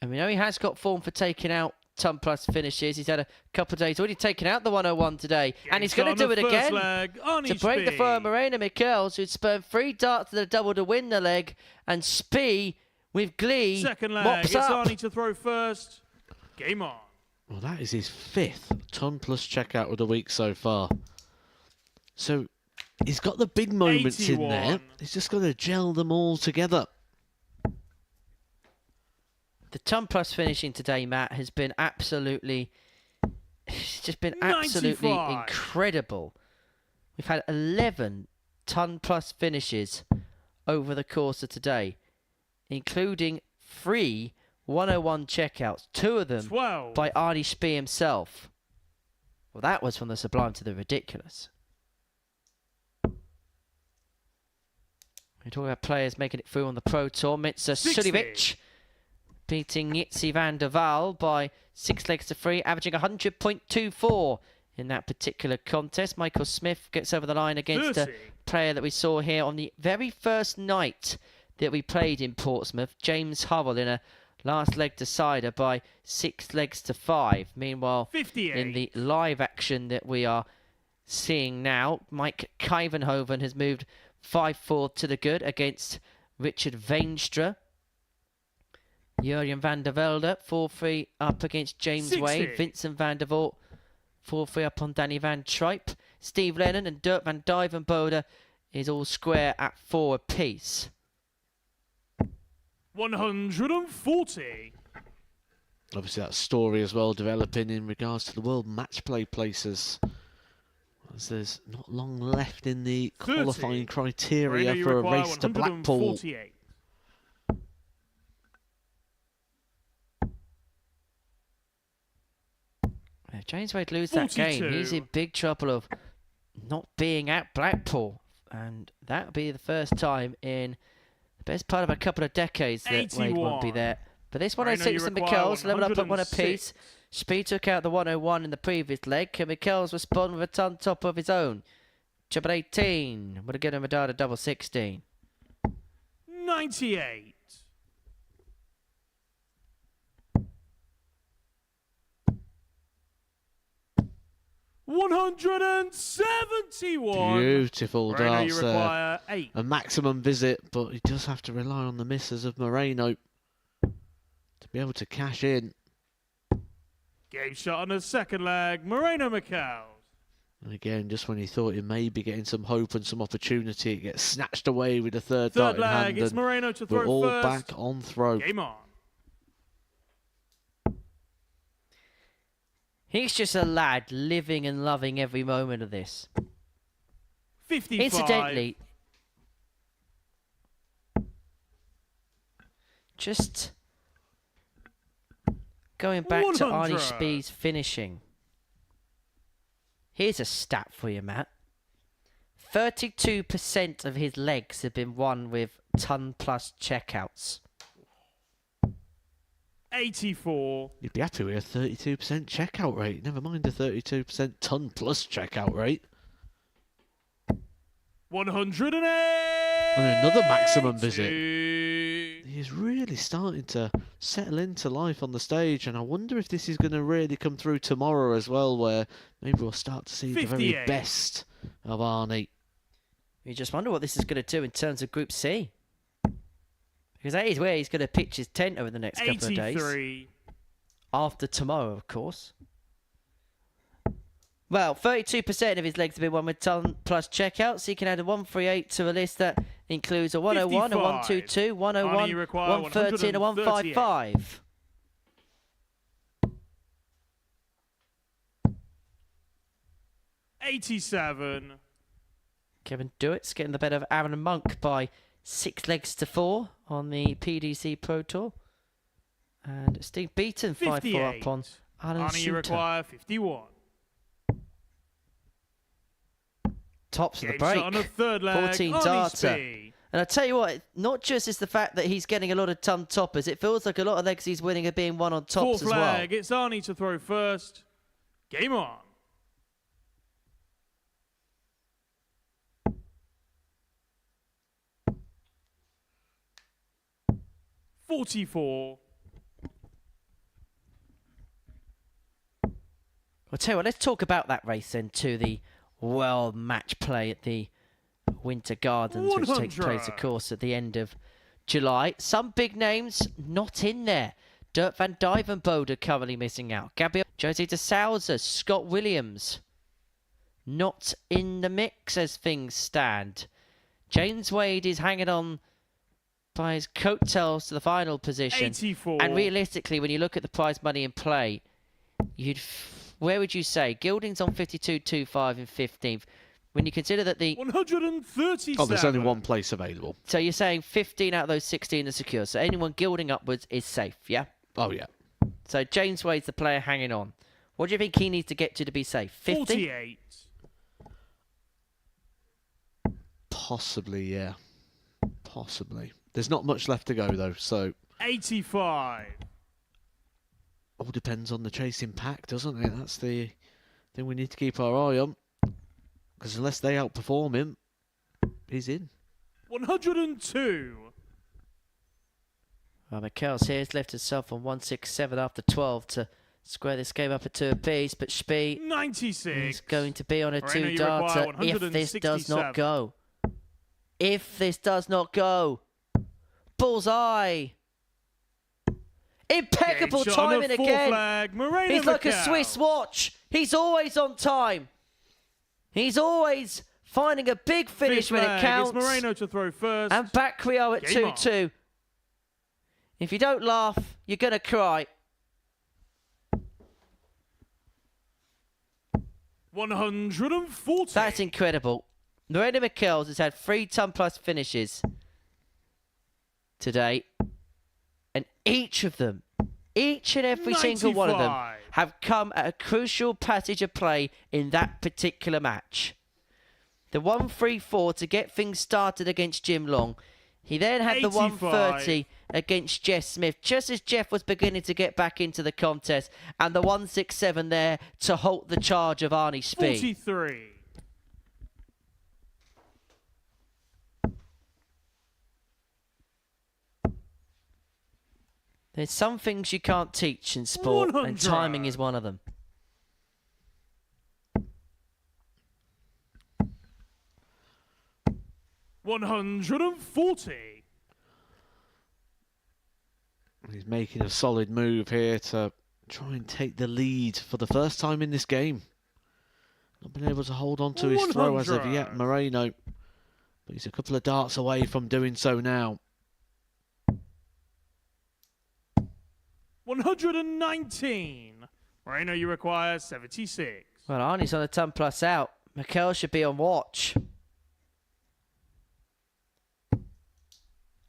Speaker 1: And we know he has got form for taking out ton plus finishes. He's had a couple of days already taken out the 101 today. And he's going to do it again. To break the flow of Moreno Mikkels, who'd spurned 3 darts to the double to win the leg. And Spee, with glee,
Speaker 4: Second leg,
Speaker 1: mops
Speaker 4: it's
Speaker 1: up.
Speaker 4: Arnie to throw first. Game on.
Speaker 2: Well, that is his 5th ton plus checkout of the week so far. So he's got the big moments in there.
Speaker 4: 81.
Speaker 2: He's just got to gel them all together.
Speaker 1: The ton plus finishing today, Matt, has been absolutely... It's just been absolutely
Speaker 4: 95.
Speaker 1: incredible. We've had 11 ton plus finishes over the course of today, including 3 101 checkouts, 2 of them
Speaker 4: 12.
Speaker 1: by Arnie Spee himself. Well, that was from the sublime to the ridiculous. We're talking about players making it through on the Pro Tour. Mitsa
Speaker 4: 60.
Speaker 1: Suljevic beating Yitzi van der Waal by 6 legs to 3, averaging 100.24 in that particular contest. Michael Smith gets over the line against
Speaker 4: 30.
Speaker 1: a player that we saw here on the very first night that we played in Portsmouth, James Hurrell, in a last leg decider by 6 legs to 5. Meanwhile,
Speaker 4: 58.
Speaker 1: in the live action that we are seeing now, Mike Kyvenhoven has moved 5-4 to the good against Richard Veenstra. Jurjen van der Velde, 4-3 up against James
Speaker 4: 60.
Speaker 1: Wade. Vincent van der Voort, 4-3 up on Danny van Tripe. Steve Lennon and Dirk van Dijvenbode is all square at 4 apiece.
Speaker 4: 140.
Speaker 2: Obviously, that story as well developing in regards to the world match play places. As there's not long left in the
Speaker 4: 30.
Speaker 2: qualifying criteria
Speaker 4: Marina, you
Speaker 2: for a
Speaker 4: require
Speaker 2: race to Blackpool.
Speaker 4: 148.
Speaker 1: If James Wade loses that game,
Speaker 4: 42.
Speaker 1: he's in big trouble of not being at Blackpool. And that'll be the first time in the best part of a couple of decades that Wade won't be
Speaker 4: 81.
Speaker 1: there. But this
Speaker 4: Marina,
Speaker 1: 106
Speaker 4: you
Speaker 1: and
Speaker 4: require
Speaker 1: Mikkels level up at 1
Speaker 4: 106.
Speaker 1: apiece. Speed took out the 101 in the previous leg. Can Mikkels respond with a ton top of his own? Triple 18. Would have given him a data double 16.
Speaker 4: 98. $171.
Speaker 2: Beautiful
Speaker 4: Moreno, you
Speaker 2: darts there.
Speaker 4: require 8.
Speaker 2: A maximum visit, but he does have to rely on the misses of Moreno to be able to cash in.
Speaker 4: Game shot on the second leg. Moreno Mikkels.
Speaker 2: And again, just when you thought you may be getting some hope and some opportunity, it gets snatched away with the third
Speaker 4: Third
Speaker 2: dart in hand.
Speaker 4: leg. It's
Speaker 2: and
Speaker 4: Moreno to
Speaker 2: we're
Speaker 4: throw
Speaker 2: all
Speaker 4: first.
Speaker 2: back on throw.
Speaker 4: Game on.
Speaker 1: He's just a lad living and loving every moment of this.
Speaker 4: 55.
Speaker 1: Incidentally, just going back to
Speaker 4: 100.
Speaker 1: Arnie Spee's finishing. Here's a stat for you, Matt. 32% of his legs have been won with ton-plus checkouts.
Speaker 4: 84.
Speaker 2: You'd be happy with a 32% checkout rate. Never mind a 32% ton plus checkout rate.
Speaker 4: 108.
Speaker 2: And another maximum visit. He's really starting to settle into life on the stage, and I wonder if this is going to really come through tomorrow as well, where maybe we'll start to see the very
Speaker 4: 58.
Speaker 2: best of Arnie.
Speaker 1: You just wonder what this is going to do in terms of Group C. Because that is where he's going to pitch his tent over the next couple of days.
Speaker 4: 83.
Speaker 1: After tomorrow, of course. Well, 32% of his legs have been won with ton plus checkouts. He can add a 138 to a list that includes a 101, a 122, 101,
Speaker 4: Arnie, you require
Speaker 1: 130 and a 155.
Speaker 4: $87.
Speaker 1: Kevin Dewitt's getting the better of Aaron Monk by 6 legs to 4 on the PDC Pro Tour. And Steve Beaton 5-4 up
Speaker 4: 58.
Speaker 1: on Alan
Speaker 4: Arnie, you
Speaker 1: Suter.
Speaker 4: require 51.
Speaker 1: Tops of the
Speaker 4: Game
Speaker 1: break.
Speaker 4: shot on the third leg.
Speaker 1: 14
Speaker 4: Arnie
Speaker 1: darter.
Speaker 4: Spee.
Speaker 1: And I tell you what, not just is the fact that he's getting a lot of ton toppers, it feels like a lot of legs he's winning are being won on tops
Speaker 4: Fourth
Speaker 1: as well.
Speaker 4: leg. It's Arnie to throw first. Game on. $44.
Speaker 1: I'll tell you what, let's talk about that race then to the World Match Play at the Winter Gardens, which takes place, of
Speaker 4: 100.
Speaker 1: course, at the end of July. Some big names not in there. Dirk van Dijvenbode currently missing out. Gabriel Jose de Souza, Scott Williams not in the mix as things stand. James Wade is hanging on by his coattails to the final position.
Speaker 4: 84.
Speaker 1: And realistically, when you look at the prize money in play, where would you say? Gilding's on 52.25 in 15th. When you consider that the...
Speaker 4: 137.
Speaker 2: Oh, there's only one place available.
Speaker 1: So you're saying 15 out of those 16 are secure. So anyone gilding upwards is safe, yeah?
Speaker 2: Oh, yeah.
Speaker 1: So James Wade's the player hanging on. What do you think he needs to get to be safe? 50?
Speaker 4: 48.
Speaker 2: Possibly, yeah. Possibly. There's not much left to go, though, so
Speaker 4: 85.
Speaker 2: All depends on the chasing pack, doesn't it? That's the thing we need to keep our eye on. Because unless they outperform him, he's in.
Speaker 4: 102.
Speaker 1: Well, Mikel's here. He's left himself on 167 after 12 to square this game up at 2 apiece. But Spee
Speaker 4: 96.
Speaker 1: is going to be on a
Speaker 4: Moreno, you require
Speaker 1: two-darter if this does not
Speaker 4: 167.
Speaker 1: go. If this does not go. Bullseye. Impeccable
Speaker 4: Game shot on a
Speaker 1: timing
Speaker 4: full
Speaker 1: again.
Speaker 4: flag. Moreno
Speaker 1: He's like a
Speaker 4: Mikel.
Speaker 1: Swiss watch. He's always on time. He's always finding a big finish
Speaker 4: Fifth
Speaker 1: when it
Speaker 4: flag.
Speaker 1: counts.
Speaker 4: It's Moreno to throw first.
Speaker 1: And back Rio at
Speaker 4: Game on.
Speaker 1: 2-2. If you don't laugh, you're going to cry.
Speaker 4: 140.
Speaker 1: That's incredible. Moreno Michels has had 3 ton-plus finishes today. And each of them, each and every single one of them,
Speaker 4: 95.
Speaker 1: have come at a crucial passage of play in that particular match. The 1-3-4 to get things started against Jim Long. He then had the
Speaker 4: 85.
Speaker 1: 130 against Jeff Smith, just as Jeff was beginning to get back into the contest. And the 167 there to halt the charge of Arnie Spee.
Speaker 4: 43.
Speaker 1: There's some things you can't teach in sport,
Speaker 4: 100.
Speaker 1: and timing is one of them.
Speaker 4: $140.
Speaker 2: He's making a solid move here to try and take the lead for the first time in this game. Not been able to hold on to his throw as of yet,
Speaker 4: 100.
Speaker 2: Moreno. But he's a couple of darts away from doing so now.
Speaker 4: 119. Moreno, you require 76.
Speaker 1: Well, Arnie's on a ton-plus out. Mikel should be on watch.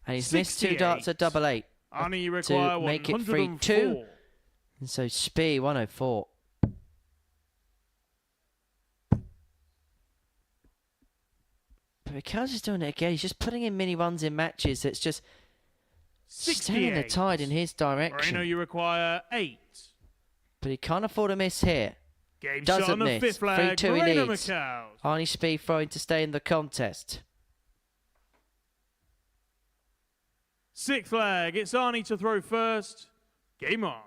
Speaker 1: And he's missed 2 darts at 8-8.
Speaker 4: Arnie, you require
Speaker 1: to make it
Speaker 4: 104.
Speaker 1: 3-2. And so Spee 104. But Mikel's just doing it again. He's just putting in mini runs in matches that's just staying the
Speaker 4: 68.
Speaker 1: tide in his direction.
Speaker 4: Moreno, you require 8.
Speaker 1: But he can't afford to miss here.
Speaker 4: Game shot
Speaker 1: Doesn't
Speaker 4: on the
Speaker 1: miss.
Speaker 4: 5th flag.
Speaker 1: 3-2 he
Speaker 4: Moreno
Speaker 1: needs.
Speaker 4: Mikel.
Speaker 1: Arnie Spee throwing to stay in the contest.
Speaker 4: 6th flag. It's Arnie to throw first. Game on.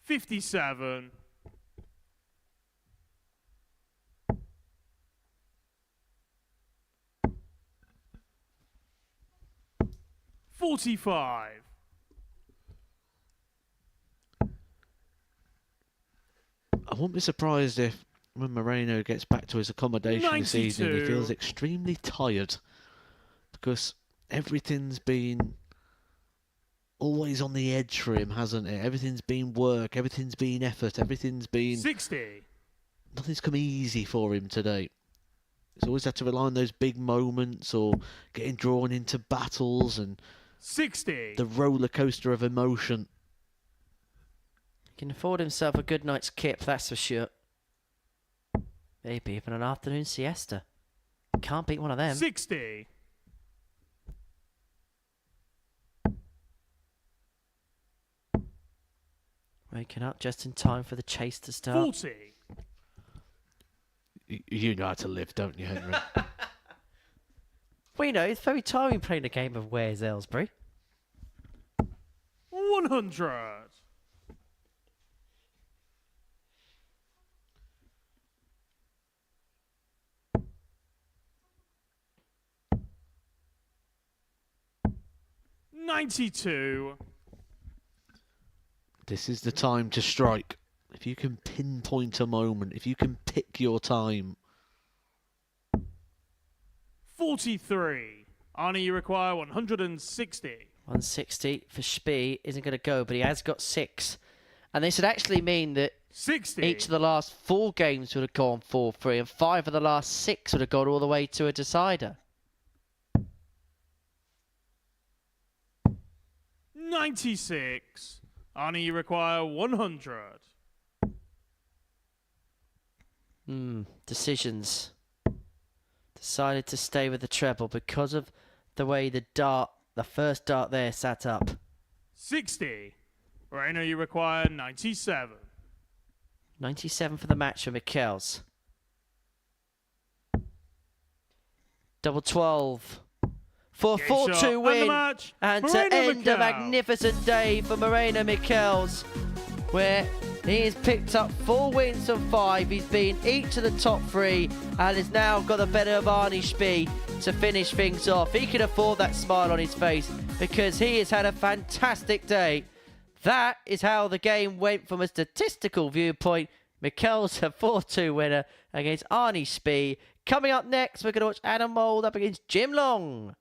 Speaker 4: 57. $45.
Speaker 2: I won't be surprised if when Moreno gets back to his accommodation this evening, he
Speaker 4: 92.
Speaker 2: feels extremely tired. Because everything's been always on the edge for him, hasn't it? Everything's been work, everything's been effort, everything's been...
Speaker 4: 60.
Speaker 2: Nothing's come easy for him today. He's always had to rely on those big moments or getting drawn into battles and
Speaker 4: 60.
Speaker 2: the roller coaster of emotion.
Speaker 1: He can afford himself a good night's kip, that's for sure. Maybe even an afternoon siesta. Can't beat one of them.
Speaker 4: 60.
Speaker 1: Waking up just in time for the chase to start.
Speaker 4: 40.
Speaker 2: You know how to live, don't you, Henry?
Speaker 1: Well, you know, it's very tiring playing a game of Where's Aylesbury.
Speaker 4: 100. $92.
Speaker 2: This is the time to strike. If you can pinpoint a moment, if you can pick your time.
Speaker 4: 43. Arnie, you require 160.
Speaker 1: 160 for Spee isn't going to go, but he has got 6. And this would actually mean that
Speaker 4: 60.
Speaker 1: each of the last 4 games would have gone 4-3, and 5 of the last 6 would have gone all the way to a decider.
Speaker 4: 96. Arnie, you require 100.
Speaker 1: Decisions. Decided to stay with the treble because of the way the first dart there sat up.
Speaker 4: 60. Moreno, you require 97.
Speaker 1: 97 for the match for Mikkels. Double 12 for a
Speaker 4: Game
Speaker 1: 4-2
Speaker 4: shot, and the
Speaker 1: win.
Speaker 4: match,
Speaker 1: And to
Speaker 4: Moreno
Speaker 1: end a
Speaker 4: Mikkels.
Speaker 1: magnificent day for Moreno Mikkels, where he has picked up 4 wins from 5. He's been each of the top 3 and has now got the better of Arnie Spee to finish things off. He can afford that smile on his face because he has had a fantastic day. That is how the game went from a statistical viewpoint. Mikkels a 4-2 winner against Arnie Spee. Coming up next, we're going to watch Adam Mould up against Jim Long.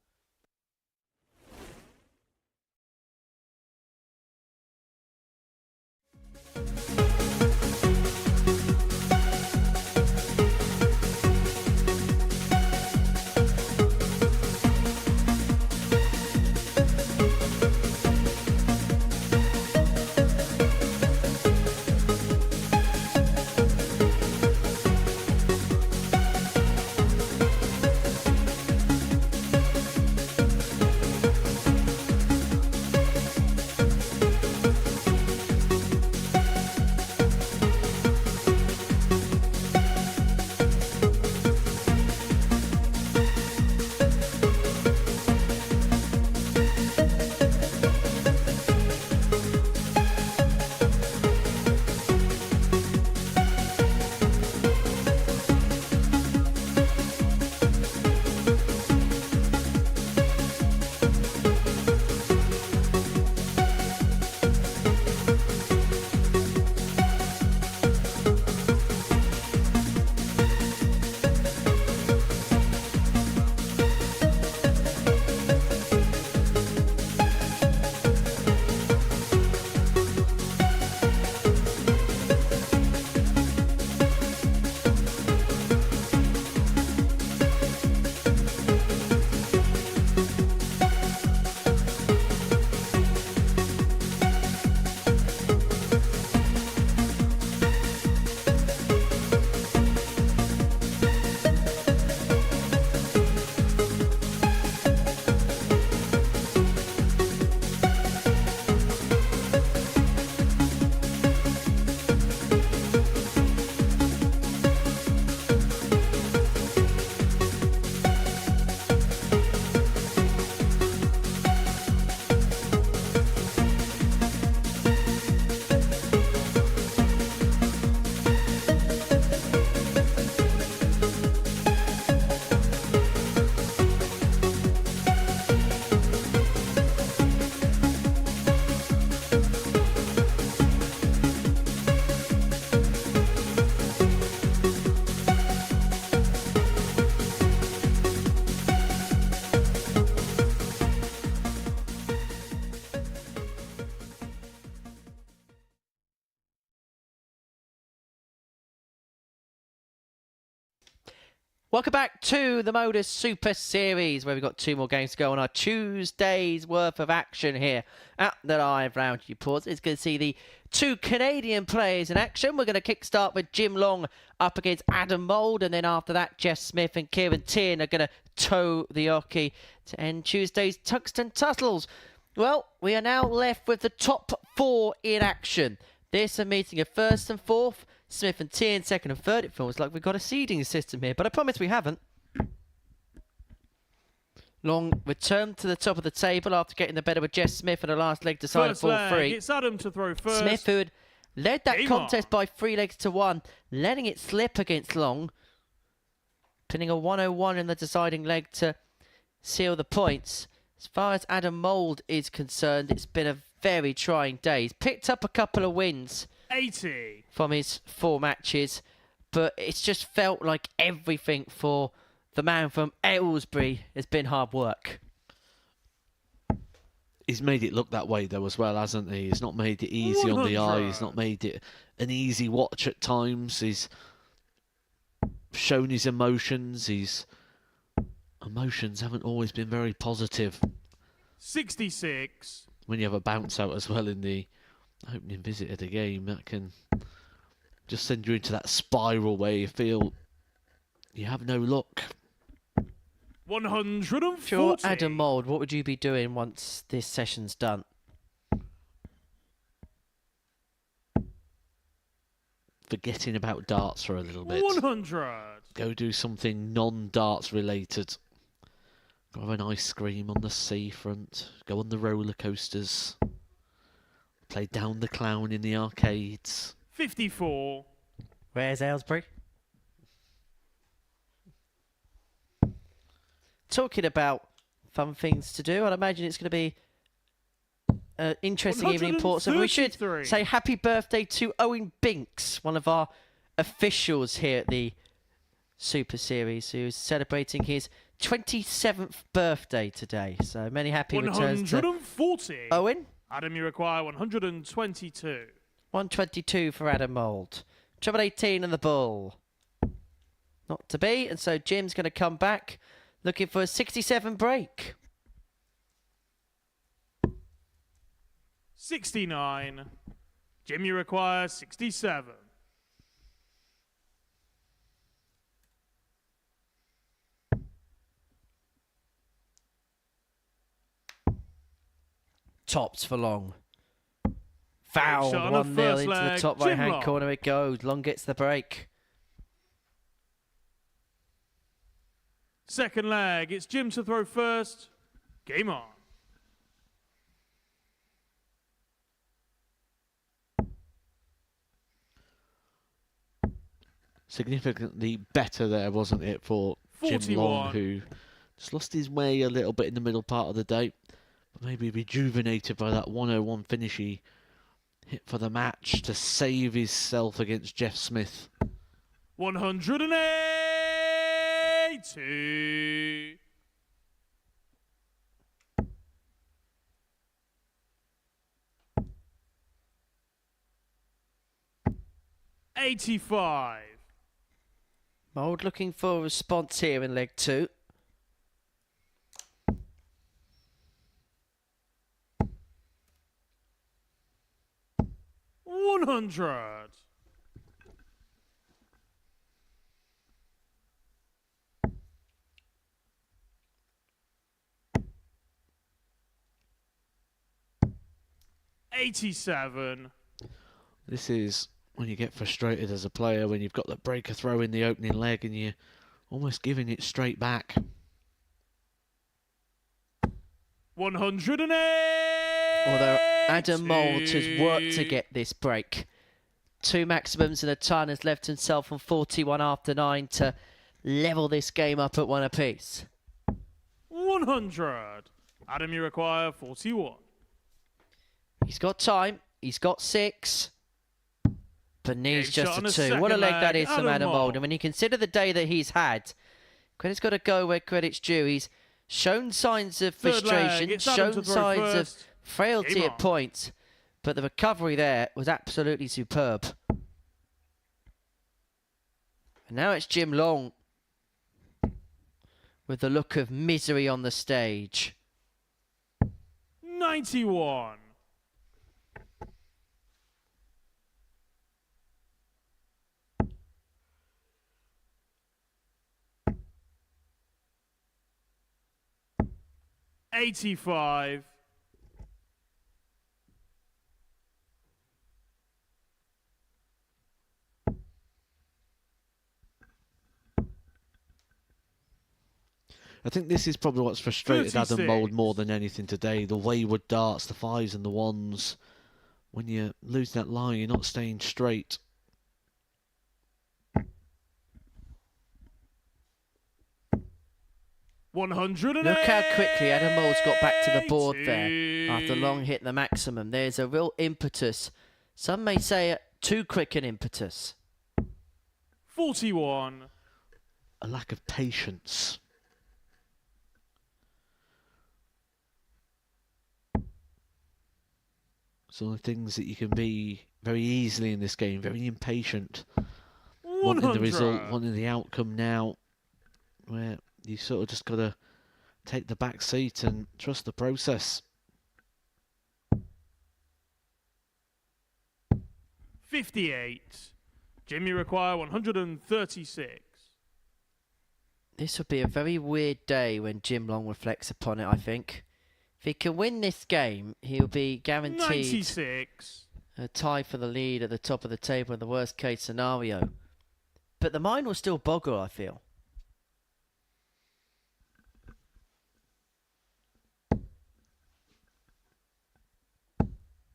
Speaker 1: Welcome back to the Modus Super Series, where we've got 2 more games to go on our Tuesday's worth of action here at the live round. You pause. It's going to see the 2 Canadian players in action. We're going to kickstart with Jim Long up against Adam Mould, and then after that, Jeff Smith and Kieran Tien are going to toe the hockey to end Tuesday's Tungsten Tussles. Well, we are now left with the top 4 in action. This a meeting of first and fourth. Smith and Tien second and third. It feels like we've got a seeding system here, but I promise we haven't. Long returned to the top of the table after getting the better with Jeff Smith in the last leg decided
Speaker 4: First
Speaker 1: ball
Speaker 4: leg,
Speaker 1: 3.
Speaker 4: it's Adam to throw first.
Speaker 1: Smith, who had led that
Speaker 4: Game
Speaker 1: contest
Speaker 4: on.
Speaker 1: by 3 legs to 1, letting it slip against Long, pinning a 101 in the deciding leg to seal the points. As far as Adam Mould is concerned, it's been a very trying day. He's picked up a couple of wins
Speaker 4: 80.
Speaker 1: from his 4 matches, but it's just felt like everything for the man from Aylesbury has been hard work.
Speaker 2: He's made it look that way though as well, hasn't he? He's not made it easy on the eye. He's not made it an easy watch at times. He's shown his emotions. His emotions haven't always been very positive.
Speaker 4: 66.
Speaker 2: When you have a bounce out as well in the opening visit of the game, that can just send you into that spiral where you feel you have no luck.
Speaker 4: 140.
Speaker 1: If you're Adam Mould, what would you be doing once this session's done?
Speaker 2: Forgetting about darts for a little bit.
Speaker 4: 100.
Speaker 2: Go do something non-darts related. Go have an ice cream on the seafront. Go on the roller coasters. Play Down the Clown in the arcades.
Speaker 4: 54.
Speaker 1: Where's Aylesbury? Talking about fun things to do, I'd imagine it's going to be an interesting evening in Portsmouth. We should
Speaker 4: 133.
Speaker 1: say happy birthday to Owen Binks, one of our officials here at the Super Series, who's celebrating his 27th birthday today. So many happy returns to
Speaker 4: 140.
Speaker 1: Owen.
Speaker 4: Adam, you require 122.
Speaker 1: 122 for Adam Mould. Treble 18 and the bull. Not to be, and so Jim's going to come back looking for a 67 break.
Speaker 4: 69. Jim, you require 67.
Speaker 1: Tops for Long. Fouled
Speaker 4: shot on the
Speaker 1: 1-0
Speaker 4: first
Speaker 1: into the
Speaker 4: leg.
Speaker 1: top
Speaker 4: Jim
Speaker 1: right-hand
Speaker 4: Long.
Speaker 1: corner it goes. Long gets the break.
Speaker 4: Second leg, it's Jim to throw first. Game on.
Speaker 2: Significantly better there, wasn't it, for Jim
Speaker 4: 41.
Speaker 2: Long, who just lost his way a little bit in the middle part of the day, but maybe rejuvenated by that 101 finish he hit for the match to save himself against Jeff Smith.
Speaker 4: 180. $85.
Speaker 1: Mould looking for a response here in leg 2.
Speaker 4: $100. $87.
Speaker 2: This is when you get frustrated as a player, when you've got the breaker throw in the opening leg and you're almost giving it straight back.
Speaker 4: 180.
Speaker 1: Although Adam Mould has worked to get this break. 2 maximums and a ton, has left himself on 41 after 9 to level this game up at 1 apiece.
Speaker 4: 100. Adam, you require 41.
Speaker 1: He's got time. He's got 6. But needs
Speaker 4: Game shot
Speaker 1: just
Speaker 4: on
Speaker 1: a
Speaker 4: the
Speaker 1: 2. What a
Speaker 4: second
Speaker 1: leg
Speaker 4: leg,
Speaker 1: that is from
Speaker 4: Adam
Speaker 1: Adam Mould.
Speaker 4: Mould.
Speaker 1: And when you consider the day that he's had, credit's got to go where credit's due. He's shown signs of
Speaker 4: Third leg,
Speaker 1: frustration,
Speaker 4: it's Adam
Speaker 1: shown
Speaker 4: to throw
Speaker 1: signs of
Speaker 4: first.
Speaker 1: frailty
Speaker 4: Game
Speaker 1: at
Speaker 4: on.
Speaker 1: points. But the recovery there was absolutely superb. And now it's Jim Long with the look of misery on the stage.
Speaker 4: 91. $85.
Speaker 2: I think this is probably what's frustrated Adam
Speaker 4: 36.
Speaker 2: Mould more than anything today. The wayward darts, the 5s and the 1s. When you're losing that line, you're not staying straight.
Speaker 4: Look
Speaker 1: Look how quickly Adam Mould's got back to the board there after Long hit the maximum. There's a real impetus. Some may say too quick an impetus.
Speaker 4: 41.
Speaker 2: A lack of patience. Some of the things that you can be very easily in this game, very impatient.
Speaker 4: 100.
Speaker 2: Wanting the result, wanting the outcome now, where you sort of just got to take the back seat and trust the process.
Speaker 4: 58. Jim, you require 136.
Speaker 1: This would be a very weird day when Jim Long reflects upon it, I think. If he can win this game, he'll be guaranteed
Speaker 4: 96.
Speaker 1: a tie for the lead at the top of the table in the worst case scenario. But the mind will still boggle, I feel.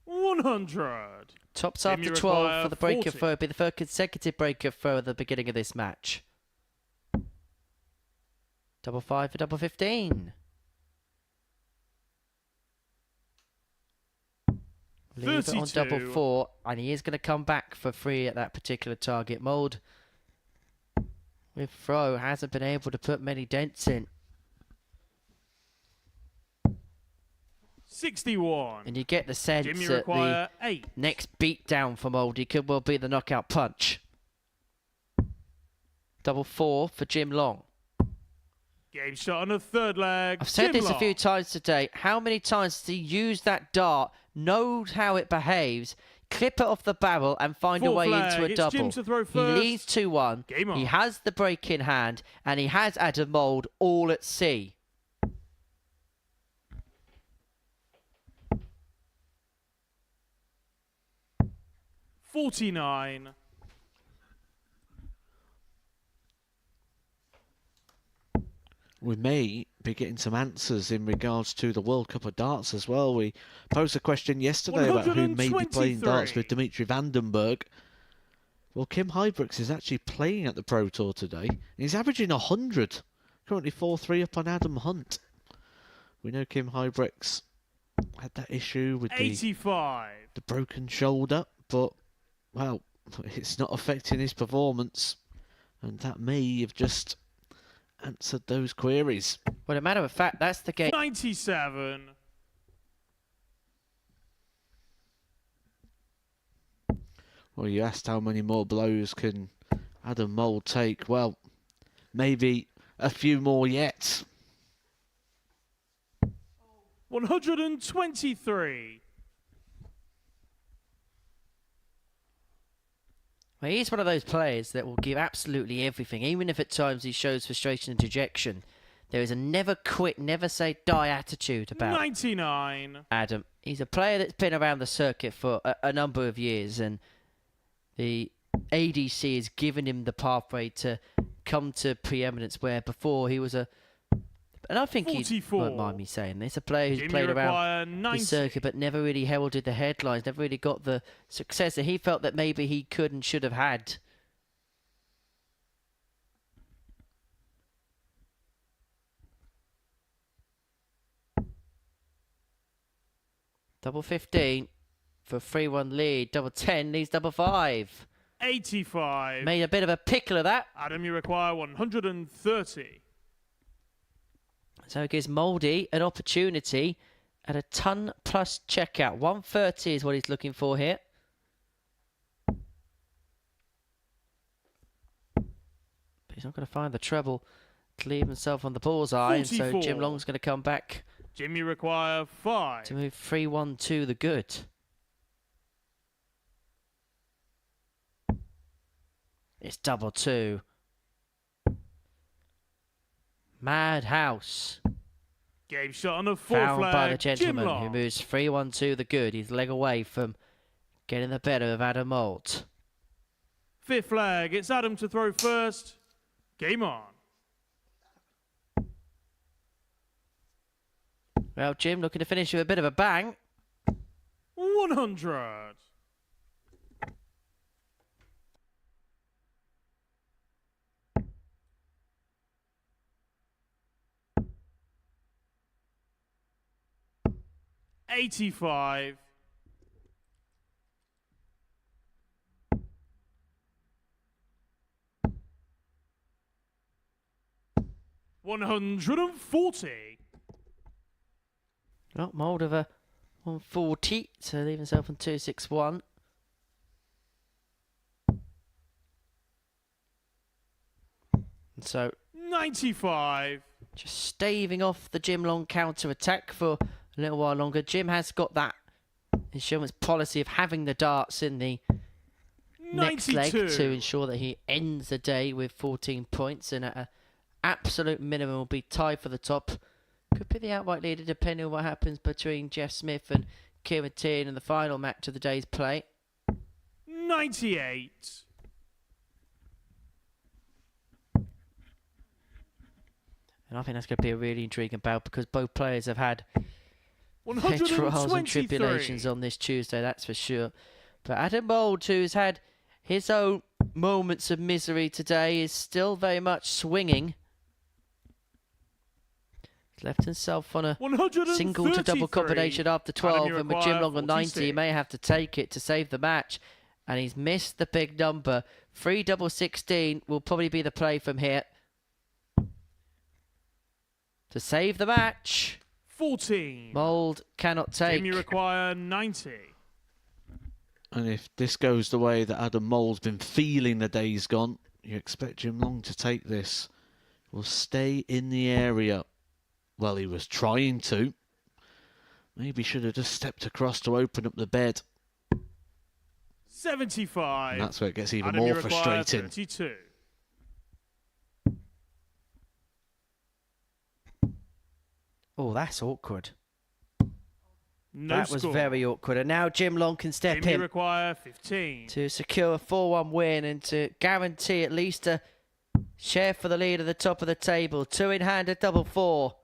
Speaker 4: $100.
Speaker 1: Tops
Speaker 4: Jim,
Speaker 1: after
Speaker 4: you
Speaker 1: 12
Speaker 4: require
Speaker 1: for the breaker
Speaker 4: 40.
Speaker 1: throw. It'll be the third consecutive breaker throw at the beginning of this match. Double 5 for double 15. Leave it on double
Speaker 4: 32.
Speaker 1: 4, and he is going to come back for 3 at that particular target mold. With throw, hasn't been able to put many dents in.
Speaker 4: 61.
Speaker 1: And you get the sense
Speaker 4: Jim, you
Speaker 1: that the
Speaker 4: require 8.
Speaker 1: next beatdown for Moldy could well be the knockout punch. Double 4 for Jim Long.
Speaker 4: Game shot on the third leg.
Speaker 1: I've said
Speaker 4: Jim
Speaker 1: this a
Speaker 4: Long.
Speaker 1: few times today. How many times does he use that dart, knows how it behaves, clip it off the barrel and find a
Speaker 4: Fourth
Speaker 1: way
Speaker 4: flag.
Speaker 1: into a
Speaker 4: It's
Speaker 1: double?
Speaker 4: Jim to throw
Speaker 1: He
Speaker 4: first.
Speaker 1: leads 2-1.
Speaker 4: Game on.
Speaker 1: He has the break in hand, and he has Adam Mould all at sea.
Speaker 4: $49.
Speaker 2: We may be getting some answers in regards to the World Cup of Darts as well. We posed a question yesterday about who may be playing darts with
Speaker 4: 123.
Speaker 2: Dimitri Vandenberg. Well, Kim Huybrechts is actually playing at the Pro Tour today. He's averaging 100. Currently 4-3 up on Adam Hunt. We know Kim Huybrechts had that issue with
Speaker 4: 85.
Speaker 2: the broken shoulder, but, well, it's not affecting his performance. And that may have just answered those queries.
Speaker 1: Well, as a matter of fact, that's the game.
Speaker 4: 97.
Speaker 2: Well, you asked how many more blows can Adam Mould take. Well, maybe a few more yet.
Speaker 4: 123.
Speaker 1: Well, he's one of those players that will give absolutely everything, even if at times he shows frustration and dejection. There is a never quit, never say die attitude about
Speaker 4: 99.
Speaker 1: Adam. He's a player that's been around the circuit for a number of years, and the ADC has given him the pathway to come to preeminence where before he was a... And I think he
Speaker 4: 44.
Speaker 1: won't mind me saying this. A player who's
Speaker 4: Jim,
Speaker 1: played
Speaker 4: you require
Speaker 1: around the
Speaker 4: 90.
Speaker 1: circuit but never really heralded the headlines, never really got the success that he felt that maybe he could and should have had. Double 15 for 3-1 lead. Double 10 leads double 5.
Speaker 4: 85.
Speaker 1: Made a bit of a pickle of that.
Speaker 4: Adam, you require 130.
Speaker 1: So it gives Mouldy an opportunity at a ton plus checkout. 130 is what he's looking for here. But he's not going to find the treble to leave himself on the bullseye. And so
Speaker 4: 44.
Speaker 1: Jim Long's going to come back
Speaker 4: Jim, you require 5.
Speaker 1: to move 3-1 to the good. It's double 2. Madhouse.
Speaker 4: Game shot on the fourth
Speaker 1: Found
Speaker 4: flag.
Speaker 1: by the
Speaker 4: Jim
Speaker 1: gentleman
Speaker 4: Long.
Speaker 1: who moves 3-1 to the good. He's a leg away from getting the better of Adam Moult.
Speaker 4: Fifth flag. It's Adam to throw first. Game on.
Speaker 1: Well, Jim looking to finish with a bit of a bang.
Speaker 4: 100. $85. $140.
Speaker 1: Not Moldova 140, so leave himself on 261. And so
Speaker 4: 95.
Speaker 1: just staving off the Jim Long counter attack for a little while longer. Jim has got that insurance policy of having the darts in the next leg
Speaker 4: 92.
Speaker 1: to ensure that he ends the day with 14 points and at an absolute minimum will be tied for the top. Could be the outright leader depending on what happens between Jeff Smith and Kieran Tierney in the final match of the day's play.
Speaker 4: 98.
Speaker 1: And I think that's going to be a really intriguing bout because both players have had their
Speaker 4: 123.
Speaker 1: trials and tribulations on this Tuesday, that's for sure. But Adam Mould, who's had his own moments of misery today, is still very much swinging. He's left himself on a single to double
Speaker 4: 133.
Speaker 1: combination after 12,
Speaker 4: Adam, you
Speaker 1: and with Jim
Speaker 4: require
Speaker 1: Long on 90, he
Speaker 4: 46.
Speaker 1: may have to take it to save the match. And he's missed the big number. 3 double 16 will probably be the play from here to save the match.
Speaker 4: 14.
Speaker 1: Mould cannot take.
Speaker 4: Jim, you require 90.
Speaker 2: And if this goes the way that Adam Mould's been feeling the day's gone, you expect Jim Long to take this. Will stay in the area. Well, he was trying to. Maybe should have just stepped across to open up the bed.
Speaker 4: 75.
Speaker 2: And that's where it gets even
Speaker 4: Adam,
Speaker 2: more
Speaker 4: you require
Speaker 2: frustrating.
Speaker 4: 32.
Speaker 1: Oh, that's awkward.
Speaker 4: No
Speaker 1: That was
Speaker 4: score.
Speaker 1: very awkward. And now Jim Long can step
Speaker 4: Jim, you
Speaker 1: in
Speaker 4: require 15.
Speaker 1: to secure a 4-1 win and to guarantee at least a share for the lead at the top of the table. 2 in hand at double 4.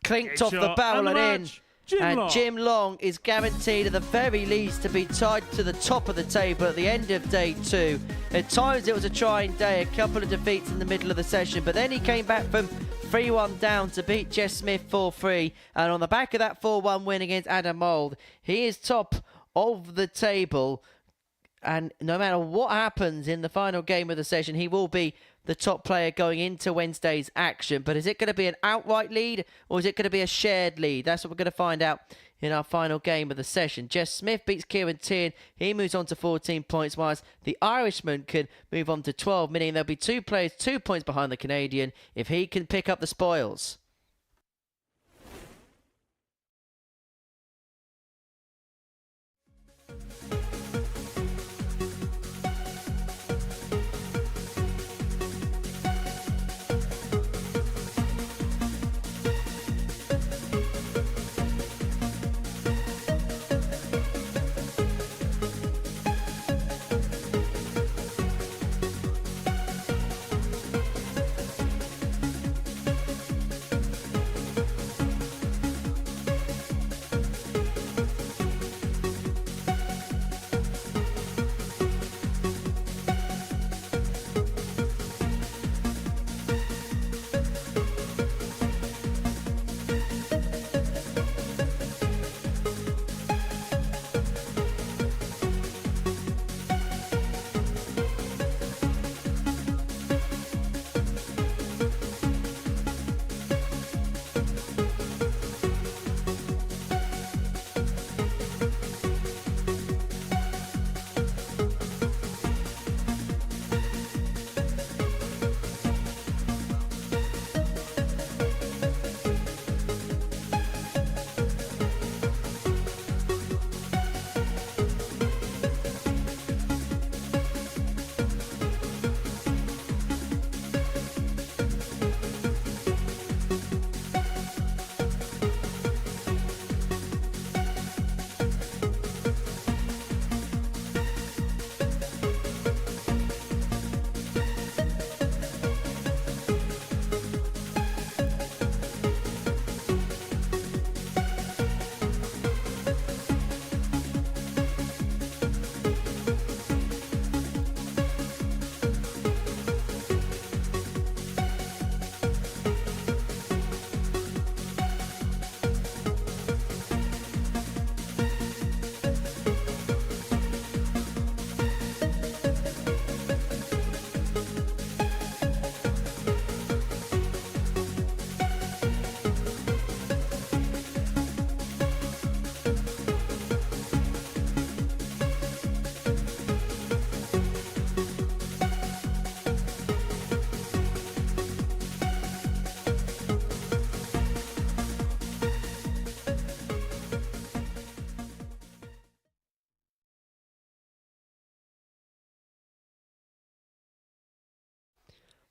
Speaker 1: Clinked off the
Speaker 4: Shot
Speaker 1: barrel
Speaker 4: and
Speaker 1: and in.
Speaker 4: match. Jim
Speaker 1: And
Speaker 4: Long.
Speaker 1: Jim Long is guaranteed at the very least to be tied to the top of the table at the end of day 2. At times it was a trying day, a couple of defeats in the middle of the session, but then he came back from 3-1 down to beat Jeff Smith 4-3. And on the back of that 4-1 win against Adam Mould, he is top of the table. And no matter what happens in the final game of the session, he will be the top player going into Wednesday's action. But is it going to be an outright lead or is it going to be a shared lead? That's what we're going to find out in our final game of the session. Jeff Smith beats Kieran Tierney. He moves on to 14 points, whilst the Irishman can move on to 12, meaning there'll be 2 players 2 points behind the Canadian if he can pick up the spoils.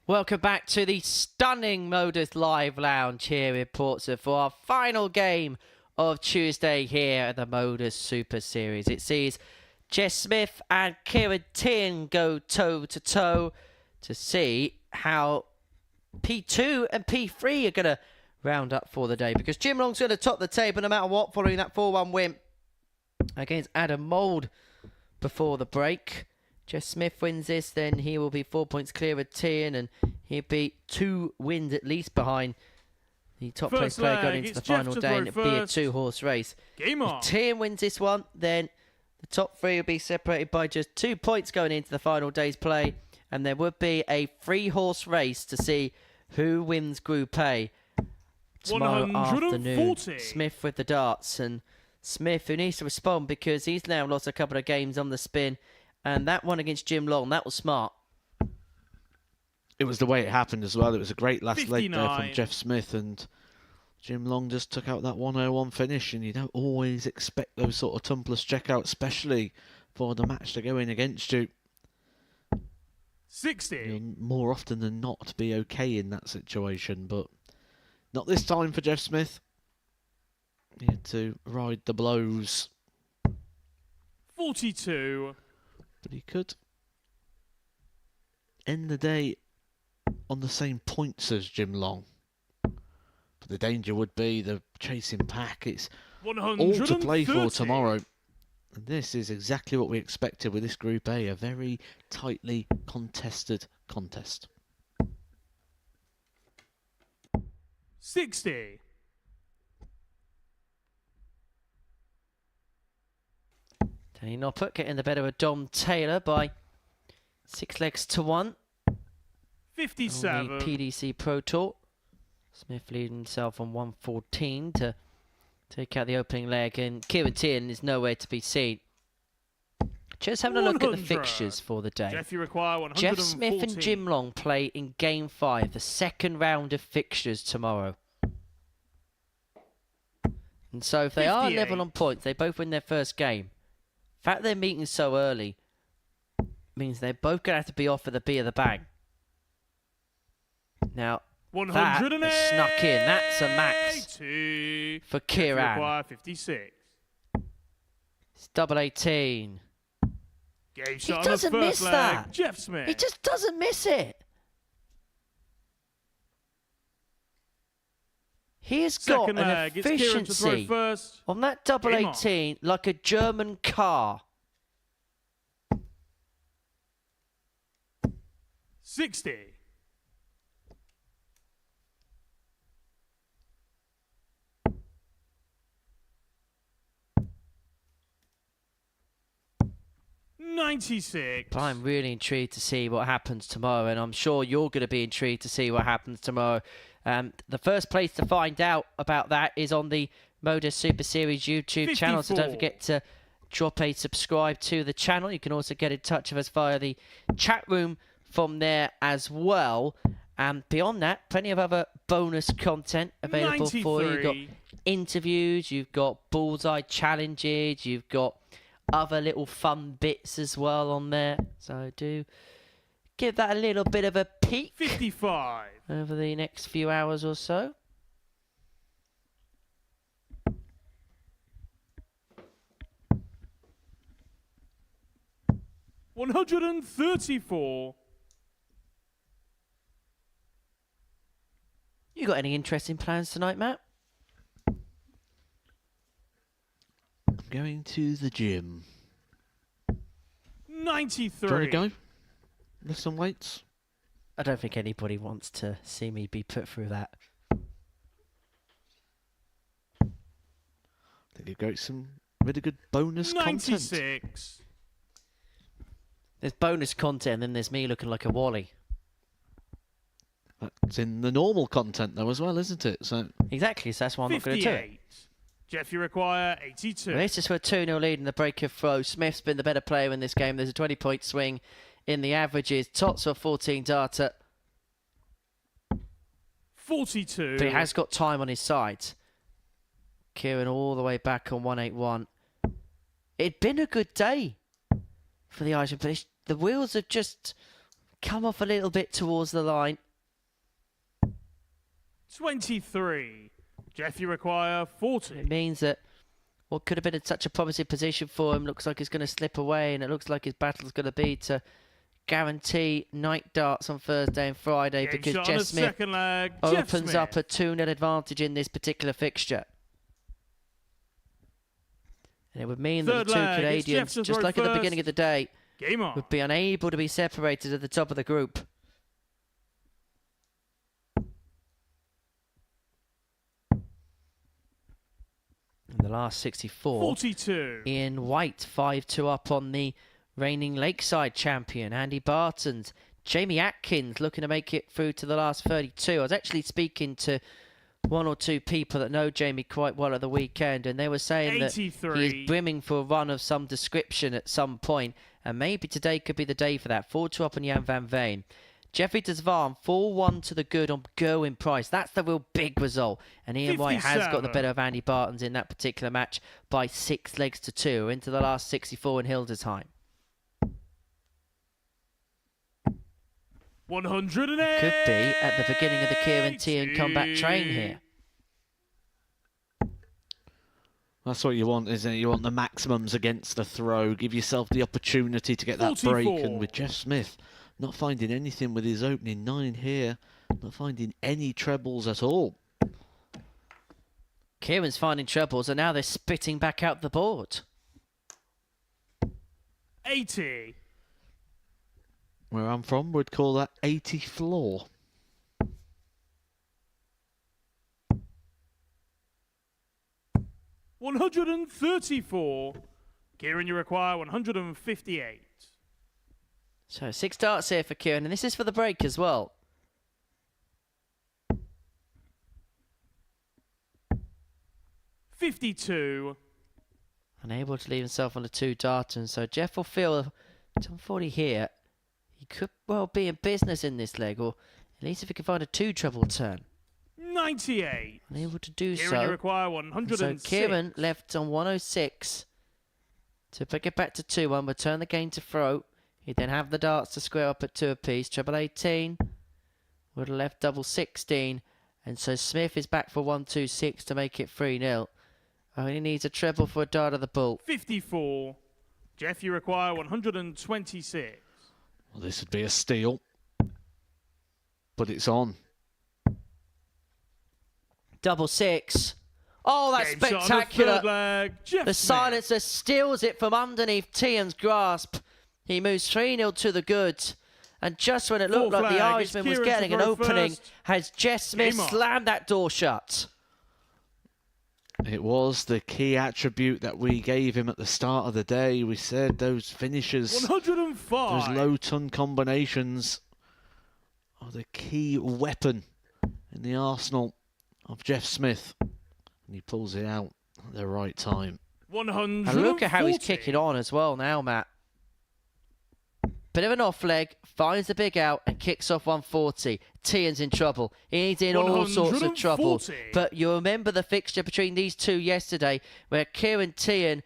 Speaker 1: Welcome back to the stunning Modus Live Lounge here in Portsmouth for our final game of Tuesday here at the Modus Super Series. It sees Jess Smith and Kieran Tin go toe-to-toe to see how P2 and P3 are going to round up for the day, because Jim Long's going to top the table no matter what following that 4-1 win against Adam Mould before the break. Jess Smith wins this, then he will be 4 points clear of Tin, and he'll be 2 wins at least behind the top place player going into the final day, and it'll be a 2-horse race. If Tin wins this one, then the top 3 will be separated by just 2 points going into the final day's play, and there would be a 3-horse race to see who wins Group A tomorrow afternoon. Smith with the darts, and Smith, who needs to respond because he's now lost a couple of games on the spin. And that one against Jim Long, that was smart.
Speaker 2: It was the way it happened as well. It was a great last leg there from Jeff Smith, and Jim Long just took out that 101 finish, and you don't always expect those sort of tumblers checkouts, especially for the match to go in against you.
Speaker 4: 60.
Speaker 2: You'll more often than not be okay in that situation, but not this time for Jeff Smith. He had to ride the blows.
Speaker 4: 42.
Speaker 2: But he could end the day on the same points as Jim Long. But the danger would be the chasing pack. It's all to play for tomorrow. And this is exactly what we expected with this Group A, a very tightly contested contest.
Speaker 4: 60.
Speaker 1: Danny Noppert getting the better of Dom Taylor by 6 legs to 1.
Speaker 4: 57.
Speaker 1: On the PDC Pro Tour. Smith leading himself on 114 to take out the opening leg, and Kieran Tin is nowhere to be seen. Just having a look at the fixtures for the day.
Speaker 4: Jeff, you require
Speaker 1: Jeff Smith and Jim Long play in Game 5, the second round of fixtures tomorrow. And so if they are level on points, they both win their first game. The fact they're meeting so early means they're both going to have to be off at the B of the bag. Now, that has snuck in. That's a max for Kieran.
Speaker 4: 56.
Speaker 1: It's double 18.
Speaker 4: He
Speaker 1: doesn't miss that.
Speaker 4: Jeff Smith.
Speaker 1: He just doesn't miss it. He has got an efficiency on that double 18 like a German car.
Speaker 4: 60. $96.
Speaker 1: But I'm really intrigued to see what happens tomorrow, and I'm sure you're going to be intrigued to see what happens tomorrow. The first place to find out about that is on the Modus Super Series YouTube
Speaker 4: 54.
Speaker 1: channel, so don't forget to drop a subscribe to the channel. You can also get in touch with us via the chat room from there as well. And beyond that, plenty of other bonus content available
Speaker 4: 93.
Speaker 1: for you. You've got interviews, you've got bullseye challenges, you've got other little fun bits as well on there. So do give that a little bit of a peek
Speaker 4: 55.
Speaker 1: over the next few hours or so.
Speaker 4: $134.
Speaker 1: You got any interesting plans tonight, Matt?
Speaker 2: I'm going to the gym.
Speaker 4: 93.
Speaker 2: Do you want to go? Lift some weights?
Speaker 1: I don't think anybody wants to see me be put through that.
Speaker 2: I think you've got some really good bonus
Speaker 4: 96.
Speaker 2: content.
Speaker 1: There's bonus content, and then there's me looking like a Wally.
Speaker 2: That's in the normal content, though, as well, isn't it? So
Speaker 1: Exactly, so that's why I'm not going to do it.
Speaker 4: Jeff, you require 82.
Speaker 1: Well, this is for a 2-0 lead in the break of throw. Smith's been the better player in this game. There's a 20-point swing in the averages. Tots for 14 data.
Speaker 4: 42.
Speaker 1: But he has got time on his side. Kieran all the way back on 181. It'd been a good day for the Irish, but the wheels have just come off a little bit towards the line.
Speaker 4: 23. Jeff, you require 40.
Speaker 1: It means that what could have been in such a promising position for him looks like it's going to slip away, and it looks like his battle's going to be to guarantee night darts on Thursday and Friday,
Speaker 4: Game
Speaker 1: because
Speaker 4: shot on
Speaker 1: Jeff
Speaker 4: the
Speaker 1: Smith
Speaker 4: second leg. Jeff
Speaker 1: opens
Speaker 4: Smith.
Speaker 1: up a 2-0 advantage in this particular fixture. And it would mean that
Speaker 4: Third
Speaker 1: the two
Speaker 4: leg, it's
Speaker 1: Canadians,
Speaker 4: Jeff to
Speaker 1: just
Speaker 4: throw
Speaker 1: like at the
Speaker 4: first.
Speaker 1: beginning of the day,
Speaker 4: Game on.
Speaker 1: would be unable to be separated at the top of the group. In the last 64,
Speaker 4: 42.
Speaker 1: Ian White 5-2 up on the reigning Lakeside champion, Andy Bartons. Jamie Atkins looking to make it through to the last 32. I was actually speaking to one or two people that know Jamie quite well at the weekend, and they were saying that
Speaker 4: 83.
Speaker 1: he's brimming for a run of some description at some point, and maybe today could be the day for that. 4-2 up on Jan van Veen. Jeffrey Desvarn 4-1 to the good on Gerwin Price. That's the real big result. And Ian White has got the
Speaker 4: 57.
Speaker 1: better of Andy Bartons in that particular match by 6 legs to 2 into the last 64 in Hildesheim.
Speaker 4: 108.
Speaker 1: Could be at the beginning of the Kieran Tian comeback train here.
Speaker 2: That's what you want, isn't it? You want the maximums against the throw. Give yourself the opportunity to get that break.
Speaker 4: 44.
Speaker 2: And with Jeff Smith not finding anything with his opening 9 here, not finding any trebles at all.
Speaker 1: Kieran's finding trebles, and now they're spitting back out the board.
Speaker 4: 80.
Speaker 2: Where I'm from, we'd call that 80 floor.
Speaker 4: $134. Kieran, you require 158.
Speaker 1: So 6 darts here for Kieran, and this is for the break as well.
Speaker 4: $52.
Speaker 1: Unable to leave himself on a 2 dart, and so Jeff will feel 140 here. He could well be in business in this leg, or at least if he can find a 2 treble turn.
Speaker 4: 98.
Speaker 1: Unable to do
Speaker 4: Kieran, you
Speaker 1: so.
Speaker 4: require
Speaker 1: And
Speaker 4: 106.
Speaker 1: so Kieran left on 106 to pick it back to 2-1, return the game to throw. He'd then have the darts to square up at 2 apiece. Treble 18 would have left double 16, and so Smith is back for 126 to make it 3-0. Only needs a treble for a dart of the bull.
Speaker 4: 54. Jeff, you require 126.
Speaker 2: Well, this would be a steal, but it's on.
Speaker 1: Double 6. Oh, that's
Speaker 4: Game shot on the
Speaker 1: spectacular.
Speaker 4: third leg. Jeff
Speaker 1: The
Speaker 4: Smith.
Speaker 1: silencer steals it from underneath Tian's grasp. He moves 3-0 to the good. And just when it looked
Speaker 4: Fourth
Speaker 1: like the
Speaker 4: flag,
Speaker 1: Irishman
Speaker 4: it's
Speaker 1: was
Speaker 4: Kieran to
Speaker 1: getting an
Speaker 4: throw
Speaker 1: opening,
Speaker 4: first.
Speaker 1: has Jeff Smith
Speaker 4: Game on.
Speaker 1: slammed that door shut.
Speaker 2: It was the key attribute that we gave him at the start of the day. We said those finishers,
Speaker 4: 105.
Speaker 2: those low ton combinations are the key weapon in the arsenal of Jeff Smith. And he pulls it out at the right time.
Speaker 4: 140.
Speaker 1: And look at how he's kicking on as well now, Matt. Bit of an off leg, finds the big out and kicks off 140. Tian's in trouble. He's in all sorts of trouble.
Speaker 4: 140.
Speaker 1: But you remember the fixture between these two yesterday where Kieran Tian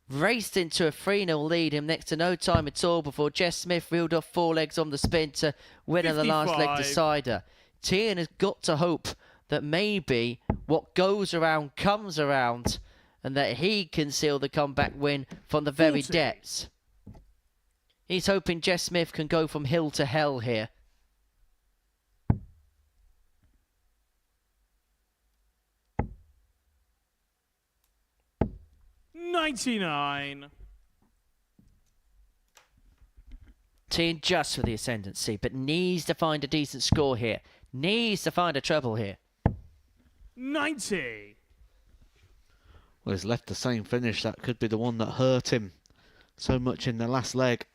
Speaker 1: raced into a 3-0 lead in next to no time at all before Jeff Smith reeled off 4 legs on the spin to win on the last leg
Speaker 4: 55.
Speaker 1: decider. Tian has got to hope that maybe what goes around comes around and that he can seal the comeback win from the very
Speaker 4: 40.
Speaker 1: depths. He's hoping Jeff Smith can go from hill to hell here.
Speaker 4: $99.
Speaker 1: Tian just for the ascendancy, but needs to find a decent score here. Needs to find a treble here.
Speaker 4: 90.
Speaker 2: Well, he's left the same finish. That could be the one that hurt him so much in the last leg.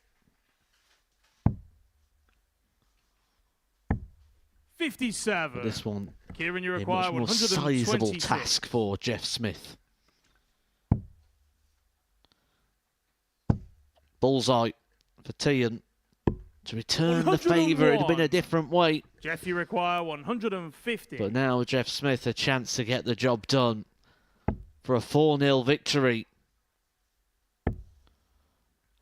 Speaker 4: 57.
Speaker 2: But this one,
Speaker 4: Kieran, you
Speaker 2: a
Speaker 4: require
Speaker 2: much more sizable
Speaker 4: 126.
Speaker 2: task for Jeff Smith. Bullseye for Tian to return the favour. It had been a
Speaker 4: 101.
Speaker 2: different way.
Speaker 4: Jeff, you require 150.
Speaker 2: But now Jeff Smith a chance to get the job done for a 4-0 victory.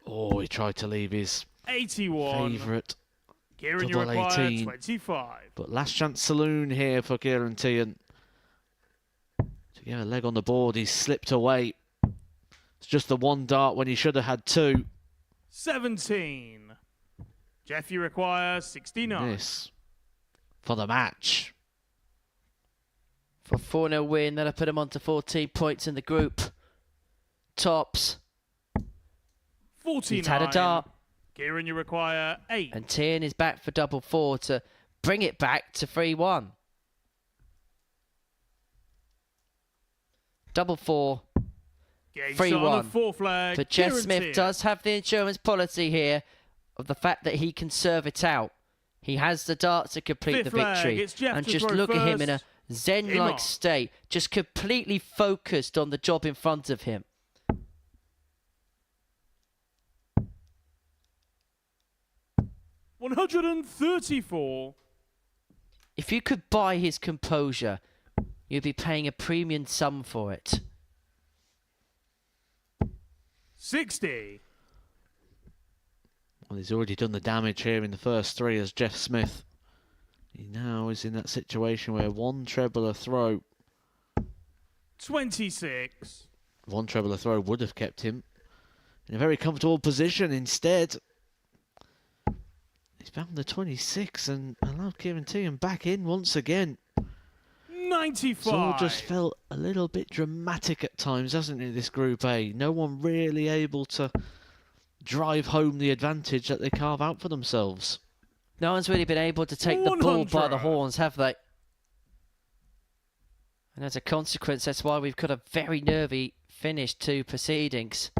Speaker 2: Oh, he tried to leave his
Speaker 4: 81.
Speaker 2: Favourite.
Speaker 4: Kieran, you
Speaker 2: double
Speaker 4: require
Speaker 2: 18.
Speaker 4: 25.
Speaker 2: But last chance saloon here for Kieran Tian. To get a leg on the board, he's slipped away. It's just the one dart when he should have had two.
Speaker 4: 17. Jeff, you require 69.
Speaker 2: This for the match.
Speaker 1: For 4-0 win, that'll put him on to 14 points in the group. Tops.
Speaker 4: 49.
Speaker 1: He's had a dart.
Speaker 4: Kieran, you require 8.
Speaker 1: And Tian is back for double 4 to bring it back to 3-1. Double 4.
Speaker 4: Game
Speaker 1: 3-1.
Speaker 4: shot on the fourth leg.
Speaker 1: But Jeff
Speaker 4: Kieran
Speaker 1: Smith
Speaker 4: Tian.
Speaker 1: does have the insurance policy here of the fact that he can serve it out. He has the darts to complete
Speaker 4: Fifth
Speaker 1: the
Speaker 4: leg,
Speaker 1: victory.
Speaker 4: it's Jeff
Speaker 1: And
Speaker 4: to
Speaker 1: just
Speaker 4: throw
Speaker 1: look at him in a
Speaker 4: first.
Speaker 1: zen-like
Speaker 4: on.
Speaker 1: state, just completely focused on the job in front of him.
Speaker 4: $134.
Speaker 1: If you could buy his composure, you'd be paying a premium sum for it.
Speaker 4: 60.
Speaker 2: Well, he's already done the damage here in the first three as Jeff Smith. He now is in that situation where one treble a throw.
Speaker 4: 26.
Speaker 2: One treble a throw would have kept him in a very comfortable position. Instead, he's found the 26 and allowed Kieran Tian back in once again.
Speaker 4: 95.
Speaker 2: It's all just felt a little bit dramatic at times, hasn't it, this Group A? No one really able to drive home the advantage that they carve out for themselves.
Speaker 1: No one's really been able to take the bull by the
Speaker 4: 100.
Speaker 1: horns, have they? And as a consequence, that's why we've got a very nervy finish to proceedings.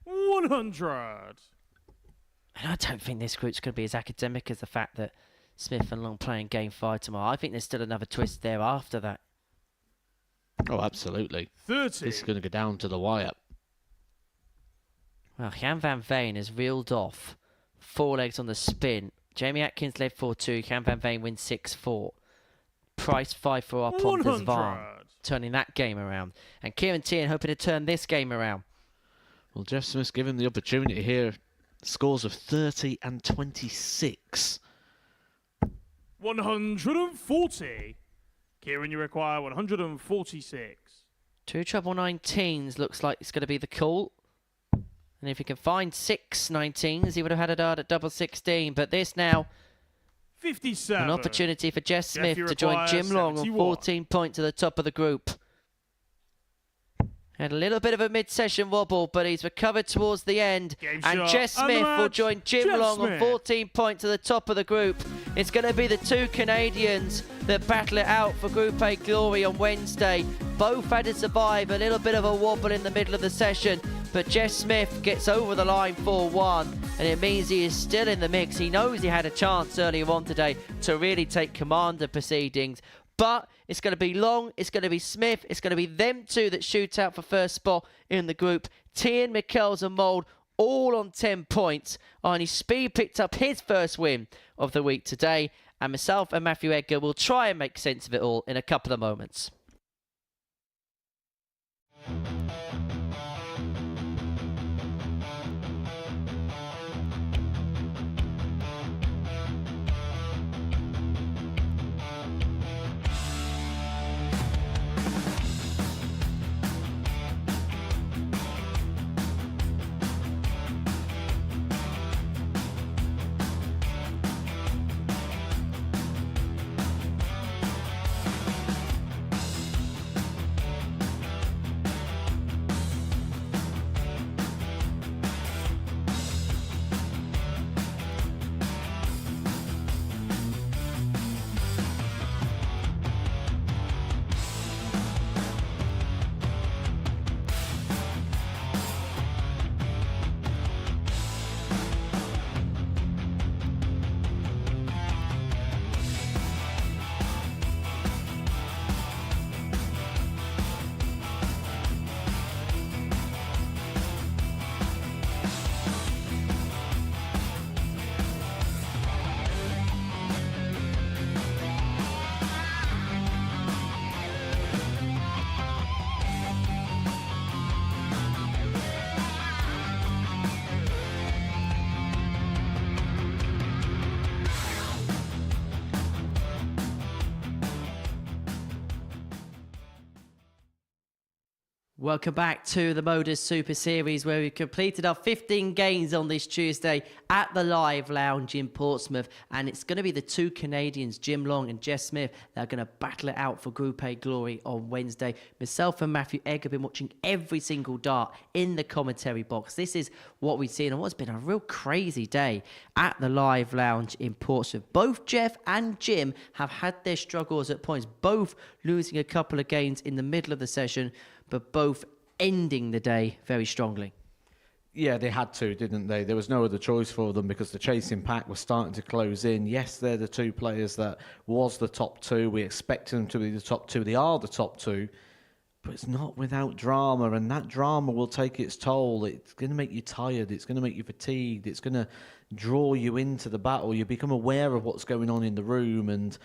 Speaker 4: 100.
Speaker 1: And I don't think this group's going to be as academic as the fact that Smith and Long playing Game 5 tomorrow. I think there's still another twist there after that.
Speaker 2: Oh, absolutely.
Speaker 4: 30.
Speaker 2: This is going to go down to the wire.
Speaker 1: Well, Jan van Veen has reeled off 4 legs on the spin. Jamie Atkins led 4-2. Jan van Veen wins 6-4. Price 5-4 up on
Speaker 4: 100.
Speaker 1: Desvan, turning that game around. And Kieran Tian hoping to turn this game around.
Speaker 2: Well, Jeff Smith's given the opportunity here. Scores of 30 and 26.
Speaker 4: 140. Kieran, you require 146.
Speaker 1: 2 treble 19s looks like it's going to be the call. And if he can find 6 19s, he would have had a dart at double 16. But this now,
Speaker 4: 57.
Speaker 1: an opportunity for Jeff Smith
Speaker 4: you
Speaker 1: to join
Speaker 4: require
Speaker 1: Jim Long on
Speaker 4: 71.
Speaker 1: 14 points to the top of the group. Had a little bit of a mid-session wobble, but he's recovered towards the end.
Speaker 4: Game
Speaker 1: And
Speaker 4: shot.
Speaker 1: Jeff
Speaker 4: And the
Speaker 1: Smith will
Speaker 4: match,
Speaker 1: join Jim
Speaker 4: Jeff
Speaker 1: Long on
Speaker 4: Smith.
Speaker 1: 14 points to the top of the group. It's going to be the 2 Canadians that battle it out for Group A glory on Wednesday. Both had to survive a little bit of a wobble in the middle of the session, but Jeff Smith gets over the line 4-1, and it means he is still in the mix. He knows he had a chance earlier on today to really take command of proceedings. But it's going to be Long, it's going to be Smith, it's going to be them two that shoot out for first spot in the group. Tian, Mikkels and Mould all on 10 points. Arnie Speed picked up his first win of the week today. And myself and Matthew Edgar will try and make sense of it all in a couple of moments. Welcome back to the Modus Super Series, where we completed our 15 games on this Tuesday at the Live Lounge in Portsmouth. And it's going to be the two Canadians, Jim Long and Jess Smith, that are going to battle it out for Group A glory on Wednesday. Myself and Matthew Egg have been watching every single dart in the commentary box. This is what we've seen on what's been a real crazy day at the Live Lounge in Portsmouth. Both Jeff and Jim have had their struggles at points, both losing a couple of games in the middle of the session, but both ending the day very strongly.
Speaker 2: Yeah, they had to, didn't they? There was no other choice for them because the chasing pack was starting to close in. Yes, they're the two players that was the top two. We expected them to be the top two. They are the top two, but it's not without drama, and that drama will take its toll. It's going to make you tired. It's going to make you fatigued. It's going to draw you into the battle. You become aware of what's going on in the room, and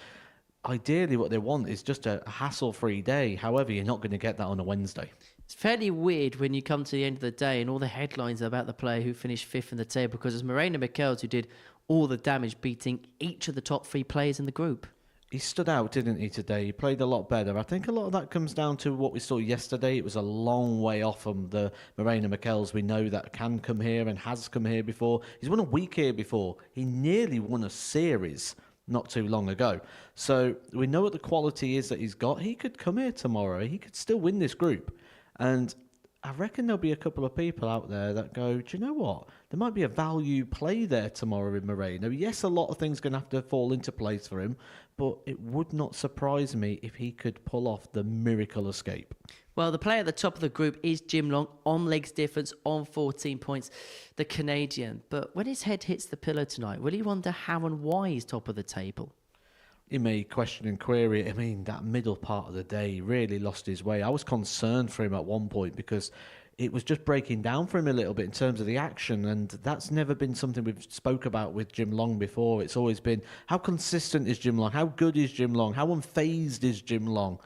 Speaker 2: ideally what they want is just a hassle-free day. However, you're not going to get that on a Wednesday.
Speaker 1: It's fairly weird when you come to the end of the day and all the headlines are about the player who finished fifth in the table, because it's Morena Michels who did all the damage, beating each of the top three players in the group.
Speaker 2: He stood out, didn't he, today? He played a lot better. I think a lot of that comes down to what we saw yesterday. It was a long way off from the Morena Michels we know that can come here and has come here before. He's won a week here before. He nearly won a series not too long ago. So we know what the quality is that he's got. He could come here tomorrow. He could still win this group. And I reckon there'll be a couple of people out there that go, do you know what? There might be a value play there tomorrow in Moreno. Yes, a lot of things going to have to fall into place for him, but it would not surprise me if he could pull off the miracle escape.
Speaker 1: Well, the player at the top of the group is Jim Long, on legs difference, on 14 points, the Canadian. But when his head hits the pillow tonight, will he wonder how and why he's top of the table?
Speaker 2: He may question and query it. I mean, that middle part of the day really lost his way. I was concerned for him at one point because it was just breaking down for him a little bit in terms of the action, and that's never been something we've spoke about with Jim Long before. It's always been, how consistent is Jim Long? How good is Jim Long? How unfazed is Jim Long?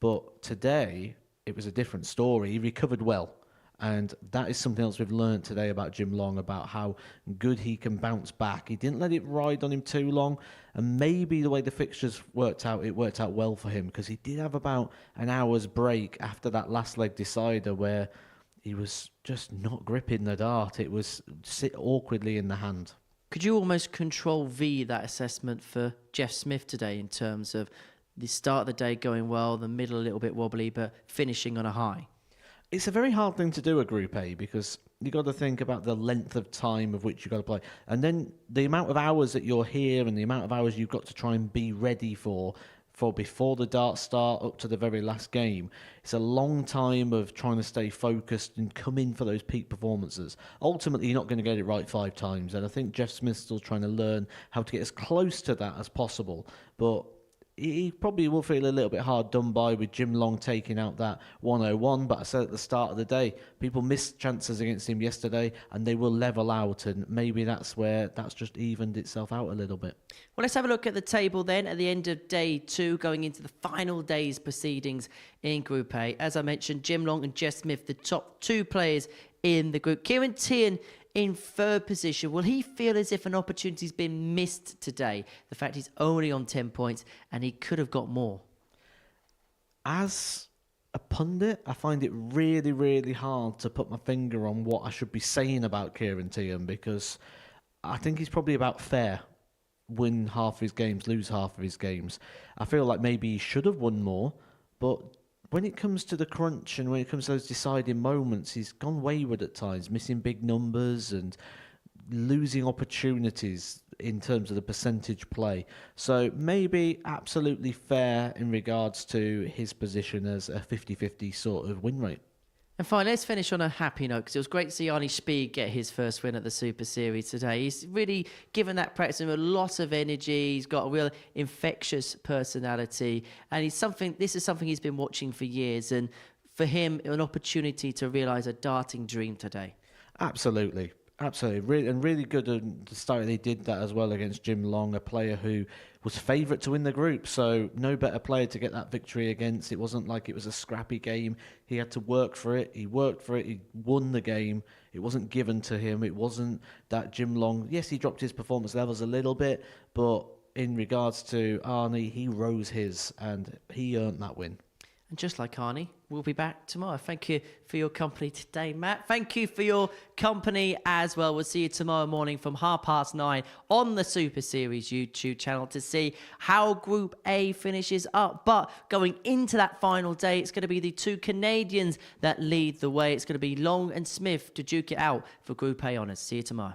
Speaker 2: But today, it was a different story. He recovered well. And that is something else we've learned today about Jim Long, about how good he can bounce back. He didn't let it ride on him too long. And maybe the way the fixtures worked out, it worked out well for him, because he did have about an hour's break after that last leg decider where he was just not gripping the dart. It was sit awkwardly in the hand.
Speaker 1: Could you almost control V that assessment for Jeff Smith today in terms of the start of the day going well, the middle a little bit wobbly, but finishing on a high?
Speaker 2: It's a very hard thing to do at Group A, because you got to think about the length of time of which you've got to play. And then the amount of hours that you're here and the amount of hours you've got to try and be ready for before the darts start up to the very last game. It's a long time of trying to stay focused and come in for those peak performances. Ultimately, you're not going to get it right 5 times. And I think Jeff Smith's still trying to learn how to get as close to that as possible. But he probably will feel a little bit hard done by with Jim Long taking out that 101. But I said at the start of the day, people missed chances against him yesterday and they will level out. And maybe that's where that's just evened itself out a little bit.
Speaker 1: Well, let's have a look at the table then at the end of day 2, going into the final day's proceedings in Group A. As I mentioned, Jim Long and Jess Smith, the top 2 players in the group. Kieran Tierney in 3rd position. Will he feel as if an opportunity's been missed today? The fact he's only on 10 points and he could have got more.
Speaker 2: As a pundit, I find it really, really hard to put my finger on what I should be saying about Kieran Tierney, because I think he's probably about fair. Win half of his games, lose half of his games. I feel like maybe he should have won more, but when it comes to the crunch and when it comes to those deciding moments, he's gone wayward at times, missing big numbers and losing opportunities in terms of the percentage play. So maybe absolutely fair in regards to his position as a 50-50 sort of win rate.
Speaker 1: And finally, let's finish on a happy note, because it was great to see Arnie Spiegh get his first win at the Super Series today. He's really given that practice him a lot of energy. He's got a real infectious personality, and this is something he's been watching for years. And for him, an opportunity to realise a darting dream today.
Speaker 2: Absolutely. Absolutely. Really good at the start. They did that as well against Jim Long, a player who was favourite to win the group. So no better player to get that victory against. It wasn't like it was a scrappy game. He had to work for it. He worked for it. He won the game. It wasn't given to him. It wasn't that Jim Long. Yes, he dropped his performance levels a little bit, but in regards to Arnie, he rose his and he earned that win.
Speaker 1: And just like Arnie, we'll be back tomorrow. Thank you for your company today, Matt. Thank you for your company as well. We'll see you tomorrow morning from 9:30 on the Super Series YouTube channel to see how Group A finishes up. But going into that final day, it's going to be the two Canadians that lead the way. It's going to be Long and Smith to duke it out for Group A honours. See you tomorrow.